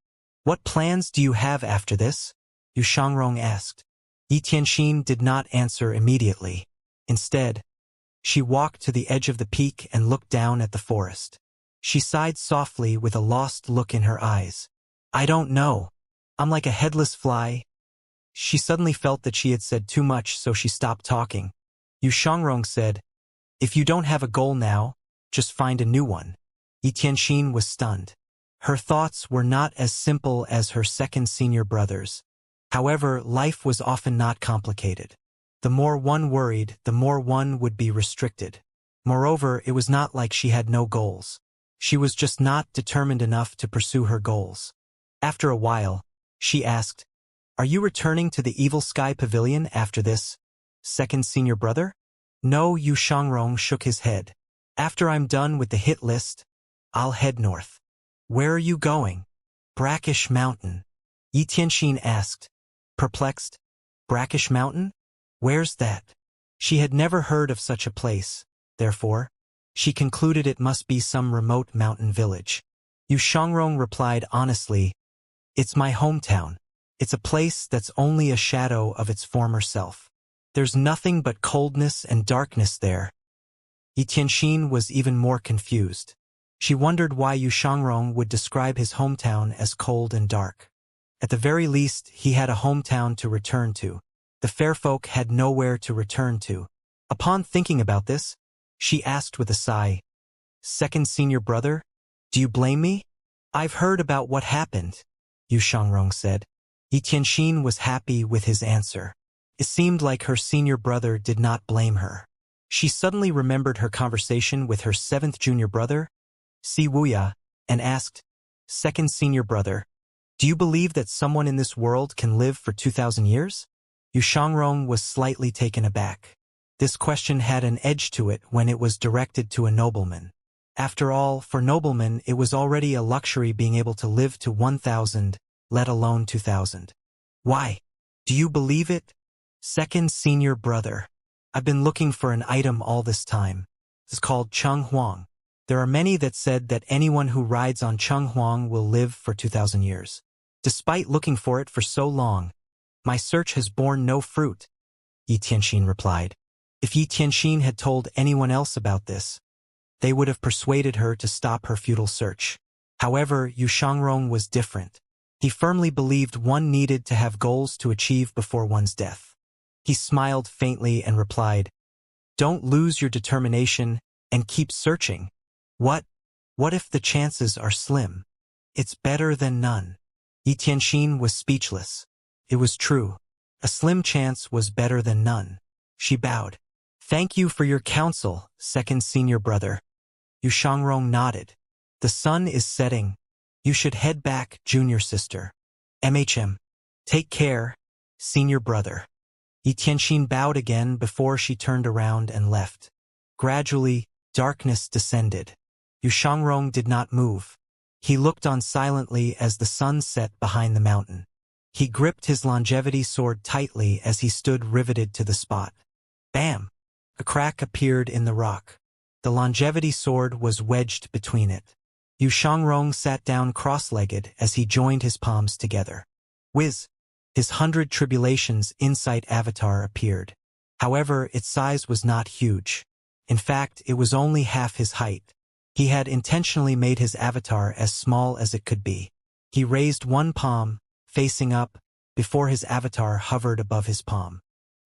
"What plans do you have after this?" Yu Shangrong asked. Yi Tianxin did not answer immediately. Instead, she walked to the edge of the peak and looked down at the forest. She sighed softly with a lost look in her eyes. "I don't know. I'm like a headless fly." She suddenly felt that she had said too much, so she stopped talking. Yu Shangrong said, "If you don't have a goal now, just find a new one." Yi Tianxin was stunned. Her thoughts were not as simple as her second senior brother's. However, life was often not complicated. The more one worried, the more one would be restricted. Moreover, it was not like she had no goals. She was just not determined enough to pursue her goals. After a while, she asked, "Are you returning to the Evil Sky Pavilion after this, second senior brother?" No, Yu Shangrong shook his head. "After I'm done with the hit list, I'll head north." "Where are you going?" "Brackish Mountain," Yi Tianxin asked, perplexed. "Brackish Mountain? Where's that?" She had never heard of such a place, therefore, she concluded it must be some remote mountain village. Yu Shangrong replied honestly, "It's my hometown. It's a place that's only a shadow of its former self. There's nothing but coldness and darkness there." Yi Tianxin was even more confused. She wondered why Yu Shangrong would describe his hometown as cold and dark. At the very least, he had a hometown to return to. The fair folk had nowhere to return to. Upon thinking about this, she asked with a sigh, "Second senior brother, do you blame me?" "I've heard about what happened," Yu Shangrong said. Yi Tianxin was happy with his answer. It seemed like her senior brother did not blame her. She suddenly remembered her conversation with her seventh junior brother, Si Wuya, and asked, "Second senior brother, do you believe that someone in this world can live for 2,000 years?" Yu Shangrong was slightly taken aback. This question had an edge to it when it was directed to a nobleman. After all, for noblemen it was already a luxury being able to live to 1,000, let alone 2,000. "Why? Do you believe it? Second senior brother. I've been looking for an item all this time. It's called Cheng Huang. There are many that said that anyone who rides on Cheng Huang will live for 2,000 years. Despite looking for it for so long, my search has borne no fruit," Yi Tianxin replied. If Yi Tianxin had told anyone else about this, they would have persuaded her to stop her futile search. However, Yu Shangrong was different. He firmly believed one needed to have goals to achieve before one's death. He smiled faintly and replied, "Don't lose your determination and keep searching. What if the chances are slim? It's better than none." Yi Tianxin was speechless. It was true. A slim chance was better than none. She bowed. "Thank you for your counsel, second senior brother." Yu Shangrong nodded. "The sun is setting. You should head back, junior sister." Take care, senior brother." Yi Tianxin bowed again before she turned around and left. Gradually, darkness descended. Yu Shangrong did not move. He looked on silently as the sun set behind the mountain. He gripped his longevity sword tightly as he stood riveted to the spot. Bam! A crack appeared in the rock. The longevity sword was wedged between it. Yu Shangrong sat down cross-legged as he joined his palms together. Whiz! His 100 Tribulations Insight avatar appeared. However, its size was not huge. In fact, it was only half his height. He had intentionally made his avatar as small as it could be. He raised one palm, facing up, before his avatar hovered above his palm.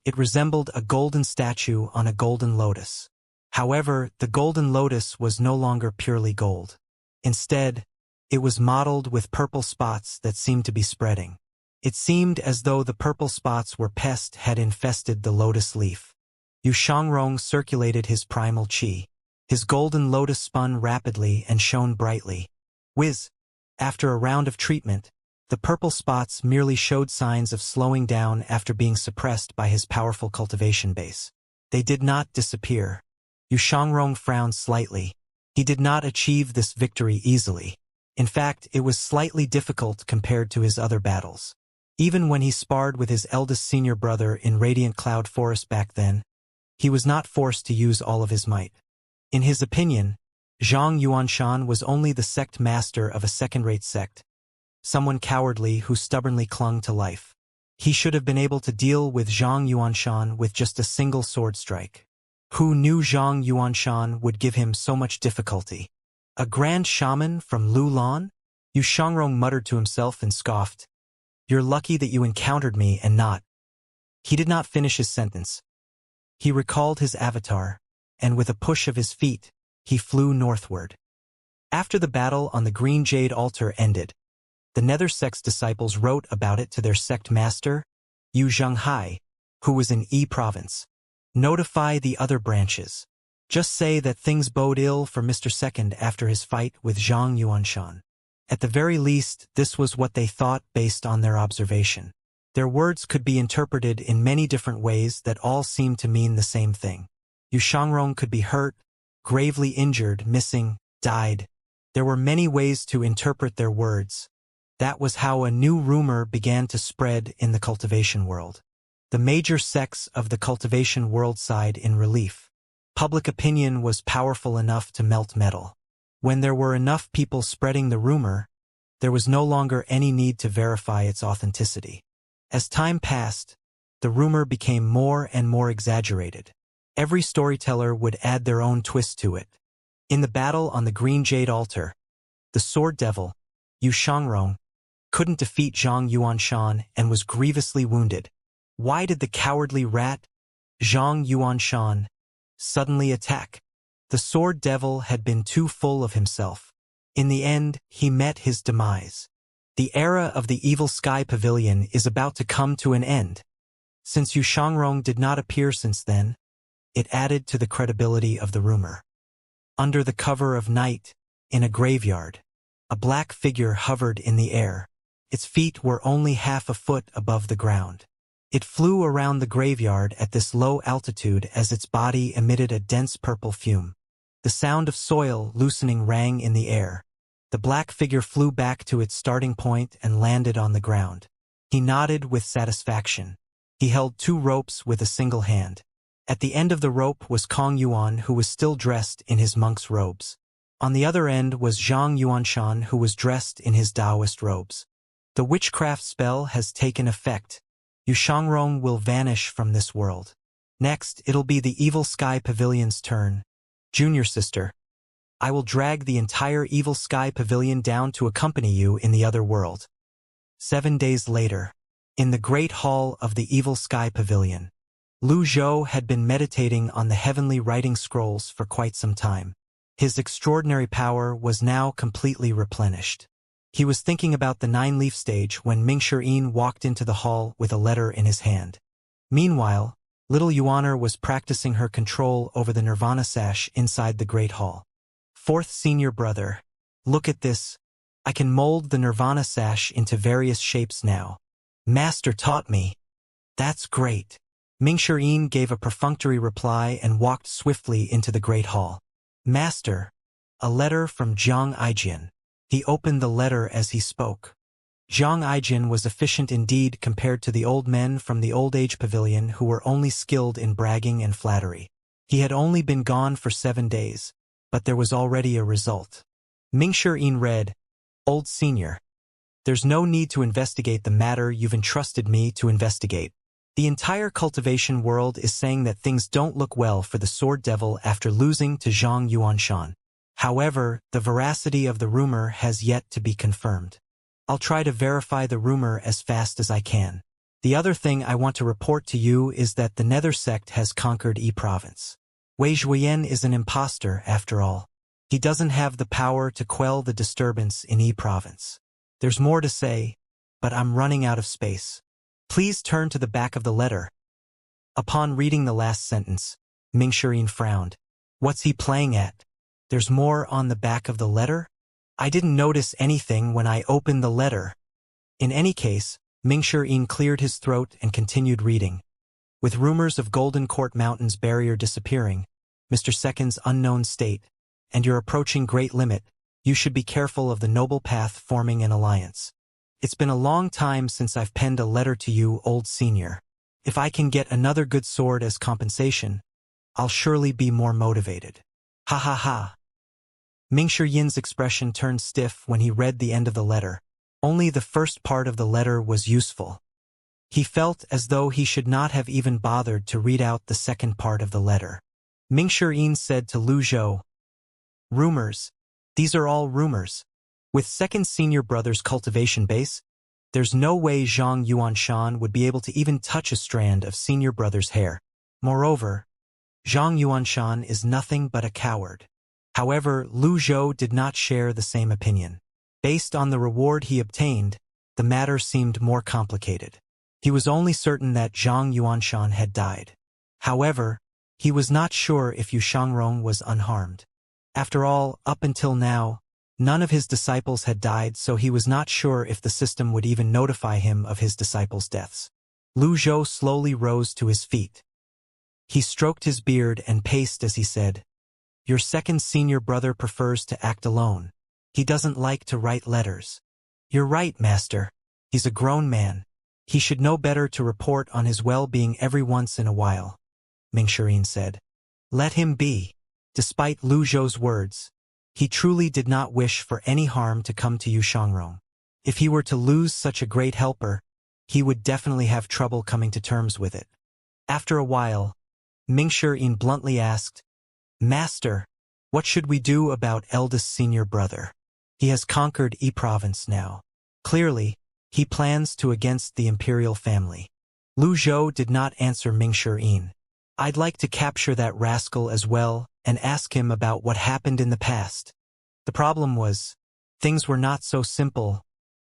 It resembled a golden statue on a golden lotus. However, the golden lotus was no longer purely gold. Instead, it was mottled with purple spots that seemed to be spreading. It seemed as though the purple spots were pests had infested the lotus leaf. Yu Shangrong circulated his primal qi. His golden lotus spun rapidly and shone brightly. Whiz! After a round of treatment, the purple spots merely showed signs of slowing down after being suppressed by his powerful cultivation base. They did not disappear. Yu Shangrong frowned slightly. He did not achieve this victory easily. In fact, it was slightly difficult compared to his other battles. Even when he sparred with his eldest senior brother in Radiant Cloud Forest back then, he was not forced to use all of his might. In his opinion, Zhang Yuanshan was only the sect master of a second-rate sect, someone cowardly who stubbornly clung to life. He should have been able to deal with Zhang Yuanshan with just a single sword strike. Who knew Zhang Yuanshan would give him so much difficulty? A grand shaman from Lulan? Yu Shangrong muttered to himself and scoffed. "You're lucky that you encountered me and not." He did not finish his sentence. He recalled his avatar, and with a push of his feet, he flew northward. After the battle on the Green Jade Altar ended, the Nether Sect's disciples wrote about it to their sect master, Yu Zhenghai, who was in Yi Province. "Notify the other branches. Just say that things bode ill for Mr. Second after his fight with Zhang Yuanshan. At the very least, this was what they thought based on their observation. Their words could be interpreted in many different ways that all seemed to mean the same thing. Yu Shangrong could be hurt, gravely injured, missing, died. There were many ways to interpret their words. That was how a new rumor began to spread in the cultivation world. The major sects of the cultivation world sighed in relief. Public opinion was powerful enough to melt metal. When there were enough people spreading the rumor, there was no longer any need to verify its authenticity. As time passed, the rumor became more and more exaggerated. Every storyteller would add their own twist to it. In the battle on the Green Jade Altar, the Sword Devil, Yu Shangrong, couldn't defeat Zhang Yuanshan and was grievously wounded. Why did the cowardly rat, Zhang Yuanshan, suddenly attack? The Sword Devil had been too full of himself. In the end, he met his demise. The era of the Evil Sky Pavilion is about to come to an end. Since Yu Shangrong did not appear since then, it added to the credibility of the rumor. Under the cover of night, in a graveyard, a black figure hovered in the air. Its feet were only half a foot above the ground. It flew around the graveyard at this low altitude as its body emitted a dense purple fume. The sound of soil loosening rang in the air. The black figure flew back to its starting point and landed on the ground. He nodded with satisfaction. He held 2 ropes with a single hand. At the end of the rope was Kong Yuan, who was still dressed in his monk's robes. On the other end was Zhang Yuanshan, who was dressed in his Taoist robes. The witchcraft spell has taken effect. Yu Shangrong will vanish from this world. Next, it'll be the Evil Sky Pavilion's turn. Junior sister, I will drag the entire Evil Sky Pavilion down to accompany you in the other world. 7 days later, in the Great Hall of the Evil Sky Pavilion, Lu Zhou had been meditating on the heavenly writing scrolls for quite some time. His extraordinary power was now completely replenished. He was thinking about the 9-leaf stage when Mingshi walked into the hall with a letter in his hand. Meanwhile, little Yuaner was practicing her control over the Nirvana sash inside the Great Hall. 4th senior brother, look at this. I can mold the Nirvana sash into various shapes now. Master taught me. That's great. Mingshi gave a perfunctory reply and walked swiftly into the Great Hall. Master, a letter from Zhang Aijian. He opened the letter as he spoke. Zhang Aijian was efficient indeed compared to the old men from the Old Age Pavilion who were only skilled in bragging and flattery. He had only been gone for 7 days, but there was already a result. Mingshi read, Old Senior, there's no need to investigate the matter you've entrusted me to investigate. The entire cultivation world is saying that things don't look well for the Sword Devil after losing to Zhang Yuanshan. However, the veracity of the rumor has yet to be confirmed. I'll try to verify the rumor as fast as I can. The other thing I want to report to you is that the Nether sect has conquered E province. Wei Zhuoyan is an imposter, after all. He doesn't have the power to quell the disturbance in E province. There's more to say, but I'm running out of space. Please turn to the back of the letter. Upon reading the last sentence, Mingshi frowned. What's he playing at? There's more on the back of the letter? I didn't notice anything when I opened the letter. In any case, Mingshi cleared his throat and continued reading. With rumors of Golden Court Mountain's barrier disappearing, Mr. Second's unknown state, and your approaching great limit, you should be careful of the noble path forming an alliance. It's been a long time since I've penned a letter to you, old senior. If I can get another good sword as compensation, I'll surely be more motivated. Ha ha ha. Mingshi expression turned stiff when he read the end of the letter. Only the first part of the letter was useful. He felt as though he should not have even bothered to read out the second part of the letter. Mingshi said to Lu Zhou, Rumors. These are all rumors. With second senior brother's cultivation base, there's no way Zhang Yuanshan would be able to even touch a strand of senior brother's hair. Moreover, Zhang Yuanshan is nothing but a coward. However, Lu Zhou did not share the same opinion. Based on the reward he obtained, the matter seemed more complicated. He was only certain that Zhang Yuanshan had died. However, He was not sure if Yu Shangrong was unharmed. After all, up until now, none of his disciples had died, so he was not sure if the system would even notify him of his disciples' deaths. Lu Zhou slowly rose to his feet. He stroked his beard and paced as he said, "Your second senior brother prefers to act alone. He doesn't like to write letters." "You're right, master. He's a grown man. He should know better to report on his well-being every once in a while," Mingxirin said. "Let him be." Despite Lu Zhou's words, he truly did not wish for any harm to come to Yu Shangrong. If he were to lose such a great helper, he would definitely have trouble coming to terms with it. After a while, Mingxirin bluntly asked, "Master, what should we do about eldest senior brother? He has conquered Yi province now. Clearly, he plans to against the imperial family." Lu Zhou did not answer Mingxirin. "I'd like to capture that rascal as well and ask him about what happened in the past." The problem was, things were not so simple.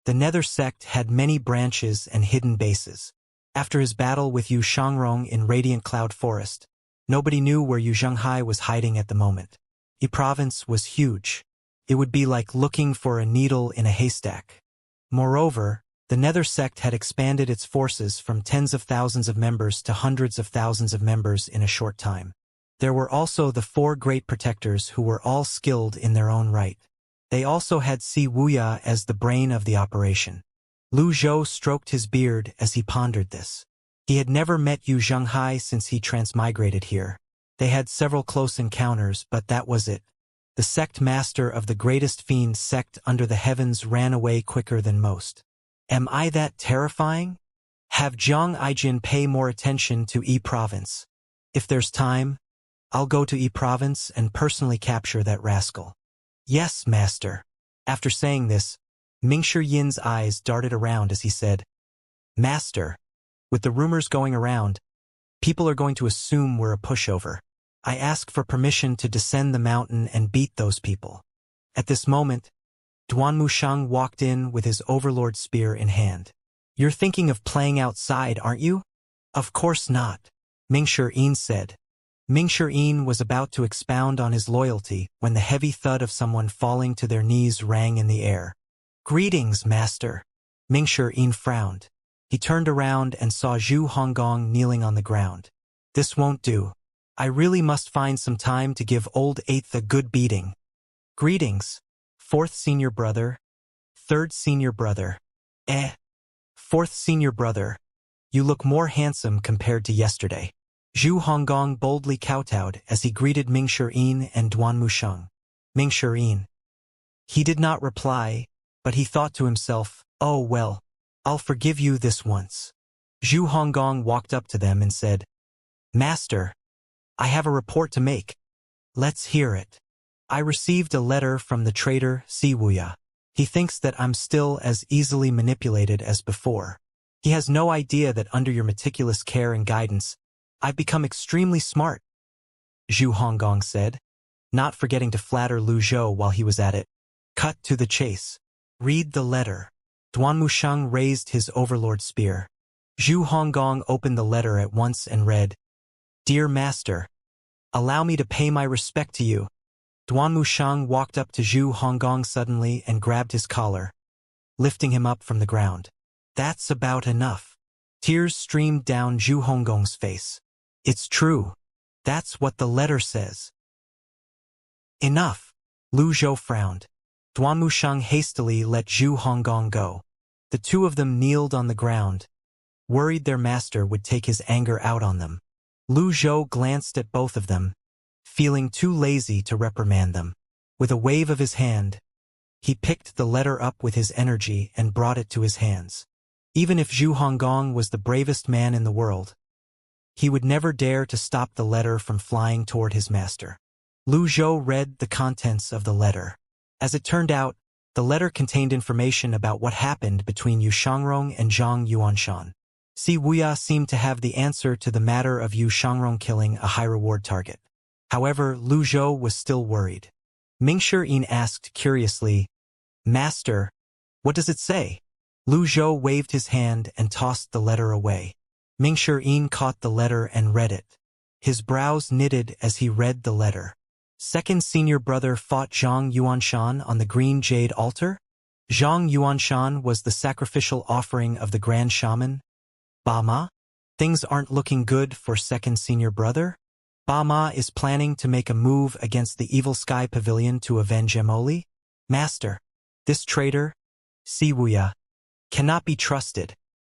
The Nether sect had many branches and hidden bases. After his battle with Yu Shangrong in Radiant Cloud Forest, nobody knew where Yu Zhenghai was hiding at the moment. Yi province was huge. It would be like looking for a needle in a haystack. Moreover, the Nether sect had expanded its forces from tens of thousands of members to hundreds of thousands of members in a short time. There were also the 4 great protectors who were all skilled in their own right. They also had Si Wuya as the brain of the operation. Lu Zhou stroked his beard as he pondered this. He had never met Yu Zhenghai since he transmigrated here. They had several close encounters, but that was it. The sect master of the greatest fiend sect under the heavens ran away quicker than most. Am I that terrifying? Have Zhang Aijin pay more attention to Yi province. If there's time, I'll go to Yi province and personally capture that rascal. Yes, master. After saying this, Mingxir's eyes darted around as he said, "Master, with the rumors going around, people are going to assume we're a pushover. I ask for permission to descend the mountain and beat those people." At this moment, Duan Mushang walked in with his overlord spear in hand. "You're thinking of playing outside, aren't you?" "Of course not," Mingxirin said. Mingxirin was about to expound on his loyalty when the heavy thud of someone falling to their knees rang in the air. "Greetings, master." Mingxirin frowned. He turned around and saw Zhu Honggong kneeling on the ground. "This won't do. I really must find some time to give old Eighth a good beating." "Greetings, 4th senior brother, 3rd senior brother." "4th senior brother, you look more handsome compared to yesterday." Zhu Honggong boldly kowtowed as he greeted Mingxirin and Duan Mushang. Mingxirin. He did not reply, but he thought to himself, "Oh well, I'll forgive you this once." Zhu Honggong walked up to them and said, "Master, I have a report to make." "Let's hear it." "I received a letter from the traitor Si Wuya. He thinks that I'm still as easily manipulated as before. He has no idea that under your meticulous care and guidance, I've become extremely smart," Zhu Honggong said, not forgetting to flatter Lu Zhou while he was at it. Cut to the chase. "Read the letter." Duan Mushang raised his overlord spear. Zhu Honggong opened the letter at once and read, "Dear Master, allow me to pay my respect to you." Duan Mushang walked up to Zhu Honggong suddenly and grabbed his collar, lifting him up from the ground. "That's about enough." Tears streamed down Zhu Honggong's face. "It's true. That's what the letter says." "Enough." Lu Zhou frowned. Duan Mushang hastily let Zhu Honggong go. The two of them kneeled on the ground, worried their master would take his anger out on them. Lu Zhou glanced at both of them, feeling too lazy to reprimand them. With a wave of his hand, he picked the letter up with his energy and brought it to his hands. Even if Zhu Honggong was the bravest man in the world, he would never dare to stop the letter from flying toward his master. Lu Zhou read the contents of the letter. As it turned out, the letter contained information about what happened between Yu Shangrong and Zhang Yuanshan. Si Wuya seemed to have the answer to the matter of Yu Shangrong killing a high-reward target. However, Lu Zhou was still worried. Mingxirin asked curiously, "Master, what does it say?" Lu Zhou waved his hand and tossed the letter away. Mingxirin caught the letter and read it. His brows knitted as he read the letter. Second senior brother fought Zhang Yuanshan on the green jade altar? Zhang Yuanshan was the sacrificial offering of the Grand Shaman? Ba Ma? Things aren't looking good for second senior brother? Ba Ma is planning to make a move against the Evil Sky Pavilion to avenge Emoli? Master, this traitor, Wuxia, cannot be trusted.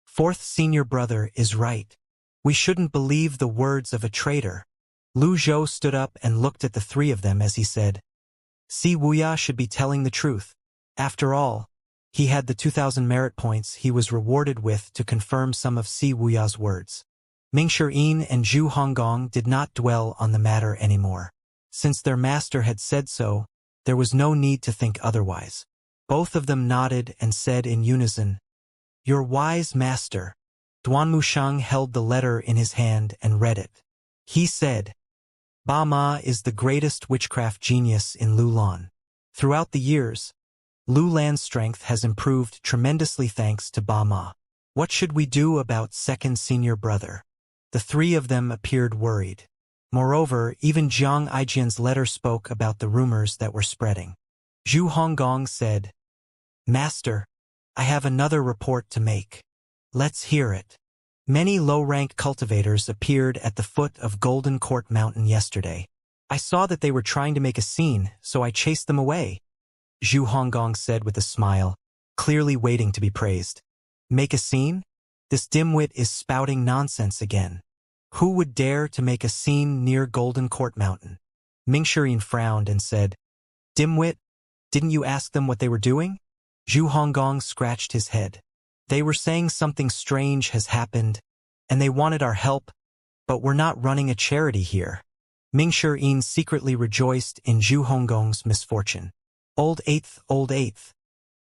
Fourth senior brother is right. We shouldn't believe the words of a traitor. Lu Zhou stood up and looked at the three of them as he said, Wuxia should be telling the truth. After all, he had the 2,000 merit points he was rewarded with to confirm some of Wuxia's words. Mingshi Yin and Zhu Honggong did not dwell on the matter anymore. Since their master had said so, there was no need to think otherwise. Both of them nodded and said in unison, Your wise master. Duan Mushang held the letter in his hand and read it. He said, Ba Ma is the greatest witchcraft genius in Lulan. Throughout the years, Lulan's strength has improved tremendously thanks to Ba Ma. What should we do about second senior brother? The three of them appeared worried. Moreover, even Jiang Aijian's letter spoke about the rumors that were spreading. Zhu Honggong said, Master, I have another report to make. Let's hear it. Many low-rank cultivators appeared at the foot of Golden Court Mountain yesterday. I saw that they were trying to make a scene, so I chased them away. Zhu Honggong said with a smile, clearly waiting to be praised. Make a scene? This dimwit is spouting nonsense again. Who would dare to make a scene near Golden Court Mountain? Mingshi frowned and said, Dimwit, didn't you ask them what they were doing? Zhu Honggong scratched his head. They were saying something strange has happened, and they wanted our help, but we're not running a charity here. Mingshi secretly rejoiced in Zhu Honggong's misfortune. Old Eighth.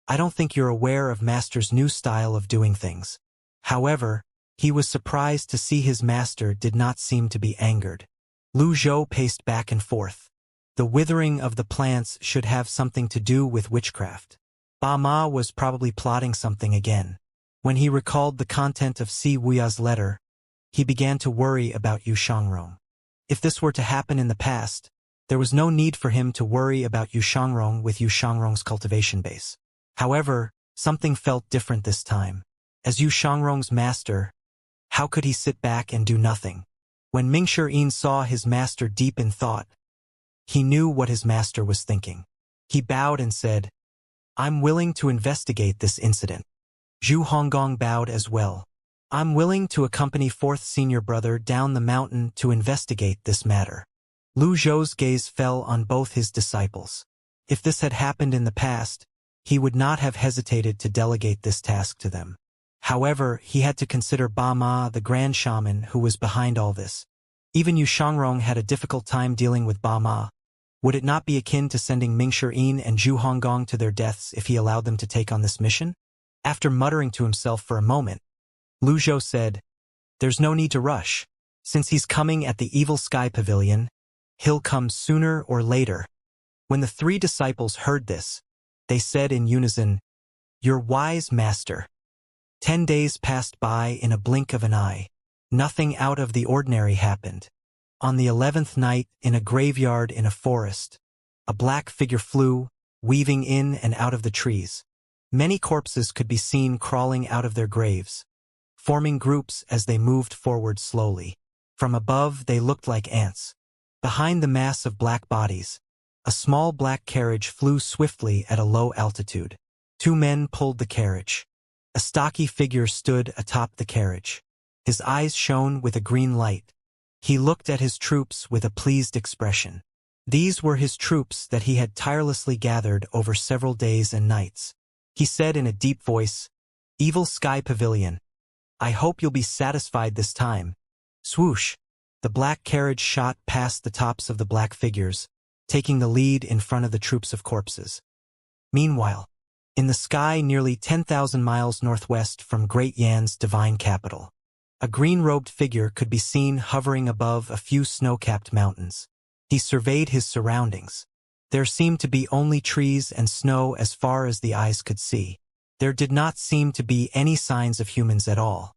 I don't think you're aware of Master's new style of doing things. However, he was surprised to see his master did not seem to be angered. Lu Zhou paced back and forth. The withering of the plants should have something to do with witchcraft. Ba Ma was probably plotting something again. When he recalled the content of Wuxia's letter, he began to worry about Yu Shangrong. If this were to happen in the past, there was no need for him to worry about Yu Shangrong with Yu Shangrong's cultivation base. However, something felt different this time. As Yu Shangrong's master, how could he sit back and do nothing? When Mingshi saw his master deep in thought, he knew what his master was thinking. He bowed and said, I'm willing to investigate this incident. Zhu Honggong bowed as well. I'm willing to accompany fourth senior brother down the mountain to investigate this matter. Lu Zhou's gaze fell on both his disciples. If this had happened in the past, he would not have hesitated to delegate this task to them. However, he had to consider Ba Ma, the Grand Shaman, who was behind all this. Even Yu Shangrong had a difficult time dealing with Ba Ma. Would it not be akin to sending Mingshi and Zhu Honggong to their deaths if he allowed them to take on this mission? After muttering to himself for a moment, Lu Zhou said, There's no need to rush. Since he's coming at the Evil Sky Pavilion, he'll come sooner or later. When the three disciples heard this, they said in unison, Your wise master. 10 days passed by in a blink of an eye. Nothing out of the ordinary happened. On the 11th night, in a graveyard in a forest, a black figure flew, weaving in and out of the trees. Many corpses could be seen crawling out of their graves, forming groups as they moved forward slowly. From above, they looked like ants. Behind the mass of black bodies, a small black carriage flew swiftly at a low altitude. 2 men pulled the carriage. A stocky figure stood atop the carriage. His eyes shone with a green light. He looked at his troops with a pleased expression. These were his troops that he had tirelessly gathered over several days and nights. He said in a deep voice, Evil Sky Pavilion, I hope you'll be satisfied this time. Swoosh! The black carriage shot past the tops of the black figures, taking the lead in front of the troops of corpses. Meanwhile, in the sky nearly 10,000 miles northwest from Great Yan's divine capital, a green-robed figure could be seen hovering above a few snow-capped mountains. He surveyed his surroundings. There seemed to be only trees and snow as far as the eyes could see. There did not seem to be any signs of humans at all.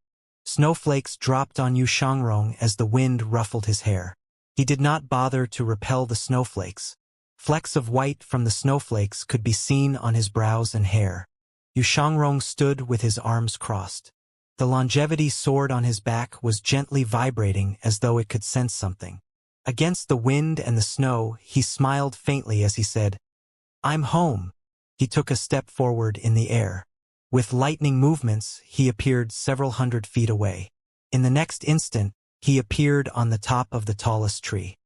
Snowflakes dropped on Yu Shangrong as the wind ruffled his hair. He did not bother to repel the snowflakes. Flecks of white from the snowflakes could be seen on his brows and hair. Yu Shangrong stood with his arms crossed. The longevity sword on his back was gently vibrating as though it could sense something. Against the wind and the snow, he smiled faintly as he said, "I'm home." He took a step forward in the air. With lightning movements, he appeared several hundred feet away. In the next instant, he appeared on the top of the tallest tree.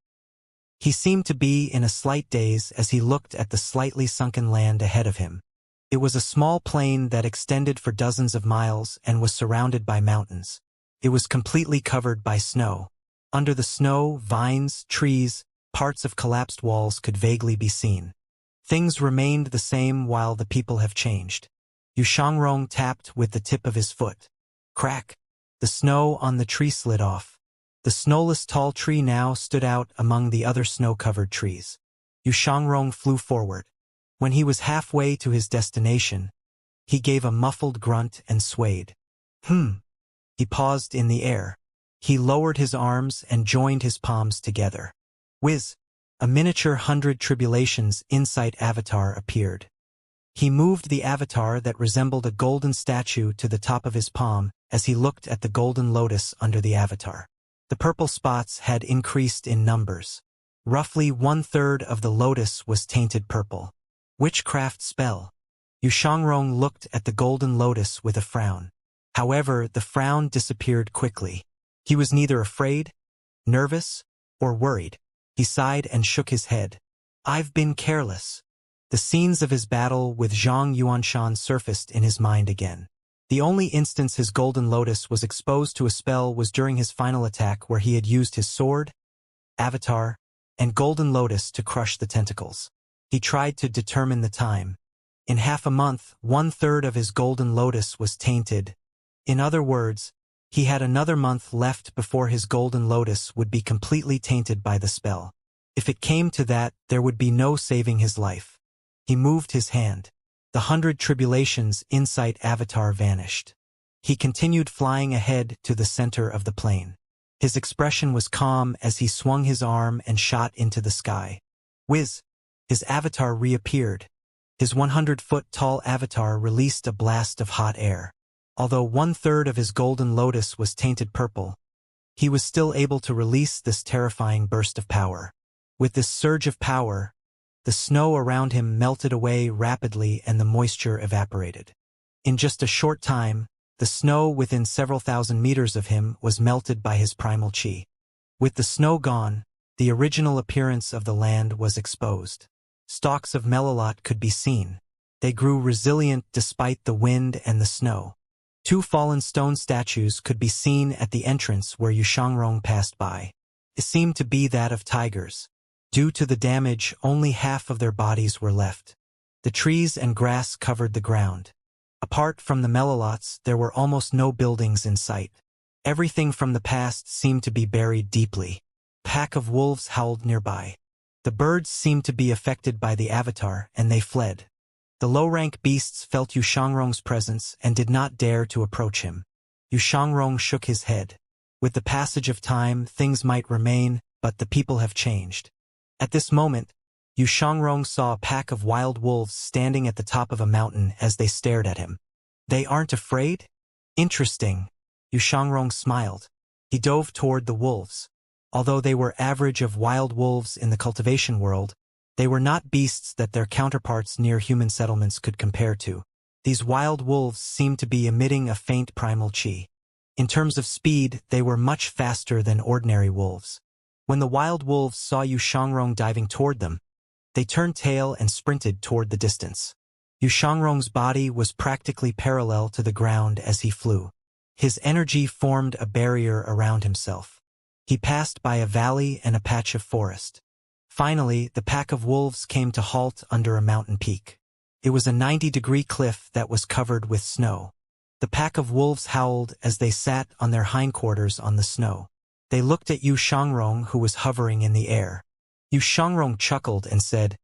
He seemed to be in a slight daze as he looked at the slightly sunken land ahead of him. It was a small plain that extended for dozens of miles and was surrounded by mountains. It was completely covered by snow. Under the snow, vines, trees, parts of collapsed walls could vaguely be seen. Things remained the same while the people have changed. Yu Shangrong tapped with the tip of his foot. Crack! The snow on the tree slid off. The snowless tall tree now stood out among the other snow-covered trees. Yu Shangrong flew forward. When he was halfway to his destination, he gave a muffled grunt and swayed. He paused in the air. He lowered his arms and joined his palms together. Whiz! A miniature 100 Tribulations Insight avatar appeared. He moved the avatar that resembled a golden statue to the top of his palm as he looked at the golden lotus under the avatar. The purple spots had increased in numbers. Roughly 1/3 of the lotus was tainted purple. Witchcraft spell. Yu Shangrong looked at the golden lotus with a frown. However, the frown disappeared quickly. He was neither afraid, nervous, or worried. He sighed and shook his head. I've been careless. The scenes of his battle with Zhang Yuanshan surfaced in his mind again. The only instance his golden lotus was exposed to a spell was during his final attack where he had used his sword, avatar, and golden lotus to crush the tentacles. He tried to determine the time. In half a month, 1/3 of his golden lotus was tainted. In other words, he had another month left before his golden lotus would be completely tainted by the spell. If it came to that, there would be no saving his life. He moved his hand. The 100 Tribulations Insight avatar vanished. He continued flying ahead to the center of the plane. His expression was calm as he swung his arm and shot into the sky. Whiz! His avatar reappeared. His 100-foot-tall avatar released a blast of hot air. Although 1/3 of his golden lotus was tainted purple, he was still able to release this terrifying burst of power. With this surge of power, the snow around him melted away rapidly and the moisture evaporated. In just a short time, the snow within several thousand meters of him was melted by his primal chi. With the snow gone, the original appearance of the land was exposed. Stalks of melilot could be seen. They grew resilient despite the wind and the snow. 2 fallen stone statues could be seen at the entrance where Yu Shangrong passed by. It seemed to be that of tigers. Due to the damage, only half of their bodies were left. The trees and grass covered the ground. Apart from the melilots, there were almost no buildings in sight. Everything from the past seemed to be buried deeply. A pack of wolves howled nearby. The birds seemed to be affected by the avatar, and they fled. The low-rank beasts felt Yu Shangrong's presence and did not dare to approach him. Yu Shangrong shook his head. With the passage of time, things might remain, but the people have changed. At this moment, Yu Shangrong saw a pack of wild wolves standing at the top of a mountain as they stared at him. They aren't afraid? Interesting. Yu Shangrong smiled. He dove toward the wolves. Although they were average of wild wolves in the cultivation world, they were not beasts that their counterparts near human settlements could compare to. These wild wolves seemed to be emitting a faint primal chi. In terms of speed, they were much faster than ordinary wolves. When the wild wolves saw Yu Shangrong diving toward them, they turned tail and sprinted toward the distance. Yu Shangrong's body was practically parallel to the ground as he flew. His energy formed a barrier around himself. He passed by a valley and a patch of forest. Finally, the pack of wolves came to halt under a mountain peak. It was a 90-degree cliff that was covered with snow. The pack of wolves howled as they sat on their hindquarters on the snow. They looked at Yu Shangrong, who was hovering in the air. Yu Shangrong chuckled and said,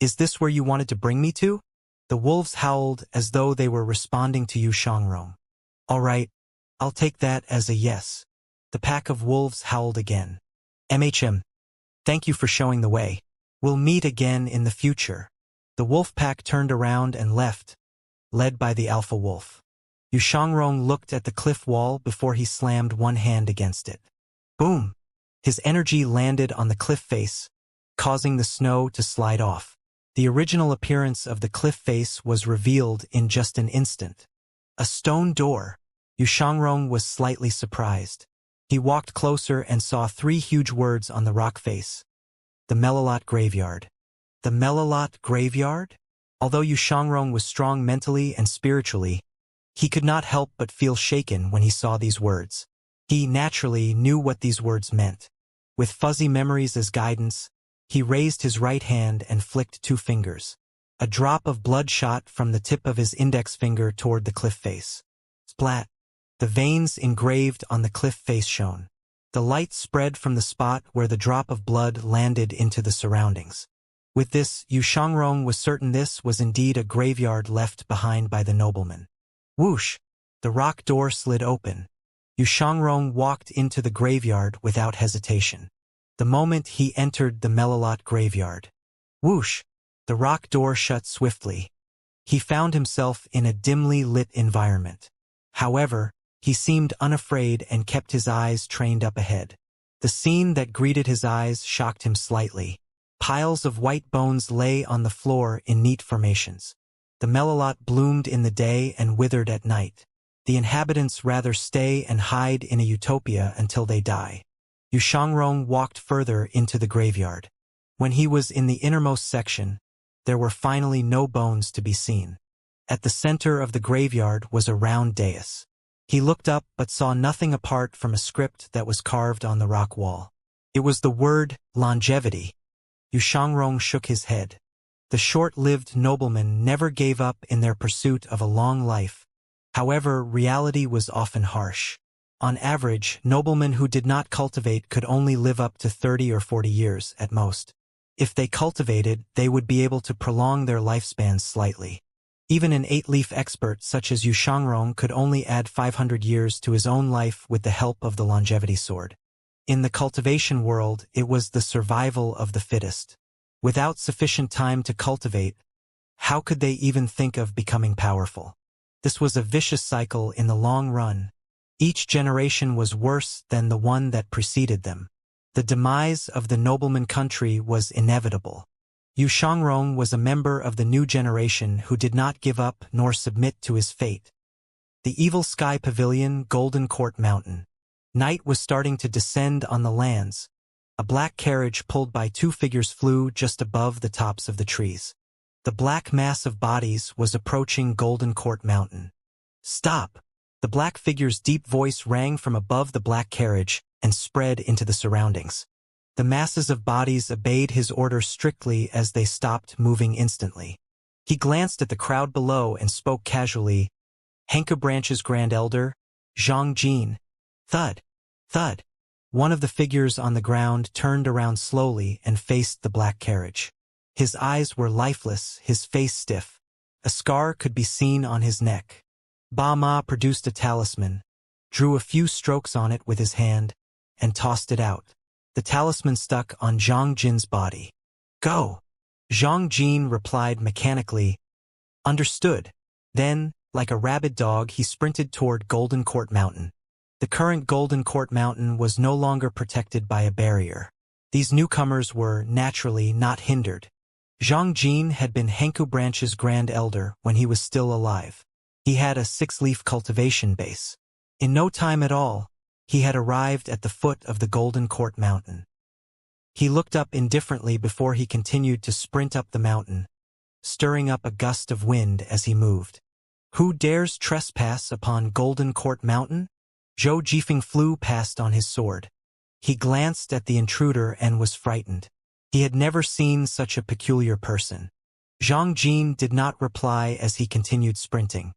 "Is this where you wanted to bring me to?" The wolves howled as though they were responding to Yu Shangrong. "All right, I'll take that as a yes. The pack of wolves howled again. MHM, thank you for showing the way. We'll meet again in the future. The wolf pack turned around and left, led by the alpha wolf. Xianxia looked at the cliff wall before he slammed one hand against it. Boom! His energy landed on the cliff face, causing the snow to slide off. The original appearance of the cliff face was revealed in just an instant. A stone door. Xianxia was slightly surprised. He walked closer and saw 3 huge words on the rock face. The Melilot Graveyard. The Melilot Graveyard? Although Xianxia was strong mentally and spiritually, he could not help but feel shaken when he saw these words. He naturally knew what these words meant. With fuzzy memories as guidance, he raised his right hand and flicked 2 fingers. A drop of blood shot from the tip of his index finger toward the cliff face. Splat! The veins engraved on the cliff face shone. The light spread from the spot where the drop of blood landed into the surroundings. With this, Xianxia was certain this was indeed a graveyard left behind by the nobleman. Whoosh! The rock door slid open. Xianxia walked into the graveyard without hesitation. The moment he entered the Melilot Graveyard. Whoosh! The rock door shut swiftly. He found himself in a dimly lit environment. However, he seemed unafraid and kept his eyes trained up ahead. The scene that greeted his eyes shocked him slightly. Piles of white bones lay on the floor in neat formations. The Melilot bloomed in the day and withered at night. The inhabitants rather stay and hide in a utopia until they die. Xianxia walked further into the graveyard. When he was in the innermost section, there were finally no bones to be seen. At the center of the graveyard was a round dais. He looked up but saw nothing apart from a script that was carved on the rock wall. It was the word, longevity. Xianxia shook his head. The short-lived noblemen never gave up in their pursuit of a long life. However, reality was often harsh. On average, noblemen who did not cultivate could only live up to 30 or 40 years at most. If they cultivated, they would be able to prolong their lifespans slightly. Even an 8-leaf expert such as Xianxia could only add 500 years to his own life with the help of the longevity sword. In the cultivation world, it was the survival of the fittest. Without sufficient time to cultivate, how could they even think of becoming powerful? This was a vicious cycle in the long run. Each generation was worse than the one that preceded them. The demise of the nobleman country was inevitable. Xianxia was a member of the new generation who did not give up nor submit to his fate. The Evil Sky Pavilion, Golden Court Mountain. Night was starting to descend on the lands. A black carriage pulled by 2 figures flew just above the tops of the trees. The black mass of bodies was approaching Golden Court Mountain. Stop! The black figure's deep voice rang from above the black carriage and spread into the surroundings. The masses of bodies obeyed his order strictly as they stopped moving instantly. He glanced at the crowd below and spoke casually. Henke Branch's Grand Elder, Zhang Jin. Thud! Thud! One of the figures on the ground turned around slowly and faced the black carriage. His eyes were lifeless, his face stiff. A scar could be seen on his neck. Ba Ma produced a talisman, drew a few strokes on it with his hand, and tossed it out. The talisman stuck on Zhang Jin's body. Go! Zhang Jin replied mechanically. Understood. Then, like a rabid dog, he sprinted toward Golden Court Mountain. The current Golden Court Mountain was no longer protected by a barrier. These newcomers were, naturally, not hindered. Zhang Jin had been Henke Branch's Grand Elder when he was still alive. He had a 6-leaf cultivation base. In no time at all, he had arrived at the foot of the Golden Court Mountain. He looked up indifferently before he continued to sprint up the mountain, stirring up a gust of wind as he moved. Who dares trespass upon Golden Court Mountain? Zhou Jifeng flew past on his sword. He glanced at the intruder and was frightened. He had never seen such a peculiar person. Zhang Jin did not reply as he continued sprinting.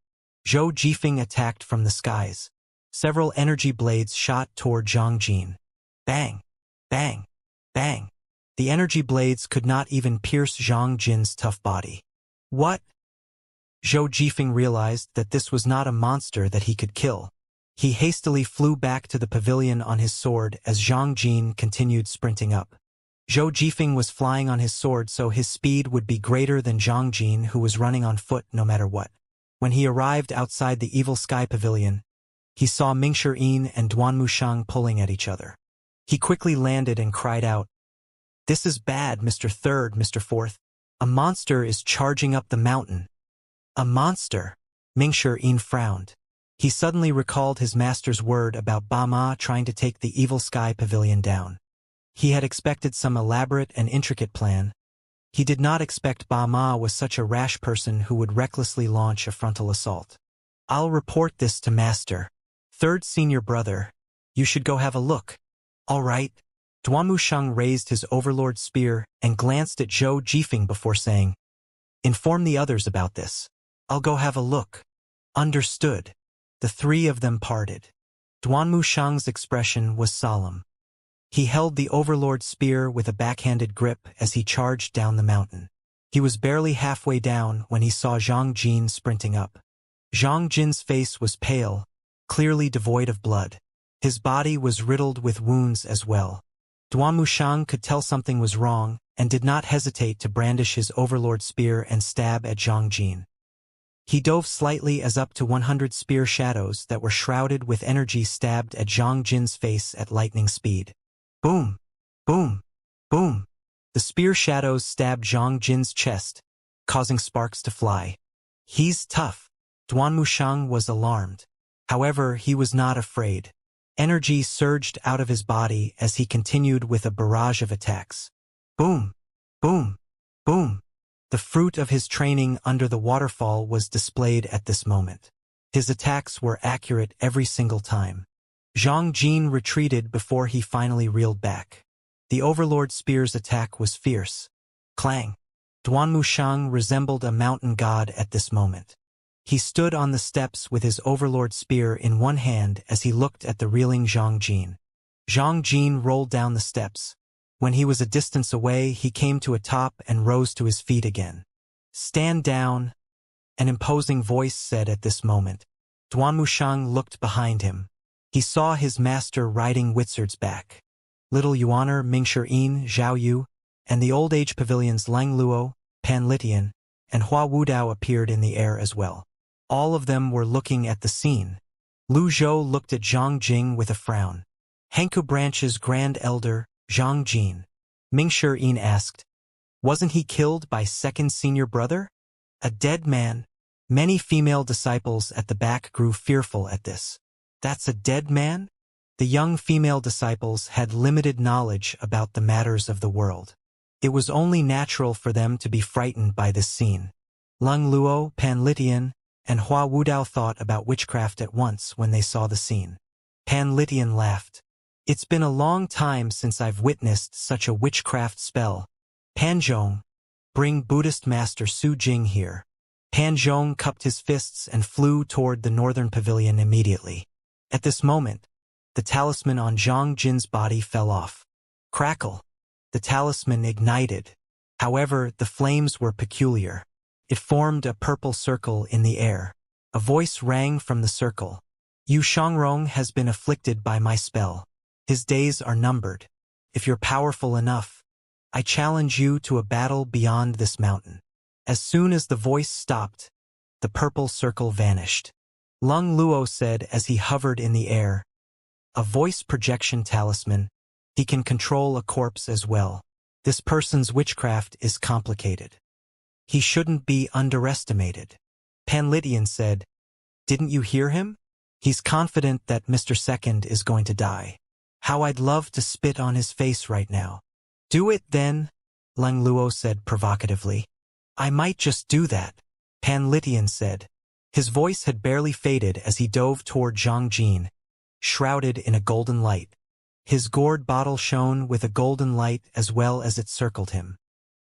Zhou Jifeng attacked from the skies. Several energy blades shot toward Zhang Jin. Bang! Bang! Bang! The energy blades could not even pierce Zhang Jin's tough body. What? Zhou Jifeng realized that this was not a monster that he could kill. He hastily flew back to the pavilion on his sword as Zhang Jin continued sprinting up. Zhou Jifeng was flying on his sword, so his speed would be greater than Zhang Jin, who was running on foot no matter what. When he arrived outside the Evil Sky Pavilion, he saw Mingshi Yin and Duan Mushang pulling at each other. He quickly landed and cried out, "This is bad, Mr. Third, Mr. Fourth. A monster is charging up the mountain." "A monster?" Mingshi Yin frowned. He suddenly recalled his master's word about Ba Ma trying to take the Evil Sky Pavilion down. He had expected some elaborate and intricate plan. He did not expect Ba Ma was such a rash person who would recklessly launch a frontal assault. "I'll report this to Master. Third senior brother, you should go have a look." "All right." Duan Mushang raised his overlord spear and glanced at Zhou Jifeng before saying, "Inform the others about this. I'll go have a look." "Understood." The three of them parted. Duan Mushang's expression was solemn. He held the overlord spear with a backhanded grip as he charged down the mountain. He was barely halfway down when he saw Zhang Jin sprinting up. Zhang Jin's face was pale, clearly devoid of blood. His body was riddled with wounds as well. Duan Mushang could tell something was wrong and did not hesitate to brandish his overlord spear and stab at Zhang Jin. He dove slightly as up to 100 spear shadows that were shrouded with energy stabbed at Zhang Jin's face at lightning speed. Boom! Boom! Boom! The spear shadows stabbed Zhang Jin's chest, causing sparks to fly. "He's tough." Duan Mushang was alarmed. However, he was not afraid. Energy surged out of his body as he continued with a barrage of attacks. Boom! Boom! Boom! The fruit of his training under the waterfall was displayed at this moment. His attacks were accurate every single time. Zhang Jin retreated before he finally reeled back. The Overlord Spear's attack was fierce. Clang! Duan Mushang resembled a mountain god at this moment. He stood on the steps with his Overlord Spear in one hand as he looked at the reeling Zhang Jin. Zhang Jin rolled down the steps. When he was a distance away, he came to a top and rose to his feet again. "Stand down," an imposing voice said at this moment. Duan Mushang looked behind him. He saw his master riding Witzard's back. Little Yuaner, Mingshi Yin, Zhao Yu, and the Old Age Pavilion's Lang Luo, Pan Litian, and Hua Wudao appeared in the air as well. All of them were looking at the scene. Lu Zhou looked at Zhang Jing with a frown. "Hanku Branch's Grand Elder, Zhang Jin," Mingshi Yin asked. "Wasn't he killed by second senior brother? A dead man?" Many female disciples at the back grew fearful at this. "That's a dead man?" The young female disciples had limited knowledge about the matters of the world. It was only natural for them to be frightened by this scene. Lang Luo, Pan Litian, and Hua Wudao thought about witchcraft at once when they saw the scene. Pan Litian laughed. "It's been a long time since I've witnessed such a witchcraft spell. Panzhong, bring Buddhist Master Su Jing here." Panzhong cupped his fists and flew toward the northern pavilion immediately. At this moment, the talisman on Zhang Jin's body fell off. Crackle! The talisman ignited. However, the flames were peculiar. It formed a purple circle in the air. A voice rang from the circle. "Yu Shangrong has been afflicted by my spell. His days are numbered. If you're powerful enough, I challenge you to a battle beyond this mountain." As soon as the voice stopped, the purple circle vanished. Lung Luo said as he hovered in the air, "A voice projection talisman. He can control a corpse as well. This person's witchcraft is complicated. He shouldn't be underestimated." Pan Litian said, "Didn't you hear him? He's confident that Mr. Second is going to die. How I'd love to spit on his face right now." "Do it then," Lang Luo said provocatively. "I might just do that," Pan Litian said. His voice had barely faded as he dove toward Zhang Jin, shrouded in a golden light. His gourd bottle shone with a golden light as well as it circled him.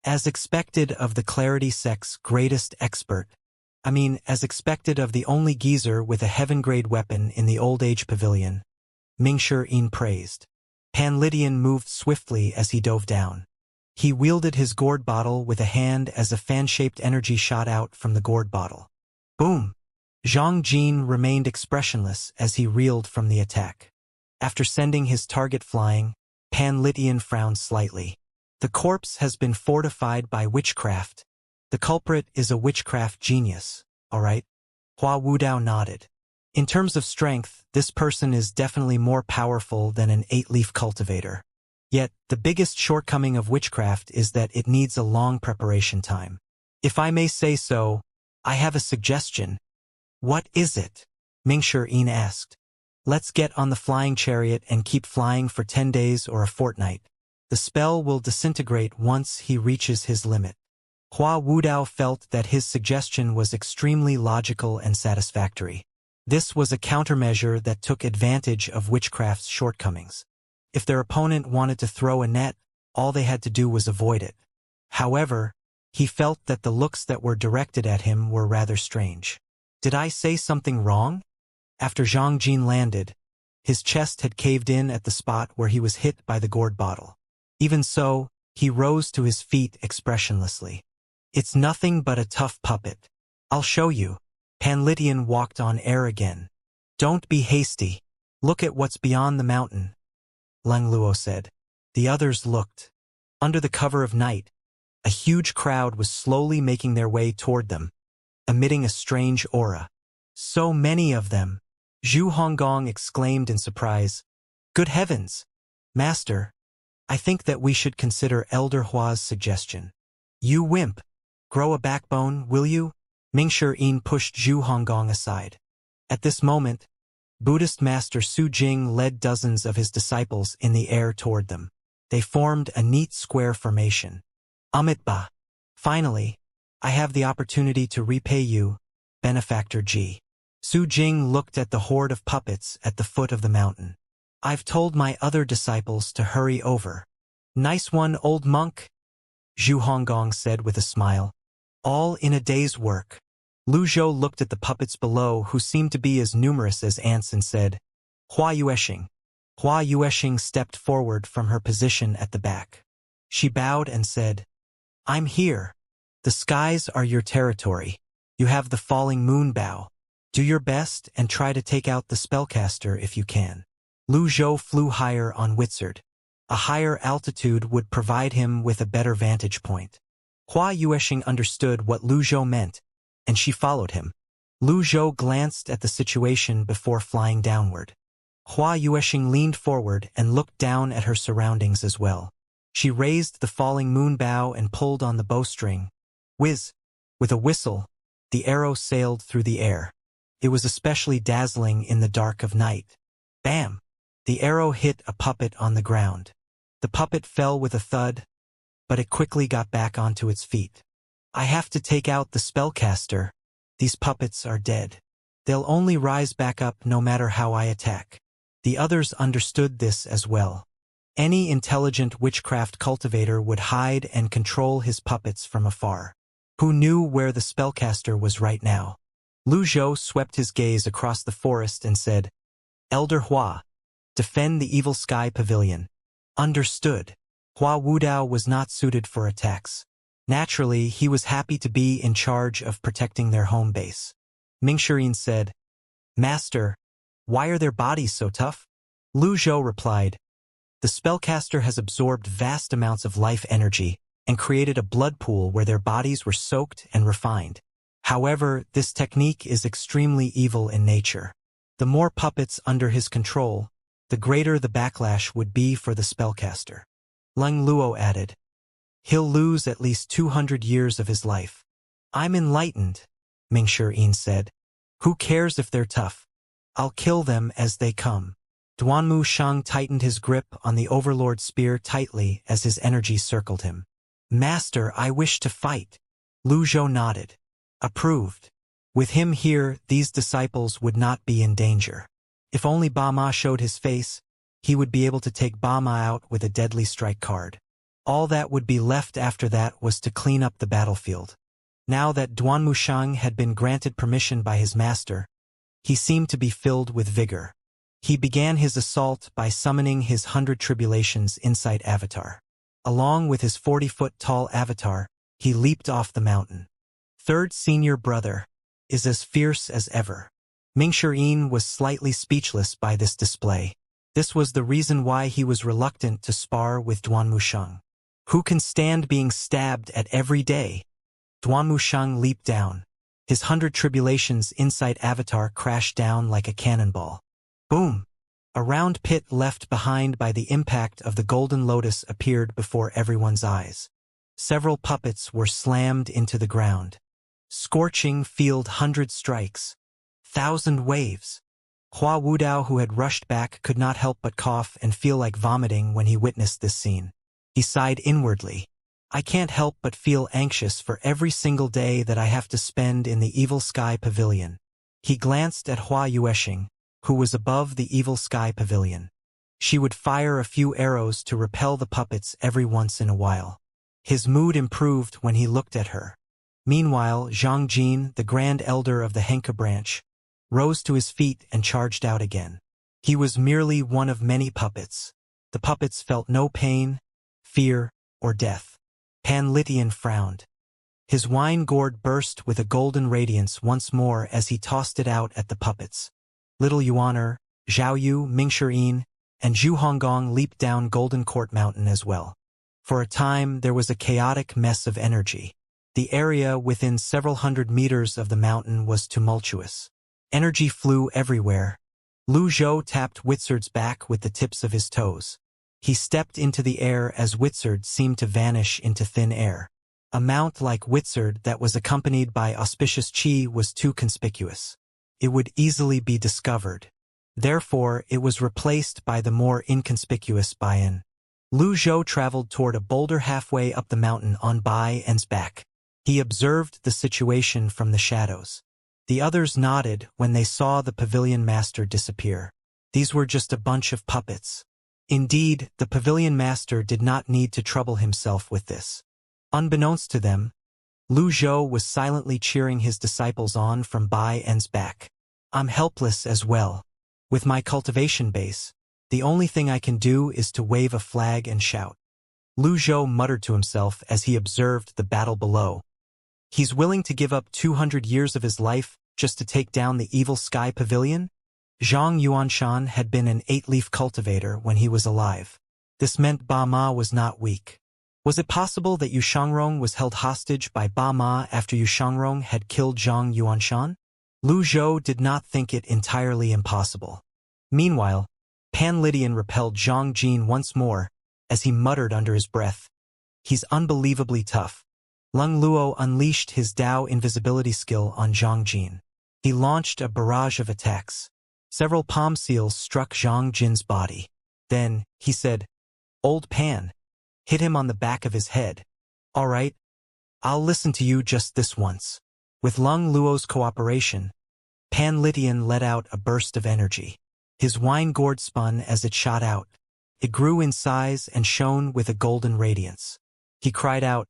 As expected of the Clarity Sect's greatest expert, as expected of the only geezer with a heaven-grade weapon in the Old Age Pavilion, Mingshi Yin praised. Pan Litian moved swiftly as he dove down. He wielded his gourd bottle with a hand as a fan-shaped energy shot out from the gourd bottle. Boom! Zhang Jin remained expressionless as he reeled from the attack. After sending his target flying, Pan Litian frowned slightly. The corpse has been fortified by witchcraft. The culprit is a witchcraft genius, all right? Hua Wudao nodded. In terms of strength, this person is definitely more powerful than an 8-leaf cultivator. Yet, the biggest shortcoming of witchcraft is that it needs a long preparation time. If I may say so, I have a suggestion. What is it? Mingshi asked. Let's get on the flying chariot and keep flying for 10 days or a fortnight. The spell will disintegrate once he reaches his limit. Hua Wudao felt that his suggestion was extremely logical and satisfactory. This was a countermeasure that took advantage of witchcraft's shortcomings. If their opponent wanted to throw a net, all they had to do was avoid it. However, he felt that the looks that were directed at him were rather strange. Did I say something wrong? After Zhang Jin landed, his chest had caved in at the spot where he was hit by the gourd bottle. Even so, he rose to his feet expressionlessly. It's nothing but a tough puppet. I'll show you. Pan Litian walked on air again. Don't be hasty. Look at what's beyond the mountain, Leng Luo said. The others looked. Under the cover of night, a huge crowd was slowly making their way toward them, emitting a strange aura. So many of them! Zhu Honggong exclaimed in surprise. Good heavens! Master, I think that we should consider Elder Hua's suggestion. You wimp! Grow a backbone, will you? Mingshi pushed Zhu Honggong aside. At this moment, Buddhist Master Su Jing led dozens of his disciples in the air toward them. They formed a neat square formation. Amitba! Finally, I have the opportunity to repay you, Benefactor Ji. Su Jing looked at the horde of puppets at the foot of the mountain. I've told my other disciples to hurry over. Nice one, old monk, Zhu Honggong said with a smile. All in a day's work. Lu Zhou looked at the puppets below, who seemed to be as numerous as ants, and said, Hua Yueshing. Hua Yueshing stepped forward from her position at the back. She bowed and said, I'm here. The skies are your territory. You have the falling moon bow. Do your best and try to take out the spellcaster if you can. Lu Zhou flew higher on Witzard. A higher altitude would provide him with a better vantage point. Hua Yueshing understood what Lu Zhou meant, and she followed him. Lu Zhou glanced at the situation before flying downward. Hua Yueshing leaned forward and looked down at her surroundings as well. She raised the falling moon bow and pulled on the bowstring. Whiz! With a whistle, the arrow sailed through the air. It was especially dazzling in the dark of night. Bam! The arrow hit a puppet on the ground. The puppet fell with a thud, but it quickly got back onto its feet. I have to take out the spellcaster. These puppets are dead. They'll only rise back up no matter how I attack. The others understood this as well. Any intelligent witchcraft cultivator would hide and control his puppets from afar. Who knew where the spellcaster was right now? Lu Zhou swept his gaze across the forest and said, Elder Hua, defend the Evil Sky Pavilion. Understood. Hua Wudao was not suited for attacks. Naturally, he was happy to be in charge of protecting their home base. Mingshi said, Master, why are their bodies so tough? Lu Zhou replied, The spellcaster has absorbed vast amounts of life energy and created a blood pool where their bodies were soaked and refined. However, this technique is extremely evil in nature. The more puppets under his control, the greater the backlash would be for the spellcaster. Leng Luo added, He'll lose at least 200 years of his life. I'm enlightened, Mingshi said. Who cares if they're tough? I'll kill them as they come. Duanmu Shang tightened his grip on the Overlord spear tightly as his energy circled him. Master, I wish to fight. Lu Zhou nodded. Approved. With him here, these disciples would not be in danger. If only Ba Ma showed his face, he would be able to take Ba Ma out with a deadly strike card. All that would be left after that was to clean up the battlefield. Now that Duanmu Shang had been granted permission by his master, he seemed to be filled with vigor. He began his assault by summoning his 100 Tribulations Insight avatar. Along with his 40-foot-tall avatar, he leaped off the mountain. Third senior brother, is as fierce as ever. Mingxirin was slightly speechless by this display. This was the reason why he was reluctant to spar with Duanmusheng. Who can stand being stabbed at every day? Duanmusheng leaped down. His 100 Tribulations Insight avatar crashed down like a cannonball. Boom! A round pit left behind by the impact of the Golden Lotus appeared before everyone's eyes. Several puppets were slammed into the ground. Scorching field 100 strikes. 1,000 waves. Hua Wudao, who had rushed back, could not help but cough and feel like vomiting when he witnessed this scene. He sighed inwardly. I can't help but feel anxious for every single day that I have to spend in the Evil Sky Pavilion. He glanced at Hua Yueshing, who was above the Evil Sky Pavilion. She would fire a few arrows to repel the puppets every once in a while. His mood improved when he looked at her. Meanwhile, Zhang Jin, the Grand Elder of the Henke branch, rose to his feet and charged out again. He was merely one of many puppets. The puppets felt no pain, fear, or death. Pan Litian frowned. His wine gourd burst with a golden radiance once more as he tossed it out at the puppets. Little Yuaner, Zhaoyu, Mingxirin, and Zhu Honggong leaped down Golden Court Mountain as well. For a time, there was a chaotic mess of energy. The area within several hundred meters of the mountain was tumultuous. Energy flew everywhere. Lu Zhou tapped Witzard's back with the tips of his toes. He stepped into the air as Witzard seemed to vanish into thin air. A mount like Witzard that was accompanied by auspicious chi was too conspicuous. It would easily be discovered. Therefore, it was replaced by the more inconspicuous Baiyan. Lu Zhou traveled toward a boulder halfway up the mountain on Baiyan's back. He observed the situation from the shadows. The others nodded when they saw the pavilion master disappear. These were just a bunch of puppets. Indeed, the pavilion master did not need to trouble himself with this. Unbeknownst to them, Lu Zhou was silently cheering his disciples on from Baiyan's back. I'm helpless as well. With my cultivation base, the only thing I can do is to wave a flag and shout. Lu Zhou muttered to himself as he observed the battle below. He's willing to give up 200 years of his life just to take down the Evil Sky Pavilion? Zhang Yuanshan had been an 8-leaf cultivator when he was alive. This meant Ba Ma was not weak. Was it possible that Yu Shangrong was held hostage by Ba Ma after Yu Shangrong had killed Zhang Yuanshan? Lu Zhou did not think it entirely impossible. Meanwhile, Pan Lydian repelled Zhang Jin once more, as he muttered under his breath. He's unbelievably tough. Lung Luo unleashed his Dao invisibility skill on Zhang Jin. He launched a barrage of attacks. Several palm seals struck Zhang Jin's body. Then, he said, Old Pan, hit him on the back of his head. All right, I'll listen to you just this once. With Lung Luo's cooperation, Pan Lydian let out a burst of energy. His wine gourd spun as it shot out. It grew in size and shone with a golden radiance. He cried out,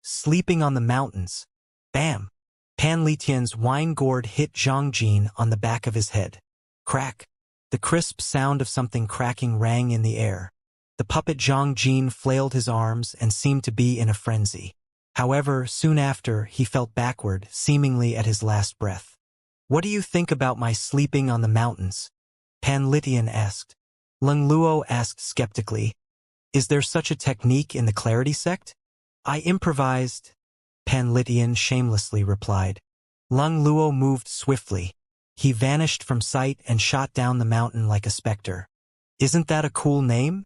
Sleeping on the mountains. Bam! Pan Lydian's wine gourd hit Zhang Jin on the back of his head. Crack! The crisp sound of something cracking rang in the air. The puppet Zhang Jin flailed his arms and seemed to be in a frenzy. However, soon after, he felt backward, seemingly at his last breath. What do you think about my sleeping on the mountains? Pan Lydian asked. Lung Luo asked skeptically, Is there such a technique in the Clarity sect? I improvised, Pan Lydian shamelessly replied. Lung Luo moved swiftly. He vanished from sight and shot down the mountain like a specter. Isn't that a cool name?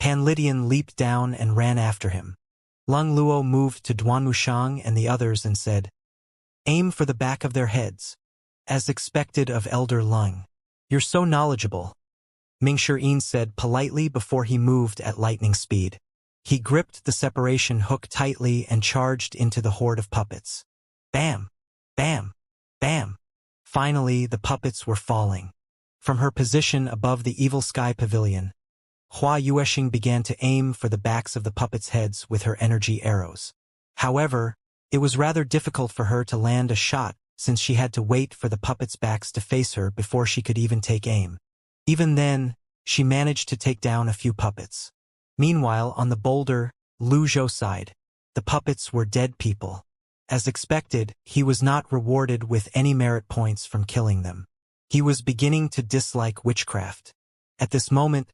Pan Lydian leaped down and ran after him. Lung Luo moved to Duanmusheng and the others and said, Aim for the back of their heads. As expected of Elder Lung. You're so knowledgeable, Mingxirin said politely before he moved at lightning speed. He gripped the separation hook tightly and charged into the horde of puppets. Bam! Bam! Bam! Finally, the puppets were falling. From her position above the Evil Sky Pavilion, Hua Yueshing began to aim for the backs of the puppets' heads with her energy arrows. However, it was rather difficult for her to land a shot since she had to wait for the puppets' backs to face her before she could even take aim. Even then, she managed to take down a few puppets. Meanwhile, on the boulder, Lu Zhou sighed. The puppets were dead people. As expected, he was not rewarded with any merit points from killing them. He was beginning to dislike witchcraft. At this moment,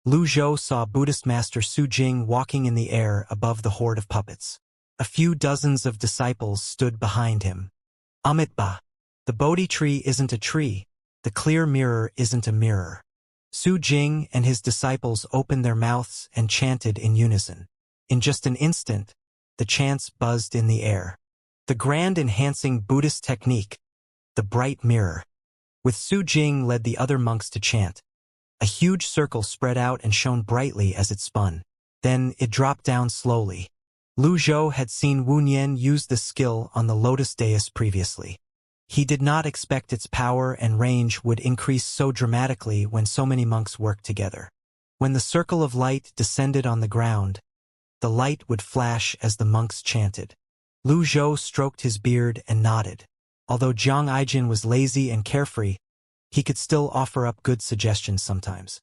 Lu Zhou saw Buddhist master Su Jing walking in the air above the horde of puppets. A few dozens of disciples stood behind him. Ba. The Bodhi tree isn't a tree. The clear mirror isn't a mirror. Su Jing and his disciples opened their mouths and chanted in unison. In just an instant, the chants buzzed in the air. The grand enhancing Buddhist technique, the bright mirror. With Su Jing led the other monks to chant. A huge circle spread out and shone brightly as it spun. Then it dropped down slowly. Lu Zhou had seen Wu Nian use this skill on the Lotus Dais previously. He did not expect its power and range would increase so dramatically when so many monks worked together. When the circle of light descended on the ground, the light would flash as the monks chanted. Lu Zhou stroked his beard and nodded. Although Jiang Aijin was lazy and carefree, he could still offer up good suggestions sometimes.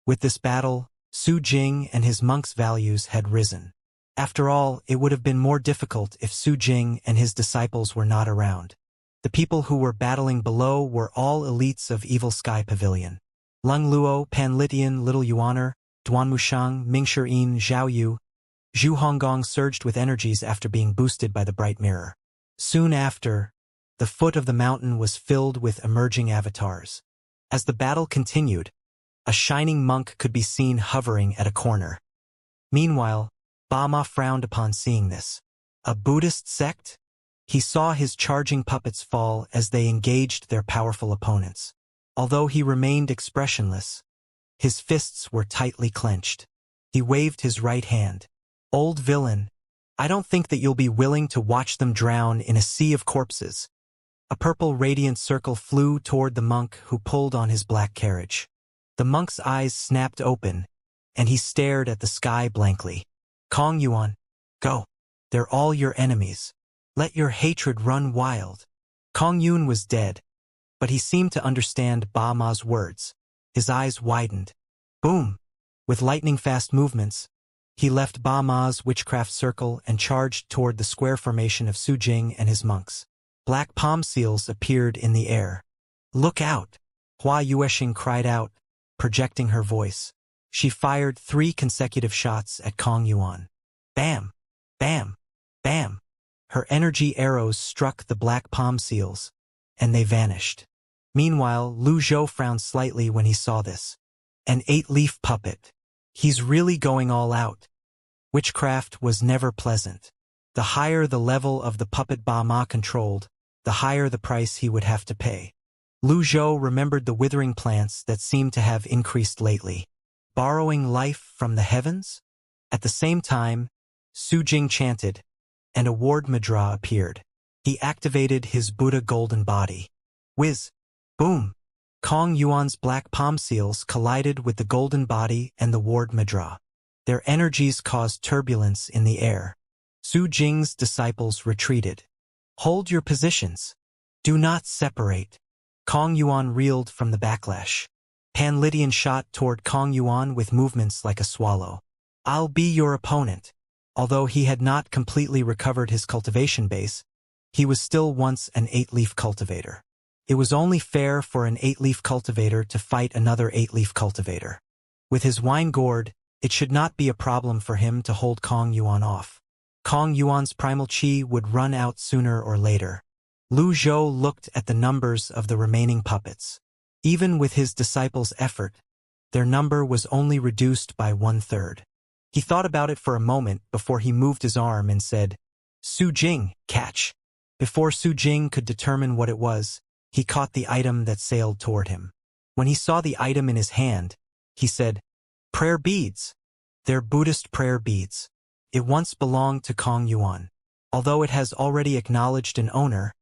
With this battle, Su Jing and his monks' values had risen. After all, it would have been more difficult if Su Jing and his disciples were not around. The people who were battling below were all elites of Evil Sky Pavilion. Lung Luo, Pan Litian, Little Yuaner, Duan Mushang, Mingshi Yin, Zhao Yu, Zhu Honggong surged with energies after being boosted by the bright mirror. Soon after, the foot of the mountain was filled with emerging avatars. As the battle continued, a shining monk could be seen hovering at a corner. Meanwhile, Ba Ma frowned upon seeing this. A Buddhist sect? He saw his charging puppets fall as they engaged their powerful opponents. Although he remained expressionless, his fists were tightly clenched. He waved his right hand. Old villain, I don't think that you'll be willing to watch them drown in a sea of corpses. A purple radiant circle flew toward the monk who pulled on his black carriage. The monk's eyes snapped open, and he stared at the sky blankly. Kong Yuan, go. They're all your enemies. Let your hatred run wild. Kong Yun was dead, but he seemed to understand Ba Ma's words. His eyes widened. Boom! With lightning-fast movements, he left Ba Ma's witchcraft circle and charged toward the square formation of Su Jing and his monks. Black palm seals appeared in the air. Look out! Hua Yuexing cried out, projecting her voice. She fired 3 consecutive shots at Kong Yuan. Bam! Bam! Bam! Her energy arrows struck the black palm seals, and they vanished. Meanwhile, Lu Zhou frowned slightly when he saw this. An 8-leaf puppet. He's really going all out. Witchcraft was never pleasant. The higher the level of the puppet Ba Ma controlled, the higher the price he would have to pay. Lu Zhou remembered the withering plants that seemed to have increased lately. Borrowing life from the heavens? At the same time, Su Jing chanted, and a ward mudra appeared. He activated his Buddha golden body. Whiz! Boom! Kong Yuan's black palm seals collided with the golden body and the ward mudra. Their energies caused turbulence in the air. Su Jing's disciples retreated. Hold your positions. Do not separate. Kong Yuan reeled from the backlash. Pan Litian shot toward Kong Yuan with movements like a swallow. I'll be your opponent. Although he had not completely recovered his cultivation base, he was still once an 8-leaf cultivator. It was only fair for an 8-leaf cultivator to fight another 8-leaf cultivator. With his wine gourd, it should not be a problem for him to hold Kong Yuan off. Kong Yuan's primal chi would run out sooner or later. Lu Zhou looked at the numbers of the remaining puppets. Even with his disciples' effort, their number was only reduced by 1/3. He thought about it for a moment before he moved his arm and said, Su Jing, catch. Before Su Jing could determine what it was, he caught the item that sailed toward him. When he saw the item in his hand, he said, Prayer beads. They're Buddhist prayer beads. It once belonged to Kong Yuan. Although it has already acknowledged an owner,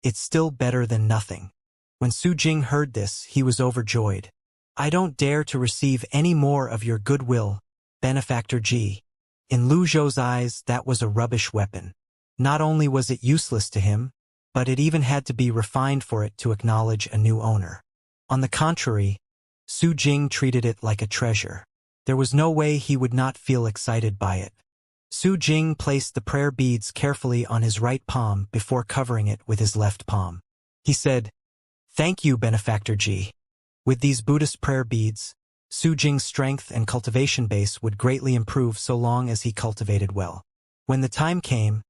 it's still better than nothing. When Su Jing heard this, he was overjoyed. I don't dare to receive any more of your goodwill, Benefactor Ji. In Lu Zhou's eyes, that was a rubbish weapon. Not only was it useless to him, but it even had to be refined for it to acknowledge a new owner. On the contrary, Su Jing treated it like a treasure. There was no way he would not feel excited by it. Su Jing placed the prayer beads carefully on his right palm before covering it with his left palm. He said, "Thank you, Benefactor Ji." With these Buddhist prayer beads, Su Jing's strength and cultivation base would greatly improve so long as he cultivated well. When the time came,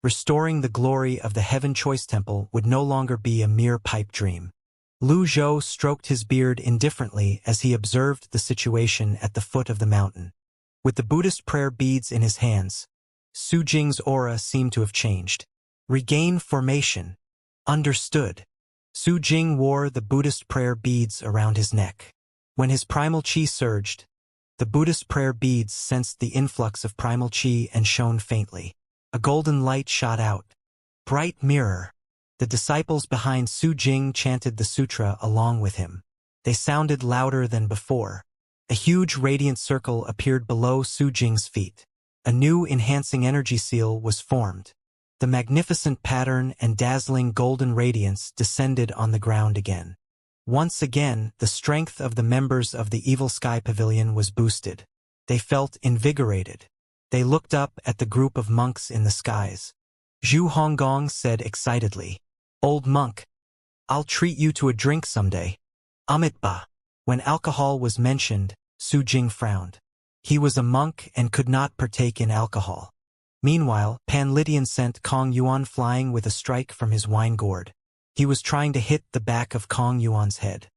restoring the glory of the Heaven Choice Temple would no longer be a mere pipe dream. Lu Zhou stroked his beard indifferently as he observed the situation at the foot of the mountain. With the Buddhist prayer beads in his hands, Su Jing's aura seemed to have changed. Regain formation. Understood. Su Jing wore the Buddhist prayer beads around his neck. When his primal chi surged, the Buddhist prayer beads sensed the influx of primal chi and shone faintly. A golden light shot out. Bright mirror. The disciples behind Su Jing chanted the sutra along with him. They sounded louder than before. A huge radiant circle appeared below Su Jing's feet. A new enhancing energy seal was formed. The magnificent pattern and dazzling golden radiance descended on the ground again. Once again, the strength of the members of the Evil Sky Pavilion was boosted. They felt invigorated. They looked up at the group of monks in the skies. Zhu Honggong said excitedly, "Old monk, I'll treat you to a drink someday." Amitba. When alcohol was mentioned, Su Jing frowned. He was a monk and could not partake in alcohol. Meanwhile, Pan Lydian sent Kong Yuan flying with a strike from his wine gourd. He was trying to hit the back of Kong Yuan's head.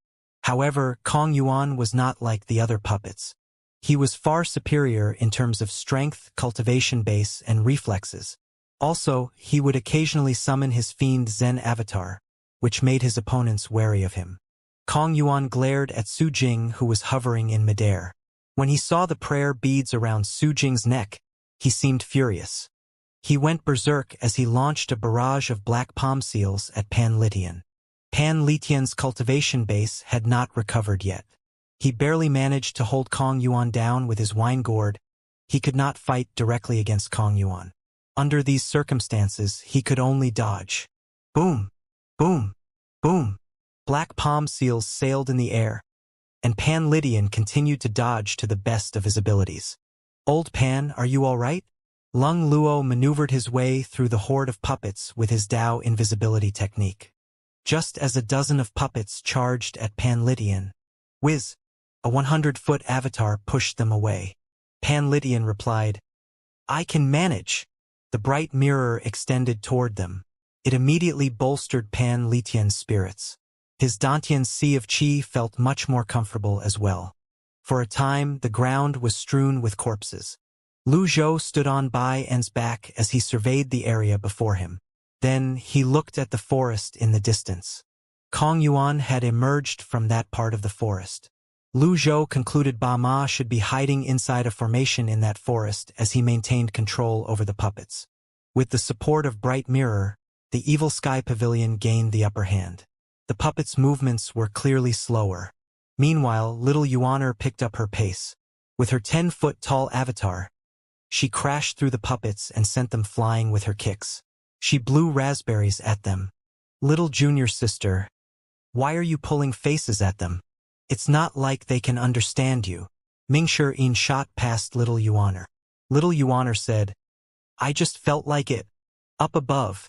However, Kong Yuan was not like the other puppets. He was far superior in terms of strength, cultivation base, and reflexes. Also, he would occasionally summon his fiend Zen avatar, which made his opponents wary of him. Kong Yuan glared at Su Jing, who was hovering in midair. When he saw the prayer beads around Su Jing's neck, he seemed furious. He went berserk as he launched a barrage of black palm seals at Pan Lytian. Pan Lytian's cultivation base had not recovered yet. He barely managed to hold Kong Yuan down with his wine gourd. He could not fight directly against Kong Yuan. Under these circumstances, he could only dodge. Boom! Boom! Boom! Black palm seals sailed in the air, and Pan Lydian continued to dodge to the best of his abilities. "Old Pan, are you all right?" Lung Luo maneuvered his way through the horde of puppets with his Dao invisibility technique. Just as a dozen of puppets charged at Pan Lydian, whiz! A 100-foot avatar pushed them away. Pan Lydian replied, "I can manage." The bright mirror extended toward them. It immediately bolstered Pan Lytian's spirits. His Dantian sea of qi felt much more comfortable as well. For a time, the ground was strewn with corpses. Lu Zhou stood on Bai En's back as he surveyed the area before him. Then he looked at the forest in the distance. Kong Yuan had emerged from that part of the forest. Lu Zhou concluded Ba Ma should be hiding inside a formation in that forest as he maintained control over the puppets. With the support of Bright Mirror, the Evil Sky Pavilion gained the upper hand. The puppets' movements were clearly slower. Meanwhile, little Yuaner picked up her pace. With her 10-foot-tall avatar, she crashed through the puppets and sent them flying with her kicks. She blew raspberries at them. "Little junior sister, why are you pulling faces at them? It's not like they can understand you." Mingshi Yin shot past little Yuaner. Little Yuaner said, "I just felt like it." Up above,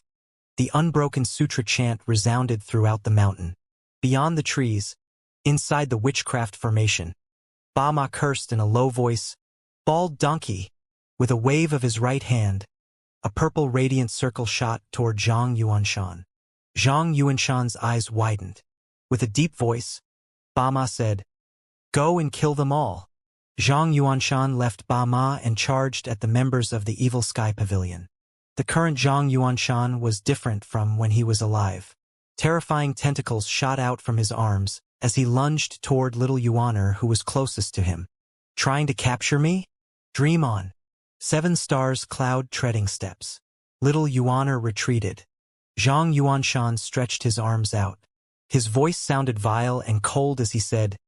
the unbroken sutra chant resounded throughout the mountain. Beyond the trees, inside the witchcraft formation, Ba Ma cursed in a low voice, "Bald donkey!" With a wave of his right hand, a purple radiant circle shot toward Zhang Yuanshan. Zhang Yuanshan's eyes widened. With a deep voice, Ba Ma said, "Go and kill them all." Zhang Yuanshan left Ba Ma and charged at the members of the Evil Sky Pavilion. The current Zhang Yuanshan was different from when he was alive. Terrifying tentacles shot out from his arms as he lunged toward little Yuaner, who was closest to him. "Trying to capture me? Dream on." 7 stars cloud treading steps. Little Yuaner retreated. Zhang Yuanshan stretched his arms out. His voice sounded vile and cold as he said,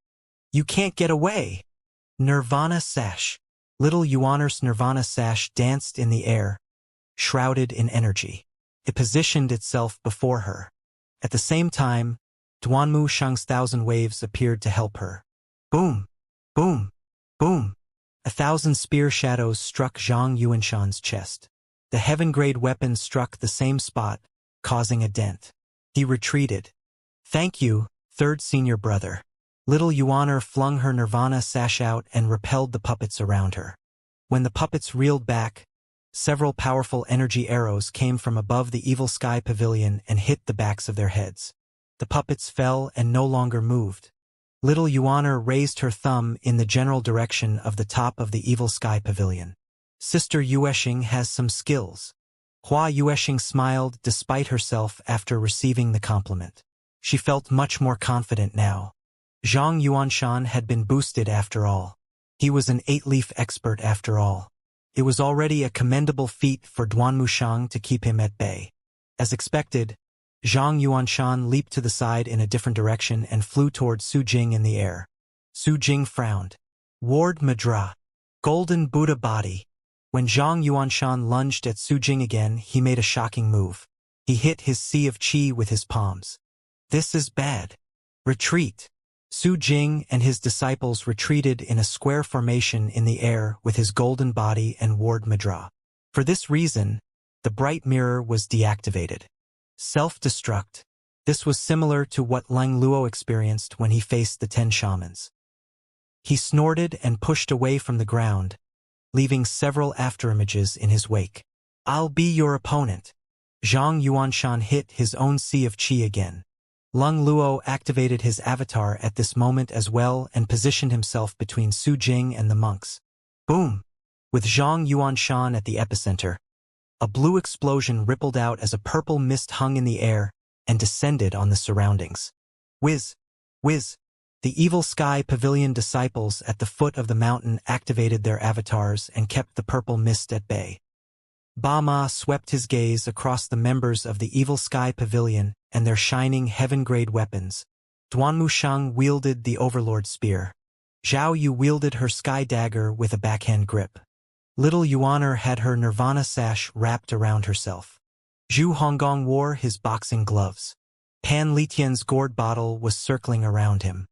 "You can't get away." Nirvana sash. Little Yuaner's Nirvana sash danced in the air, shrouded in energy. It positioned itself before her. At the same time, Duanmu Shang's 1,000 waves appeared to help her. Boom! Boom! Boom! 1,000 spear shadows struck Zhang Yuanshan's chest. The heaven-grade weapon struck the same spot, causing a dent. He retreated. Thank you, third senior brother. Little Yuaner flung her nirvana sash out and repelled the puppets around her. When the puppets reeled back, several powerful energy arrows came from above the evil sky pavilion and hit the backs of their heads. The puppets fell and no longer moved. Little Yuaner raised her thumb in the general direction of the top of the evil sky pavilion. Sister Yueshing has some skills. Hua Yueshing smiled despite herself after receiving the compliment. She felt much more confident now. Zhang Yuanshan had been boosted after all. He was an 8-leaf expert after all. It was already a commendable feat for Duanmushang to keep him at bay. As expected, Zhang Yuanshan leaped to the side in a different direction and flew toward Su Jing in the air. Su Jing frowned. Ward Madra. Golden Buddha body. When Zhang Yuanshan lunged at Su Jing again, he made a shocking move. He hit his sea of qi with his palms. This is bad. Retreat. Su Jing and his disciples retreated in a square formation in the air with his golden body and Ward Madra. For this reason, the bright mirror was deactivated. Self-destruct. This was similar to what Lang Luo experienced when he faced the 10 shamans. He snorted and pushed away from the ground, leaving several afterimages in his wake. I'll be your opponent. Zhang Yuanshan hit his own sea of qi again. Lang Luo activated his avatar at this moment as well and positioned himself between Su Jing and the monks. Boom! With Zhang Yuanshan at the epicenter, a blue explosion rippled out as a purple mist hung in the air and descended on the surroundings. Whiz! Whiz! The evil sky pavilion disciples at the foot of the mountain activated their avatars and kept the purple mist at bay. Ba Ma swept his gaze across the members of the evil sky pavilion and their shining heaven-grade weapons. Duanmushang wielded the Overlord spear. Zhao Yu wielded her sky dagger with a backhand grip. Little Yuaner had her nirvana sash wrapped around herself. Zhu Honggong wore his boxing gloves. Pan Litian's gourd bottle was circling around him.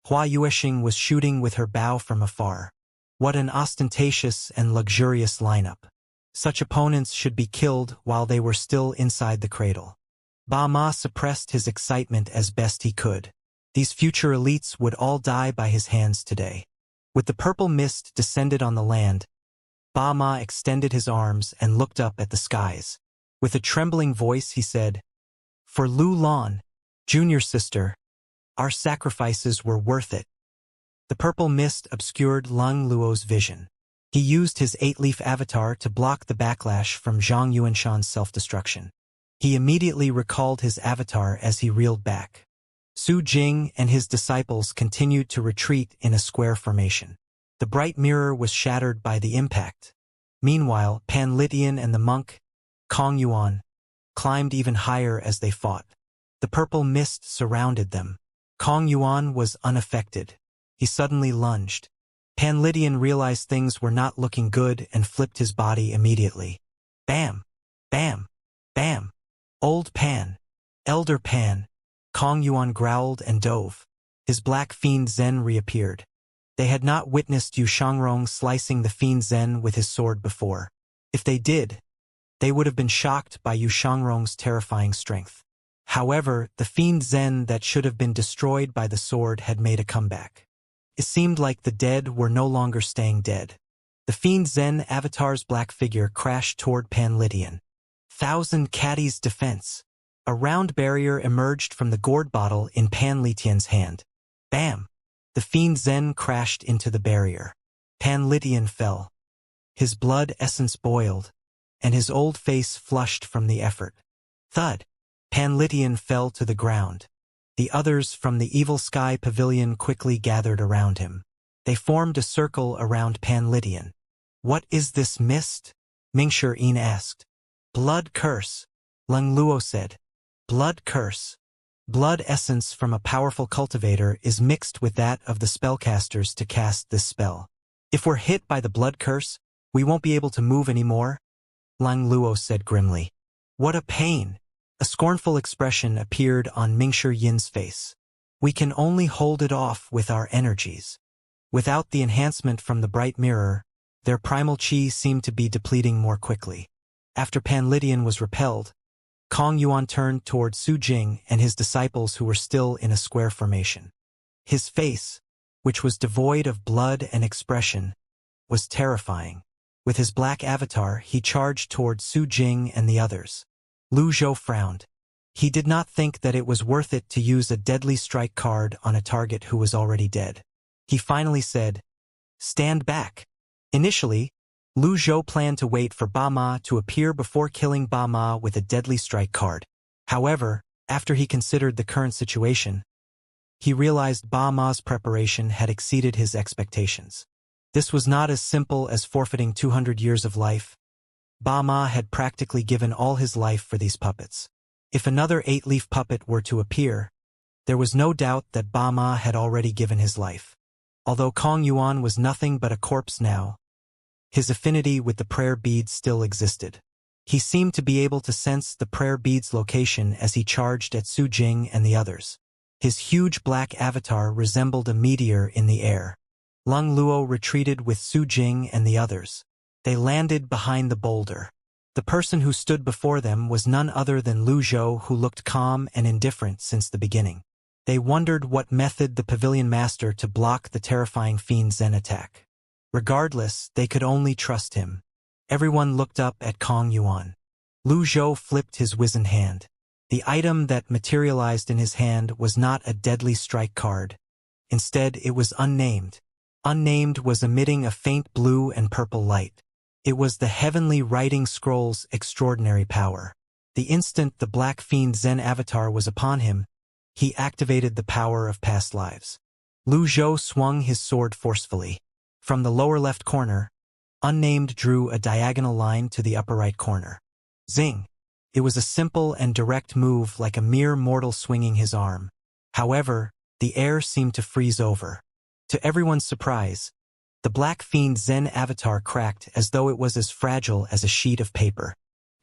Hua Yueshing was shooting with her bow from afar. What an ostentatious and luxurious lineup. Such opponents should be killed while they were still inside the cradle. Ba Ma suppressed his excitement as best he could. These future elites would all die by his hands today. With the purple mist descended on the land, Ba Ma extended his arms and looked up at the skies. With a trembling voice he said, "For Lu Lan, junior sister, our sacrifices were worth it." The purple mist obscured Lang Luo's vision. He used his 8-leaf avatar to block the backlash from Zhang Yuanshan's self-destruction. He immediately recalled his avatar as he reeled back. Su Jing and his disciples continued to retreat in a square formation. The bright mirror was shattered by the impact. Meanwhile, Pan Litian and the monk, Kong Yuan, climbed even higher as they fought. The purple mist surrounded them. Kong Yuan was unaffected. He suddenly lunged. Pan Litian realized things were not looking good and flipped his body immediately. Bam! Bam! Bam! Old Pan! Elder Pan! Kong Yuan growled and dove. His black fiend Zen reappeared. They had not witnessed Yu Shangrong slicing the fiend Zen with his sword before. If they did, they would have been shocked by Yu Shangrong's terrifying strength. However, the fiend Zen that should have been destroyed by the sword had made a comeback. It seemed like the dead were no longer staying dead. The fiend Zen avatar's black figure crashed toward Pan Litian. 1,000 Caddy's defense. A round barrier emerged from the gourd bottle in Pan Litian's hand. Bam! The fiend Zen crashed into the barrier. Pan Litian fell. His blood essence boiled, and his old face flushed from the effort. Thud! Pan Litian fell to the ground. The others from the evil sky pavilion quickly gathered around him. They formed a circle around Pan Litian. What is this mist? Mingshi Yin asked. Blood curse, Lang Luo said. Blood curse. Blood essence from a powerful cultivator is mixed with that of the spellcasters to cast this spell. If we're hit by the blood curse, we won't be able to move anymore, Lang Luo said grimly. What a pain! A scornful expression appeared on Mingshi Yin's face. We can only hold it off with our energies. Without the enhancement from the bright mirror, their primal chi seemed to be depleting more quickly. After Pan Lydian was repelled, Kong Yuan turned toward Su Jing and his disciples who were still in a square formation. His face, which was devoid of blood and expression, was terrifying. With his black avatar, he charged toward Su Jing and the others. Lu Zhou frowned. He did not think that it was worth it to use a deadly strike card on a target who was already dead. He finally said, "Stand back." Initially, Lu Zhou planned to wait for Ba Ma to appear before killing Ba Ma with a deadly strike card. However, after he considered the current situation, he realized Ba Ma's preparation had exceeded his expectations. This was not as simple as forfeiting 200 years of life. Ba Ma had practically given all his life for these puppets. If another 8-leaf puppet were to appear, there was no doubt that Ba Ma had already given his life. Although Kong Yuan was nothing but a corpse now, his affinity with the prayer beads still existed. He seemed to be able to sense the prayer beads' location as he charged at Su Jing and the others. His huge black avatar resembled a meteor in the air. Lung Luo retreated with Su Jing and the others. They landed behind the boulder. The person who stood before them was none other than Lu Zhou, who looked calm and indifferent since the beginning. They wondered what method the pavilion master to block the terrifying fiend Zen attack. Regardless, they could only trust him. Everyone looked up at Kong Yuan. Lu Zhou flipped his wizened hand. The item that materialized in his hand was not a deadly strike card. Instead, it was unnamed. Unnamed was emitting a faint blue and purple light. It was the heavenly writing scroll's extraordinary power. The instant the black fiend Zen avatar was upon him, he activated the power of past lives. Lu Zhou swung his sword forcefully. From the lower left corner, Unnamed drew a diagonal line to the upper right corner. Zing! It was a simple and direct move, like a mere mortal swinging his arm. However, the air seemed to freeze over. To everyone's surprise, the black fiend Zen avatar cracked as though it was as fragile as a sheet of paper.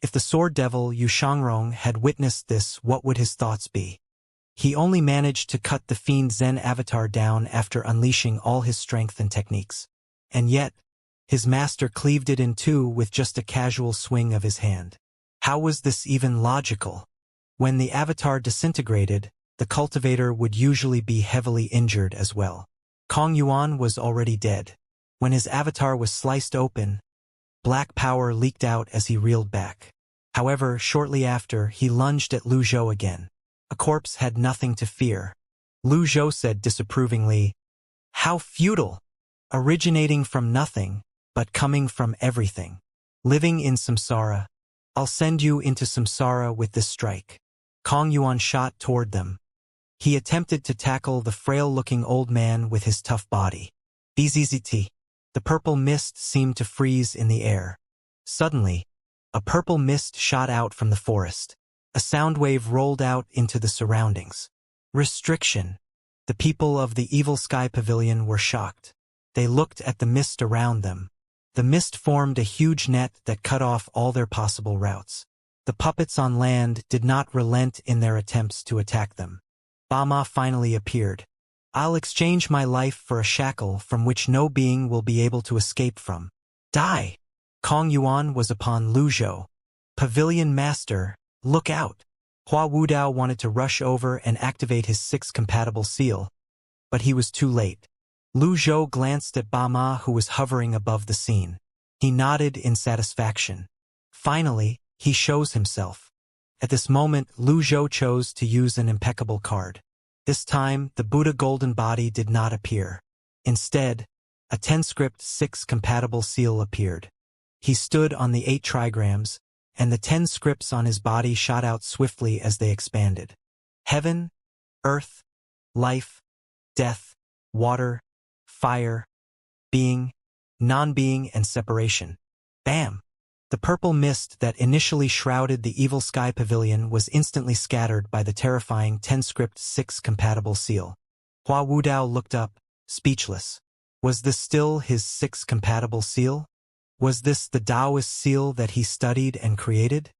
If the sword devil Yu Shangrong had witnessed this, what would his thoughts be? He only managed to cut the fiend Zen avatar down after unleashing all his strength and techniques. And yet, his master cleaved it in two with just a casual swing of his hand. How was this even logical? When the avatar disintegrated, the cultivator would usually be heavily injured as well. Kong Yuan was already dead. When his avatar was sliced open, black power leaked out as he reeled back. However, shortly after, he lunged at Lu Zhou again. A corpse had nothing to fear. Lu Zhou said disapprovingly, "How futile! Originating from nothing, but coming from everything. Living in samsara. I'll send you into samsara with this strike." Kong Yuan shot toward them. He attempted to tackle the frail-looking old man with his tough body. Bzzzt. The purple mist seemed to freeze in the air. Suddenly, a purple mist shot out from the forest. A sound wave rolled out into the surroundings. Restriction. The people of the Evil Sky Pavilion were shocked. They looked at the mist around them. The mist formed a huge net that cut off all their possible routes. The puppets on land did not relent in their attempts to attack them. Ba Ma finally appeared. "I'll exchange my life for a shackle from which no being will be able to escape from. Die!" Kong Yuan was upon Lu Zhou. "Pavilion Master, look out!" Hua Wudao wanted to rush over and activate his 6 compatible seal, but he was too late. Lu Zhou glanced at Ba Ma, who was hovering above the scene. He nodded in satisfaction. Finally, he shows himself. At this moment, Lu Zhou chose to use an impeccable card. This time, the Buddha Golden Body did not appear. Instead, a 10-script 6 compatible seal appeared. He stood on the 8 trigrams, and the 10 scripts on his body shot out swiftly as they expanded. Heaven, earth, life, death, water, fire, being, non-being, and separation. Bam! The purple mist that initially shrouded the Evil Sky Pavilion was instantly scattered by the terrifying 10-script 6 compatible seal. Hua Wudao looked up, speechless. Was this still his 6 compatible seal? Was this the Taoist seal that he studied and created?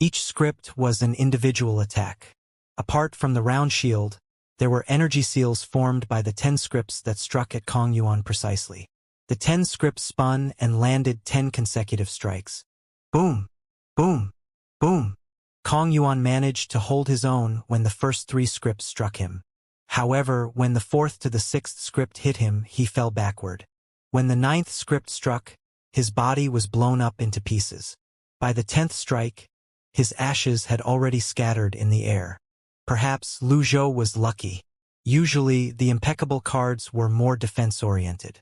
Each script was an individual attack. Apart from the round shield, There were energy seals formed by the 10 scripts that struck at Kong Yuan precisely. The 10 scripts spun and landed 10 consecutive strikes. Boom! Boom! Boom! Kong Yuan managed to hold his own when the first 3 scripts struck him. However, when the 4th to the 6th script hit him, he fell backward. When the 9th script struck, his body was blown up into pieces. By the 10th strike, his ashes had already scattered in the air. Perhaps Lu Zhou was lucky. Usually, the impeccable cards were more defense-oriented.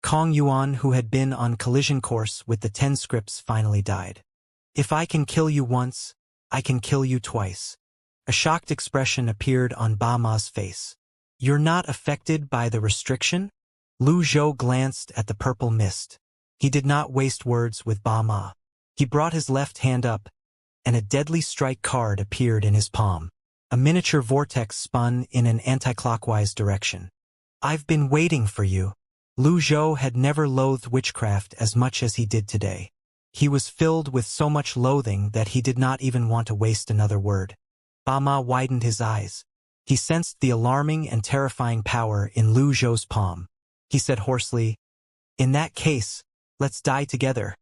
Kong Yuan, who had been on collision course with the 10 scripts, finally died. If I can kill you once, I can kill you twice. A shocked expression appeared on Ba Ma's face. You're not affected by the restriction? Lu Zhou glanced at the purple mist. He did not waste words with Ba Ma. He brought his left hand up, and a deadly strike card appeared in his palm. A miniature vortex spun in an anti-clockwise direction. I've been waiting for you. Lu Zhou had never loathed witchcraft as much as he did today. He was filled with so much loathing that he did not even want to waste another word. Ba Ma widened his eyes. He sensed the alarming and terrifying power in Lu Zhou's palm. He said hoarsely, "In that case, let's die together."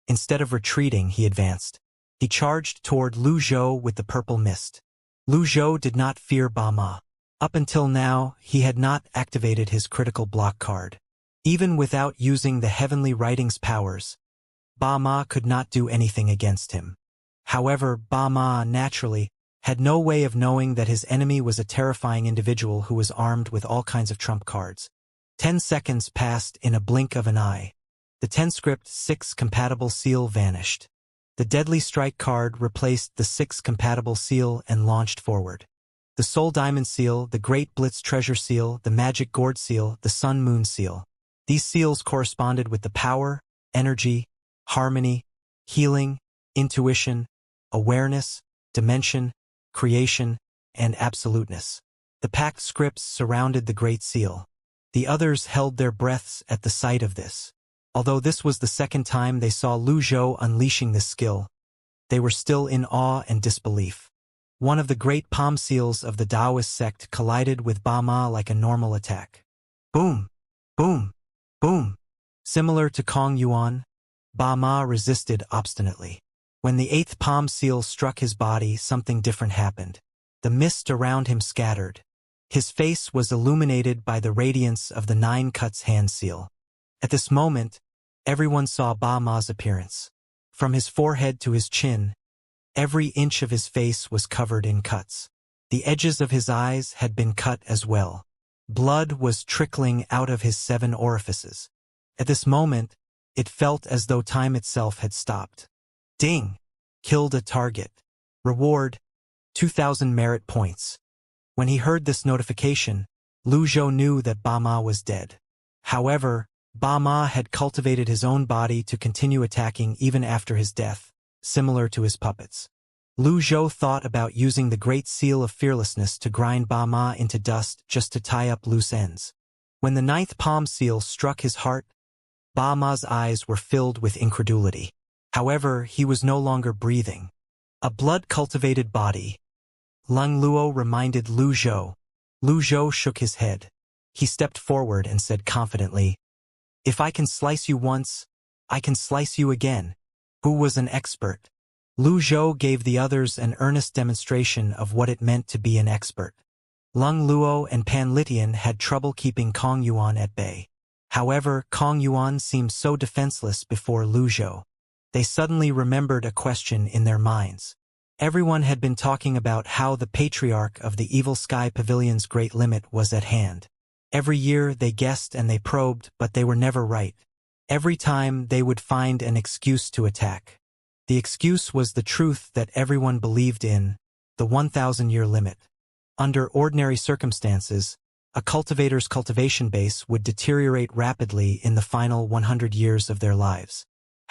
Instead of retreating, he advanced. He charged toward Lu Zhou with the purple mist. Lu Zhou did not fear Ba Ma. Up until now, he had not activated his critical block card. Even without using the heavenly writing's powers, Ba Ma could not do anything against him. However, Ba Ma, naturally, had no way of knowing that his enemy was a terrifying individual who was armed with all kinds of trump cards. 10 seconds passed in a blink of an eye. The 10 script 6 compatible seal vanished. The deadly strike card replaced the 6 compatible seal and launched forward. The Soul Diamond seal, the Great Blitz Treasure seal, the Magic Gourd seal, the Sun Moon seal. These seals corresponded with the power, energy, harmony, healing, intuition, awareness, dimension, creation, and absoluteness. The packed scripts surrounded the Great Seal. The others held their breaths at the sight of this. Although this was the second time they saw Lu Zhou unleashing this skill, they were still in awe and disbelief. One of the great palm seals of the Taoist sect collided with Ba Ma like a normal attack. Boom! Boom! Boom! Similar to Kong Yuan, Ba Ma resisted obstinately. When the 8th palm seal struck his body, something different happened. The mist around him scattered. His face was illuminated by the radiance of the 9 cuts hand seal. At this moment, everyone saw Ba Ma's appearance. From his forehead to his chin, every inch of his face was covered in cuts. The edges of his eyes had been cut as well. Blood was trickling out of his 7 orifices. At this moment, it felt as though time itself had stopped. Ding! Killed a target. Reward, 2,000 merit points. When he heard this notification, Lu Zhou knew that Ba Ma was dead. However, Ba Ma had cultivated his own body to continue attacking even after his death, similar to his puppets. Lu Zhou thought about using the Great Seal of Fearlessness to grind Ba Ma into dust just to tie up loose ends. When the 9th palm seal struck his heart, Ba Ma's eyes were filled with incredulity. However, he was no longer breathing. A blood-cultivated body. Lung Luo reminded Lu Zhou. Lu Zhou shook his head. He stepped forward and said confidently, "If I can slice you once, I can slice you again." Who was an expert? Lu Zhou gave the others an earnest demonstration of what it meant to be an expert. Lung Luo and Pan Litian had trouble keeping Kong Yuan at bay. However, Kong Yuan seemed so defenseless before Lu Zhou. They suddenly remembered a question in their minds. Everyone had been talking about how the Patriarch of the Evil Sky Pavilion's great limit was at hand. Every year they guessed and they probed, but they were never right. Every time they would find an excuse to attack. The excuse was the truth that everyone believed in, the 1,000-year limit. Under ordinary circumstances, a cultivator's cultivation base would deteriorate rapidly in the final 100 years of their lives.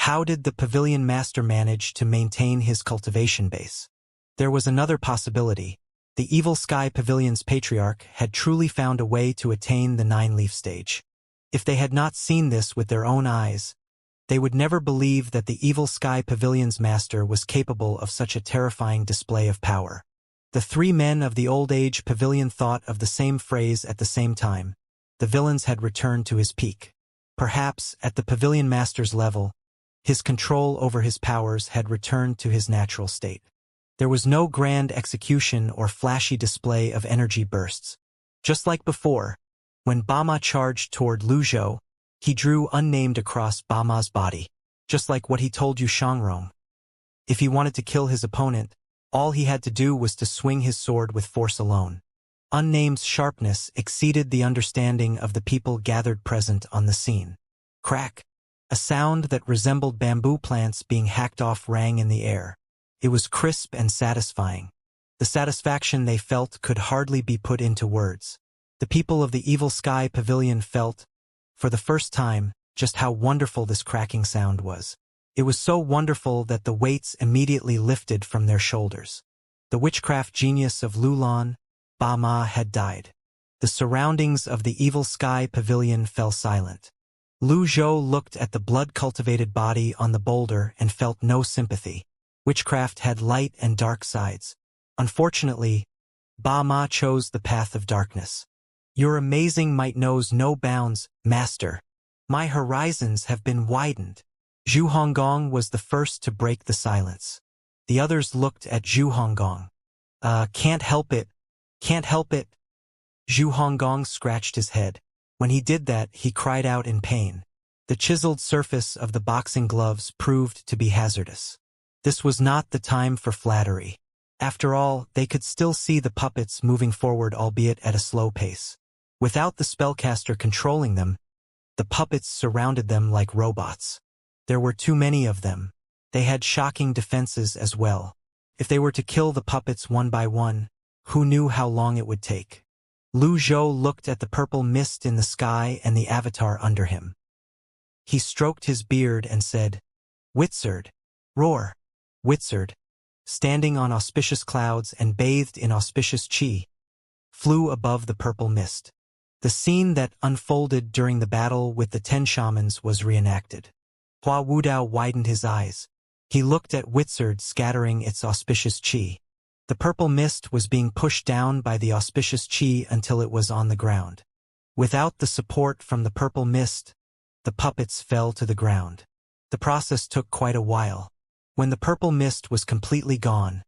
How did the pavilion master manage to maintain his cultivation base? There was another possibility. The Evil Sky Pavilion's Patriarch had truly found a way to attain the 9-leaf stage. If they had not seen this with their own eyes, they would never believe that the Evil Sky Pavilion's master was capable of such a terrifying display of power. The three men of the old age pavilion thought of the same phrase at the same time. The villains had returned to his peak. Perhaps, at the pavilion master's level, his control over his powers had returned to his natural state. There was no grand execution or flashy display of energy bursts. Just like before, when Bama charged toward Lu Zhou, he drew unnamed across Bama's body, just like what he told you Shangrong. If he wanted to kill his opponent, all he had to do was to swing his sword with force alone. Unnamed's sharpness exceeded the understanding of the people gathered present on the scene. Crack! A sound that resembled bamboo plants being hacked off rang in the air. It was crisp and satisfying. The satisfaction they felt could hardly be put into words. The people of the Evil Sky Pavilion felt, for the first time, just how wonderful this cracking sound was. It was so wonderful that the weights immediately lifted from their shoulders. The witchcraft genius of Lulan, Ba Ma, had died. The surroundings of the Evil Sky Pavilion fell silent. Lu Zhou looked at the blood-cultivated body on the boulder and felt no sympathy. Witchcraft had light and dark sides. Unfortunately, Ba Ma chose the path of darkness. Your amazing might knows no bounds, Master. My horizons have been widened. Zhu Honggong was the first to break the silence. The others looked at Zhu Honggong. Can't help it. Can't help it. Zhu Honggong scratched his head. When he did that, he cried out in pain. The chiseled surface of the boxing gloves proved to be hazardous. This was not the time for flattery. After all, they could still see the puppets moving forward, albeit at a slow pace. Without the spellcaster controlling them, the puppets surrounded them like robots. There were too many of them. They had shocking defenses as well. If they were to kill the puppets one by one, who knew how long it would take? Lu Zhou looked at the purple mist in the sky and the avatar under him. He stroked his beard and said, "Wizard, roar." Wizard, standing on auspicious clouds and bathed in auspicious chi, flew above the purple mist. The scene that unfolded during the battle with the 10 shamans was reenacted. Hua Wudao widened his eyes. He looked at Wizard scattering its auspicious chi. The purple mist was being pushed down by the auspicious chi until it was on the ground. Without the support from the purple mist, the puppets fell to the ground. The process took quite a while. When the purple mist was completely gone,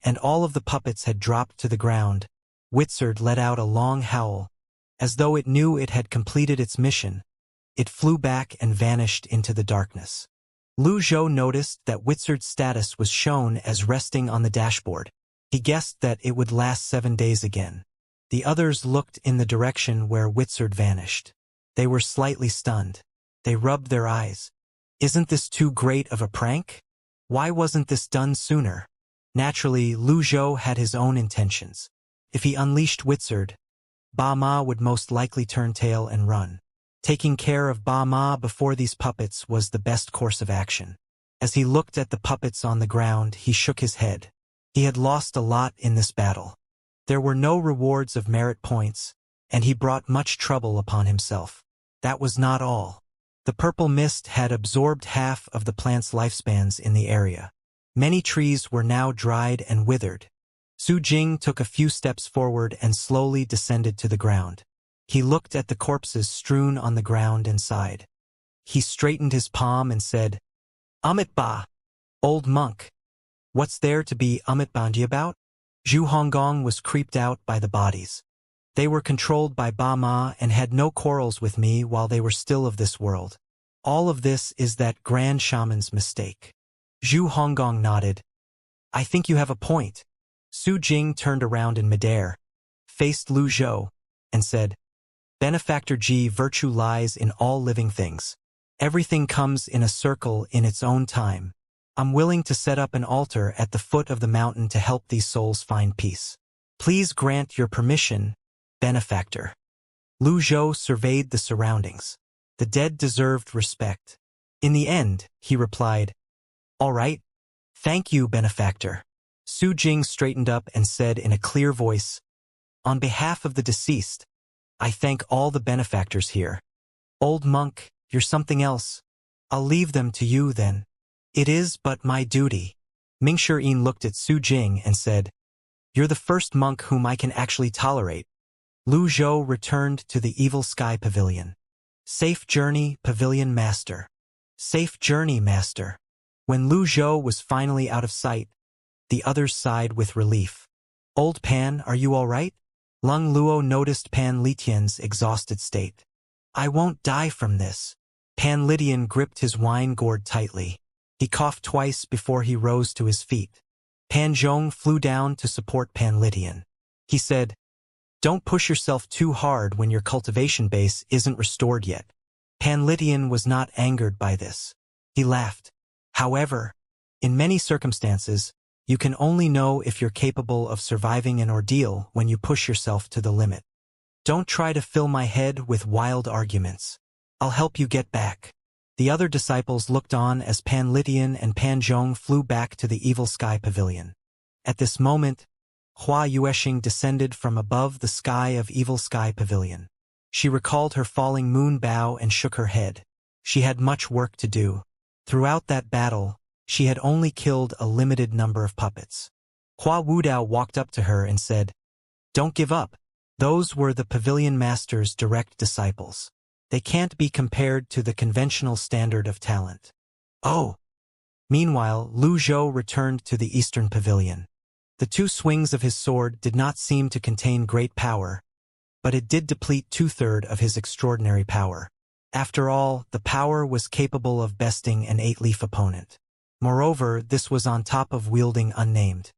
and all of the puppets had dropped to the ground, Wizard let out a long howl. As though it knew it had completed its mission, it flew back and vanished into the darkness. Lu Zhou noticed that Wizard's status was shown as resting on the dashboard. He guessed that it would last 7 days again. The others looked in the direction where Wizard vanished. They were slightly stunned. They rubbed their eyes. Isn't this too great of a prank? Why wasn't this done sooner? Naturally, Lu Zhou had his own intentions. If he unleashed Wizard, Ba Ma would most likely turn tail and run. Taking care of Ba Ma before these puppets was the best course of action. As he looked at the puppets on the ground, he shook his head. He had lost a lot in this battle. There were no rewards of merit points, and he brought much trouble upon himself. That was not all. The purple mist had absorbed half of the plant's lifespans in the area. Many trees were now dried and withered. Su Jing took a few steps forward and slowly descended to the ground. He looked at the corpses strewn on the ground and sighed. He straightened his palm and said, "Amitba, old monk. What's there to be Amitbandi about?" Zhu Honggong was creeped out by the bodies. They were controlled by Ba Ma and had no quarrels with me while they were still of this world. All of this is that grand shaman's mistake. Zhu Honggong nodded. I think you have a point. Su Jing turned around in midair, faced Lu Zhou, and said, "Benefactor Ji, virtue lies in all living things. Everything comes in a circle in its own time. I'm willing to set up an altar at the foot of the mountain to help these souls find peace. Please grant your permission, Benefactor." Lu Zhou surveyed the surroundings. The dead deserved respect. In the end, he replied, "All right. Thank you, Benefactor." Su Jing straightened up and said in a clear voice, "On behalf of the deceased, I thank all the benefactors here. Old monk, you're something else. I'll leave them to you then. It is but my duty." Ming Shiyin looked at Su Jing and said, You're the first monk whom I can actually tolerate. Lu Zhou returned to the Evil Sky Pavilion. Safe journey, Pavilion Master. Safe journey, Master. When Lu Zhou was finally out of sight, the others sighed with relief. Old Pan, are you all right? Lung Luo noticed Pan Litian's exhausted state. I won't die from this. Pan Litian gripped his wine gourd tightly. He coughed twice before he rose to his feet. Pan Zhong flew down to support Pan Litian. He said, Don't push yourself too hard when your cultivation base isn't restored yet. Pan Litian was not angered by this. He laughed. However, in many circumstances, you can only know if you're capable of surviving an ordeal when you push yourself to the limit. Don't try to fill my head with wild arguments. I'll help you get back. The other disciples looked on as Pan Litian and Pan Zhong flew back to the Evil Sky Pavilion. At this moment, Hua Yuexing descended from above the sky of Evil Sky Pavilion. She recalled her falling moon bow and shook her head. She had much work to do. Throughout that battle, she had only killed a limited number of puppets. Hua Wudao walked up to her and said, Don't give up. Those were the Pavilion Master's direct disciples. They can't be compared to the conventional standard of talent. Oh! Meanwhile, Lu Zhou returned to the Eastern Pavilion. The two swings of his sword did not seem to contain great power, but it did deplete two-thirds of his extraordinary power. After all, the power was capable of besting an 8-leaf opponent. Moreover, this was on top of wielding Unnamed.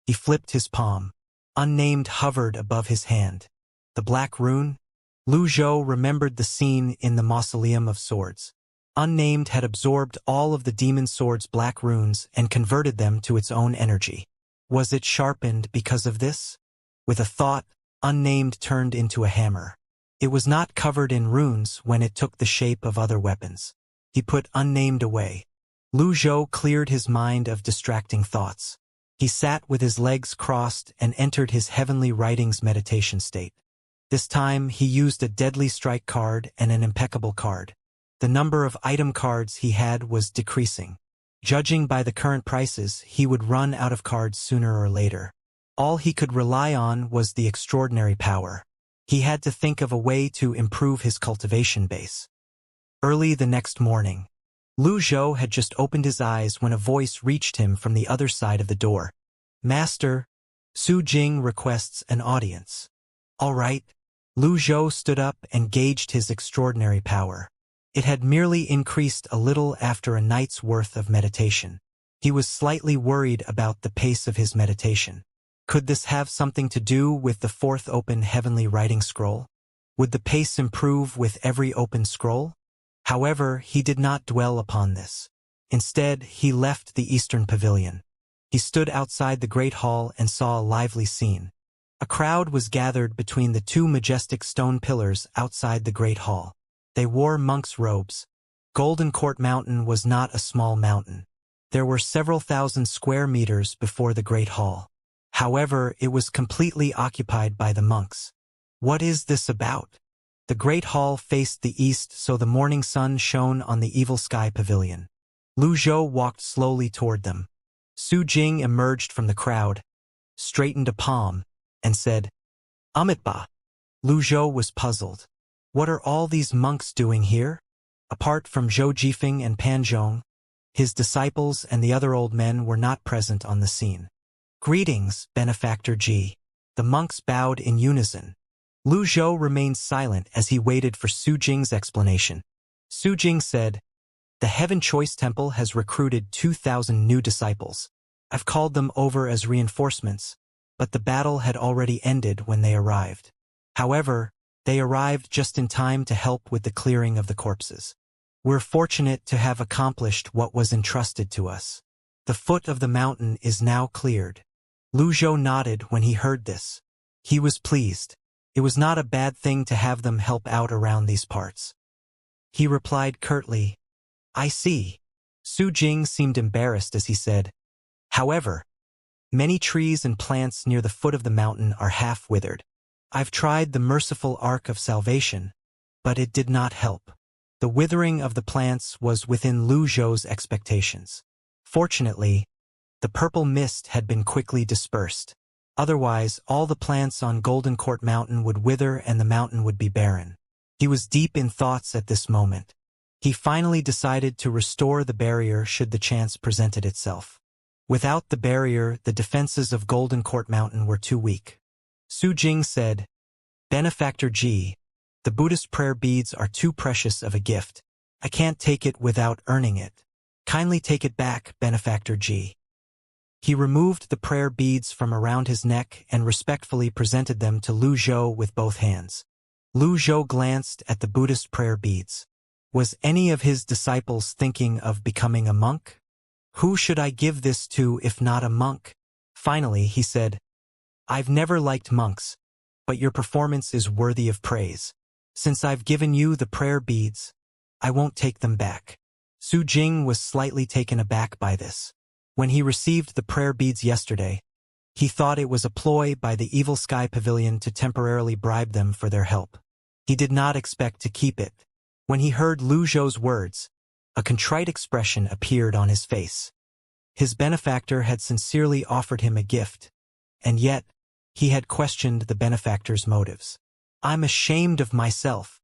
He flipped his palm. Unnamed hovered above his hand. The black rune? Lu Zhou remembered the scene in the Mausoleum of Swords. Unnamed had absorbed all of the demon sword's black runes and converted them to its own energy. Was it sharpened because of this? With a thought, Unnamed turned into a hammer. It was not covered in runes when it took the shape of other weapons. He put Unnamed away. Lu Zhou cleared his mind of distracting thoughts. He sat with his legs crossed and entered his heavenly writings meditation state. This time he used a deadly strike card and an impeccable card. The number of item cards he had was decreasing. Judging by the current prices, he would run out of cards sooner or later. All he could rely on was the extraordinary power. He had to think of a way to improve his cultivation base. Early the next morning, Lu Zhou had just opened his eyes when a voice reached him from the other side of the door. Master, Su Jing requests an audience. All right. Lu Zhou stood up and gauged his extraordinary power. It had merely increased a little after a night's worth of meditation. He was slightly worried about the pace of his meditation. Could this have something to do with the fourth open heavenly writing scroll? Would the pace improve with every open scroll? However, he did not dwell upon this. Instead, he left the Eastern Pavilion. He stood outside the Great Hall and saw a lively scene. A crowd was gathered between the two majestic stone pillars outside the Great Hall. They wore monks' robes. Golden Court Mountain was not a small mountain. There were several thousand square meters before the Great Hall. However, it was completely occupied by the monks. What is this about? The Great Hall faced the east, so the morning sun shone on the Evil Sky Pavilion. Lu Zhou walked slowly toward them. Su Jing emerged from the crowd, straightened a palm, and said, Amitba. Lu Zhou was puzzled. What are all these monks doing here? Apart from Zhou Jifeng and Pan Zhong, his disciples and the other old men were not present on the scene. Greetings, Benefactor Ji. The monks bowed in unison. Lu Zhou remained silent as he waited for Su Jing's explanation. Su Jing said, The Heaven Choice Temple has recruited 2,000 new disciples. I've called them over as reinforcements, but the battle had already ended when they arrived. However, they arrived just in time to help with the clearing of the corpses. We're fortunate to have accomplished what was entrusted to us. The foot of the mountain is now cleared. Lu Zhou nodded when he heard this. He was pleased. It was not a bad thing to have them help out around these parts. He replied curtly, I see. Su Jing seemed embarrassed as he said, However, many trees and plants near the foot of the mountain are half withered. I've tried the merciful ark of salvation, but it did not help. The withering of the plants was within Lu Zhou's expectations. Fortunately, the purple mist had been quickly dispersed. Otherwise, all the plants on Golden Court Mountain would wither and the mountain would be barren. He was deep in thoughts at this moment. He finally decided to restore the barrier should the chance presented itself. Without the barrier, the defenses of Golden Court Mountain were too weak. Su Jing said, "Benefactor G, the Buddhist prayer beads are too precious of a gift. I can't take it without earning it. Kindly take it back, Benefactor G." He removed the prayer beads from around his neck and respectfully presented them to Lu Zhou with both hands. Lu Zhou glanced at the Buddhist prayer beads. Was any of his disciples thinking of becoming a monk? Who should I give this to if not a monk? Finally, he said, "I've never liked monks, but your performance is worthy of praise. Since I've given you the prayer beads, I won't take them back." Su Jing was slightly taken aback by this. When he received the prayer beads yesterday, he thought it was a ploy by the Evil Sky Pavilion to temporarily bribe them for their help. He did not expect to keep it. When he heard Lu Zhou's words, a contrite expression appeared on his face. His benefactor had sincerely offered him a gift, and yet, he had questioned the benefactor's motives. "I'm ashamed of myself.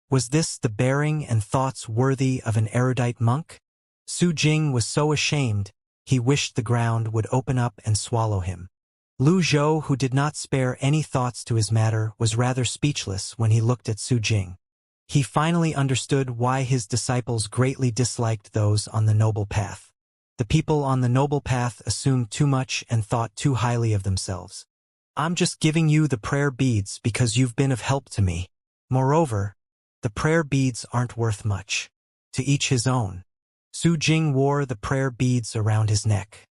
Was this the bearing and thoughts worthy of an erudite monk?" Su Jing was so ashamed, he wished the ground would open up and swallow him. Lu Zhou, who did not spare any thoughts to his matter, was rather speechless when he looked at Su Jing. He finally understood why his disciples greatly disliked those on the noble path. The people on the noble path assumed too much and thought too highly of themselves. "I'm just giving you the prayer beads because you've been of help to me. Moreover, the prayer beads aren't worth much. To each his own." Su Jing wore the prayer beads around his neck.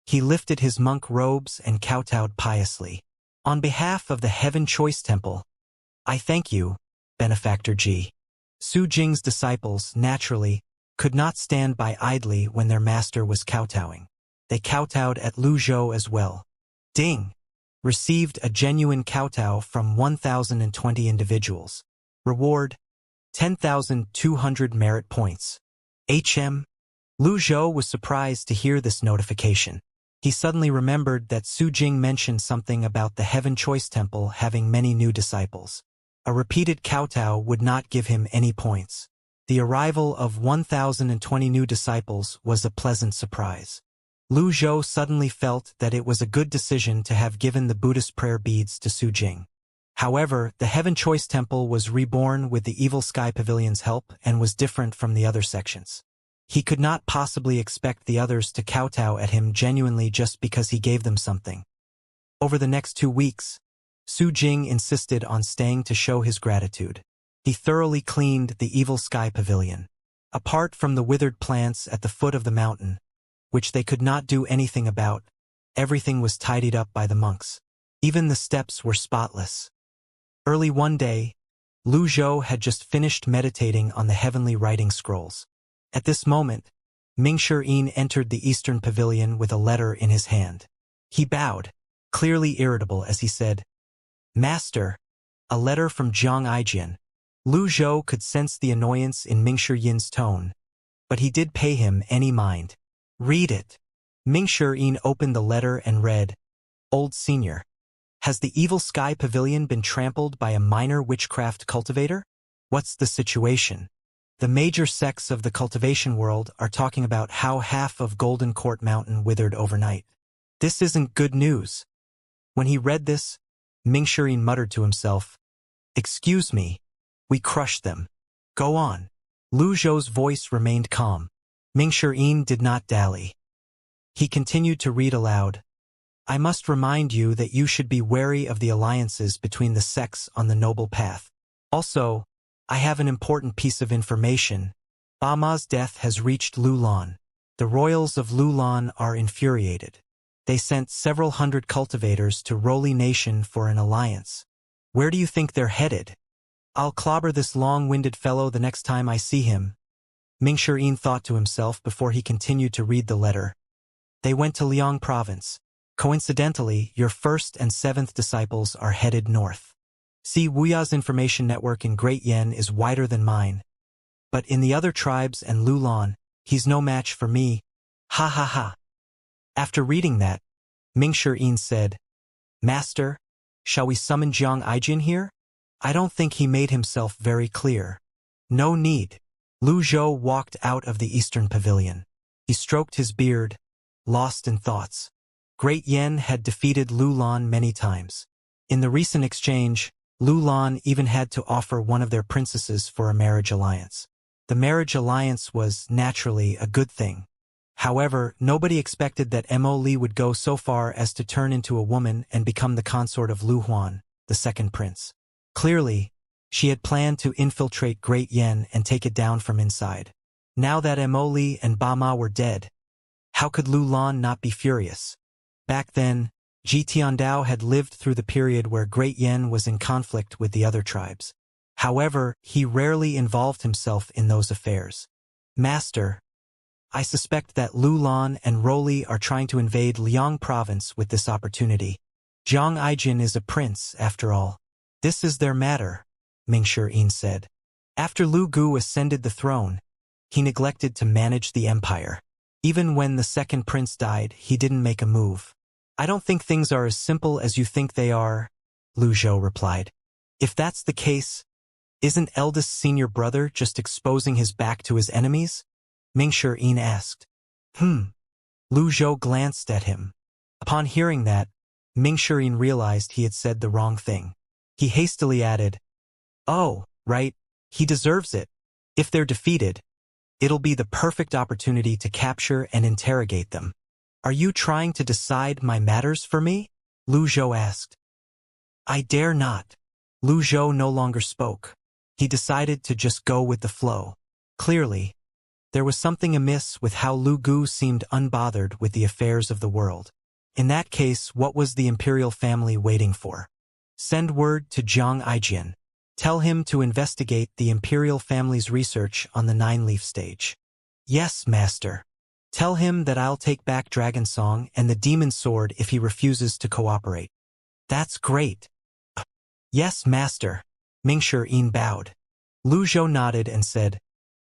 He lifted his monk robes and kowtowed piously. "On behalf of the Heaven Choice Temple, I thank you, Benefactor G." Su Jing's disciples, naturally, could not stand by idly when their master was kowtowing. They kowtowed at Lu Zhou as well. Ding! Received a genuine kowtow from 1,020 individuals. Reward, 10,200 merit points. HM. Lu Zhou was surprised to hear this notification. He suddenly remembered that Su Jing mentioned something about the Heaven Choice Temple having many new disciples. A repeated kowtow would not give him any points. The arrival of 1,020 new disciples was a pleasant surprise. Lu Zhou suddenly felt that it was a good decision to have given the Buddhist prayer beads to Su Jing. However, the Heaven Choice Temple was reborn with the Evil Sky Pavilion's help and was different from the other sections. He could not possibly expect the others to kowtow at him genuinely just because he gave them something. Over the next 2 weeks, Su Jing insisted on staying to show his gratitude. He thoroughly cleaned the Evil Sky Pavilion. Apart from the withered plants at the foot of the mountain, which they could not do anything about, everything was tidied up by the monks. Even the steps were spotless. Early one day, Lu Zhou had just finished meditating on the heavenly writing scrolls. At this moment, Ming-Shi entered the Eastern Pavilion with a letter in his hand. He bowed, clearly irritable as he said, "Master, a letter from Jiang Aijian." Lu Zhou could sense the annoyance in Ming-Shi's tone, but he did pay him any mind. "Read it." Ming-Shi opened the letter and read, "Old Senior, has the Evil Sky Pavilion been trampled by a minor witchcraft cultivator? What's the situation? The major sects of the cultivation world are talking about how half of Golden Court Mountain withered overnight. This isn't good news." When he read this, Ming-Shi muttered to himself, "Excuse me, we crushed them. Go on." Lu Zhou's voice remained calm. Ming-Shi did not dally. He continued to read aloud, "I must remind you that you should be wary of the alliances between the sects on the noble path. Also, I have an important piece of information. Ba Ma's death has reached Lulan. The royals of Lulan are infuriated. They sent several hundred cultivators to Roly Nation for an alliance. Where do you think they're headed? I'll clobber this long-winded fellow the next time I see him." Ming-Shi thought to himself before he continued to read the letter. "They went to Liang Province. Coincidentally, your 1st and 7th disciples are headed north. See, Wuxia's information network in Great Yen is wider than mine. But in the other tribes and Lulan, he's no match for me. Ha ha ha." After reading that, Ming-Shi said, Master, shall we summon Jiang Aijin here? I don't think he made himself very clear. No need. Lu Zhou walked out of the eastern pavilion. He stroked his beard, lost in thoughts. Great Yen had defeated Lu Lan many times. In the recent exchange, Lu Lan even had to offer one of their princesses for a marriage alliance. The marriage alliance was, naturally, a good thing. However, nobody expected that Mo Li would go so far as to turn into a woman and become the consort of Lu Huan, the second prince. Clearly, she had planned to infiltrate Great Yen and take it down from inside. Now that Mo Li and Ba Ma were dead, how could Lu Lan not be furious? Back then, Ji Tiandao had lived through the period where Great Yen was in conflict with the other tribes. However, he rarely involved himself in those affairs. Master, I suspect that Lu Lan and Roli are trying to invade Liang province with this opportunity. Jiang Aijin is a prince, after all. This is their matter, Mingshi said. After Lu Gu ascended the throne, he neglected to manage the empire. Even when the second prince died, he didn't make a move. I don't think things are as simple as you think they are, Lu Zhou replied. If that's the case, isn't eldest senior brother just exposing his back to his enemies? Mingshi asked. Lu Zhou glanced at him. Upon hearing that, Mingshi realized he had said the wrong thing. He hastily added, "Oh, right, he deserves it. If they're defeated, it'll be the perfect opportunity to capture and interrogate them." Are you trying to decide my matters for me? Lu Zhou asked. I dare not. Lu Zhou no longer spoke. He decided to just go with the flow. Clearly, there was something amiss with how Lu Gu seemed unbothered with the affairs of the world. In that case, what was the imperial family waiting for? Send word to Jiang Aijin. Tell him to investigate the imperial family's research on the Nine-Leaf stage. Yes, master. Tell him that I'll take back Dragon Song and the Demon Sword if he refuses to cooperate. That's great. Yes, master. Mingshi bowed. Lu Zhou nodded and said,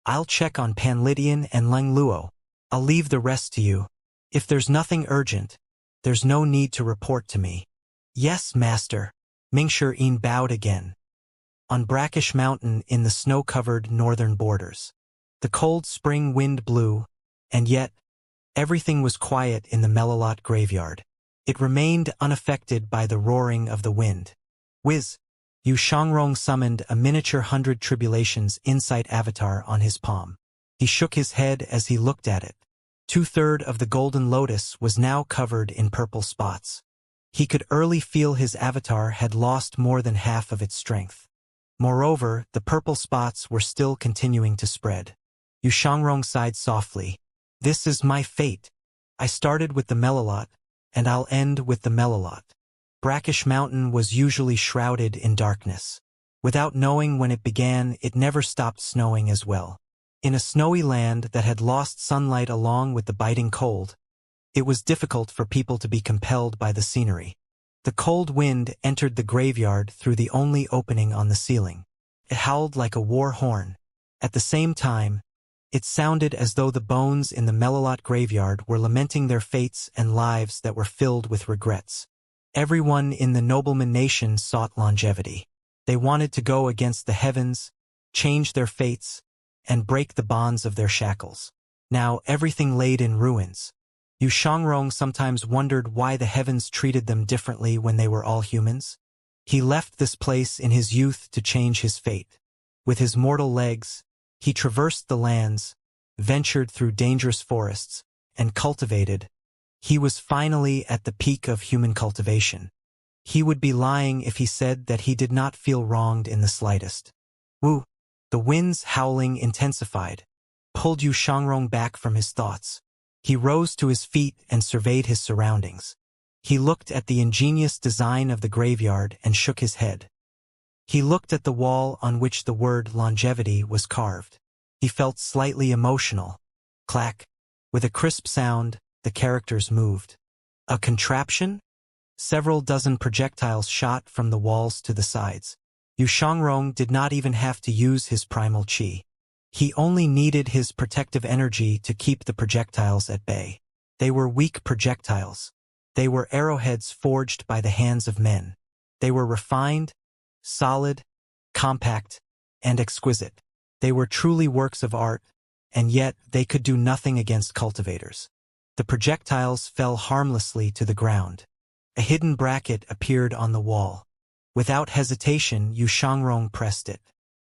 I'll check on Panlydian and Leng Luo. I'll leave the rest to you. If there's nothing urgent, there's no need to report to me. Yes, master. Mingshi bowed again. On Brackish Mountain in the snow-covered northern borders, the cold spring wind blew, and yet, everything was quiet in the Melilot graveyard. It remained unaffected by the roaring of the wind. Whiz! Yu Shangrong summoned a miniature 100 Tribulations Insight avatar on his palm. He shook his head as he looked at it. 2/3 of the golden lotus was now covered in purple spots. He could early feel his avatar had lost more than half of its strength. Moreover, the purple spots were still continuing to spread. Yu Shangrong sighed softly. This is my fate. I started with the Melilot, and I'll end with the Melilot. Brackish Mountain was usually shrouded in darkness. Without knowing when it began, it never stopped snowing as well. In a snowy land that had lost sunlight along with the biting cold, it was difficult for people to be compelled by the scenery. The cold wind entered the graveyard through the only opening on the ceiling. It howled like a war horn. At the same time, it sounded as though the bones in the Melilot graveyard were lamenting their fates and lives that were filled with regrets. Everyone in the nobleman nation sought longevity. They wanted to go against the heavens, change their fates, and break the bonds of their shackles. Now everything laid in ruins. Yu Shangrong sometimes wondered why the heavens treated them differently when they were all humans. He left this place in his youth to change his fate. With his mortal legs, he traversed the lands, ventured through dangerous forests, and cultivated. He was finally at the peak of human cultivation. He would be lying if he said that he did not feel wronged in the slightest. Woo! The wind's howling intensified, pulled Yu Shangrong back from his thoughts. He rose to his feet and surveyed his surroundings. He looked at the ingenious design of the graveyard and shook his head. He looked at the wall on which the word longevity was carved. He felt slightly emotional. Clack! With a crisp sound, the characters moved. A contraption? Several dozen projectiles shot from the walls to the sides. Yu Shangrong did not even have to use his primal chi. He only needed his protective energy to keep the projectiles at bay. They were weak projectiles. They were arrowheads forged by the hands of men. They were refined, solid, compact, and exquisite. They were truly works of art, and yet they could do nothing against cultivators. The projectiles fell harmlessly to the ground. A hidden bracket appeared on the wall. Without hesitation, Xianxia pressed it.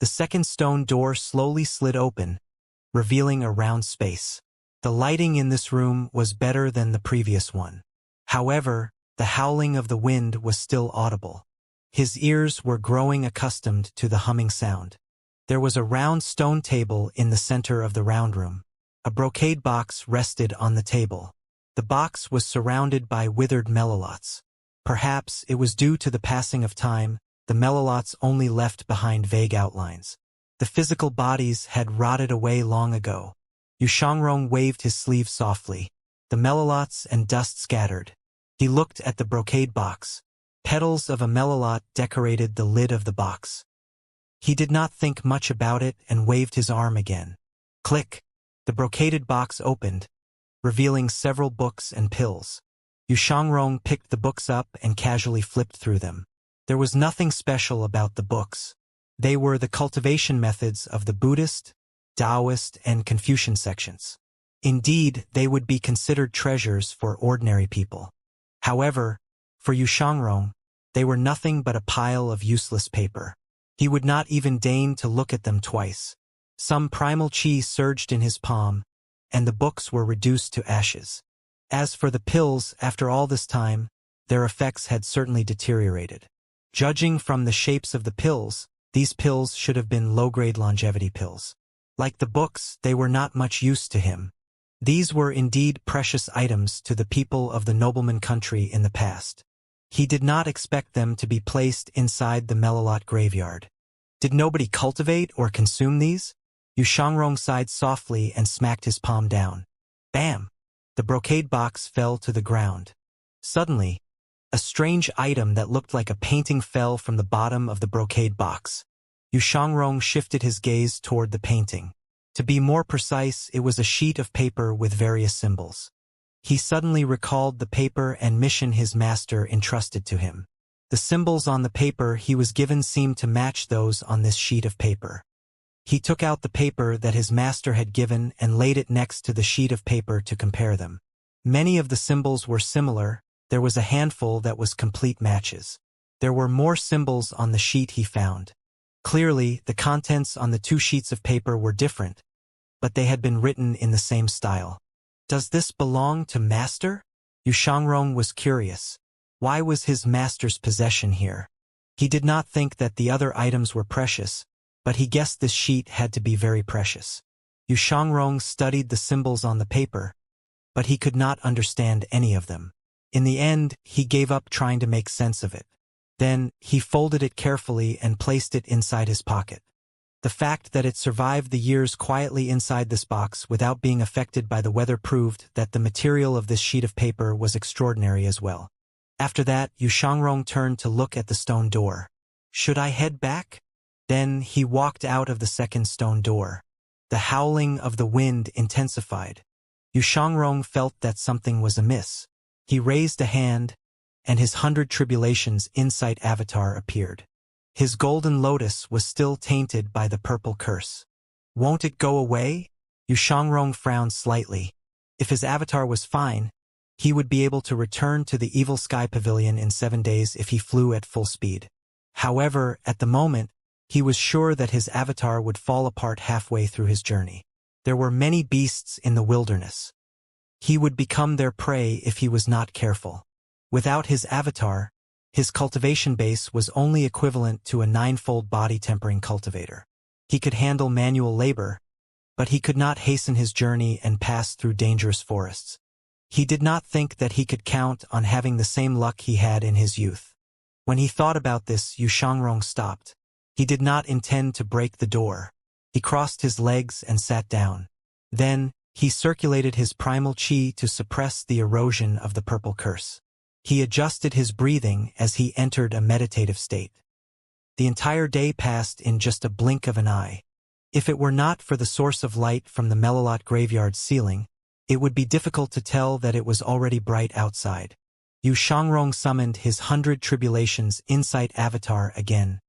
The second stone door slowly slid open, revealing a round space. The lighting in this room was better than the previous one. However, the howling of the wind was still audible. His ears were growing accustomed to the humming sound. There was a round stone table in the center of the round room. A brocade box rested on the table. The box was surrounded by withered melalots. Perhaps it was due to the passing of time, the melalots only left behind vague outlines. The physical bodies had rotted away long ago. Xianxia waved his sleeve softly. The melalots and dust scattered. He looked at the brocade box. Petals of a melalot decorated the lid of the box. He did not think much about it and waved his arm again. Click! The brocaded box opened, revealing several books and pills. Xianxia picked the books up and casually flipped through them. There was nothing special about the books. They were the cultivation methods of the Buddhist, Taoist, and Confucian sections. Indeed, they would be considered treasures for ordinary people. However, for Xianxia, they were nothing but a pile of useless paper. He would not even deign to look at them twice. Some primal chi surged in his palm, and the books were reduced to ashes. As for the pills, after all this time, their effects had certainly deteriorated. Judging from the shapes of the pills, these pills should have been low-grade longevity pills. Like the books, they were not much use to him. These were indeed precious items to the people of the nobleman country in the past. He did not expect them to be placed inside the melalot graveyard. Did nobody cultivate or consume these? Xianxia sighed softly and smacked his palm down. Bam! The brocade box fell to the ground. Suddenly, a strange item that looked like a painting fell from the bottom of the brocade box. Xianxia shifted his gaze toward the painting. To be more precise, it was a sheet of paper with various symbols. He suddenly recalled the paper and mission his master entrusted to him. The symbols on the paper he was given seemed to match those on this sheet of paper. He took out the paper that his master had given and laid it next to the sheet of paper to compare them. Many of the symbols were similar. There was a handful that was complete matches. There were more symbols on the sheet he found. Clearly, the contents on the two sheets of paper were different, but they had been written in the same style. Does this belong to master? Xianxia was curious. Why was his master's possession here? He did not think that the other items were precious, but he guessed this sheet had to be very precious. Xianxia studied the symbols on the paper, but he could not understand any of them. In the end, he gave up trying to make sense of it. Then, he folded it carefully and placed it inside his pocket. The fact that it survived the years quietly inside this box without being affected by the weather proved that the material of this sheet of paper was extraordinary as well. After that, Xianxia turned to look at the stone door. Should I head back? Then he walked out of the second stone door. The howling of the wind intensified. Xianxia felt that something was amiss. He raised a hand, and his 100 Tribulations insight avatar appeared. His golden lotus was still tainted by the purple curse. Won't it go away? Xianxia frowned slightly. If his avatar was fine, he would be able to return to the Evil Sky Pavilion in 7 days if he flew at full speed. However, at the moment, he was sure that his avatar would fall apart halfway through his journey. There were many beasts in the wilderness. He would become their prey if he was not careful. Without his avatar, his cultivation base was only equivalent to a 9-fold body tempering cultivator. He could handle manual labor, but he could not hasten his journey and pass through dangerous forests. He did not think that he could count on having the same luck he had in his youth. When he thought about this, Xianxia stopped. He did not intend to break the door. He crossed his legs and sat down. Then, he circulated his primal chi to suppress the erosion of the purple curse. He adjusted his breathing as he entered a meditative state. The entire day passed in just a blink of an eye. If it were not for the source of light from the melalot graveyard ceiling, it would be difficult to tell that it was already bright outside. Yu Shangrong summoned his 100 Tribulations Insight avatar again.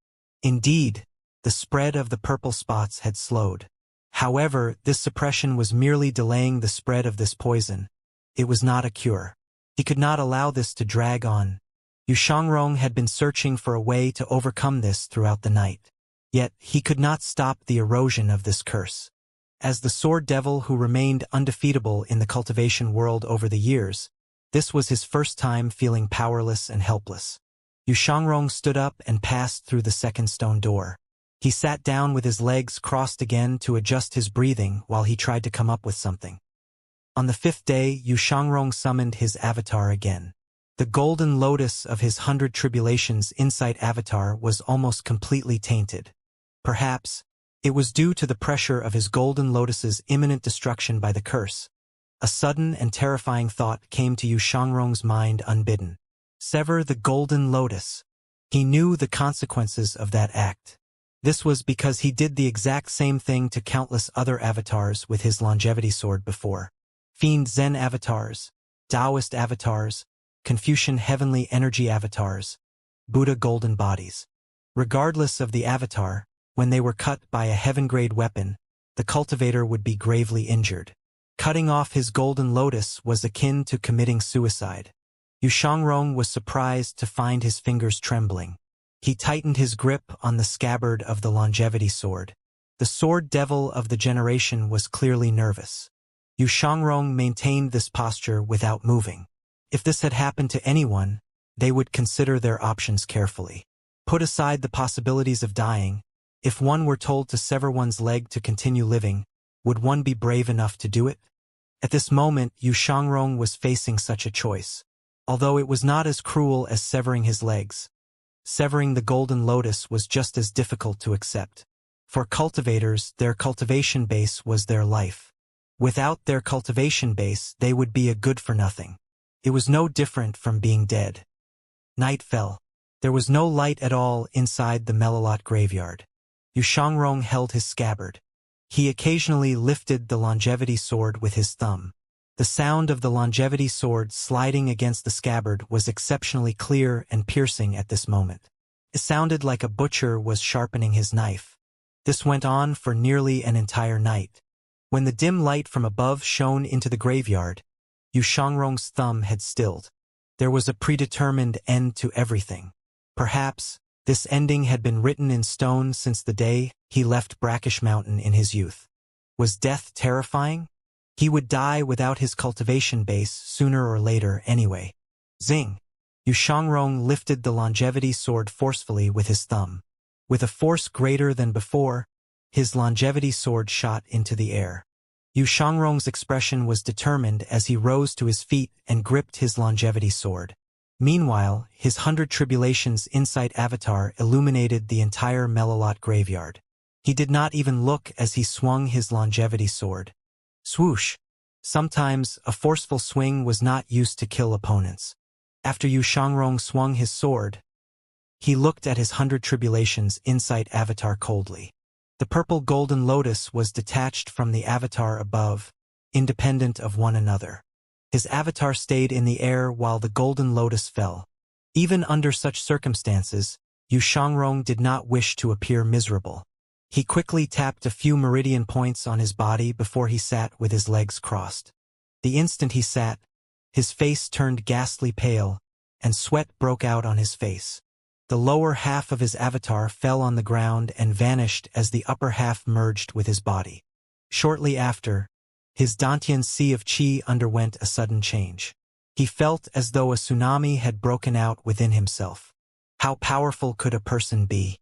Indeed, the spread of the purple spots had slowed. However, this suppression was merely delaying the spread of this poison. It was not a cure. He could not allow this to drag on. Yu Shangrong had been searching for a way to overcome this throughout the night. Yet, he could not stop the erosion of this curse. As the sword devil who remained undefeatable in the cultivation world over the years, this was his first time feeling powerless and helpless. Yu Shangrong stood up and passed through the second stone door. He sat down with his legs crossed again to adjust his breathing while he tried to come up with something. On the 5th day, Yu Shangrong summoned his avatar again. The golden lotus of his 100 Tribulations Insight avatar was almost completely tainted. Perhaps, it was due to the pressure of his golden lotus's imminent destruction by the curse. A sudden and terrifying thought came to Yu Shangrong's mind unbidden. Sever the golden lotus. He knew the consequences of that act. This was because he did the exact same thing to countless other avatars with his longevity sword before. Fiend Zen avatars, Taoist avatars, Confucian heavenly energy avatars, Buddha golden bodies. Regardless of the avatar, when they were cut by a heaven-grade weapon, the cultivator would be gravely injured. Cutting off his golden lotus was akin to committing suicide. Yu Shangrong was surprised to find his fingers trembling. He tightened his grip on the scabbard of the longevity sword. The sword devil of the generation was clearly nervous. Yu Shangrong maintained this posture without moving. If this had happened to anyone, they would consider their options carefully. Put aside the possibilities of dying. If one were told to sever one's leg to continue living, would one be brave enough to do it? At this moment, Yu Shangrong was facing such a choice. Although it was not as cruel as severing his legs, severing the golden lotus was just as difficult to accept. For cultivators, their cultivation base was their life. Without their cultivation base, they would be a good-for-nothing. It was no different from being dead. Night fell. There was no light at all inside the Melilot graveyard. Yu Shangrong held his scabbard. He occasionally lifted the longevity sword with his thumb. The sound of the longevity sword sliding against the scabbard was exceptionally clear and piercing at this moment. It sounded like a butcher was sharpening his knife. This went on for nearly an entire night. When the dim light from above shone into the graveyard, Yu Shangrong's thumb had stilled. There was a predetermined end to everything. Perhaps, this ending had been written in stone since the day he left Brackish Mountain in his youth. Was death terrifying? He would die without his cultivation base sooner or later anyway. Zing! Yu Shangrong lifted the longevity sword forcefully with his thumb. With a force greater than before, his longevity sword shot into the air. Yu Shangrong's expression was determined as he rose to his feet and gripped his longevity sword. Meanwhile, his 100 Tribulations Insight avatar illuminated the entire Melilot graveyard. He did not even look as he swung his longevity sword. Swoosh! Sometimes, a forceful swing was not used to kill opponents. After Yu Shangrong swung his sword, he looked at his 100 Tribulations Insight avatar coldly. The purple golden lotus was detached from the avatar above, independent of one another. His avatar stayed in the air while the golden lotus fell. Even under such circumstances, Yu Shangrong did not wish to appear miserable. He quickly tapped a few meridian points on his body before he sat with his legs crossed. The instant he sat, his face turned ghastly pale, and sweat broke out on his face. The lower half of his avatar fell on the ground and vanished as the upper half merged with his body. Shortly after, his Dantian sea of qi underwent a sudden change. He felt as though a tsunami had broken out within himself. How powerful could a person be?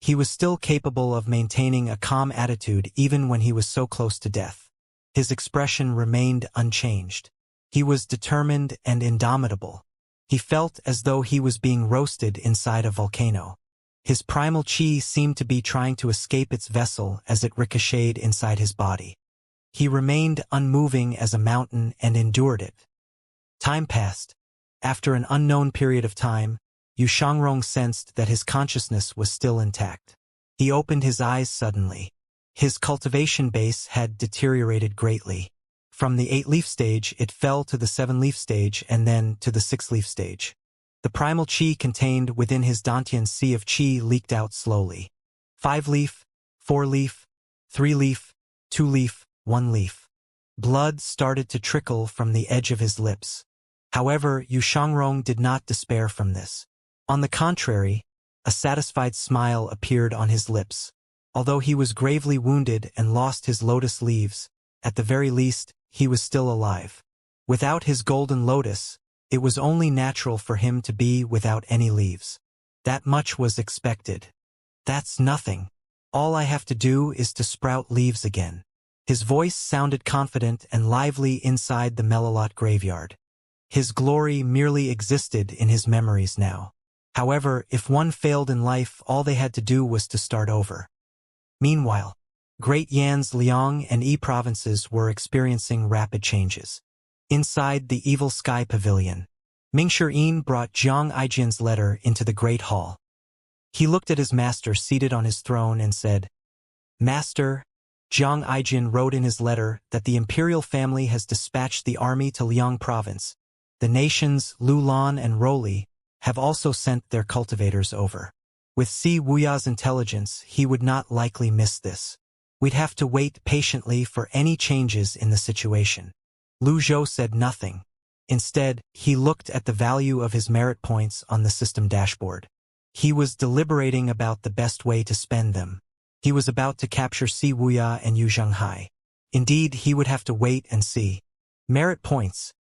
He was still capable of maintaining a calm attitude even when he was so close to death. His expression remained unchanged. He was determined and indomitable. He felt as though he was being roasted inside a volcano. His primal qi seemed to be trying to escape its vessel as it ricocheted inside his body. He remained unmoving as a mountain and endured it. Time passed. After an unknown period of time, Yu Shangrong sensed that his consciousness was still intact. He opened his eyes suddenly. His cultivation base had deteriorated greatly. From the 8-leaf stage, it fell to the 7-leaf stage and then to the 6-leaf stage. The primal chi contained within his Dantian sea of chi leaked out slowly. 5-leaf, 4-leaf, 3-leaf, 2-leaf, 1-leaf. Blood started to trickle from the edge of his lips. However, Yu Shangrong did not despair from this. On the contrary, a satisfied smile appeared on his lips. Although he was gravely wounded and lost his lotus leaves, at the very least, he was still alive. Without his golden lotus, it was only natural for him to be without any leaves. That much was expected. That's nothing. All I have to do is to sprout leaves again. His voice sounded confident and lively inside the Melilot graveyard. His glory merely existed in his memories now. However, if one failed in life, all they had to do was to start over. Meanwhile, Great Yan's Liang and Yi provinces were experiencing rapid changes. Inside the Evil Sky Pavilion, Mingshi brought Jiang Aijian's letter into the Great Hall. He looked at his master seated on his throne and said, "Master," Jiang Aijian wrote in his letter that the imperial family has dispatched the army to Liang province. The nations Lulan and Roli have also sent their cultivators over. With Si Wuya's intelligence, he would not likely miss this. We'd have to wait patiently for any changes in the situation. Lu Zhou said nothing. Instead, he looked at the value of his merit points on the system dashboard. He was deliberating about the best way to spend them. He was about to capture Si Wuya and Yu Zhanghai. Indeed, he would have to wait and see. Merit points.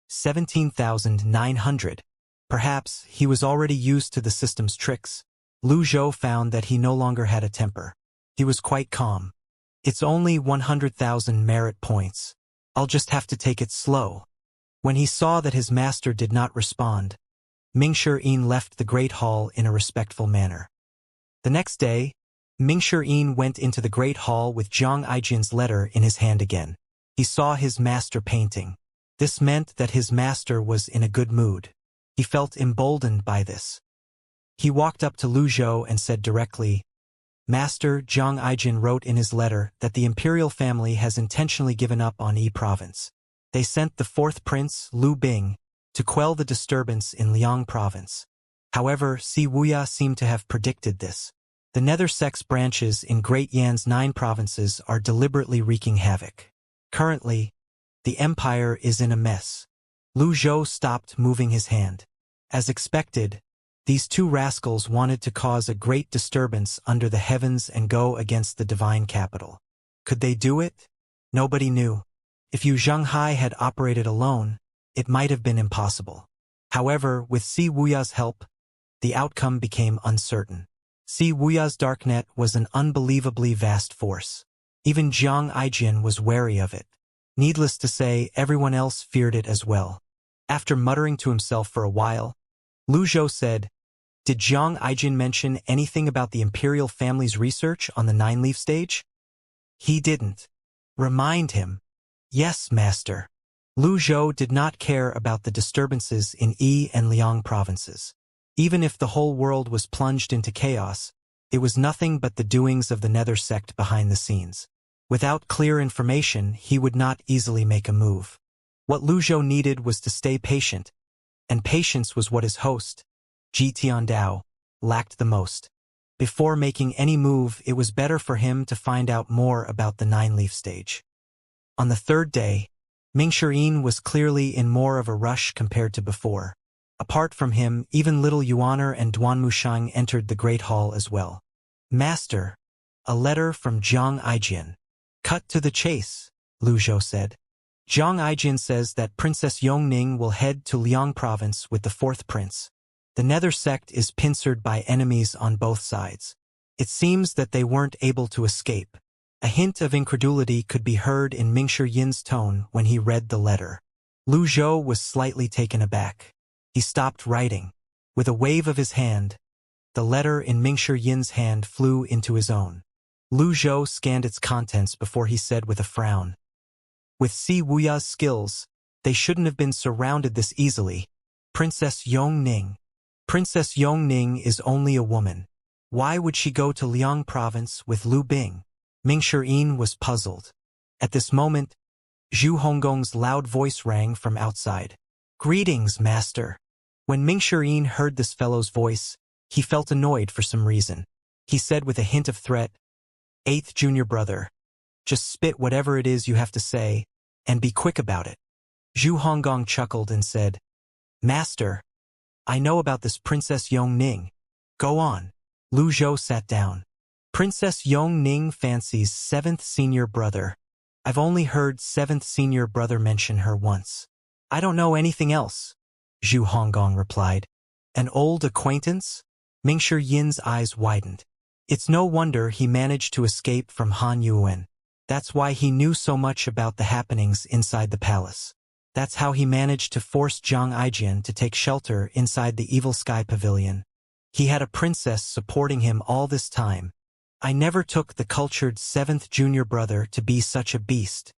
17,900. Perhaps he was already used to the system's tricks. Lu Zhou found that he no longer had a temper. He was quite calm. It's only 100,000 merit points. I'll just have to take it slow. When he saw that his master did not respond, Mingshi left the Great Hall in a respectful manner. The next day, Mingshi went into the Great Hall with Jiang Aijian's letter in his hand again. He saw his master painting. This meant that his master was in a good mood. He felt emboldened by this. He walked up to Lu Zhou and said directly, "Master," Jiang Aijian wrote in his letter that the imperial family has intentionally given up on Yi province. They sent the 4th prince, Lu Bing, to quell the disturbance in Liang province. However, Si Wuya seemed to have predicted this. The nether sex branches in Great Yan's 9 provinces are deliberately wreaking havoc. Currently, the empire is in a mess. Lu Zhou stopped moving his hand. As expected, these 2 rascals wanted to cause a great disturbance under the heavens and go against the divine capital. Could they do it? Nobody knew. If Yu Zhanghai had operated alone, it might have been impossible. However, with Si Wuya's help, the outcome became uncertain. Si Wuya's darknet was an unbelievably vast force. Even Jiang Aijian was wary of it. Needless to say, everyone else feared it as well. After muttering to himself for a while, Lu Zhou said, "Did Jiang Aijian mention anything about the imperial family's research on the 9-leaf stage?" "He didn't." "Remind him." "Yes, master." Lu Zhou did not care about the disturbances in Yi and Liang provinces. Even if the whole world was plunged into chaos, it was nothing but the doings of the nether sect behind the scenes. Without clear information, he would not easily make a move. What Lu Zhou needed was to stay patient, and patience was what his host, Ji Tiandao, lacked the most. Before making any move, it was better for him to find out more about the 9-leaf stage. On the 3rd day, Mingshi was clearly in more of a rush compared to before. Apart from him, even little Yuaner and Duan Mushang entered the Great Hall as well. "Master, a letter from Jiang Aijian." "Cut to the chase," Lu Zhou said. "Jiang Aijian says that Princess Yongning will head to Liang province with the 4th prince. The nether sect is pincered by enemies on both sides. It seems that they weren't able to escape." A hint of incredulity could be heard in Mingshi tone when he read the letter. Lu Zhou was slightly taken aback. He stopped writing. With a wave of his hand, the letter in Mingshi hand flew into his own. Lu Zhou scanned its contents before he said with a frown, "With Si Wuya's skills, they shouldn't have been surrounded this easily. Princess Yongning. Princess Yongning is only a woman. Why would she go to Liang province with Lu Bing?" Mingshi was puzzled. At this moment, Zhu Honggong's loud voice rang from outside. "Greetings, master." When Ming Shirin heard this fellow's voice, he felt annoyed for some reason. He said with a hint of threat, "Eighth junior brother, just spit whatever it is you have to say, and be quick about it." Zhu Honggong chuckled and said, "Master, I know about this Princess Yong Ning. Go on." Lu Zhou sat down. "Princess Yong Ning fancies 7th senior brother. I've only heard 7th senior brother mention her once. I don't know anything else," Zhu Honggong replied. "An old acquaintance?" Ming Yin's eyes widened. It's no wonder he managed to escape from Han Yuan. That's why he knew so much about the happenings inside the palace. That's how he managed to force Zhang Aijian to take shelter inside the Evil Sky Pavilion. He had a princess supporting him all this time. I never took the cultured 7th junior brother to be such a beast.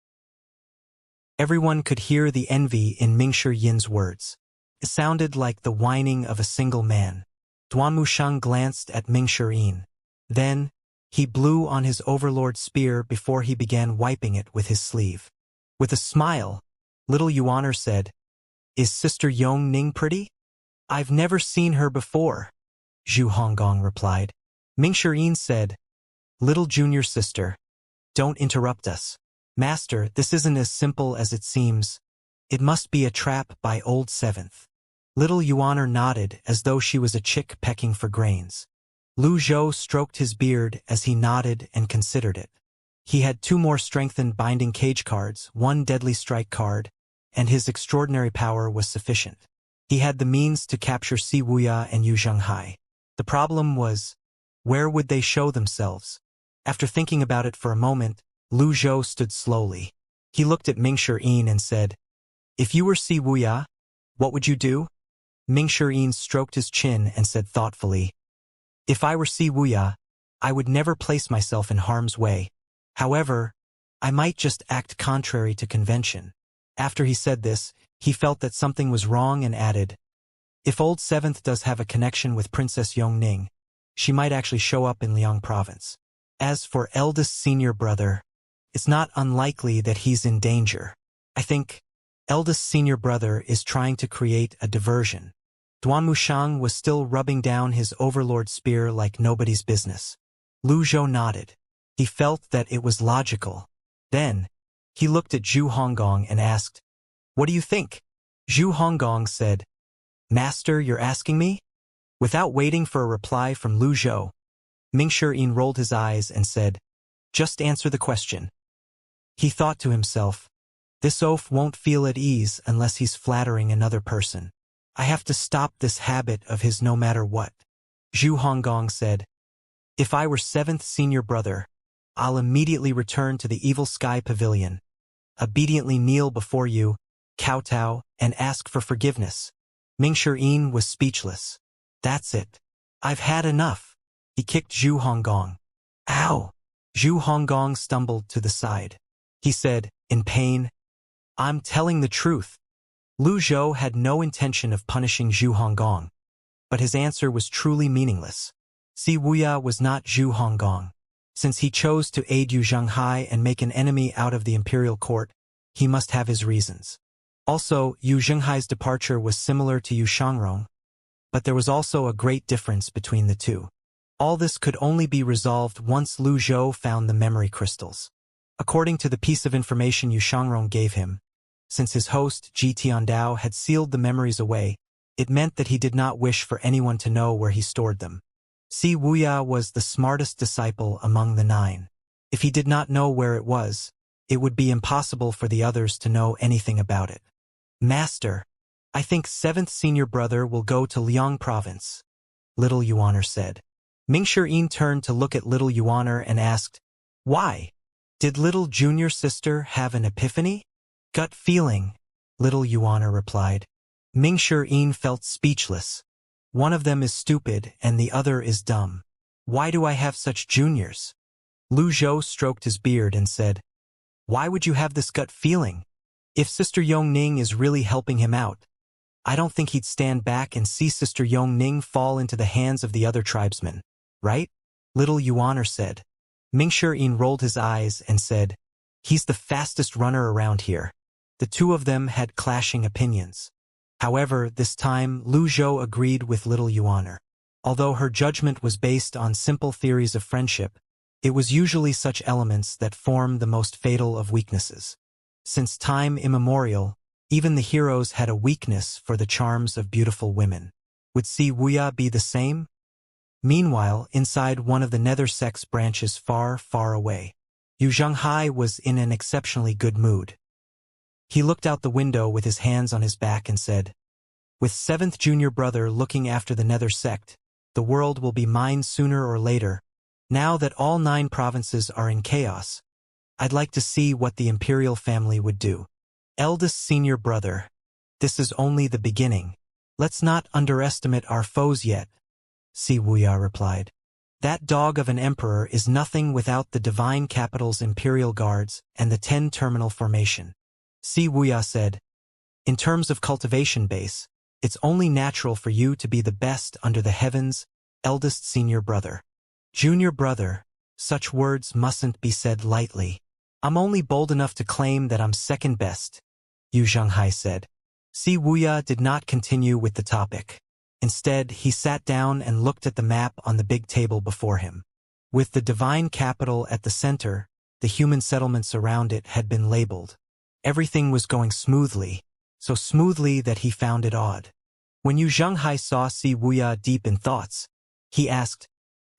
Everyone could hear the envy in Ming Yin's words. It sounded like the whining of a single man. Duan Mushang glanced at Ming Yin. Then, he blew on his overlord spear before he began wiping it with his sleeve. With a smile, little Yuaner said, "Is Sister Yong Ning pretty?" "I've never seen her before," Zhu Honggong replied. Ming Yin said, "Little junior sister, don't interrupt us. Master, this isn't as simple as it seems. It must be a trap by old 7th. Little Yuaner nodded as though she was a chick pecking for grains. Lu Zhou stroked his beard as he nodded and considered it. He had 2 more strengthened binding cage cards, 1 deadly strike card, and his extraordinary power was sufficient. He had the means to capture Si Wuya and Yu Zhenghai. The problem was, where would they show themselves? After thinking about it for a moment, Lu Zhou stood slowly. He looked at Ming Yin and said, "If you were Si Wuya, what would you do?" Ming Yin stroked his chin and said thoughtfully, "If I were Si Wuya, I would never place myself in harm's way. However, I might just act contrary to convention." After he said this, he felt that something was wrong and added, "If old 7th does have a connection with Princess Yong Ning, she might actually show up in Liang province. As for eldest senior brother, it's not unlikely that he's in danger. I think eldest senior brother is trying to create a diversion." Duan Mushang was still rubbing down his overlord spear like nobody's business. Lu Zhou nodded. He felt that it was logical. Then, he looked at Zhu Honggong and asked, "What do you think?" Zhu Honggong said, "Master, you're asking me?" Without waiting for a reply from Lu Zhou, Ming Yin rolled his eyes and said, "Just answer the question." He thought to himself, this oaf won't feel at ease unless he's flattering another person. I have to stop this habit of his no matter what. Zhu Honggong said, "If I were 7th senior brother, I'll immediately return to the Evil Sky Pavilion, obediently kneel before you, kowtow, and ask for forgiveness." Ming Yin was speechless. "That's it. I've had enough." He kicked Zhu Honggong. "Ow!" Zhu Honggong stumbled to the side. He said, in pain, "I'm telling the truth." Lu Zhou had no intention of punishing Zhu Honggong, but his answer was truly meaningless. Si Wuya was not Zhu Honggong. Since he chose to aid Yu Zhenghai and make an enemy out of the imperial court, he must have his reasons. Also, Yu Zhenghai's departure was similar to Yu Shangrong, but there was also a great difference between the two. All this could only be resolved once Lu Zhou found the memory crystals. According to the piece of information Yu Shangrong gave him, since his host, Ji Tiandao, had sealed the memories away, it meant that he did not wish for anyone to know where he stored them. Si Wuya was the smartest disciple among the 9. If he did not know where it was, it would be impossible for the others to know anything about it. "Master, I think 7th senior brother will go to Liang province," little Yuaner said. Ming Yin turned to look at little Yuaner and asked, "Why? Did little junior sister have an epiphany?" "Gut feeling," little Yuaner replied. Ming Yin felt speechless. One of them is stupid and the other is dumb. Why do I have such juniors? Lu Zhou stroked his beard and said, "Why would you have this gut feeling? If Sister Yong Ning is really helping him out, I don't think he'd stand back and see Sister Yong Ning fall into the hands of the other tribesmen, right?" little Yuaner said. Ming Yin rolled his eyes and said, He's the fastest runner around here. The two of them had clashing opinions. However, this time, Lu Zhou agreed with little Yuaner. Although her judgment was based on simple theories of friendship, it was usually such elements that form the most fatal of weaknesses. Since time immemorial, even the heroes had a weakness for the charms of beautiful women. Would Si Wuya be the same? Meanwhile, inside one of the nether sex branches far, far away, Yu Zhenghai was in an exceptionally good mood. He looked out the window with his hands on his back and said, "With seventh junior brother looking after the nether sect, the world will be mine sooner or later. Now that all 9 provinces are in chaos, I'd like to see what the imperial family would do. Eldest senior brother, this is only the beginning. Let's not underestimate our foes yet," Si Wuya replied. "That dog of an emperor is nothing without the divine capital's imperial guards and the 10 terminal formation." Si Wuya said, "In terms of cultivation base, it's only natural for you to be the best under the heavens, eldest senior brother. Junior brother, such words mustn't be said lightly. I'm only bold enough to claim that I'm second best," Yu Zhenghai said. Si Wuya did not continue with the topic. Instead, he sat down and looked at the map on the big table before him. With the divine capital at the center, the human settlements around it had been labeled. Everything was going smoothly, so smoothly that he found it odd. When Yu Zhenghai saw Si Wuya deep in thoughts, he asked,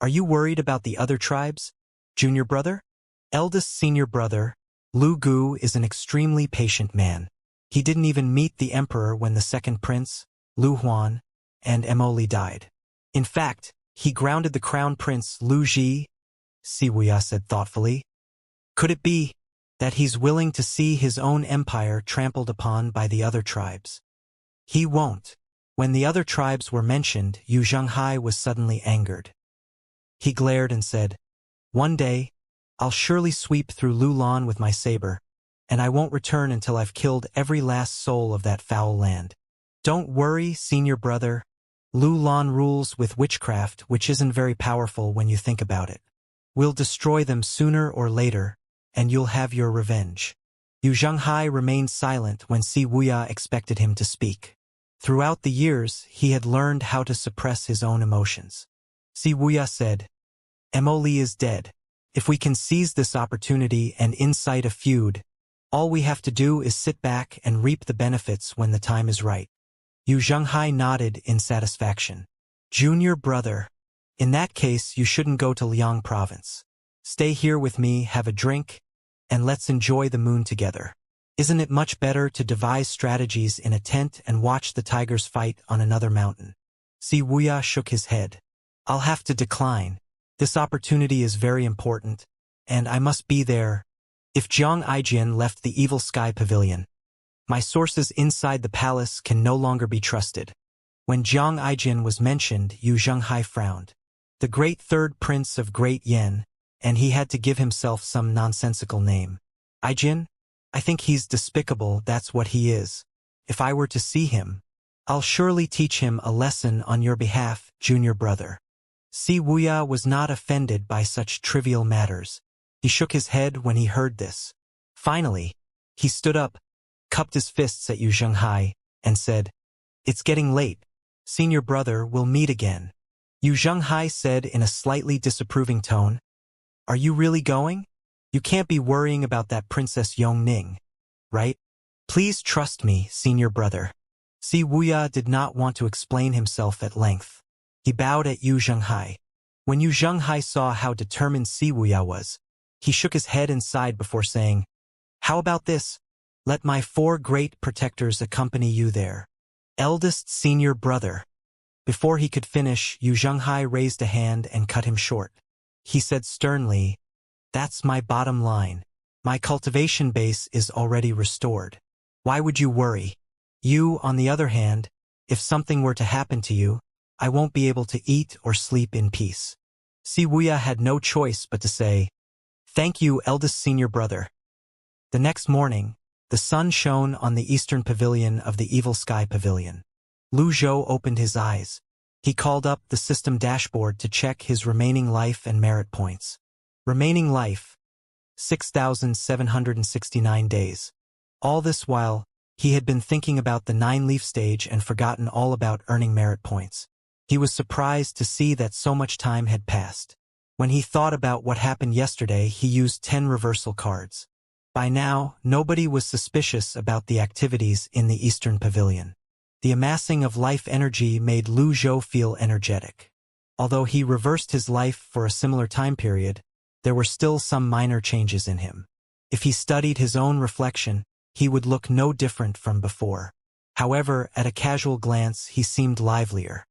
"Are you worried about the other tribes, junior brother?" Eldest senior brother, Lu Gu is an extremely patient man. He didn't even meet the emperor when the second prince, Lu Huan, and Emoli died. In fact, he grounded the crown prince Lu Ji, Si Wuya said thoughtfully. Could it be that he's willing to see his own empire trampled upon by the other tribes? He won't. When the other tribes were mentioned, Yu Zhenghai was suddenly angered. He glared and said, "One day, I'll surely sweep through Lulan with my saber, and I won't return until I've killed every last soul of that foul land. Don't worry, senior brother. Lulan rules with witchcraft, which isn't very powerful when you think about it. We'll destroy them sooner or later, and you'll have your revenge." Yu Zhenghai remained silent when Si Wuya expected him to speak. Throughout the years, he had learned how to suppress his own emotions. Si Wuya said, "Emoli is dead. If we can seize this opportunity and incite a feud, all we have to do is sit back and reap the benefits when the time is right." Yu Zhenghai nodded in satisfaction. "Junior brother, in that case you shouldn't go to Liang province. Stay here with me, have a drink, and let's enjoy the moon together. Isn't it much better to devise strategies in a tent and watch the tigers fight on another mountain?" Si Wuya shook his head. "I'll have to decline. This opportunity is very important, and I must be there. If Jiang Aijian left the Evil Sky Pavilion, my sources inside the palace can no longer be trusted." When Jiang Aijian was mentioned, Yu Zhenghai frowned. The great third prince of Great Yen, and he had to give himself some nonsensical name. "Aijian? I think he's despicable, that's what he is. If I were to see him, I'll surely teach him a lesson on your behalf, junior brother." Si Wuya was not offended by such trivial matters. He shook his head when he heard this. Finally, he stood up, cupped his fists at Yu Zhenghai, and said, "It's getting late. Senior brother, we'll meet again." Yu Zhenghai said in a slightly disapproving tone, "Are you really going? You can't be worrying about that Princess Yongning, right? Please trust me, senior brother." Si Wuya did not want to explain himself at length. He bowed at Yu Zhenghai. When Yu Zhenghai saw how determined Si Wuya was, he shook his head and sighed before saying, "How about this? Let my 4 great protectors accompany you there. Eldest senior brother." Before he could finish, Yu Zhenghai raised a hand and cut him short. He said sternly, "That's my bottom line. My cultivation base is already restored. Why would you worry? You, on the other hand, if something were to happen to you, I won't be able to eat or sleep in peace." Si Wuya had no choice but to say, "Thank you, eldest senior brother." The next morning, the sun shone on the eastern pavilion of the Evil Sky Pavilion. Lu Zhou opened his eyes. He called up the system dashboard to check his remaining life and merit points. Remaining life, 6,769 days. All this while, he had been thinking about the 9-leaf stage and forgotten all about earning merit points. He was surprised to see that so much time had passed. When he thought about what happened yesterday, he used 10 reversal cards. By now, nobody was suspicious about the activities in the Eastern Pavilion. The amassing of life energy made Lu Zhou feel energetic. Although he reversed his life for a similar time period, there were still some minor changes in him. If he studied his own reflection, he would look no different from before. However, at a casual glance, he seemed livelier.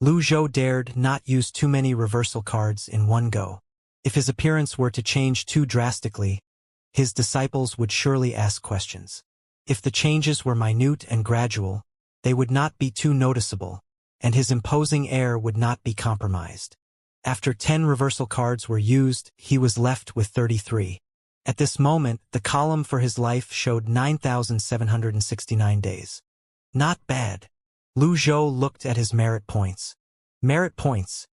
Lu Zhou dared not use too many reversal cards in one go. If his appearance were to change too drastically, his disciples would surely ask questions. If the changes were minute and gradual, they would not be too noticeable, and his imposing air would not be compromised. After 10 reversal cards were used, he was left with 33. At this moment, the column for his life showed 9,769 days. Not bad. Lu Zhou looked at his merit points. Merit points,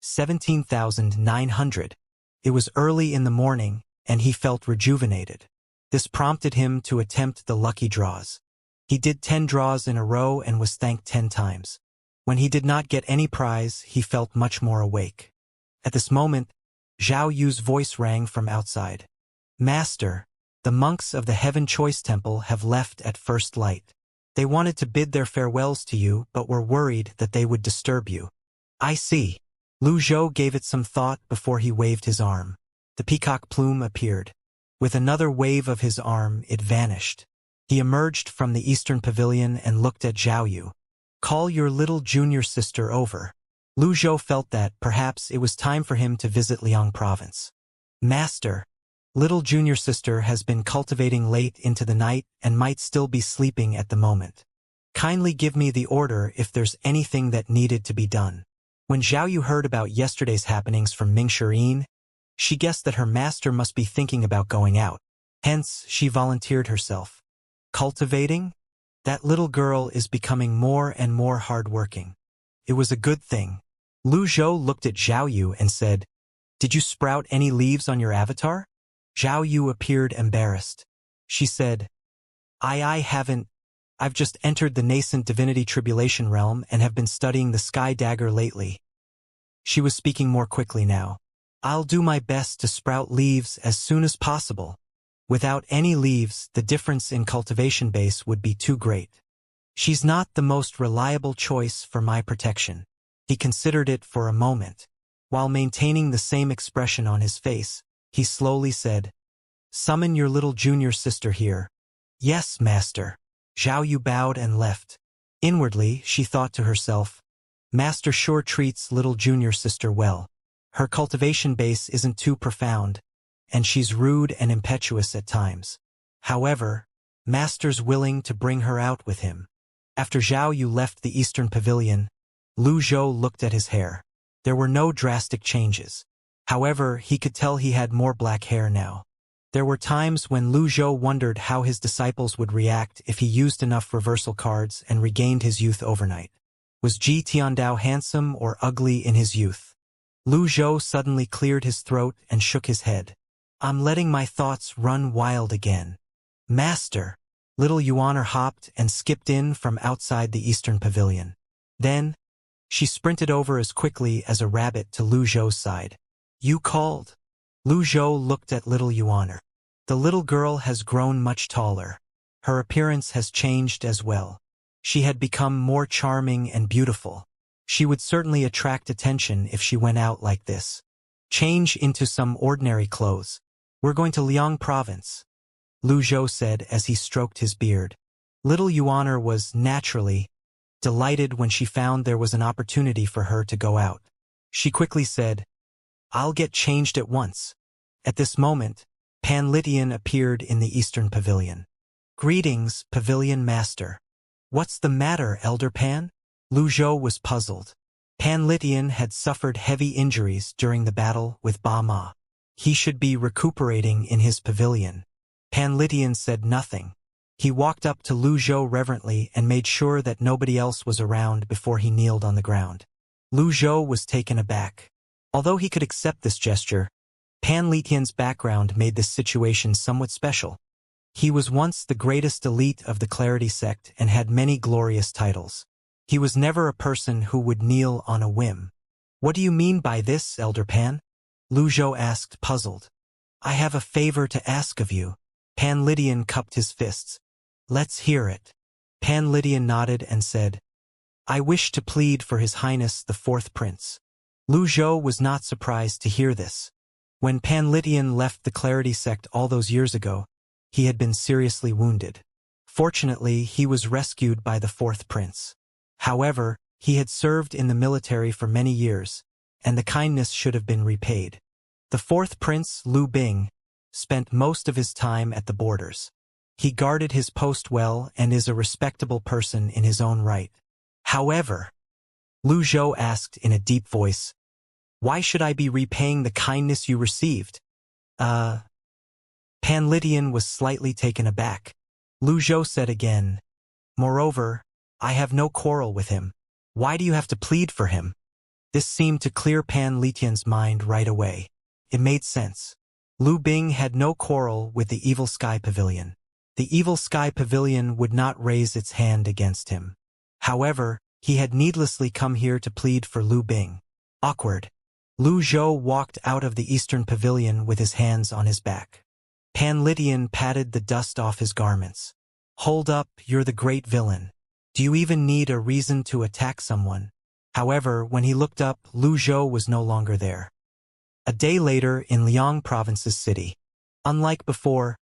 17,900. It was early in the morning, and he felt rejuvenated. This prompted him to attempt the lucky draws. He did 10 draws in a row and was thanked 10 times. When he did not get any prize, he felt much more awake. At this moment, Zhao Yu's voice rang from outside. Master, the monks of the Heaven Choice Temple have left at first light. They wanted to bid their farewells to you, but were worried that they would disturb you. I see. Lu Zhou gave it some thought before he waved his arm. The peacock plume appeared. With another wave of his arm, it vanished. He emerged from the Eastern Pavilion and looked at Zhao Yu. Call your little junior sister over. Lu Zhou felt that perhaps it was time for him to visit Liang Province. Master, little junior sister has been cultivating late into the night and might still be sleeping at the moment. Kindly give me the order if there's anything that needed to be done. When Zhao Yu heard about yesterday's happenings from Ming Shirin, she guessed that her master must be thinking about going out. Hence, she volunteered herself. Cultivating? That little girl is becoming more and more hardworking. It was a good thing. Lu Zhou looked at Zhao Yu and said, Did you sprout any leaves on your avatar? Zhao Yu appeared embarrassed. She said, I haven't. I've just entered the nascent divinity tribulation realm and have been studying the sky dagger lately. She was speaking more quickly now. I'll do my best to sprout leaves as soon as possible. Without any leaves, the difference in cultivation base would be too great. She's not the most reliable choice for my protection. He considered it for a moment. While maintaining the same expression on his face, he slowly said, Summon your little junior sister here. Yes, master. Zhao Yu bowed and left. Inwardly, she thought to herself, Master sure treats little junior sister well. Her cultivation base isn't too profound, and she's rude and impetuous at times. However, Master's willing to bring her out with him. After Zhao Yu left the Eastern Pavilion, Lu Zhou looked at his hair. There were no drastic changes. However, he could tell he had more black hair now. There were times when Lu Zhou wondered how his disciples would react if he used enough reversal cards and regained his youth overnight. Was Ji Tiandao handsome or ugly in his youth? Lu Zhou suddenly cleared his throat and shook his head. I'm letting my thoughts run wild again. Master! Little Yuaner hopped and skipped in from outside the Eastern Pavilion. Then, she sprinted over as quickly as a rabbit to Lu Zhou's side. You called? Lu Zhou looked at little Yuaner. The little girl has grown much taller. Her appearance has changed as well. She had become more charming and beautiful. She would certainly attract attention if she went out like this. Change into some ordinary clothes. We're going to Liang Province, Lu Zhou said as he stroked his beard. Little Yuaner was, naturally, delighted when she found there was an opportunity for her to go out. She quickly said, I'll get changed at once. At this moment, Pan Litian appeared in the Eastern Pavilion. Greetings, Pavilion Master. What's the matter, Elder Pan? Lu Zhou was puzzled. Pan Litian had suffered heavy injuries during the battle with Ba Ma. He should be recuperating in his pavilion. Pan Litian said nothing. He walked up to Lu Zhou reverently and made sure that nobody else was around before he kneeled on the ground. Lu Zhou was taken aback. Although he could accept this gesture, Pan Litian's background made this situation somewhat special. He was once the greatest elite of the Clarity sect and had many glorious titles. He was never a person who would kneel on a whim. "What do you mean by this, Elder Pan?" Lu Zhou asked, puzzled. "I have a favor to ask of you." Pan Litian cupped his fists. "Let's hear it." Pan Litian nodded and said, "I wish to plead for His Highness the Fourth Prince." Lu Zhou was not surprised to hear this. When Pan Litian left the Clarity sect all those years ago, he had been seriously wounded. Fortunately, he was rescued by the Fourth Prince. However, he had served in the military for many years, and the kindness should have been repaid. The Fourth Prince, Lu Bing, spent most of his time at the borders. He guarded his post well and is a respectable person in his own right. However, Lu Zhou asked in a deep voice, "Why should I be repaying the kindness you received?" Pan Litian was slightly taken aback. Lu Zhou said again, "Moreover, I have no quarrel with him. Why do you have to plead for him?" This seemed to clear Pan Litian's mind right away. It made sense. Lu Bing had no quarrel with the Evil Sky Pavilion. The Evil Sky Pavilion would not raise its hand against him. However, he had needlessly come here to plead for Lu Bing. Awkward. Lu Zhou walked out of the Eastern Pavilion with his hands on his back. Pan Litian patted the dust off his garments. "Hold up, you're the great villain. Do you even need a reason to attack someone?" However, when he looked up, Lu Zhou was no longer there. A day later in Liang Province's city. Unlike before,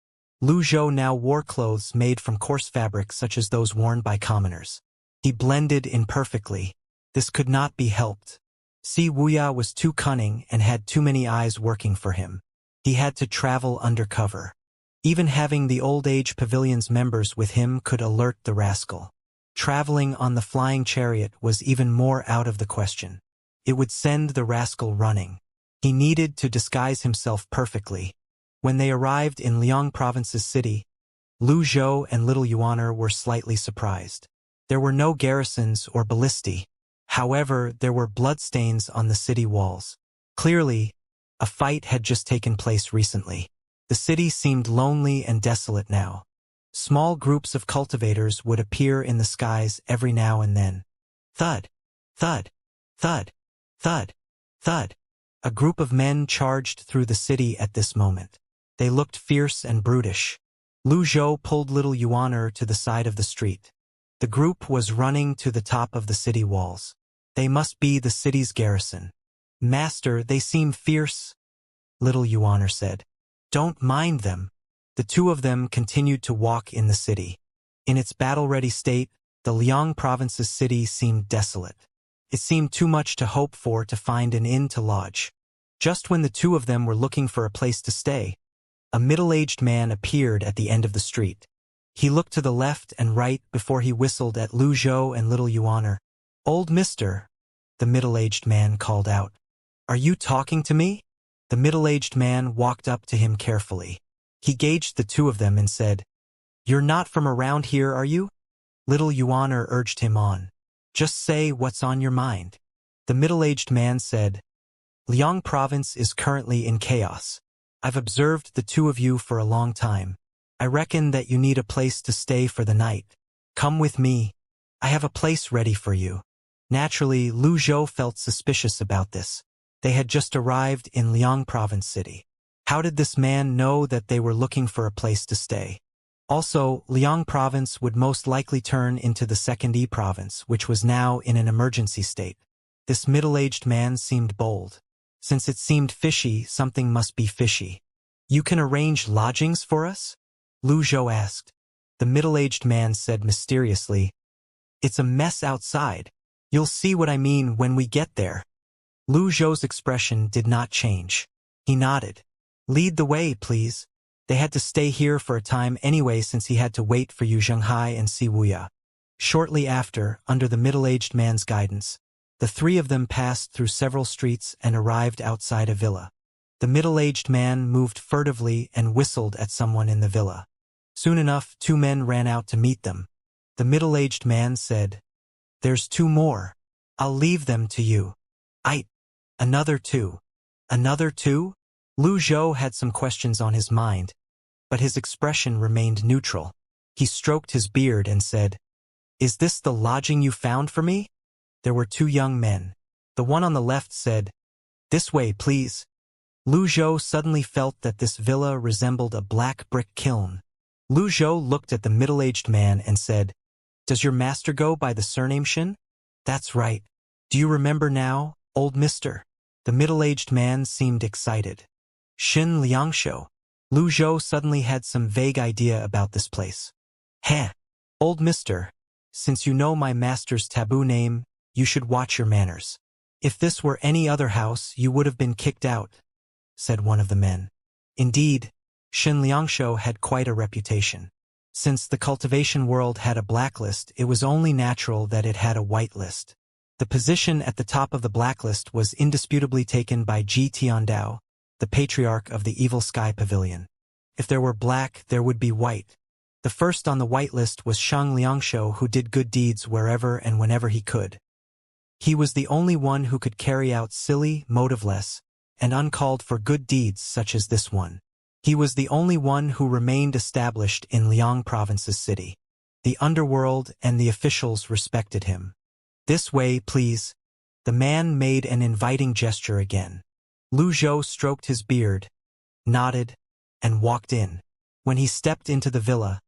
Lu Zhou now wore clothes made from coarse fabric such as those worn by commoners. He blended in perfectly. This could not be helped. Si Wuxia was too cunning and had too many eyes working for him. He had to travel undercover. Even having the Old Age Pavilion's members with him could alert the rascal. Traveling on the flying chariot was even more out of the question. It would send the rascal running. He needed to disguise himself perfectly. When they arrived in Liang Province's city, Lu Zhou and Little Yuaner were slightly surprised. There were no garrisons or ballistae. However, there were bloodstains on the city walls. Clearly, a fight had just taken place recently. The city seemed lonely and desolate now. Small groups of cultivators would appear in the skies every now and then. Thud, thud, thud, thud, thud. A group of men charged through the city at this moment. They looked fierce and brutish. Lu Zhou pulled Little Yuaner to the side of the street. The group was running to the top of the city walls. "They must be the city's garrison." "Master, they seem fierce," Little Yuaner said. "Don't mind them." The two of them continued to walk in the city. In its battle-ready state, the Liang Province's city seemed desolate. It seemed too much to hope for to find an inn to lodge. Just when the two of them were looking for a place to stay, a middle-aged man appeared at the end of the street. He looked to the left and right before he whistled at Lu Zhou and Little Yuaner. "Old mister," the middle-aged man called out. "Are you talking to me?" The middle-aged man walked up to him carefully. He gauged the two of them and said, "You're not from around here, are you?" Little Yuaner urged him on. "Just say what's on your mind." The middle-aged man said, "Liang Province is currently in chaos. I've observed the two of you for a long time. I reckon that you need a place to stay for the night. Come with me. I have a place ready for you." Naturally, Lu Zhou felt suspicious about this. They had just arrived in Liang Province City. How did this man know that they were looking for a place to stay? Also, Liang Province would most likely turn into the Second E Province, which was now in an emergency state. This middle-aged man seemed bold. Since it seemed fishy, something must be fishy. "You can arrange lodgings for us?" Lu Zhou asked. The middle-aged man said mysteriously, "It's a mess outside. You'll see what I mean when we get there." Lu Zhou's expression did not change. He nodded. "Lead the way, please." They had to stay here for a time anyway since he had to wait for Yu Zhenghai and Si Wuya. Shortly after, under the middle-aged man's guidance, the three of them passed through several streets and arrived outside a villa. The middle-aged man moved furtively and whistled at someone in the villa. Soon enough, two men ran out to meet them. The middle-aged man said, "There's two more. I'll leave them to you." Another two. Another two? Lu Zhou had some questions on his mind, but his expression remained neutral. He stroked his beard and said, "Is this the lodging you found for me?" There were two young men. The one on the left said, "This way, please." Lu Zhou suddenly felt that this villa resembled a black brick kiln. Lu Zhou looked at the middle-aged man and said, "Does your master go by the surname Shin?" "That's right. Do you remember now, old mister?" The middle-aged man seemed excited. Shin Liangshou. Lu Zhou suddenly had some vague idea about this place. "Heh, old mister, since you know my master's taboo name, you should watch your manners. If this were any other house, you would have been kicked out," said one of the men. Indeed, Shin Liangshou had quite a reputation. Since the cultivation world had a blacklist, it was only natural that it had a whitelist. The position at the top of the blacklist was indisputably taken by Ji Tiandao, the Patriarch of the Evil Sky Pavilion. If there were black, there would be white. The first on the whitelist was Shang Liangshou, who did good deeds wherever and whenever he could. He was the only one who could carry out silly, motiveless, and uncalled for good deeds such as this one. He was the only one who remained established in Liang Province's city. The underworld and the officials respected him. "This way, please." The man made an inviting gesture again. Lu Zhou stroked his beard, nodded, and walked in. When he stepped into the villa,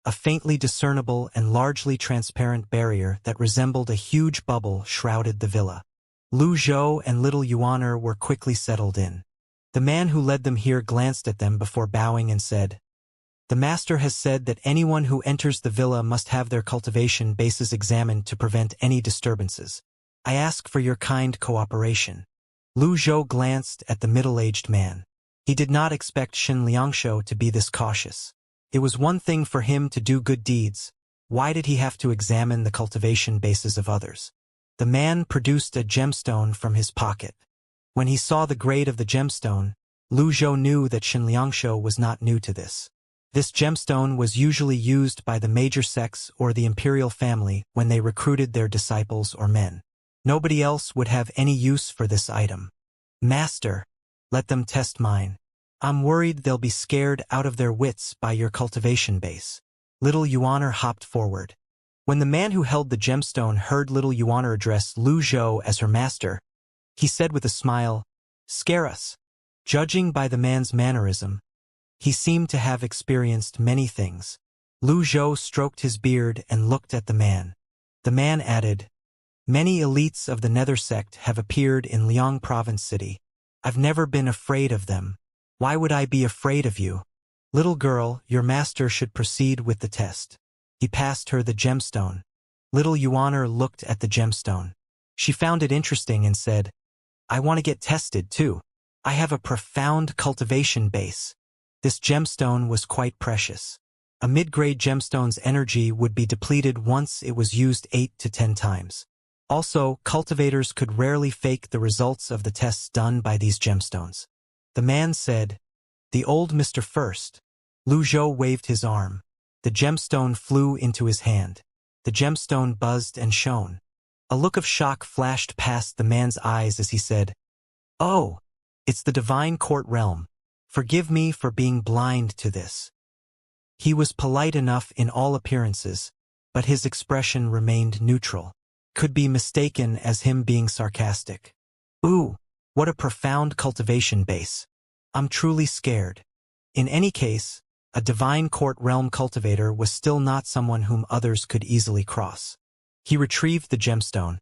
a faintly discernible and largely transparent barrier that resembled a huge bubble shrouded the villa. Lu Zhou and little Yuaner were quickly settled in. The man who led them here glanced at them before bowing and said, "The master has said that anyone who enters the villa must have their cultivation bases examined to prevent any disturbances. I ask for your kind cooperation." Lu Zhou glanced at the middle-aged man. He did not expect Shin Liangshou to be this cautious. It was one thing for him to do good deeds. Why did he have to examine the cultivation bases of others? The man produced a gemstone from his pocket. When he saw the grade of the gemstone, Lu Zhou knew that Shin Liangshou was not new to this. This gemstone was usually used by the major sects or the imperial family when they recruited their disciples or men. Nobody else would have any use for this item. "Master, let them test mine. I'm worried they'll be scared out of their wits by your cultivation base." Little Yuaner hopped forward. When the man who held the gemstone heard little Yuaner address Lu Zhou as her master, he said with a smile, "Scare us." Judging by the man's mannerism, he seemed to have experienced many things. Lu Zhou stroked his beard and looked at the man. The man added, "Many elites of the Nether sect have appeared in Liang Province City. I've never been afraid of them. Why would I be afraid of you? Little girl, your master should proceed with the test." He passed her the gemstone. Little Yuaner looked at the gemstone. She found it interesting and said, "I want to get tested too. I have a profound cultivation base." This gemstone was quite precious. A mid-grade gemstone's energy would be depleted once it was used 8 to 10 times. Also, cultivators could rarely fake the results of the tests done by these gemstones. The man said, "The old Mr. First." Lu Zhou waved his arm. The gemstone flew into his hand. The gemstone buzzed and shone. A look of shock flashed past the man's eyes as he said, "Oh, it's the divine court realm. Forgive me for being blind to this." He was polite enough in all appearances, but his expression remained neutral. Could be mistaken as him being sarcastic. "Ooh, what a profound cultivation base. I'm truly scared." In any case, a divine court realm cultivator was still not someone whom others could easily cross. He retrieved the gemstone,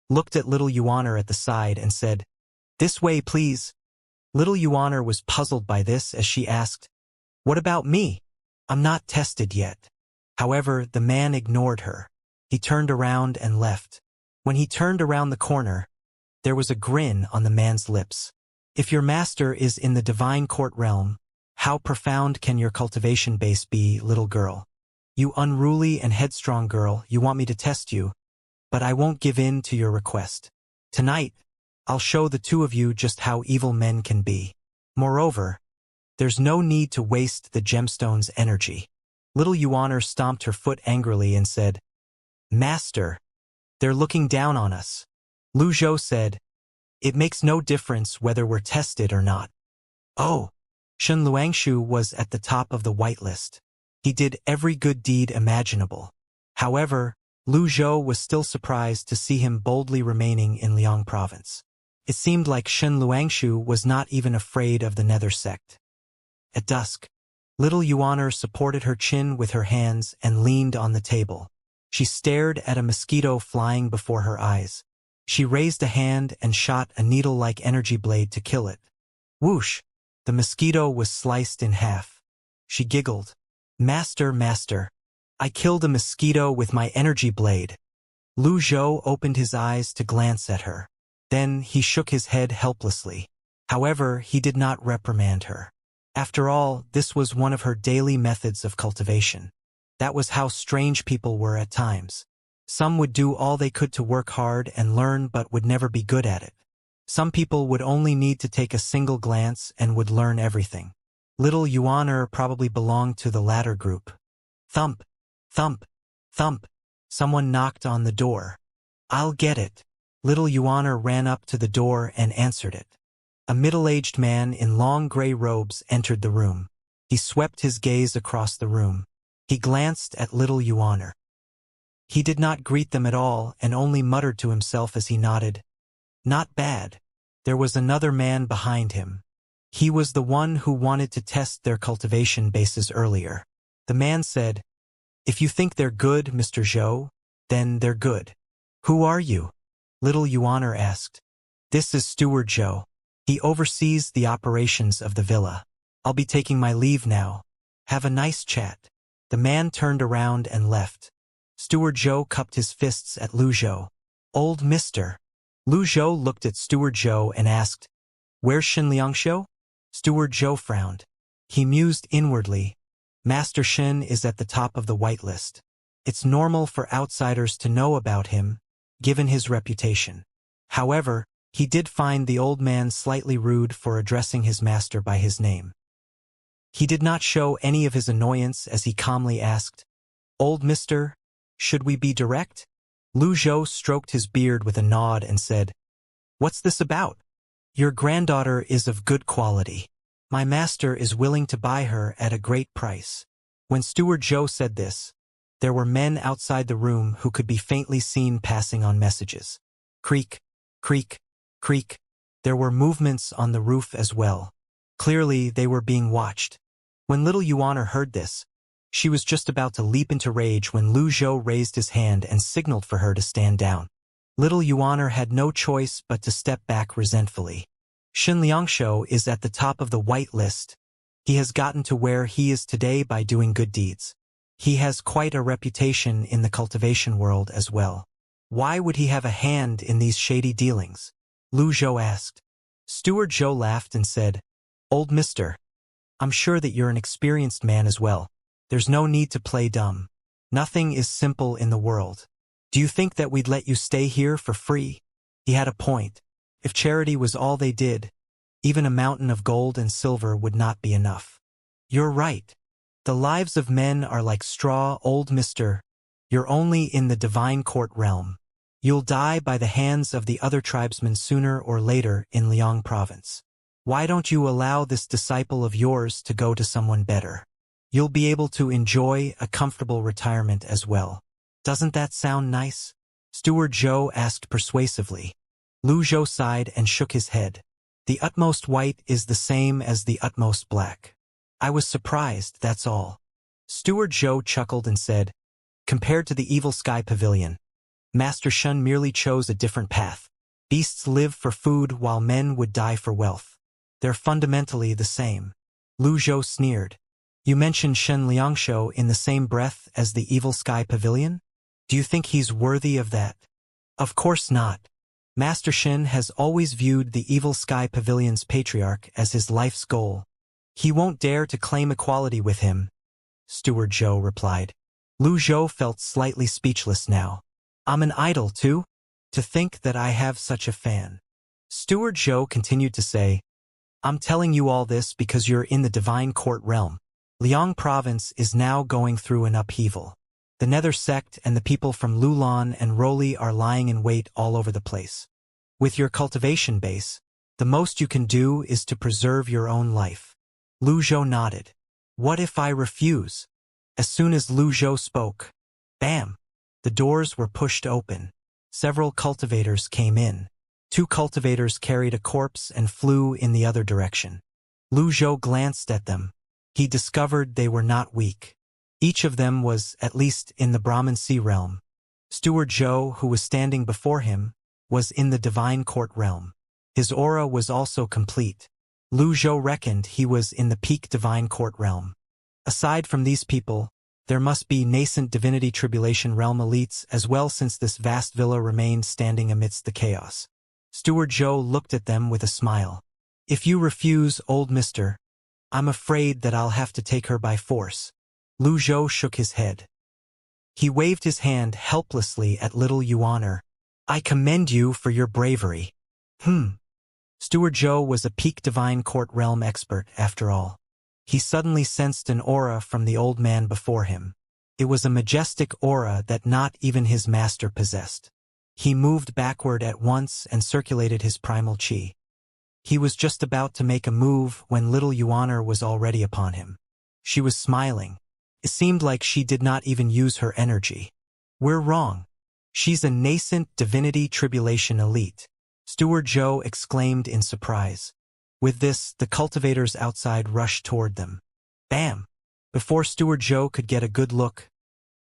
looked at little Yuaner at the side and said, "This way, please." Little Yuaner was puzzled by this as she asked, "What about me? I'm not tested yet." However, the man ignored her. He turned around and left. When he turned around the corner, there was a grin on the man's lips. "If your master is in the divine court realm, how profound can your cultivation base be, little girl? You unruly and headstrong girl, you want me to test you, but I won't give in to your request. Tonight, I'll show the two of you just how evil men can be. Moreover, there's no need to waste the gemstone's energy." Little Yuaner stomped her foot angrily and said, "Master, they're looking down on us." Lu Zhou said, "It makes no difference whether we're tested or not. Oh, Shen Luangshu was at the top of the whitelist. He did every good deed imaginable. However, Lu Zhou was still surprised to see him boldly remaining in Liang province. It seemed like Shen Luangshu was not even afraid of the Nether sect. At dusk, little Yuaner supported her chin with her hands and leaned on the table. She stared at a mosquito flying before her eyes. She raised a hand and shot a needle-like energy blade to kill it. Whoosh! The mosquito was sliced in half. She giggled. Master, master, I killed a mosquito with my energy blade. Lu Zhou opened his eyes to glance at her. Then he shook his head helplessly. However, he did not reprimand her. After all, this was one of her daily methods of cultivation. That was how strange people were at times. Some would do all they could to work hard and learn but would never be good at it. Some people would only need to take a single glance and would learn everything. Little Yuaner probably belonged to the latter group. Thump, thump, thump. Someone knocked on the door. I'll get it. Little Yuaner ran up to the door and answered it. A middle-aged man in long gray robes entered the room. He swept his gaze across the room. He glanced at little Yuaner. He did not greet them at all and only muttered to himself as he nodded. Not bad. There was another man behind him. He was the one who wanted to test their cultivation bases earlier. The man said, If you think they're good, Mr. Zhou, then they're good. Who are you? Little Yuaner asked. This is Steward Zhou. He oversees the operations of the villa. I'll be taking my leave now. Have a nice chat. The man turned around and left. Steward Zhou cupped his fists at Lu Zhou. Old mister. Lu Zhou looked at Steward Zhou and asked, Where's Shen Liangshou? Steward Zhou frowned. He mused inwardly. Master Shen is at the top of the whitelist. It's normal for outsiders to know about him, given his reputation. However, he did find the old man slightly rude for addressing his master by his name. He did not show any of his annoyance as he calmly asked, Old mister, should we be direct? Lu Zhou stroked his beard with a nod and said, What's this about? Your granddaughter is of good quality. My master is willing to buy her at a great price. When Steward Zhou said this, there were men outside the room who could be faintly seen passing on messages. Creak, creak, creak. There were movements on the roof as well. Clearly, they were being watched. When little Yuaner heard this, she was just about to leap into rage when Lu Zhou raised his hand and signaled for her to stand down. Little Yuaner had no choice but to step back resentfully. Shen Liangshou is at the top of the white list. He has gotten to where he is today by doing good deeds. He has quite a reputation in the cultivation world as well. Why would he have a hand in these shady dealings? Lu Zhou asked. Steward Zhou laughed and said, Old mister, I'm sure that you're an experienced man as well. There's no need to play dumb. Nothing is simple in the world. Do you think that we'd let you stay here for free? He had a point. If charity was all they did, even a mountain of gold and silver would not be enough. You're right. The lives of men are like straw, old mister. You're only in the divine court realm. You'll die by the hands of the other tribesmen sooner or later in Liang province. Why don't you allow this disciple of yours to go to someone better? You'll be able to enjoy a comfortable retirement as well. Doesn't that sound nice? Steward Zhou asked persuasively. Lu Zhou sighed and shook his head. The utmost white is the same as the utmost black. I was surprised, that's all. Steward Zhou chuckled and said, Compared to the evil sky pavilion, Master Shen merely chose a different path. Beasts live for food while men would die for wealth. They're fundamentally the same. Lu Zhou sneered. You mentioned Shen Liangshou in the same breath as the evil sky pavilion? Do you think he's worthy of that? Of course not. Master Shen has always viewed the evil sky pavilion's patriarch as his life's goal. He won't dare to claim equality with him, Steward Zhou replied. Lu Zhou felt slightly speechless now. I'm an idol too? To think that I have such a fan. Steward Zhou continued to say, I'm telling you all this because you're in the divine court realm. Liang province is now going through an upheaval. The Nether sect and the people from Lulan and Roli are lying in wait all over the place. With your cultivation base, The most you can do is to preserve your own life. Lu Zhou nodded. What if I refuse? As soon as Lu Zhou spoke, bam! The doors were pushed open. Several cultivators came in. 2 cultivators carried a corpse and flew in the other direction. Lu Zhou glanced at them. He discovered they were not weak. Each of them was, at least in the Brahman Sea realm. Steward Zhou, who was standing before him, was in the Divine Court realm. His aura was also complete. Lu Zhou reckoned he was in the peak Divine Court realm. Aside from these people, there must be nascent Divinity Tribulation realm elites as well, since this vast villa remained standing amidst the chaos. Steward Zhou looked at them with a smile. If you refuse, old mister, I'm afraid that I'll have to take her by force. Lu Zhou shook his head. He waved his hand helplessly at little Yuaner. I commend you for your bravery. Steward Zhou was a peak Divine Court realm expert, after all. He suddenly sensed an aura from the old man before him. It was a majestic aura that not even his master possessed. He moved backward at once and circulated his primal chi. He was just about to make a move when little Yuaner was already upon him. She was smiling. It seemed like she did not even use her energy. We're wrong. She's a nascent Divinity Tribulation elite. Steward Zhou exclaimed in surprise. With this, the cultivators outside rushed toward them. Bam! Before Steward Zhou could get a good look,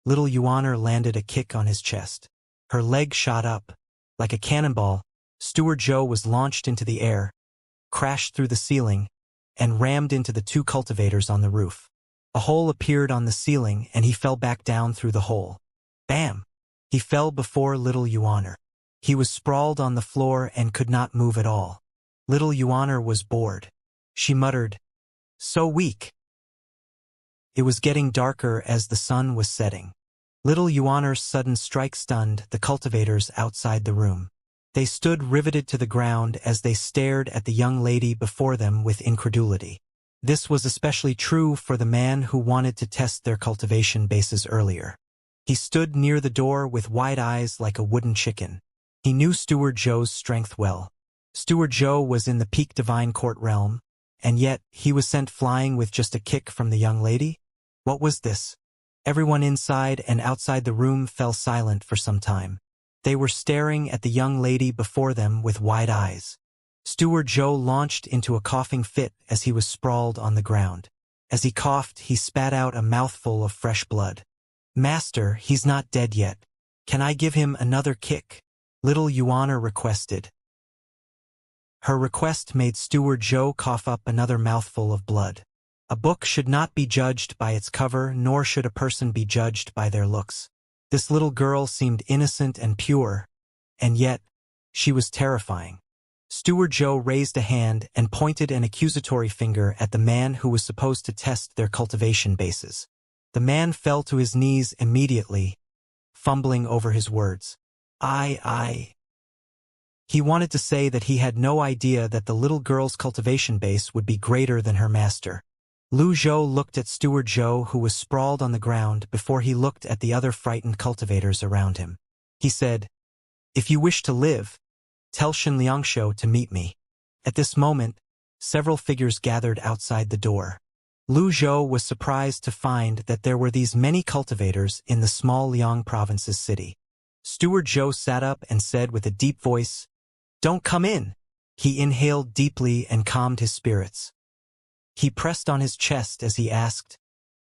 little Yuaner landed a kick on his chest. Her leg shot up. Like a cannonball, Steward Zhou was launched into the air, crashed through the ceiling, and rammed into the 2 cultivators on the roof. A hole appeared on the ceiling and he fell back down through the hole. Bam! He fell before little Yuaner. He was sprawled on the floor and could not move at all. Little Yuaner was bored. She muttered, "So weak." It was getting darker as the sun was setting. Little Yuaner's sudden strike stunned the cultivators outside the room. They stood riveted to the ground as they stared at the young lady before them with incredulity. This was especially true for the man who wanted to test their cultivation bases earlier. He stood near the door with wide eyes like a wooden chicken. He knew Steward Zhou's strength well. Steward Zhou was in the peak Divine Court realm, and yet he was sent flying with just a kick from the young lady? What was this? Everyone inside and outside the room fell silent for some time. They were staring at the young lady before them with wide eyes. Steward Zhou launched into a coughing fit as he was sprawled on the ground. As he coughed, he spat out a mouthful of fresh blood. Master, he's not dead yet. Can I give him another kick? Little Yuaner requested. Her request made Steward Zhou cough up another mouthful of blood. A book should not be judged by its cover, nor should a person be judged by their looks. This little girl seemed innocent and pure, and yet, she was terrifying. Steward Zhou raised a hand and pointed an accusatory finger at the man who was supposed to test their cultivation bases. The man fell to his knees immediately, fumbling over his words. He wanted to say that he had no idea that the little girl's cultivation base would be greater than her master. Lu Zhou looked at Steward Zhou, who was sprawled on the ground, before he looked at the other frightened cultivators around him. He said, "If you wish to live, tell Xianxia to meet me." At this moment, several figures gathered outside the door. Lu Zhou was surprised to find that there were these many cultivators in the small Liang province's city. Steward Zhou sat up and said with a deep voice, "Don't come in." He inhaled deeply and calmed his spirits. He pressed on his chest as he asked,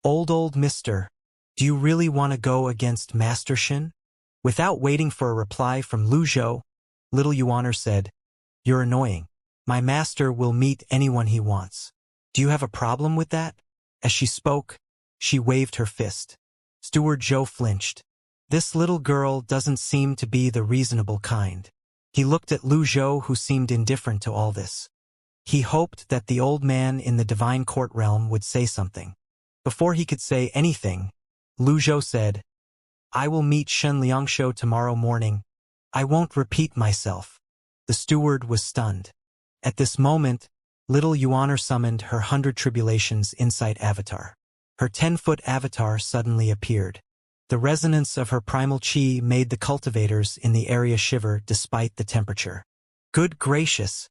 Old mister, do you really want to go against Master Xin?" Without waiting for a reply from Lu Zhou, little Yuaner said, "You're annoying. My master will meet anyone he wants. Do you have a problem with that?" As she spoke, she waved her fist. Steward Zhou flinched. This little girl doesn't seem to be the reasonable kind. He looked at Lu Zhou, who seemed indifferent to all this. He hoped that the old man in the Divine Court realm would say something. Before he could say anything, Lu Zhou said, "I will meet Xianxia tomorrow morning. I won't repeat myself." The steward was stunned. At this moment, little Yuaner summoned her 100 Tribulations Insight avatar. Her 10-foot avatar suddenly appeared. The resonance of her primal chi made the cultivators in the area shiver despite the temperature. Good gracious!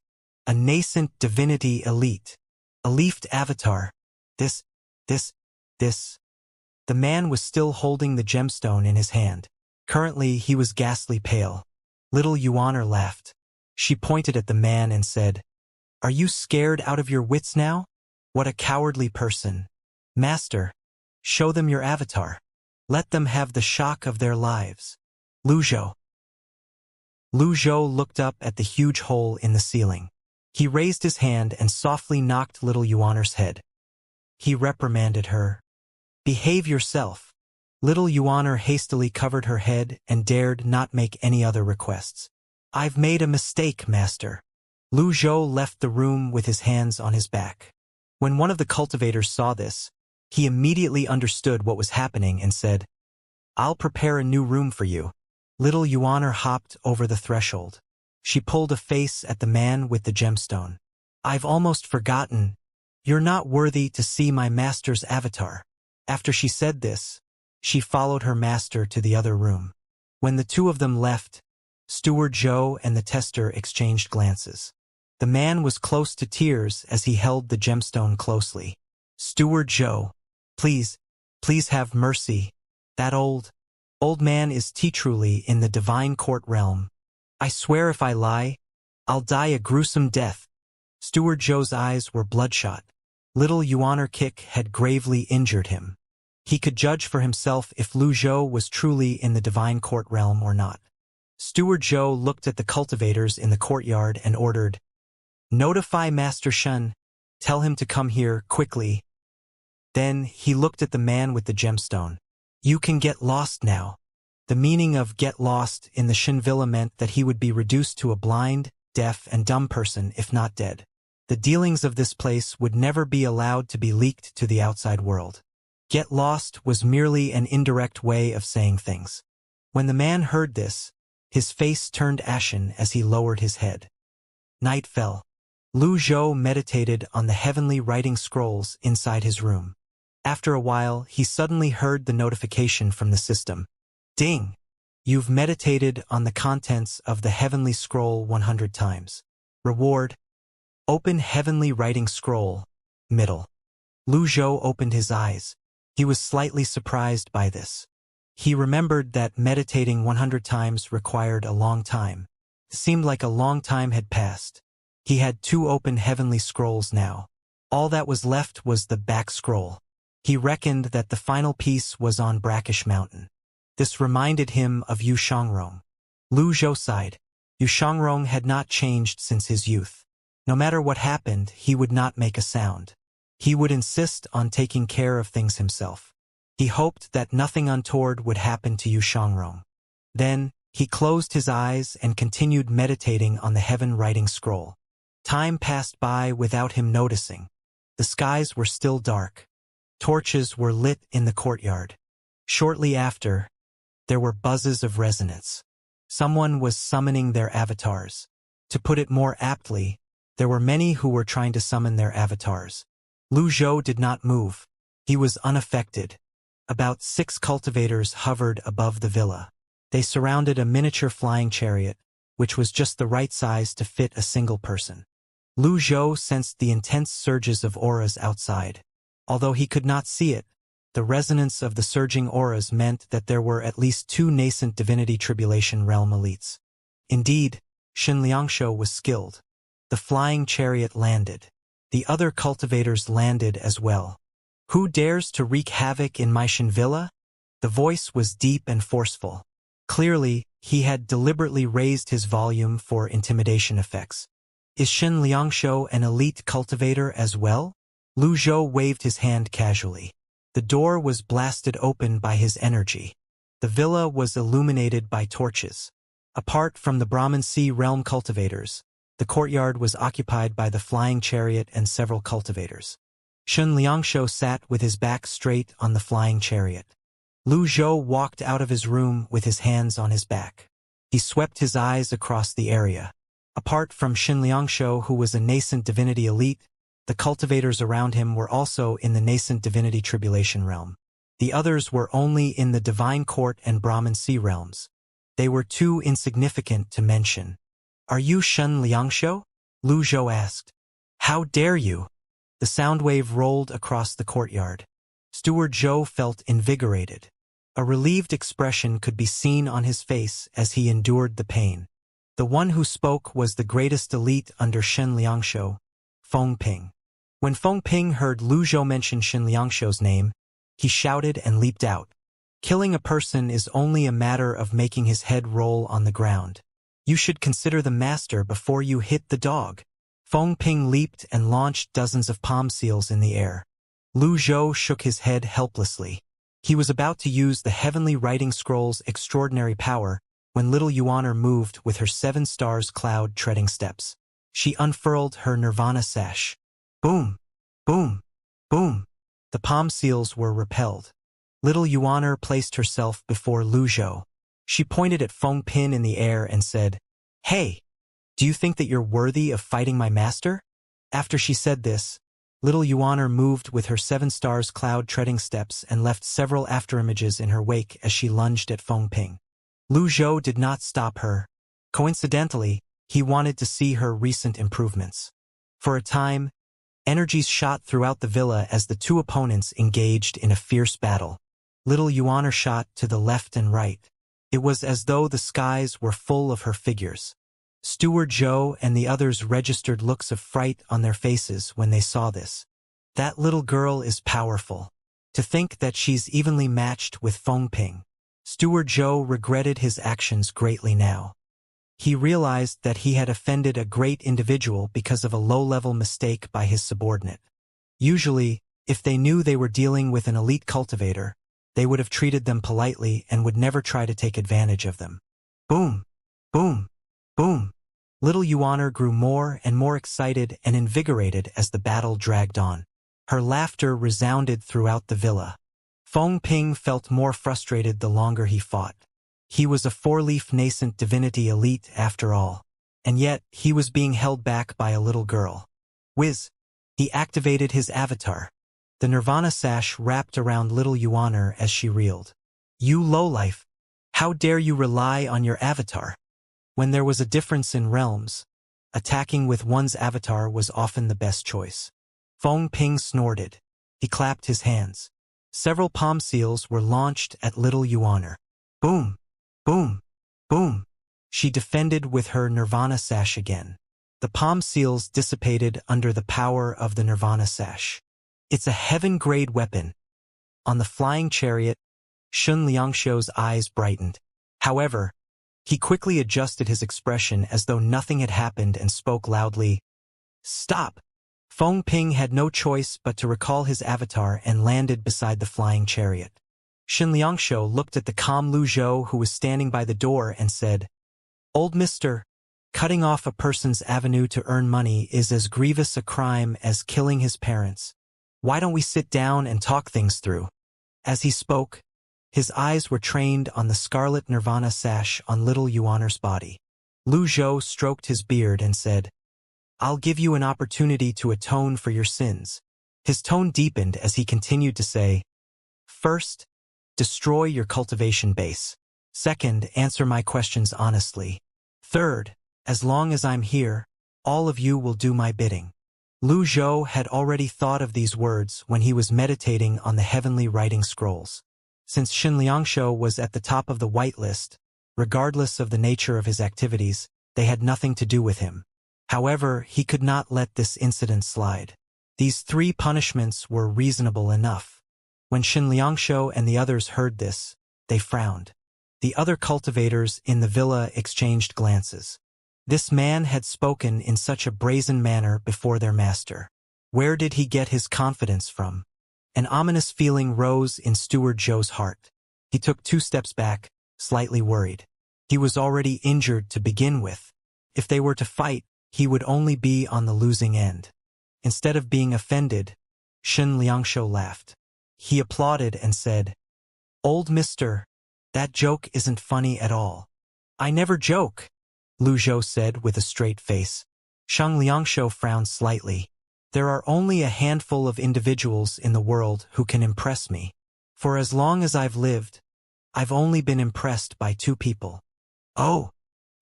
A nascent divinity elite. A leafed avatar. This. The man was still holding the gemstone in his hand. Currently, he was ghastly pale. Little Yuaner laughed. She pointed at the man and said, "Are you scared out of your wits now? What a cowardly person. Master, show them your avatar. Let them have the shock of their lives." Lu Zhou looked up at the huge hole in the ceiling. He raised his hand and softly knocked little Yuaner's head. He reprimanded her. "Behave yourself." Little Yuaner hastily covered her head and dared not make any other requests. "I've made a mistake, master." Lu Zhou left the room with his hands on his back. When one of the cultivators saw this, he immediately understood what was happening and said, "I'll prepare a new room for you." Little Yuaner hopped over the threshold. She pulled a face at the man with the gemstone. "I've almost forgotten. You're not worthy to see my master's avatar." After she said this, she followed her master to the other room. When the two of them left, Steward Zhou and the tester exchanged glances. The man was close to tears as he held the gemstone closely. "Steward Zhou, please have mercy. That old man is truly in the divine court realm. I swear if I lie, I'll die a gruesome death." Steward Zhou's eyes were bloodshot. Little Yuaner kick had gravely injured him. He could judge for himself if Lu Zhou was truly in the divine court realm or not. Steward Zhou looked at the cultivators in the courtyard and ordered, "Notify Master Shen. Tell him to come here quickly." Then he looked at the man with the gemstone. "You can get lost now." The meaning of "get lost" in the Shen villa meant that he would be reduced to a blind, deaf, and dumb person if not dead. The dealings of this place would never be allowed to be leaked to the outside world. Get lost was merely an indirect way of saying things. When the man heard this, his face turned ashen as he lowered his head. Night fell. Lu Zhou meditated on the heavenly writing scrolls inside his room. After a while, he suddenly heard the notification from the system. "Ding! You've meditated on the contents of the heavenly scroll 100 times. Reward: open heavenly writing scroll, middle." Lu Zhou opened his eyes. He was slightly surprised by this. He remembered that meditating 100 times required a long time. It seemed like a long time had passed. He had 2 open heavenly scrolls now. All that was left was the back scroll. He reckoned that the final piece was on Brackish Mountain. This reminded him of Yu Xiangrong. Lu Zhou sighed. Yu Xiangrong had not changed since his youth. No matter what happened, he would not make a sound. He would insist on taking care of things himself. He hoped that nothing untoward would happen to Yu Xiangrong. Then, he closed his eyes and continued meditating on the heaven writing scroll. Time passed by without him noticing. The skies were still dark. Torches were lit in the courtyard. Shortly after, there were buzzes of resonance. Someone was summoning their avatars. To put it more aptly, there were many who were trying to summon their avatars. Lu Zhou did not move. He was unaffected. About 6 cultivators hovered above the villa. They surrounded a miniature flying chariot, which was just the right size to fit a single person. Lu Zhou sensed the intense surges of auras outside. Although he could not see it, the resonance of the surging auras meant that there were at least 2 nascent divinity tribulation realm elites. Indeed, Xianxia was skilled. The flying chariot landed. The other cultivators landed as well. "Who dares to wreak havoc in my Shen villa?" The voice was deep and forceful. Clearly, he had deliberately raised his volume for intimidation effects. "Is Xianxia an elite cultivator as well?" Lu Zhou waved his hand casually. The door was blasted open by his energy. The villa was illuminated by torches. Apart from the Brahman Sea realm cultivators, the courtyard was occupied by the flying chariot and several cultivators. Xianxia sat with his back straight on the flying chariot. Lu Zhou walked out of his room with his hands on his back. He swept his eyes across the area. Apart from Xianxia, who was a nascent divinity elite, the cultivators around him were also in the nascent divinity tribulation realm. The others were only in the divine court and Brahman Sea realms. They were too insignificant to mention. "Are you Xianxia?" Lu Zhou asked. How dare you? The sound wave rolled across the courtyard. Steward Zhou felt invigorated. A relieved expression could be seen on his face as he endured the pain. The one who spoke was the greatest elite under Xianxia, Feng Ping. When Feng Ping heard Lu Zhou mention Xianxia's name, he shouted and leaped out. Killing a person is only a matter of making his head roll on the ground. You should consider the master before you hit the dog. Feng Ping leaped and launched dozens of palm seals in the air. Lu Zhou shook his head helplessly. He was about to use the heavenly writing scroll's extraordinary power when little Yuaner moved with her 7 stars cloud treading steps. She unfurled her nirvana sash. Boom! Boom! Boom! The palm seals were repelled. Little Yuaner placed herself before Lu Zhou. She pointed at Feng Ping in the air and said, Hey! Do you think that you're worthy of fighting my master? After she said this, little Yuaner moved with her 7 stars cloud treading steps and left several afterimages in her wake as she lunged at Feng Ping. Lu Zhou did not stop her. Coincidentally, he wanted to see her recent improvements. For a time, energies shot throughout the villa as the two opponents engaged in a fierce battle. Little Yuaner shot to the left and right. It was as though the skies were full of her figures. Steward Zhou and the others registered looks of fright on their faces when they saw this. That little girl is powerful. To think that she's evenly matched with Feng Ping. Steward Zhou regretted his actions greatly now. He realized that he had offended a great individual because of a low-level mistake by his subordinate. Usually, if they knew they were dealing with an elite cultivator, they would have treated them politely and would never try to take advantage of them. Boom! Boom! Boom! Little Yuaner grew more and more excited and invigorated as the battle dragged on. Her laughter resounded throughout the villa. Feng Ping felt more frustrated the longer he fought. He was a 4-leaf nascent divinity elite after all, and yet he was being held back by a little girl. Whiz! He activated his avatar. The nirvana sash wrapped around little Yuaner as she reeled. You lowlife! How dare you rely on your avatar? When there was a difference in realms, attacking with one's avatar was often the best choice. Feng Ping snorted. He clapped his hands. Several palm seals were launched at little Yuaner. Boom! Boom! Boom! She defended with her nirvana sash again. The palm seals dissipated under the power of the nirvana sash. It's a heaven-grade weapon. On the flying chariot, Xianxia's eyes brightened. However, he quickly adjusted his expression as though nothing had happened and spoke loudly. Stop! Feng Ping had no choice but to recall his avatar and landed beside the flying chariot. Xianxia looked at the calm Lu Zhou who was standing by the door and said, Old mister, cutting off a person's avenue to earn money is as grievous a crime as killing his parents. Why don't we sit down and talk things through? As he spoke, his eyes were trained on the scarlet nirvana sash on little Yuaner's body. Lu Zhou stroked his beard and said, I'll give you an opportunity to atone for your sins. His tone deepened as he continued to say, First, destroy your cultivation base. Second, answer my questions honestly. Third, as long as I'm here, all of you will do my bidding. Lu Zhou had already thought of these words when he was meditating on the heavenly writing scrolls. Since Xianxia was at the top of the whitelist, regardless of the nature of his activities, they had nothing to do with him. However, he could not let this incident slide. These 3 punishments were reasonable enough. When Xianxia and the others heard this, they frowned. The other cultivators in the villa exchanged glances. This man had spoken in such a brazen manner before their master. Where did he get his confidence from? An ominous feeling rose in Steward Zhou's heart. He took 2 steps back, slightly worried. He was already injured to begin with. If they were to fight, he would only be on the losing end. Instead of being offended, Xianxia laughed. He applauded and said, Old mister, that joke isn't funny at all. I never joke, Lu Zhou said with a straight face. Xianxia frowned slightly. There are only a handful of individuals in the world who can impress me. For as long as I've lived, I've only been impressed by 2 people. Oh!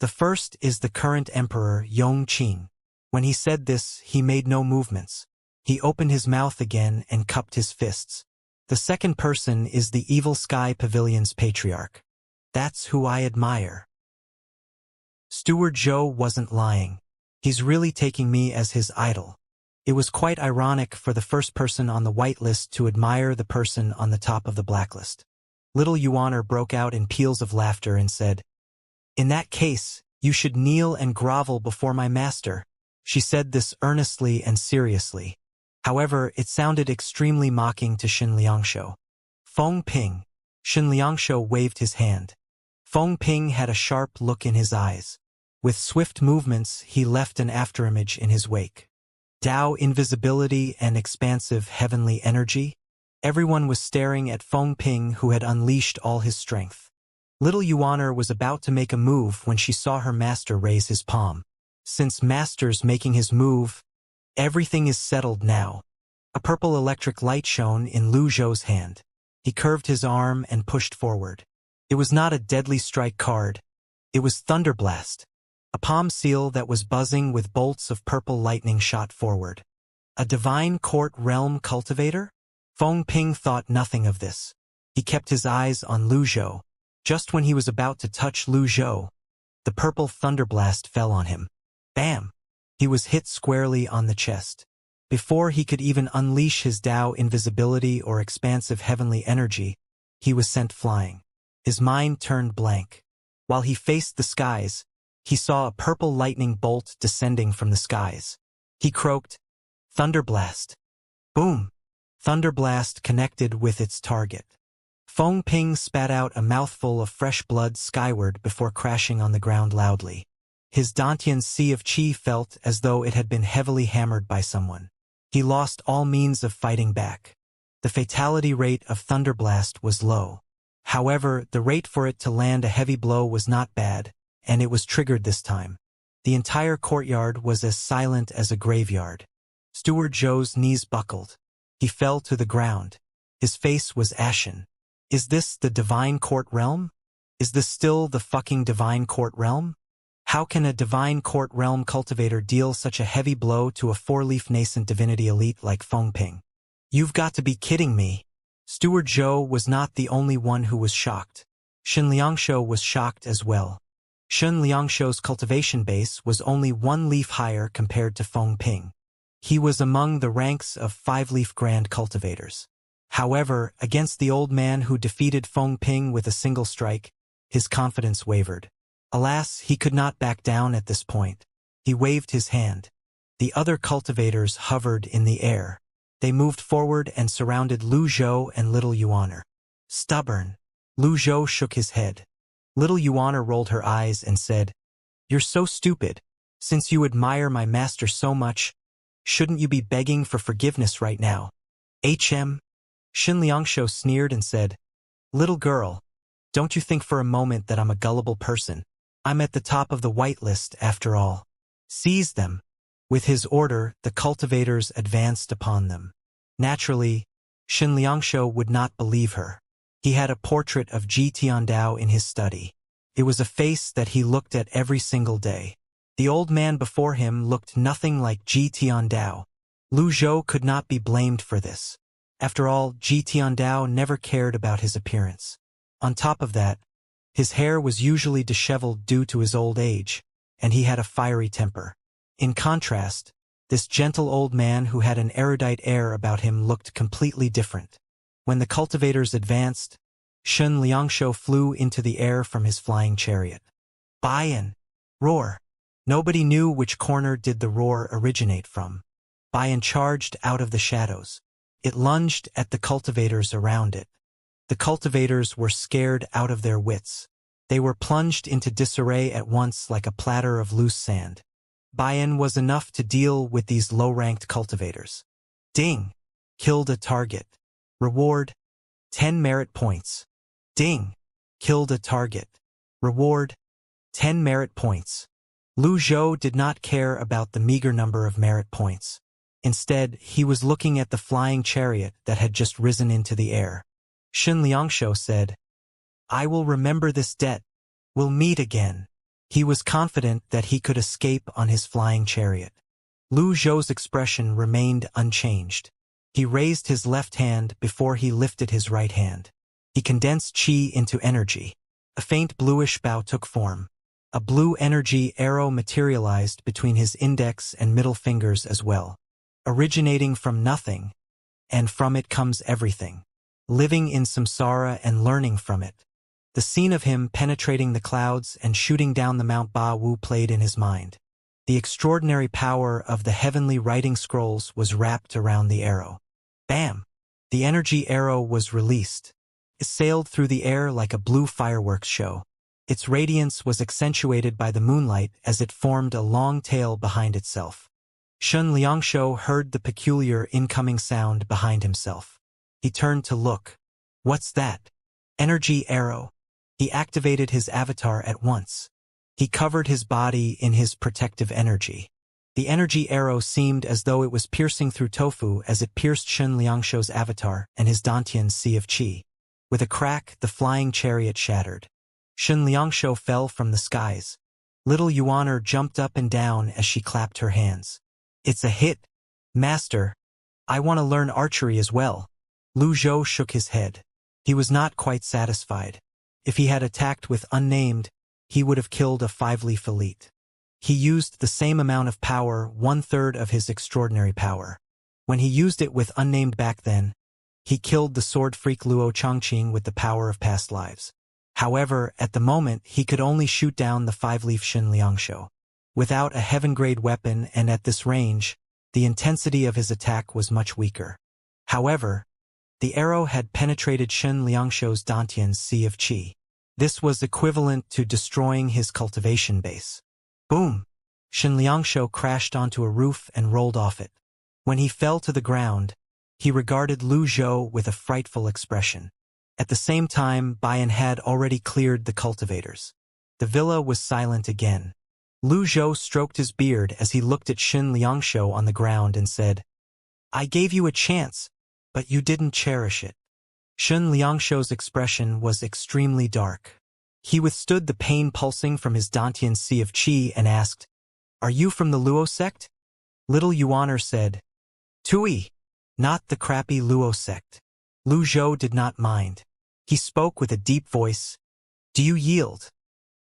The first is the current emperor Yongqing. When he said this, he made no movements. He opened his mouth again and cupped his fists. The second person is the Evil Sky Pavilion's Patriarch. That's who I admire. Steward Joe wasn't lying. He's really taking me as his idol. It was quite ironic for the first person on the whitelist to admire the person on the top of the blacklist. Little Yuaner broke out in peals of laughter and said, "In that case, you should kneel and grovel before my master." She said this earnestly and seriously. However, it sounded extremely mocking to Xianxia. Feng Ping. Xianxia waved his hand. Feng Ping had a sharp look in his eyes. With swift movements, he left an afterimage in his wake. Tao invisibility and expansive heavenly energy? Everyone was staring at Feng Ping, who had unleashed all his strength. Little Yuaner was about to make a move when she saw her master raise his palm. Since master's making his move, everything is settled now. A purple electric light shone in Lu Zhou's hand. He curved his arm and pushed forward. It was not a deadly strike card. It was Thunderblast. A palm seal that was buzzing with bolts of purple lightning shot forward. A divine court realm cultivator? Feng Ping thought nothing of this. He kept his eyes on Lu Zhou. Just when he was about to touch Lu Zhou, the purple thunderblast fell on him. Bam! He was hit squarely on the chest. Before he could even unleash his Tao invisibility or expansive heavenly energy, he was sent flying. His mind turned blank. While he faced the skies, he saw a purple lightning bolt descending from the skies. He croaked, "Thunderblast!" Boom! Thunderblast connected with its target. Feng Ping spat out a mouthful of fresh blood skyward before crashing on the ground loudly. His Dantian's sea of qi felt as though it had been heavily hammered by someone. He lost all means of fighting back. The fatality rate of Thunderblast was low. However, the rate for it to land a heavy blow was not bad, and it was triggered this time. The entire courtyard was as silent as a graveyard. Steward Zhou's knees buckled. He fell to the ground. His face was ashen. Is this the Divine Court Realm? Is this still the fucking Divine Court Realm? How can a Divine Court Realm cultivator deal such a heavy blow to a four-leaf nascent divinity elite like Feng Ping? You've got to be kidding me. Steward Zhou was not the only one who was shocked. Xianxia was shocked as well. Xianxia's cultivation base was only one leaf higher compared to Feng Ping. He was among the ranks of five-leaf grand cultivators. However, against the old man who defeated Feng Ping with a single strike, his confidence wavered. Alas, he could not back down at this point. He waved his hand. The other cultivators hovered in the air. They moved forward and surrounded Lu Zhou and Little Yuaner. Stubborn. Lu Zhou shook his head. Little Yuaner rolled her eyes and said, "You're so stupid. Since you admire my master so much, shouldn't you be begging for forgiveness right now?" Xianxia sneered and said, "Little girl, don't you think for a moment that I'm a gullible person? I'm at the top of the whitelist after all. Seize them." With his order, the cultivators advanced upon them. Naturally, Xianxia would not believe her. He had a portrait of Ji Tiandao in his study. It was a face that he looked at every single day. The old man before him looked nothing like Ji Tiandao. Lu Zhou could not be blamed for this. After all, Ji Tiandao never cared about his appearance. On top of that, his hair was usually disheveled due to his old age, and he had a fiery temper. In contrast, this gentle old man who had an erudite air about him looked completely different. When the cultivators advanced, Xianxia flew into the air from his flying chariot. Bayan! Roar! Nobody knew which corner did the roar originate from. Bayan charged out of the shadows. It lunged at the cultivators around it. The cultivators were scared out of their wits. They were plunged into disarray at once like a platter of loose sand. Bayan was enough to deal with these low-ranked cultivators. Ding! Killed a target. Reward: 10 merit points. Ding! Killed a target. Reward: 10 merit points. Lu Zhou did not care about the meager number of merit points. Instead, he was looking at the flying chariot that had just risen into the air. Xianxia said, "I will remember this debt. We'll meet again." He was confident that he could escape on his flying chariot. Lu Zhou's expression remained unchanged. He raised his left hand before he lifted his right hand. He condensed qi into energy. A faint bluish bow took form. A blue energy arrow materialized between his index and middle fingers as well. Originating from nothing, and from it comes everything. Living in samsara and learning from it. The scene of him penetrating the clouds and shooting down the Mount Ba Wu played in his mind. The extraordinary power of the heavenly writing scrolls was wrapped around the arrow. Bam! The energy arrow was released. It sailed through the air like a blue fireworks show. Its radiance was accentuated by the moonlight as it formed a long tail behind itself. Xianxia heard the peculiar incoming sound behind himself. He turned to look. What's that? Energy arrow. He activated his avatar at once. He covered his body in his protective energy. The energy arrow seemed as though it was piercing through tofu as it pierced Xianxia's avatar and his Dantian's sea of qi. With a crack, the flying chariot shattered. Xianxia fell from the skies. Little Yuaner jumped up and down as she clapped her hands. It's a hit. Master, I want to learn archery as well. Lu Zhou shook his head. He was not quite satisfied. If he had attacked with unnamed, he would have killed a 5-leaf elite. He used the same amount of power, 1/3 of his extraordinary power. When he used it with unnamed back then, he killed the sword freak Luo Chongqing with the power of past lives. However, at the moment he could only shoot down the 5-leaf Xianxia. Without a heaven-grade weapon and at this range, the intensity of his attack was much weaker. However, the arrow had penetrated Xianxia's Dantian's sea of qi. This was equivalent to destroying his cultivation base. Boom! Xianxia crashed onto a roof and rolled off it. When he fell to the ground, he regarded Lu Zhou with a frightful expression. At the same time, Bayan had already cleared the cultivators. The villa was silent again. Lu Zhou stroked his beard as he looked at Xianxia on the ground and said, I gave you a chance, but you didn't cherish it. Xianxia's expression was extremely dark. He withstood the pain pulsing from his Dantian sea of qi and asked, Are you from the Luo sect? Little Yuaner said, Tui, not the crappy Luo sect. Lu Zhou did not mind. He spoke with a deep voice. Do you yield?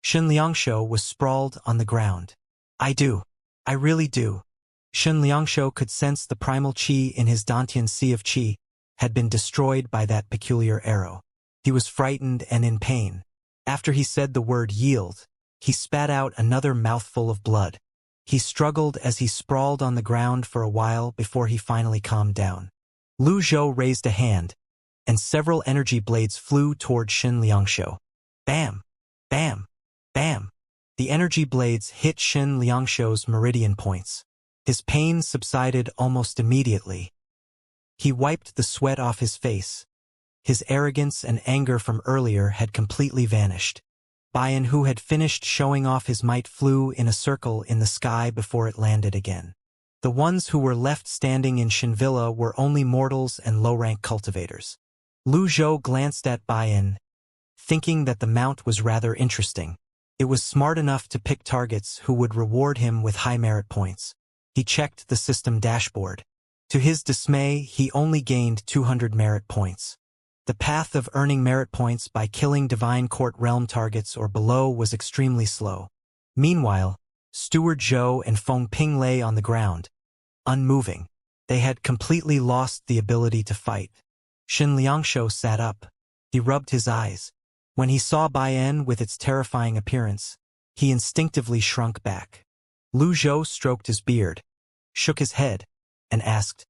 Xianxia was sprawled on the ground. I do. I really do. Xianxia could sense the primal qi in his Dantian sea of qi had been destroyed by that peculiar arrow. He was frightened and in pain. After he said the word yield, he spat out another mouthful of blood. He struggled as he sprawled on the ground for a while before he finally calmed down. Lu Zhou raised a hand, and several energy blades flew toward Xianxia. Bam! Bam! Bam! The energy blades hit Xianxia's meridian points. His pain subsided almost immediately. He wiped the sweat off his face. His arrogance and anger from earlier had completely vanished. Bayan, who had finished showing off his might, flew in a circle in the sky before it landed again. The ones who were left standing in Shinvilla were only mortals and low-rank cultivators. Lu Zhou glanced at Bayan, thinking that the mount was rather interesting. It was smart enough to pick targets who would reward him with high merit points. He checked the system dashboard. To his dismay, he only gained 200 merit points. The path of earning merit points by killing Divine Court realm targets or below was extremely slow. Meanwhile, Steward Zhou and Feng Ping lay on the ground, unmoving. They had completely lost the ability to fight. Xianxia sat up. He rubbed his eyes. When he saw Bayan with its terrifying appearance, he instinctively shrunk back. Lu Zhou stroked his beard, shook his head, and asked,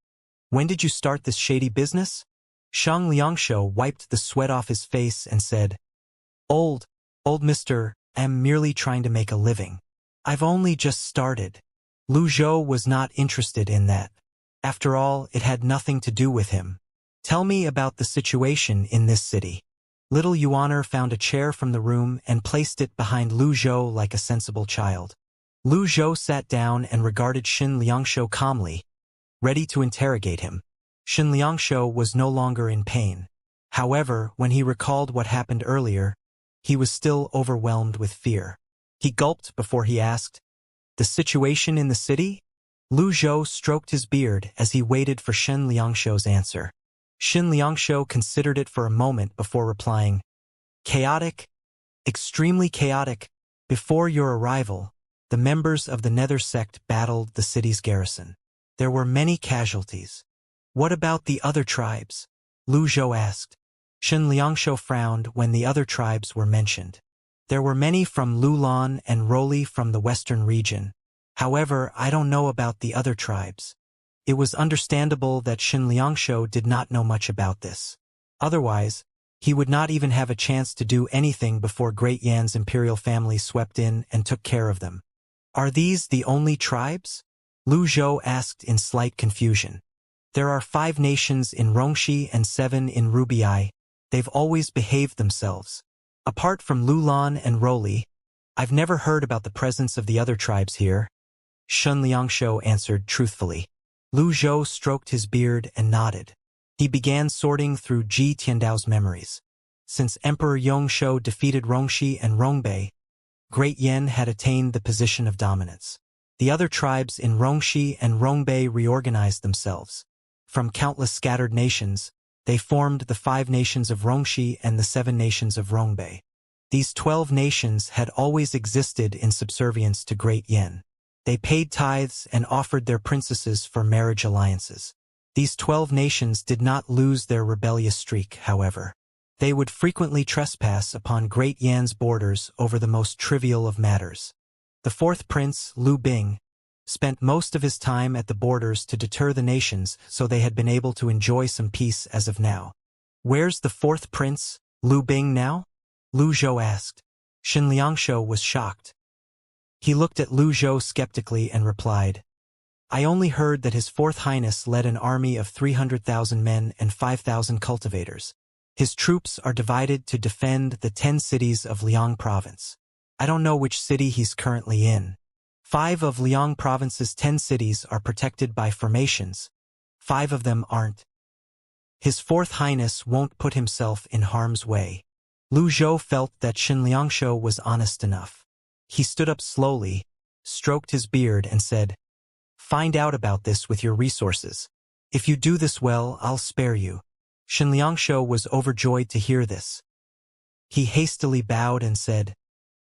When did you start this shady business? Xianxia wiped the sweat off his face and said, Old mister, I'm merely trying to make a living. I've only just started. Lu Zhou was not interested in that. After all, it had nothing to do with him. Tell me about the situation in this city. Little Yuaner found a chair from the room and placed it behind Lu Zhou like a sensible child. Lu Zhou sat down and regarded Xianxia calmly, ready to interrogate him. Xianxia was no longer in pain. However, when he recalled what happened earlier, he was still overwhelmed with fear. He gulped before he asked, The situation in the city? Lu Zhou stroked his beard as he waited for Shen Liangshou's answer. Shen Liangshou considered it for a moment before replying, "Chaotic, extremely chaotic. Before your arrival, the members of the Nether sect battled the city's garrison. There were many casualties." "What about the other tribes?" Lu Zhou asked. Shen Liangshou frowned when the other tribes were mentioned. "There were many from Lulan and Roli from the western region. However, I don't know about the other tribes." It was understandable that Shen Liangshou did not know much about this. Otherwise, he would not even have a chance to do anything before Great Yan's imperial family swept in and took care of them. "Are these the only tribes?" Lu Zhou asked in slight confusion. "There are 5 nations in Rongxi and 7 in Rubiai. They've always behaved themselves. Apart from Lulan and Roli, I've never heard about the presence of the other tribes here," Shen Liangshou answered truthfully. Lu Zhou stroked his beard and nodded. He began sorting through Ji Tiandao's memories. Since Emperor Yongshou defeated Rongxi and Rongbei, Great Yan had attained the position of dominance. The other tribes in Rongxi and Rongbei reorganized themselves. From countless scattered nations, they formed the 5 nations of Rongxi and the 7 nations of Rongbei. These 12 nations had always existed in subservience to Great Yan. They paid tithes and offered their princesses for marriage alliances. These 12 nations did not lose their rebellious streak, however. They would frequently trespass upon Great Yan's borders over the most trivial of matters. The 4th prince, Lu Bing, spent most of his time at the borders to deter the nations, so they had been able to enjoy some peace as of now. "Where's the 4th prince, Lu Bing, now?" Lu Zhou asked. Shen Liangshou was shocked. He looked at Lu Zhou skeptically and replied, "I only heard that His 4th Highness led an army of 300,000 men and 5,000 cultivators. His troops are divided to defend the 10 cities of Liang Province. I don't know which city he's currently in. 5 of Liang Province's 10 cities are protected by formations. 5 of them aren't. His 4th Highness won't put himself in harm's way." Lu Zhou felt that Shen Liangshou was honest enough. He stood up slowly, stroked his beard, and said, "Find out about this with your resources. If you do this well, I'll spare you." Shen Liangshou was overjoyed to hear this. He hastily bowed and said,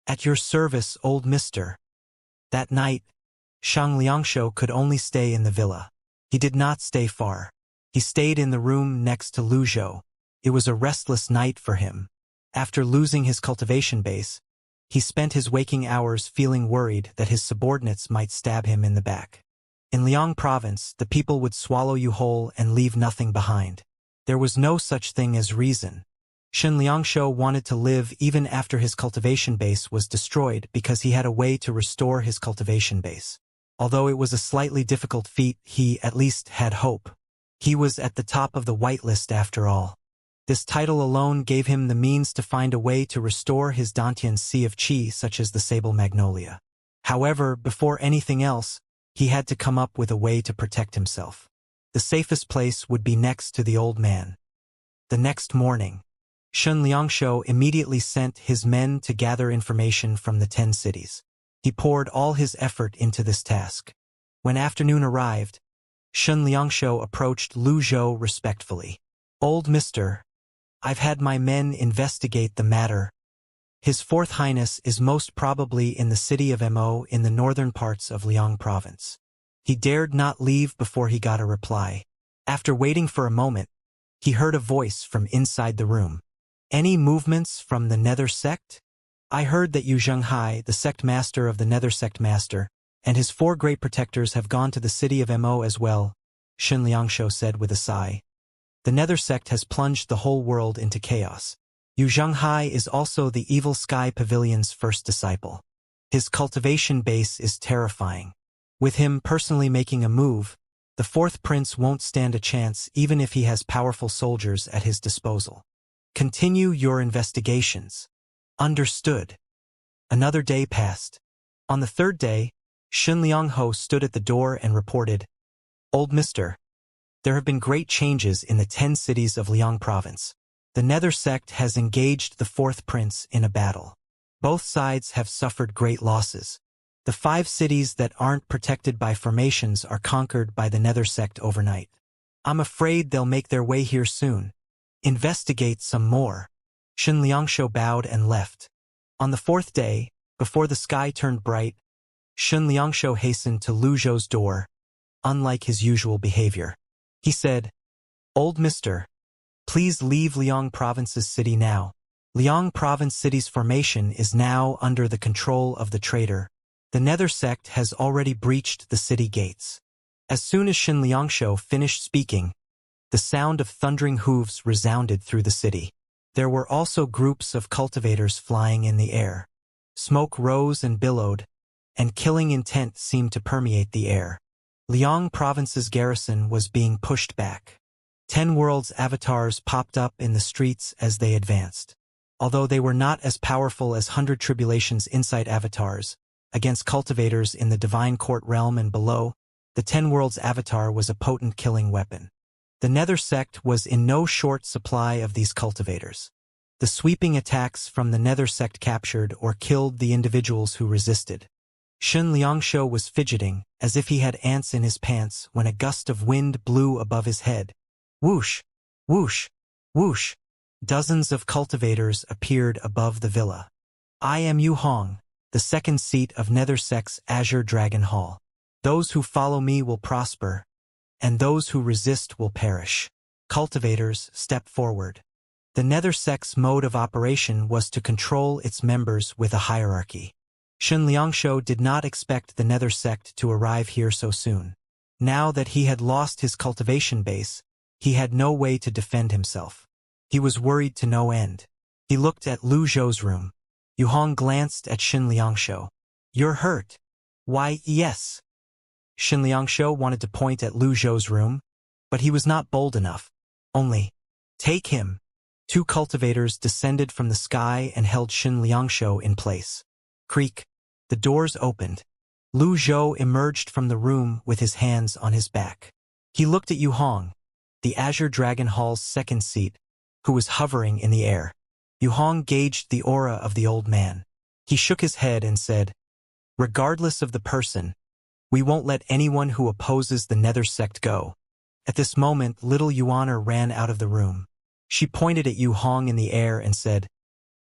"At your service, old mister." That night, Shen Liangshou could only stay in the villa. He did not stay far. He stayed in the room next to Lu Zhou. It was a restless night for him. After losing his cultivation base, he spent his waking hours feeling worried that his subordinates might stab him in the back. In Liang Province, the people would swallow you whole and leave nothing behind. There was no such thing as reason. Shen Liangshou wanted to live even after his cultivation base was destroyed because he had a way to restore his cultivation base. Although it was a slightly difficult feat, he at least had hope. He was at the top of the whitelist after all. This title alone gave him the means to find a way to restore his Dantian Sea of Qi, such as the Sable Magnolia. However, before anything else, he had to come up with a way to protect himself. The safest place would be next to the old man. The next morning, Shen Liangshou immediately sent his men to gather information from the 10 cities. He poured all his effort into this task. When afternoon arrived, Shen Liangshou approached Lu Zhou respectfully. "Old mister, I've had my men investigate the matter. His 4th Highness is most probably in the city of Mo in the northern parts of Liang Province." He dared not leave before he got a reply. After waiting for a moment, he heard a voice from inside the room. "Any movements from the Nether sect? I heard that Yu Zhenghai, the sect master of the Nether sect master, and his 4 great protectors have gone to the city of Mo as well," Shen Liangshou said with a sigh. "The Nether sect has plunged the whole world into chaos. Yu Zhenghai is also the Evil Sky Pavilion's first disciple. His cultivation base is terrifying. With him personally making a move, the 4th prince won't stand a chance even if he has powerful soldiers at his disposal. Continue your investigations." "Understood." Another day passed. On the 3rd day, Shen Liangshou stood at the door and reported, "Old mister, there have been great changes in the 10 cities of Liang Province. The Nether sect has engaged the 4th prince in a battle. Both sides have suffered great losses. The 5 cities that aren't protected by formations are conquered by the Nether sect overnight. I'm afraid they'll make their way here soon. Investigate some more. Xianxia bowed and left. On the 4th day, before the sky turned bright, Xianxia hastened to Lu Zhou's door, unlike his usual behavior. He said, "Old mister, please leave Liang Province's city now. Liang Province City's formation is now under the control of the traitor. The Nether sect has already breached the city gates." As soon as Xianxia finished speaking, the sound of thundering hooves resounded through the city. There were also groups of cultivators flying in the air. Smoke rose and billowed, and killing intent seemed to permeate the air. Liang Province's garrison was being pushed back. 10 worlds avatars popped up in the streets as they advanced. Although they were not as powerful as 100 Tribulation's insight avatars, against cultivators in the Divine Court realm and below, the 10 worlds avatar was a potent killing weapon. The Nether sect was in no short supply of these cultivators. The sweeping attacks from the Nether sect captured or killed the individuals who resisted. Xianxia was fidgeting, as if he had ants in his pants when a gust of wind blew above his head. Whoosh! Whoosh! Whoosh! Dozens of cultivators appeared above the villa. "I am Yu Hong, the 2nd seat of Nether sect's Azure Dragon Hall. Those who follow me will prosper, and those who resist will perish." Cultivators, step forward. The Nether sect's mode of operation was to control its members with a hierarchy. Xianxia did not expect the Nether sect to arrive here so soon. Now that he had lost his cultivation base, he had no way to defend himself. He was worried to no end. He looked at Lu Zhou's room. Yu Hong glanced at Xianxia. "You're hurt." "Why, yes." Xianxia wanted to point at Lu Zhou's room, but he was not bold enough. Only, "Take him." 2 cultivators descended from the sky and held Xianxia in place. Creak. The doors opened. Lu Zhou emerged from the room with his hands on his back. He looked at Yu Hong, the Azure Dragon Hall's 2nd seat, who was hovering in the air. Yu Hong gauged the aura of the old man. He shook his head and said, "Regardless of the person, we won't let anyone who opposes the Nether sect go." At this moment, little Yuana ran out of the room. She pointed at Yu Hong in the air and said,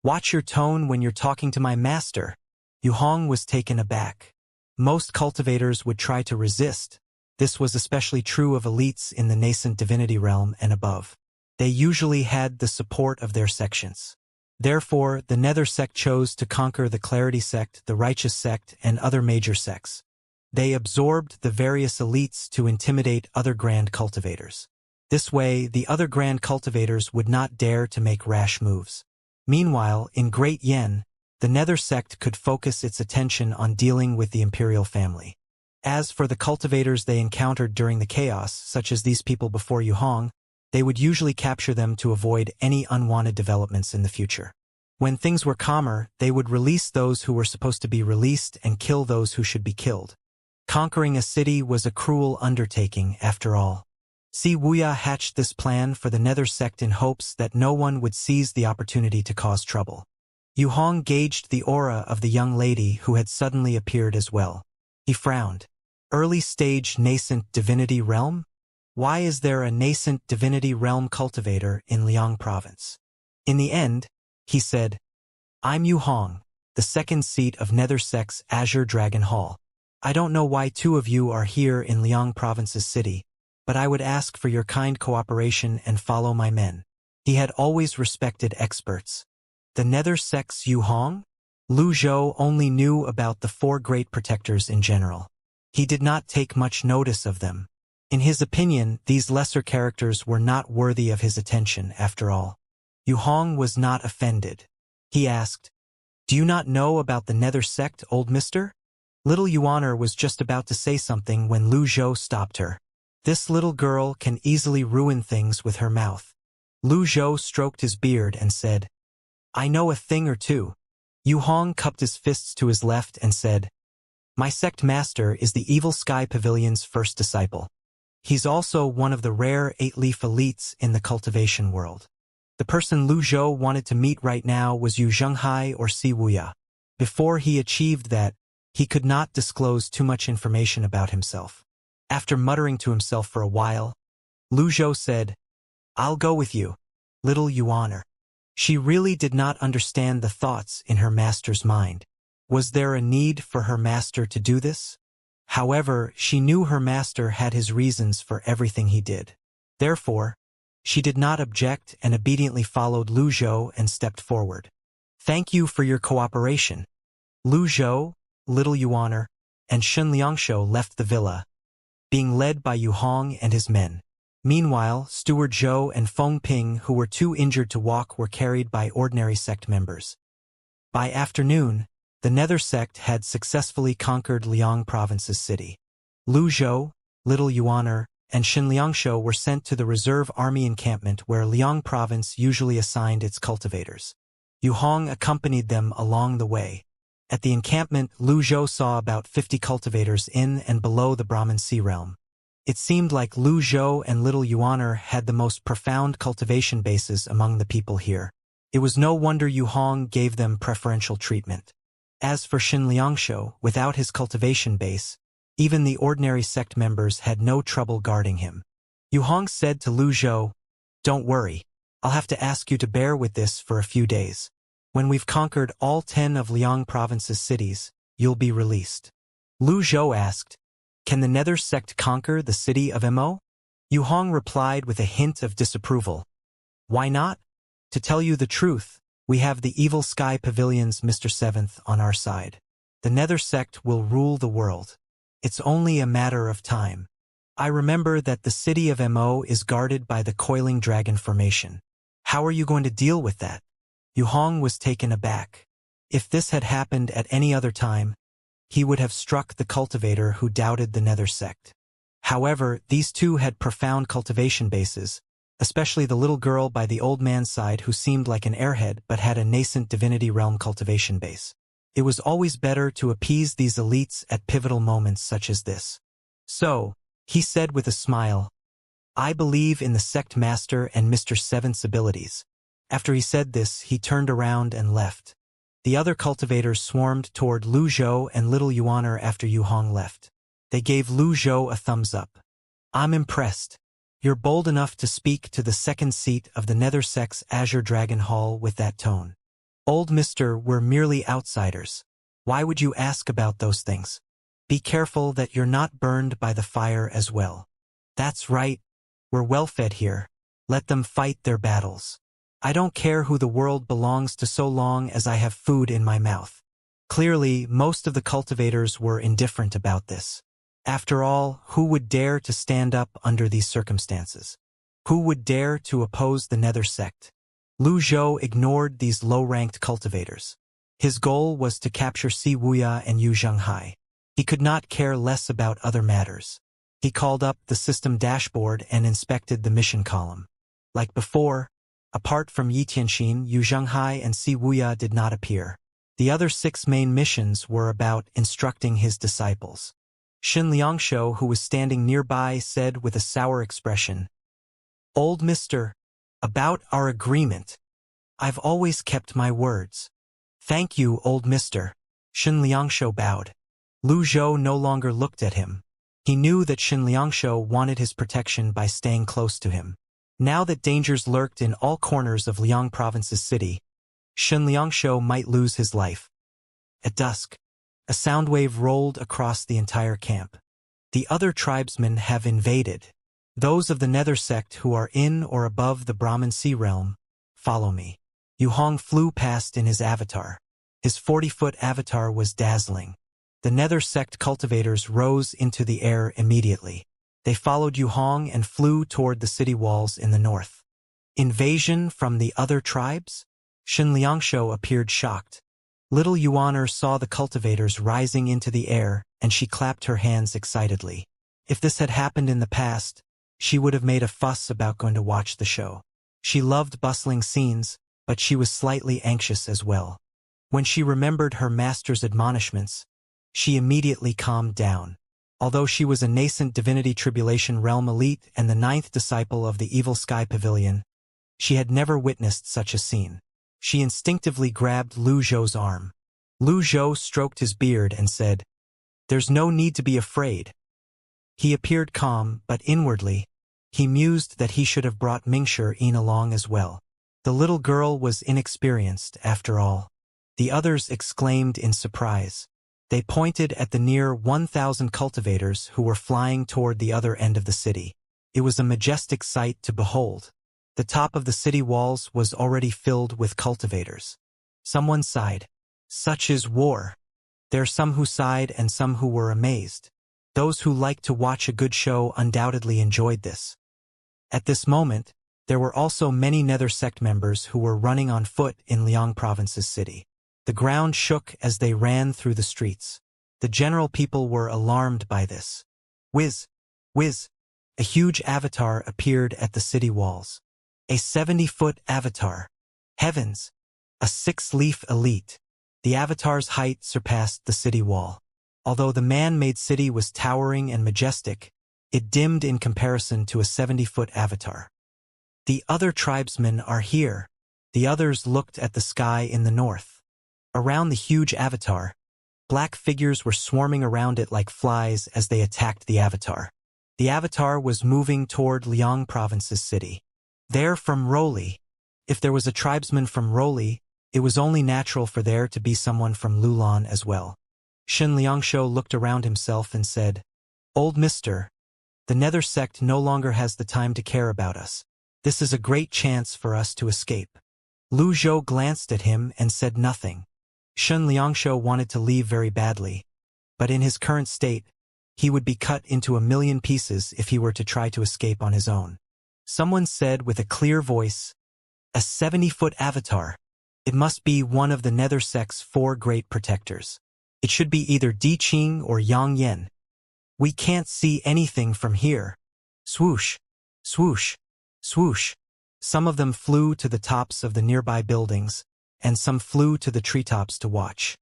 "Watch your tone when you're talking to my master." Yu Hong was taken aback. Most cultivators would try to resist. This was especially true of elites in the nascent divinity realm and above. They usually had the support of their sections. Therefore, the Nether sect chose to conquer the Clarity sect, the Righteous sect, and other major sects. They absorbed the various elites to intimidate other grand cultivators. This way, the other grand cultivators would not dare to make rash moves. Meanwhile, in Great Yen, the Nether sect could focus its attention on dealing with the imperial family. As for the cultivators they encountered during the chaos, such as these people before Yu Hong, they would usually capture them to avoid any unwanted developments in the future. When things were calmer, they would release those who were supposed to be released and kill those who should be killed. Conquering a city was a cruel undertaking, after all. Wuxia hatched this plan for the Nether sect in hopes that no one would seize the opportunity to cause trouble. Yu Hong gauged the aura of the young lady who had suddenly appeared as well. He frowned. Early-stage nascent divinity realm? Why is there a nascent divinity realm cultivator in Liang Province? In the end, he said, "I'm Yu Hong, the 2nd seat of Nether sect's Azure Dragon Hall. I don't know why 2 of you are here in Liang Province's city, but I would ask for your kind cooperation and follow my men." He had always respected experts. The Nether sect's Yu Hong? Lu Zhou only knew about the 4 great protectors in general. He did not take much notice of them. In his opinion, these lesser characters were not worthy of his attention, after all. Yu Hong was not offended. He asked, "Do you not know about the Nether sect, old mister?" Little Yuaner was just about to say something when Lu Zhou stopped her. "This little girl can easily ruin things with her mouth." Lu Zhou stroked his beard and said, "I know a thing or two." Yu Hong cupped his fists to his left and said, "My sect master is the Evil Sky Pavilion's first disciple. He's also one of the rare 8-leaf elites in the cultivation world. The person Lu Zhou wanted to meet right now was Yu Zhenghai or Wuxia. Before he achieved that, he could not disclose too much information about himself. After muttering to himself for a while, Lu Zhou said, "I'll go with you, little Yuaner." She really did not understand the thoughts in her master's mind. Was there a need for her master to do this? However, she knew her master had his reasons for everything he did. Therefore, she did not object and obediently followed Lu Zhou and stepped forward. "Thank you for your cooperation." Lu Zhou, little Yuaner, and Xianxia left the villa, being led by Yu Hong and his men. Meanwhile, Steward Zhou and Feng Ping, who were too injured to walk, were carried by ordinary sect members. By afternoon, the Nether sect had successfully conquered Liang Province's city. Lu Zhou, little Yuaner, and Xianxia were sent to the reserve army encampment where Liang Province usually assigned its cultivators. Yu Hong accompanied them along the way. At the encampment, Lu Zhou saw about 50 cultivators in and below the Brahmin Sea realm. It seemed like Lu Zhou and little Yuaner had the most profound cultivation bases among the people here. It was no wonder Yu Hong gave them preferential treatment. As for Xianxia, without his cultivation base, even the ordinary sect members had no trouble guarding him. Yu Hong said to Lu Zhou, "Don't worry, I'll have to ask you to bear with this for a few days. When we've conquered all 10 of Liang Province's cities, you'll be released." Lu Zhou asked, "Can the Nether sect conquer the city of Mo?" Yu Hong replied with a hint of disapproval. "Why not? To tell you the truth, we have the evil sky pavilion's Mr. Seventh on our side. The Nether sect will rule the world. It's only a matter of time. I remember that the city of Mo is guarded by the coiling dragon formation. How are you going to deal with that?" Yu Hong was taken aback. If this had happened at any other time, he would have struck the cultivator who doubted the Nether sect. However, these two had profound cultivation bases, especially the little girl by the old man's side who seemed like an airhead but had a nascent divinity realm cultivation base. It was always better to appease these elites at pivotal moments such as this. "So," he said with a smile, "I believe in the sect master and Mr. Seventh's abilities." After he said this, he turned around and left. The other cultivators swarmed toward Lu Zhou and little Yuaner after Yu Hong left. They gave Lu Zhou a thumbs up. "I'm impressed. You're bold enough to speak to the second seat of the Nether sect's Azure Dragon Hall with that tone. Old mister, we're merely outsiders. Why would you ask about those things? Be careful that you're not burned by the fire as well." "That's right. We're well fed here. Let them fight their battles. I don't care who the world belongs to so long as I have food in my mouth." Clearly, most of the cultivators were indifferent about this. After all, who would dare to stand up under these circumstances? Who would dare to oppose the Nether sect? Lu Zhou ignored these low-ranked cultivators. His goal was to capture Si Wuya and Yu Zhenghai. He could not care less about other matters. He called up the system dashboard and inspected the mission column. Like before, apart from Yi Tianxin, Yu Zhenghai and Si Wuya did not appear. The other 6 main missions were about instructing his disciples. Xianxia, who was standing nearby, said with a sour expression, "Old mister, about our agreement. I've always kept my words." "Thank you, old mister." Xianxia bowed. Lu Zhou no longer looked at him. He knew that Xianxia wanted his protection by staying close to him. Now that dangers lurked in all corners of Liang Province's city, Xianxia might lose his life. At dusk, a sound wave rolled across the entire camp. "The other tribesmen have invaded. Those of the Nether sect who are in or above the Brahmin Sea realm, follow me." Yu Hong flew past in his avatar. His 40-foot avatar was dazzling. The Nether sect cultivators rose into the air immediately. They followed Yu Hong and flew toward the city walls in the north. Invasion from the other tribes? Xianxia appeared shocked. Little Yuaner saw the cultivators rising into the air, and she clapped her hands excitedly. If this had happened in the past, she would have made a fuss about going to watch the show. She loved bustling scenes, but she was slightly anxious as well. When she remembered her master's admonishments, she immediately calmed down. Although she was a nascent divinity tribulation realm elite and the 9th disciple of the evil sky pavilion, she had never witnessed such a scene. She instinctively grabbed Lu Zhou's arm. Lu Zhou stroked his beard and said, "There's no need to be afraid." He appeared calm, but inwardly, he mused that he should have brought Mingshi along as well. The little girl was inexperienced, after all. The others exclaimed in surprise. They pointed at the near 1,000 cultivators who were flying toward the other end of the city. It was a majestic sight to behold. The top of the city walls was already filled with cultivators. Someone sighed. "Such is war." There are some who sighed and some who were amazed. Those who liked to watch a good show undoubtedly enjoyed this. At this moment, there were also many Nether sect members who were running on foot in Liang Province's city. The ground shook as they ran through the streets. The general people were alarmed by this. Whiz! Whiz! A huge avatar appeared at the city walls. A 70-foot avatar. Heavens! A 6-leaf elite. The avatar's height surpassed the city wall. Although the man-made city was towering and majestic, it dimmed in comparison to a 70-foot avatar. "The other tribesmen are here." The others looked at the sky in the north. Around the huge avatar, black figures were swarming around it like flies as they attacked the avatar. The avatar was moving toward Liang Province's city. "They're from Roli." If there was a tribesman from Roli, it was only natural for there to be someone from Lulan as well. Shen Liangshu looked around himself and said, "Old mister, the Nether sect no longer has the time to care about us. This is a great chance for us to escape." Lu Zhou glanced at him and said nothing. Shen Liangshu wanted to leave very badly, but in his current state, he would be cut into a million pieces if he were to try to escape on his own. Someone said with a clear voice, "A 70-foot avatar. It must be one of the Nether sect's 4 great protectors. It should be either Di Qing or Yang Yen. We can't see anything from here." Swoosh, swoosh, swoosh. Some of them flew to the tops of the nearby buildings, and some flew to the treetops to watch.